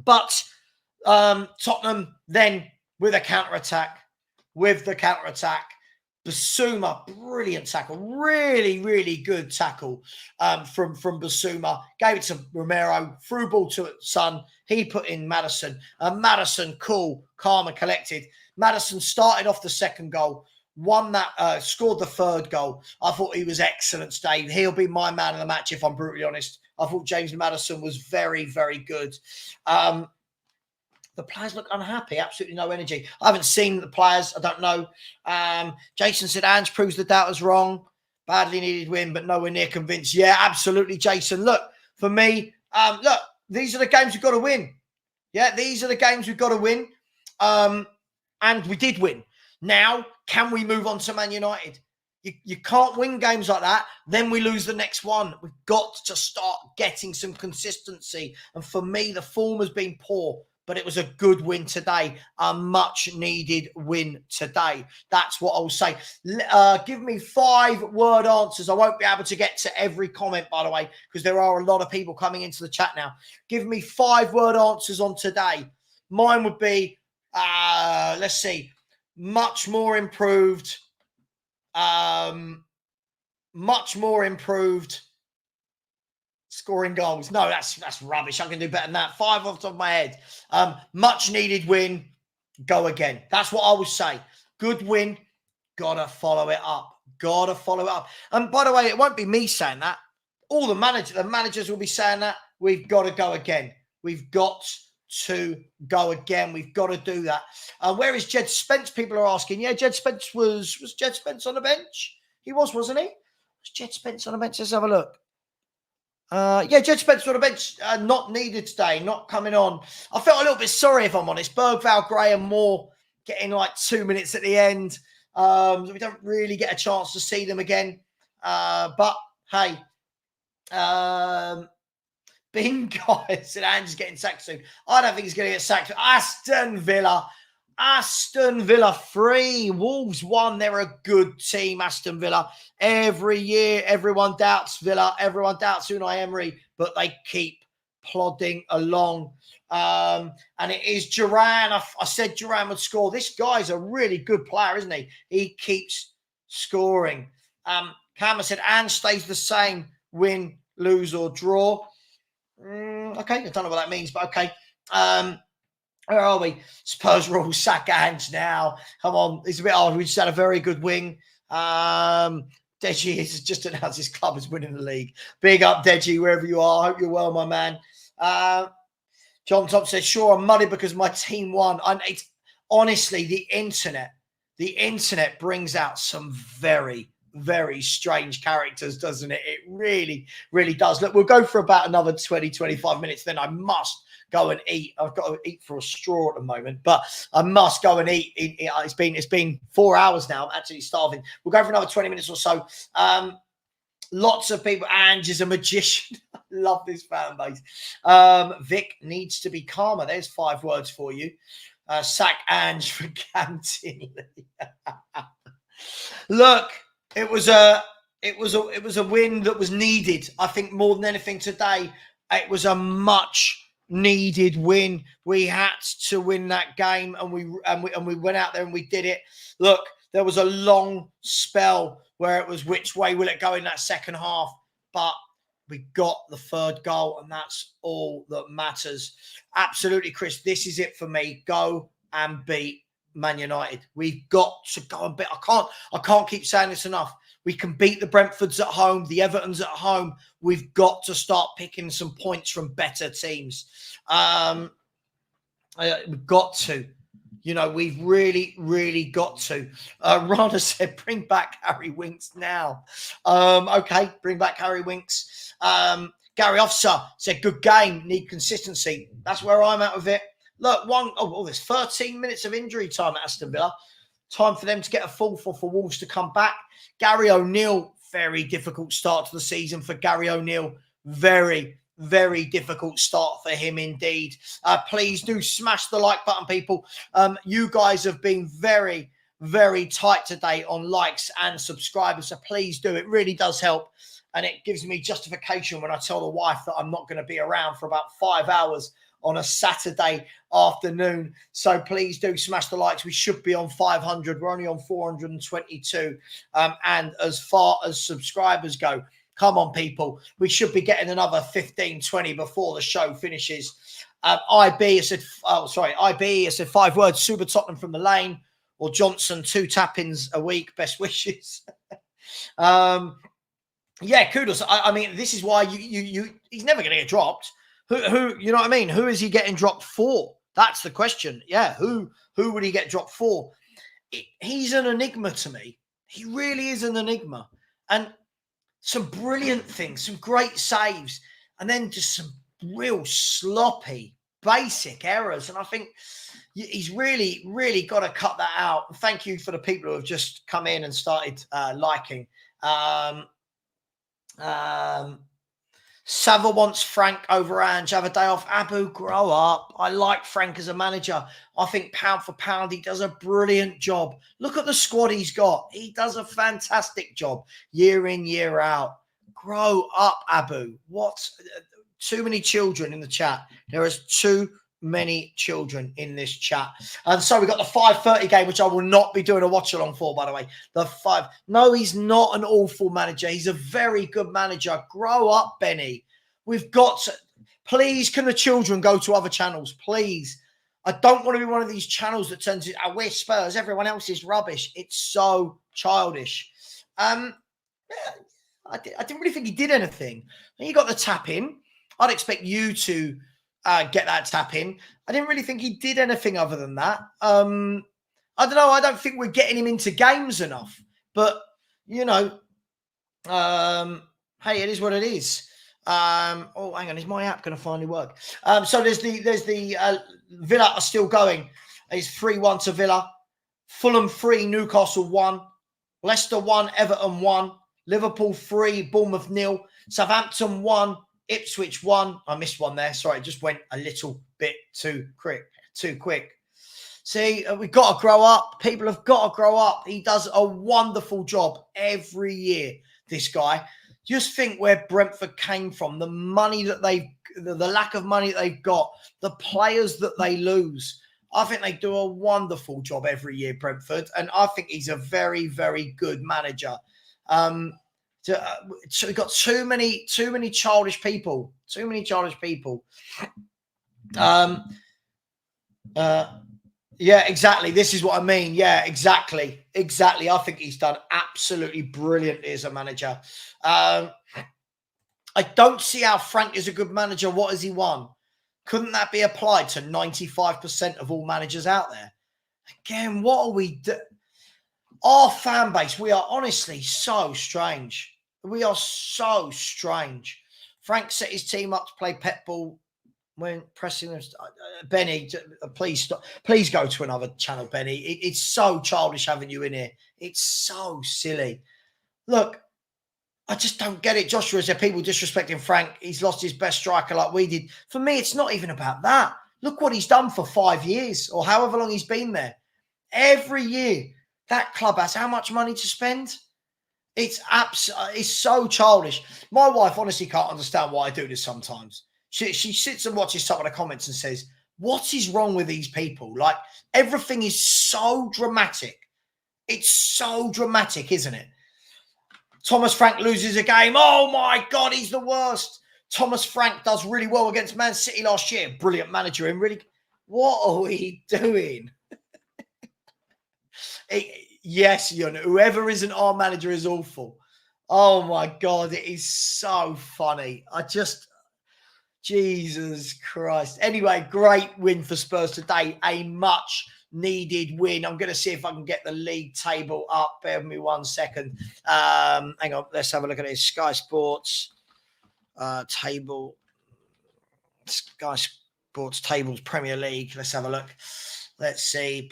But Tottenham then with the counter-attack. Basuma, brilliant tackle. Really, really good tackle from Basuma. Gave it to Romero. Through ball to Son. He put in Maddison. Maddison, cool, calm and collected. Maddison started off the second goal. Won that, scored the third goal. I thought he was excellent, Dave. He'll be my man of the match, if I'm brutally honest. I thought James Maddison was very, very good. The players look unhappy, absolutely no energy. I haven't seen the players, I don't know. Jason said, Ange proves the doubters wrong. Badly needed win, but nowhere near convinced. Yeah, absolutely, Jason. Look, for me, look, these are the games we've got to win. Yeah, these are the games we've got to win. And we did win. Now, can we move on to Man United? You can't win games like that. Then we lose the next one. We've got to start getting some consistency. And for me, the form has been poor. But it was a good win today, a much-needed win today. That's what I'll say. Give me 5-word answers. I won't be able to get to every comment, by the way, because there are a lot of people coming into the chat now. Give me 5-word answers on today. Mine would be, let's see, much more improved. Much more improved. Scoring goals. No, that's rubbish. I can do better than that. 5 off the top of my head. Much needed win. Go again. That's what I would say. Good win. Gotta follow it up. And by the way, it won't be me saying that. All the managers will be saying that. We've got to go again. We've got to go again. We've got to do that. Where is Jed Spence? People are asking. Yeah, Jed Spence was Jed Spence on the bench? He was, wasn't he? Was Jed Spence on the bench? Let's have a look. Yeah, Jed Spence on the bench, not needed today, not coming on. I felt a little bit sorry, if I'm honest. Bergvall, Graham, Moore getting like 2 minutes at the end. We don't really get a chance to see them again. But hey, Bing guys said Ange's getting sacked soon. I don't think he's going to get sacked. Aston Villa 3, Wolves 1. They're a good team, Aston Villa. Every year, everyone doubts Villa. Everyone doubts Unai Emery, but they keep plodding along. And it is Duran. I said Duran would score. This guy's a really good player, isn't he? He keeps scoring. Cameron said Ange stays the same, win, lose or draw. Okay, I don't know what that means, but okay. Where are we? Spurs rule, sack Ange now. Come on, it's a bit hard. We just had a very good wing. Deji has just announced his club is winning the league. Big up, Deji, wherever you are. Hope you're well, my man. John Top says, sure, I'm muddy because my team won. It's honestly the internet brings out some very, very strange characters, doesn't it? It really, really does. Look, we'll go for about another 20, 25 minutes. Then I must go and eat. I've got to eat for a straw at the moment, but I must go and eat. It's been 4 hours now. I'm actually starving. We'll go for another 20 minutes or so. Lots of people. Ange is a magician. I love this fan base. Vic needs to be calmer. There's 5 words for you. Sack Ange for Cantinelli. Look, it was a win that was needed. I think more than anything today, it was a much needed win. We had to win that game, and we went out there and we did it. Look, there was a long spell where it was which way will it go in that second half, but we got the third goal, and that's all that matters. Absolutely, Chris. This is it for me. Go and beat Man United. We've got to go and beat. I can't keep saying this enough. We can beat the Brentfords at home, the Evertons at home. We've got to start picking some points from better teams. We've got to. You know, we've really, really got to. Rana said, bring back Harry Winks now. Okay, bring back Harry Winks. Gary Officer said, good game, need consistency. That's where I'm at with it. Look, there's 13 minutes of injury time at Aston Villa. Time for them to get a full for Wolves to come back. Gary O'Neill, very difficult start to the season for Gary O'Neill. Very, very difficult start for him indeed. Please do smash the like button, people. You guys have been very, very tight today on likes and subscribers, so please do. It really does help, and it gives me justification when I tell the wife that I'm not going to be around for about 5 hours on a Saturday afternoon. So please do smash the likes. We should be on 500. We're only on 422. And as far as subscribers go, come on, people. We should be getting another 15, 20 before the show finishes. IB has said 5 words. Super Tottenham from the lane. Or Johnson, 2 tap-ins a week. Best wishes. Yeah, kudos. I mean, this is why he's never going to get dropped. Who, you know what I mean? Who is he getting dropped for? That's the question. Yeah, who would he get dropped for? He's an enigma to me. He really is an enigma. And some brilliant things, some great saves, and then just some real sloppy, basic errors. And I think he's really, really got to cut that out. Thank you for the people who have just come in and started liking. Savva wants Frank over Ange. Have a day off. Abu, grow up. I like Frank as a manager. I think pound for pound, he does a brilliant job. Look at the squad he's got. He does a fantastic job year in, year out. Grow up, Abu. What? Too many children in the chat. There is too many children in this chat. And so we got the 5:30 game, which I will not be doing a watch along for, by the way. No, he's not an awful manager. He's a very good manager. Grow up, Benny. We've got to, please, can the children go to other channels, please? I don't want to be one of these channels that turns into, we're Spurs, everyone else is rubbish. It's so childish. I didn't really think he did anything. He got the tap in. I'd expect you to get that tap in. I didn't really think he did anything other than that. I don't know. I don't think we're getting him into games enough. But, you know, hey, it is what it is. Oh, hang on. Is my app going to finally work? So there's the Villa are still going. It's 3-1 to Villa. Fulham 3, Newcastle 1. Leicester 1, Everton 1. Liverpool 3, Bournemouth 0. Southampton 1. Ipswich 1. I missed one there. Sorry, it just went a little bit too quick. See, we've got to grow up. People have got to grow up. He does a wonderful job every year, this guy. Just think where Brentford came from, the money that the lack of money that they've got, the players that they lose. I think they do a wonderful job every year, Brentford. And I think he's a very, very good manager. So we've got too many childish people. Too many childish people. Yeah, exactly. This is what I mean. Yeah, exactly. I think he's done absolutely brilliantly as a manager. I don't see how Frank is a good manager. What has he won? Couldn't that be applied to 95% of all managers out there? Again, what are we doing? Our fan base, we are honestly so strange. We are so strange. Frank set his team up to play pet ball when pressing them. Benny, please stop. Please go to another channel, Benny. It's so childish having you in here. It's so silly. Look, I just don't get it. Joshua said people disrespecting Frank. He's lost his best striker like we did. For me, it's not even about that. Look what he's done for 5 years or however long he's been there. Every year, that club has how much money to spend? It's so childish. My wife honestly can't understand why I do this sometimes. She sits and watches some of the comments and says, what is wrong with these people? Like, everything is so dramatic. It's so dramatic, isn't it? Thomas Frank loses a game. Oh, my God, he's the worst. Thomas Frank does really well against Man City last year. Brilliant manager. And really, what are we doing? Yes, whoever isn't our manager is awful. Oh, my God, it is so funny. Jesus Christ. Anyway, great win for Spurs today. A much-needed win. I'm going to see if I can get the league table up. Bear with me 1 second. Hang on, let's have a look at it. Sky Sports table. Sky Sports tables, Premier League. Let's have a look. Let's see.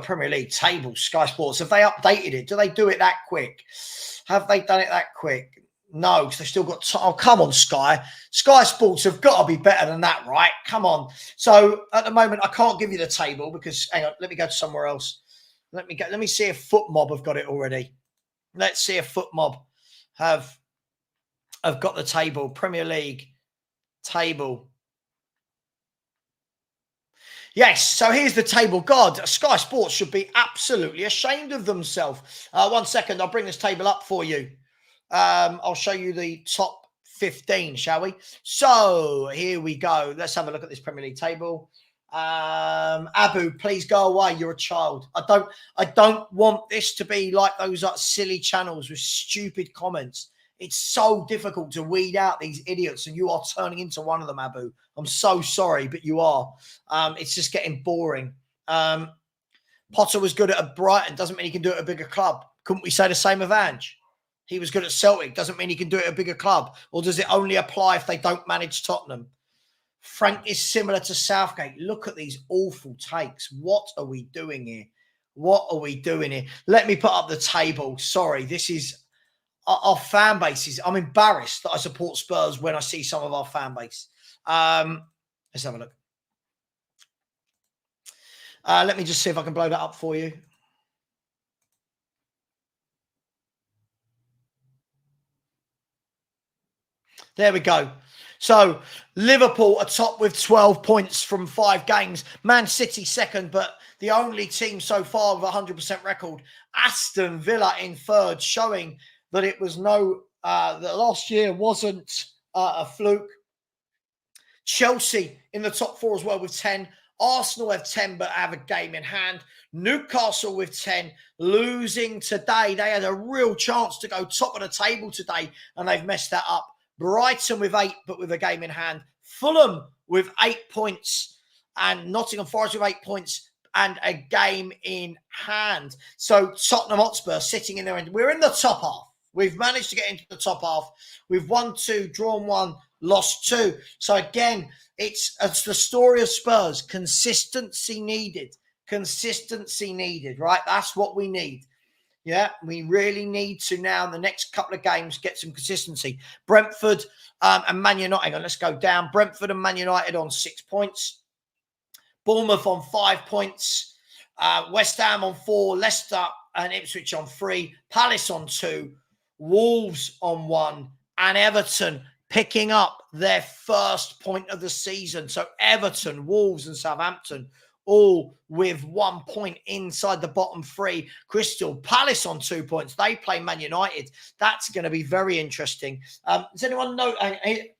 Premier League table, Sky Sports. Have they updated it? Do they do it that quick? Have they done it that quick? No, because they've still got... Oh, come on, Sky. Sky Sports have got to be better than that, right? Come on. So, at the moment, I can't give you the table because... Hang on, let me go to somewhere else. Let me see if Foot Mob have got it already. Let's see if Foot Mob have got the table. Premier League table. Yes, so here's the table. God, Sky Sports should be absolutely ashamed of themselves. 1 second, I'll bring this table up for you. I'll show you the top 15, shall we? So here we go. Let's have a look at this Premier League table. Abu, please go away. You're a child. I don't want this to be like those silly channels with stupid comments. It's so difficult to weed out these idiots, and you are turning into one of them, Abu. I'm so sorry, but you are. It's just getting boring. Potter was good at Brighton. Doesn't mean he can do it at a bigger club. Couldn't we say the same of Ange? He was good at Celtic. Doesn't mean he can do it at a bigger club. Or does it only apply if they don't manage Tottenham? Frank is similar to Southgate. Look at these awful takes. What are we doing here? What are we doing here? Let me put up the table. Sorry, this is... Our fan bases. I'm embarrassed that I support Spurs when I see some of our fan base. Let's have a look. Let me just see if I can blow that up for you. There we go. So Liverpool are top with 12 points from 5 games. Man City second, but the only team so far with a 100% record. Aston Villa in third, showing that it was that last year wasn't a fluke. Chelsea in the top 4 as well with 10. Arsenal have 10 but have a game in hand. Newcastle with 10, losing today. They had a real chance to go top of the table today and they've messed that up. Brighton with 8 but with a game in hand. Fulham with 8 points and Nottingham Forest with 8 points and a game in hand. So Tottenham Hotspur sitting in there and we're in the top half. We've managed to get into the top half. We've won 2, drawn 1, lost 2. So again, it's the story of Spurs. Consistency needed. Consistency needed, right? That's what we need. Yeah, we really need to now in the next couple of games get some consistency. Brentford and Man United. Hang on, let's go down. Brentford and Man United on 6 points. Bournemouth on 5 points. West Ham on 4. Leicester and Ipswich on 3. Palace on 2. Wolves on 1. And Everton picking up their first point of the season. So Everton, Wolves and Southampton all with 1 point inside the bottom 3. Crystal Palace on 2 points. They play Man United. That's going to be very interesting. Does anyone know?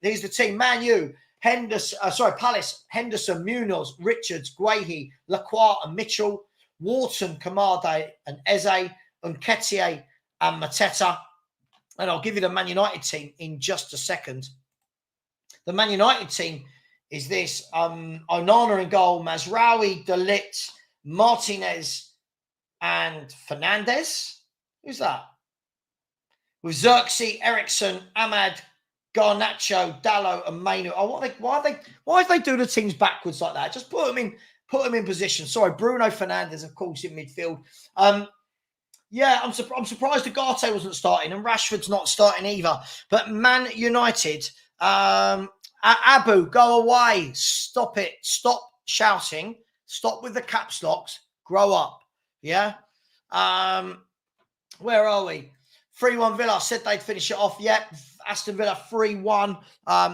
Here's the team. Man U, Palace, Henderson, Munoz, Richards, Guehi, Lacroix and Mitchell, Wharton, Kamade and Eze, Nketiah and Mateta. And I'll give you the Man United team in just a second. The Man United team is this. Onana in goal, Mazraoui, De Ligt, Martinez, and Fernandez. Who's that? With Xerxes, Eriksson, Ahmad, Garnacho, Dallo, and Mainu. Oh, why do they do the teams backwards like that? Just put them in position. Sorry, Bruno Fernandes, of course, in midfield. Yeah, I'm surprised Ugarte wasn't starting and Rashford's not starting either. But Man United, Abu, go away. Stop it. Stop shouting. Stop with the caps locks. Grow up. Yeah? Where are we? 3-1 Villa. Said they'd finish it off. Yep. Aston Villa 3-1.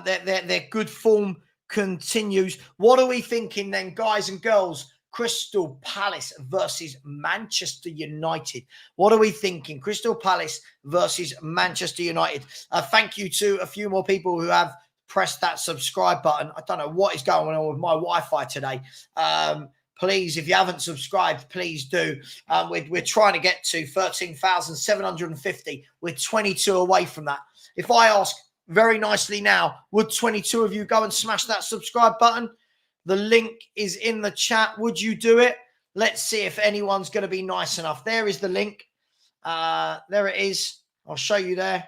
Their good form continues. What are we thinking then, guys and girls? Crystal Palace versus Manchester United. What are we thinking? Crystal Palace versus Manchester United. Thank you to a few more people who have pressed that subscribe button. I don't know what is going on with my Wi-Fi today. Please, if you haven't subscribed, please do. We're trying to get to 13,750. We're 22 away from that. If I ask very nicely now, would 22 of you go and smash that subscribe button? The link is in the chat. Would you do it? Let's see if anyone's going to be nice enough. There is the link. There it is. I'll show you there.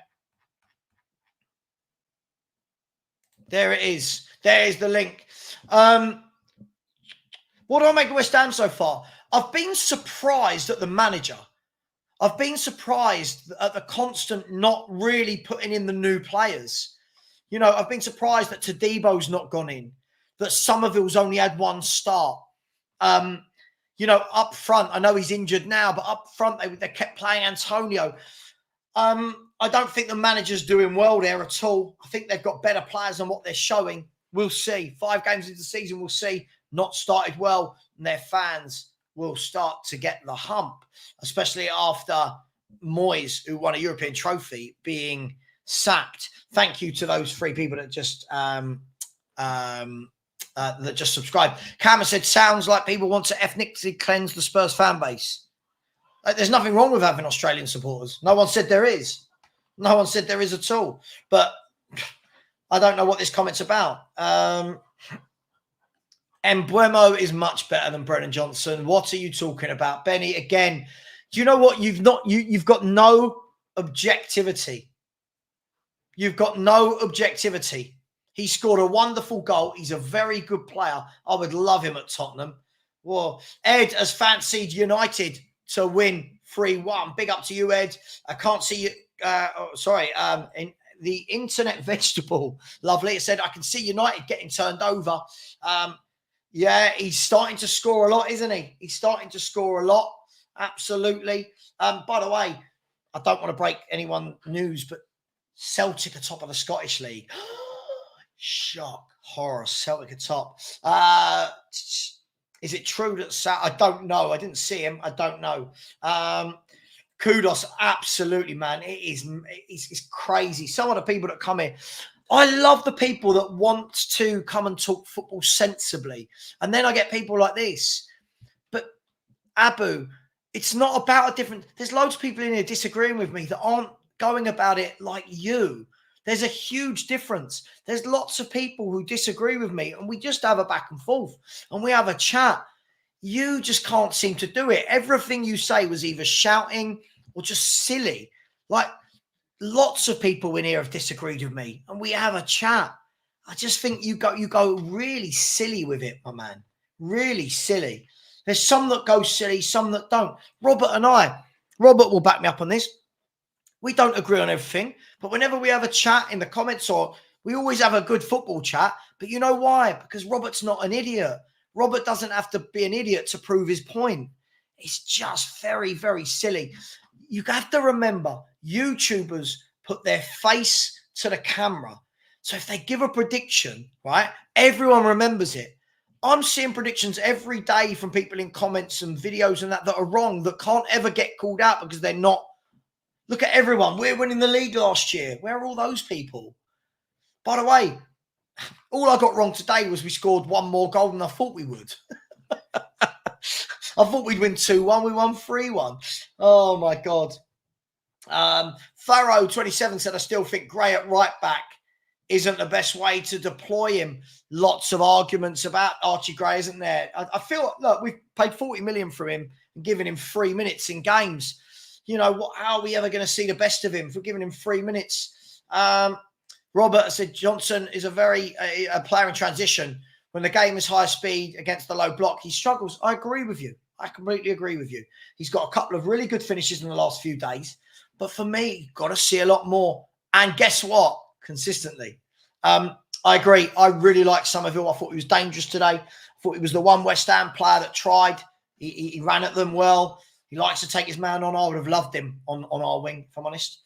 There it is. There is the link. What do I make of West Ham so far? I've been surprised at the manager. I've been surprised at the constant not really putting in the new players. You know, I've been surprised that Tadebo's not gone in, that Somerville's only had one start. You know, up front, I know he's injured now, but up front, they kept playing Antonio. I don't think the manager's doing well there at all. I think they've got better players than what they're showing. We'll see. 5 games into the season, we'll see. Not started well, and their fans will start to get the hump, especially after Moyes, who won a European trophy, being sacked. Thank you to those 3 people that just subscribed. Cameron said, sounds like people want to ethnically cleanse the Spurs fan base. There's nothing wrong with having Australian supporters. No one said there is. No one said there is at all. But I don't know what this comment's about. Embuemo is much better than Brennan Johnson. What are you talking about, Benny? Again, do you know what? You've got no objectivity. You've got no objectivity. He scored a wonderful goal. He's a very good player. I would love him at Tottenham. Well, Ed has fancied United to win 3-1. Big up to you, Ed. I can't see you. In the internet vegetable. Lovely. It said, I can see United getting turned over. Yeah, he's starting to score a lot, isn't he? He's starting to score a lot. Absolutely. By the way, I don't want to break anyone news, but Celtic are top of the Scottish League. Shock. Horror. Celtic are top. Is it true that I don't know. I didn't see him. I don't know. Kudos. Absolutely, man. It's crazy. Some of the people that come here, I love the people that want to come and talk football sensibly. And then I get people like this. But Abu, it's not about a different... There's loads of people in here disagreeing with me that aren't going about it like you. There's a huge difference. There's lots of people who disagree with me, and we just have a back and forth and we have a chat. You just can't seem to do it. Everything you say was either shouting or just silly. Like, lots of people in here have disagreed with me, and we have a chat. I just think you go really silly with it, my man. Really silly. There's some that go silly, some that don't. Robert will back me up on this. We don't agree on everything, but whenever we have a chat in the comments, or we always have a good football chat. But you know why? Because Robert's not an idiot. Robert doesn't have to be an idiot to prove his point. It's just very, very silly. You have to remember, YouTubers put their face to the camera. So if they give a prediction, right, everyone remembers it. I'm seeing predictions every day from people in comments and videos and that are wrong, that can't ever get called out because they're not. Look at everyone. We're winning the league last year. Where are all those people? By the way, all I got wrong today was we scored one more goal than I thought we would. I thought we'd win 2-1. We won 3-1. Oh, my God. Farrow27 said, I still think Gray at right back isn't the best way to deploy him. Lots of arguments about Archie Gray, isn't there? I feel, look, we've paid 40 million for him and given him 3 minutes in games. You know, how are we ever going to see the best of him if we're giving him 3 minutes? Robert said Johnson is a player in transition. When the game is high speed against the low block, he struggles. I agree with you. I completely agree with you. He's got a couple of really good finishes in the last few days. But for me, you've got to see a lot more. And guess what? Consistently. I agree. I really like Somerville. I thought he was dangerous today. I thought he was the one West Ham player that tried. He ran at them well. He likes to take his man on. I would have loved him on our wing, if I'm honest.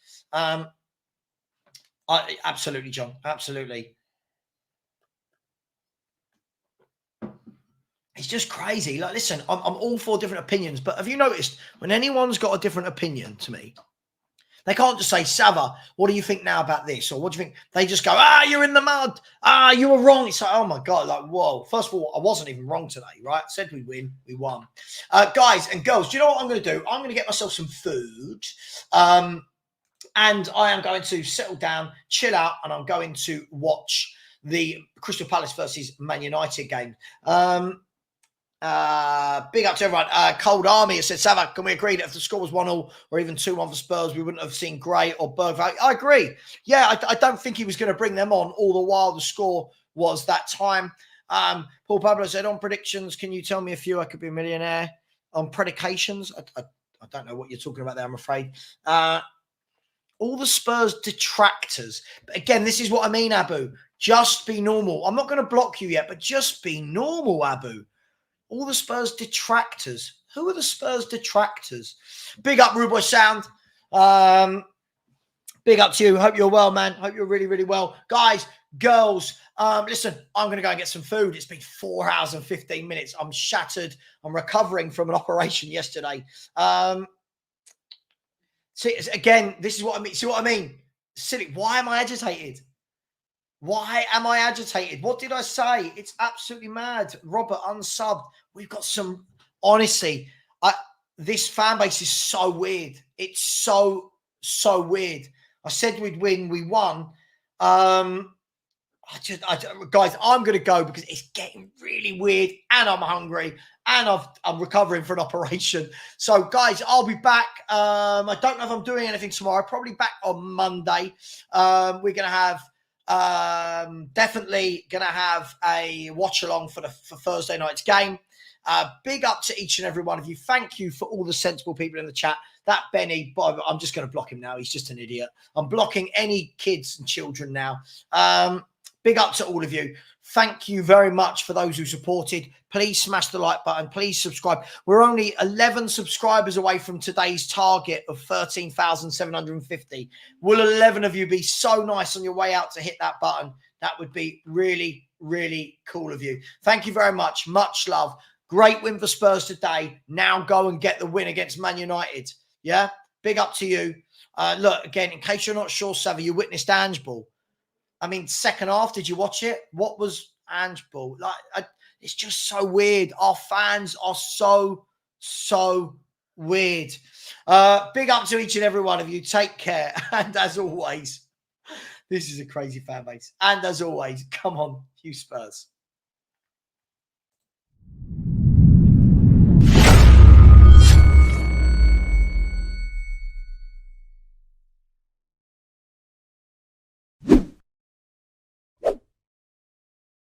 Absolutely, John. Absolutely. It's just crazy. Like, listen, I'm all for different opinions, but have you noticed when anyone's got a different opinion to me, they can't just say, Savva, what do you think now about this? Or what do you think? They just go, you're in the mud. You were wrong. It's like, oh my God, like, whoa. First of all, I wasn't even wrong today, right? I said we'd win. We won. Guys and girls, do you know what I'm going to do? I'm going to get myself some food. And I am going to settle down, chill out, and I'm going to watch the Crystal Palace versus Man United game. Big up to everyone. Cold Army has said, Savva, can we agree that if the score was 1-1 or even 2-1 for Spurs, we wouldn't have seen Gray or Berg? I agree. Yeah, I don't think he was going to bring them on all the while the score was that time. Paul Pablo said, on predictions, can you tell me a few? I could be a millionaire. On predications, I don't know what you're talking about there, I'm afraid. All the Spurs detractors. But again, this is what I mean, Abu. Just be normal. I'm not going to block you yet, but just be normal, Abu. All the Spurs detractors. Who are the Spurs detractors? Big up, Rude Boy Sound. Big up to you. Hope you're well, man. Hope you're really, really well. Guys, girls, listen, I'm going to go and get some food. It's been 4 hours and 15 minutes. I'm shattered. I'm recovering from an operation yesterday. See, again, this is what I mean. See what I mean? Silly. Why am I agitated? Why am I agitated? What did I say? It's absolutely mad. Robert, unsubbed. We've got some, honestly, this fan base is so weird. It's so weird. I said we'd win. We won. Guys, I'm going to go because it's getting really weird and I'm hungry and I'm recovering from an operation. So, guys, I'll be back. I don't know if I'm doing anything tomorrow. Probably back on Monday. We're going to have definitely going to have a watch along for Thursday night's game. Big up to each and every one of you. Thank you for all the sensible people in the chat. That Benny, I'm just going to block him now. He's just an idiot. I'm blocking any kids and children now. Big up to all of you. Thank you very much for those who supported. Please smash the like button. Please subscribe. We're only 11 subscribers away from today's target of 13,750. Will 11 of you be so nice on your way out to hit that button? That would be really, really cool of you. Thank you very much. Much love. Great win for Spurs today. Now go and get the win against Man United. Yeah? Big up to you. Look, again, in case you're not sure, Savva, you witnessed Ange Ball. I mean, second half, did you watch it? What was Ange Ball? It's just so weird. Our fans are so weird. Big up to each and every one of you. Take care. And as always, this is a crazy fan base. And as always, come on, you Spurs.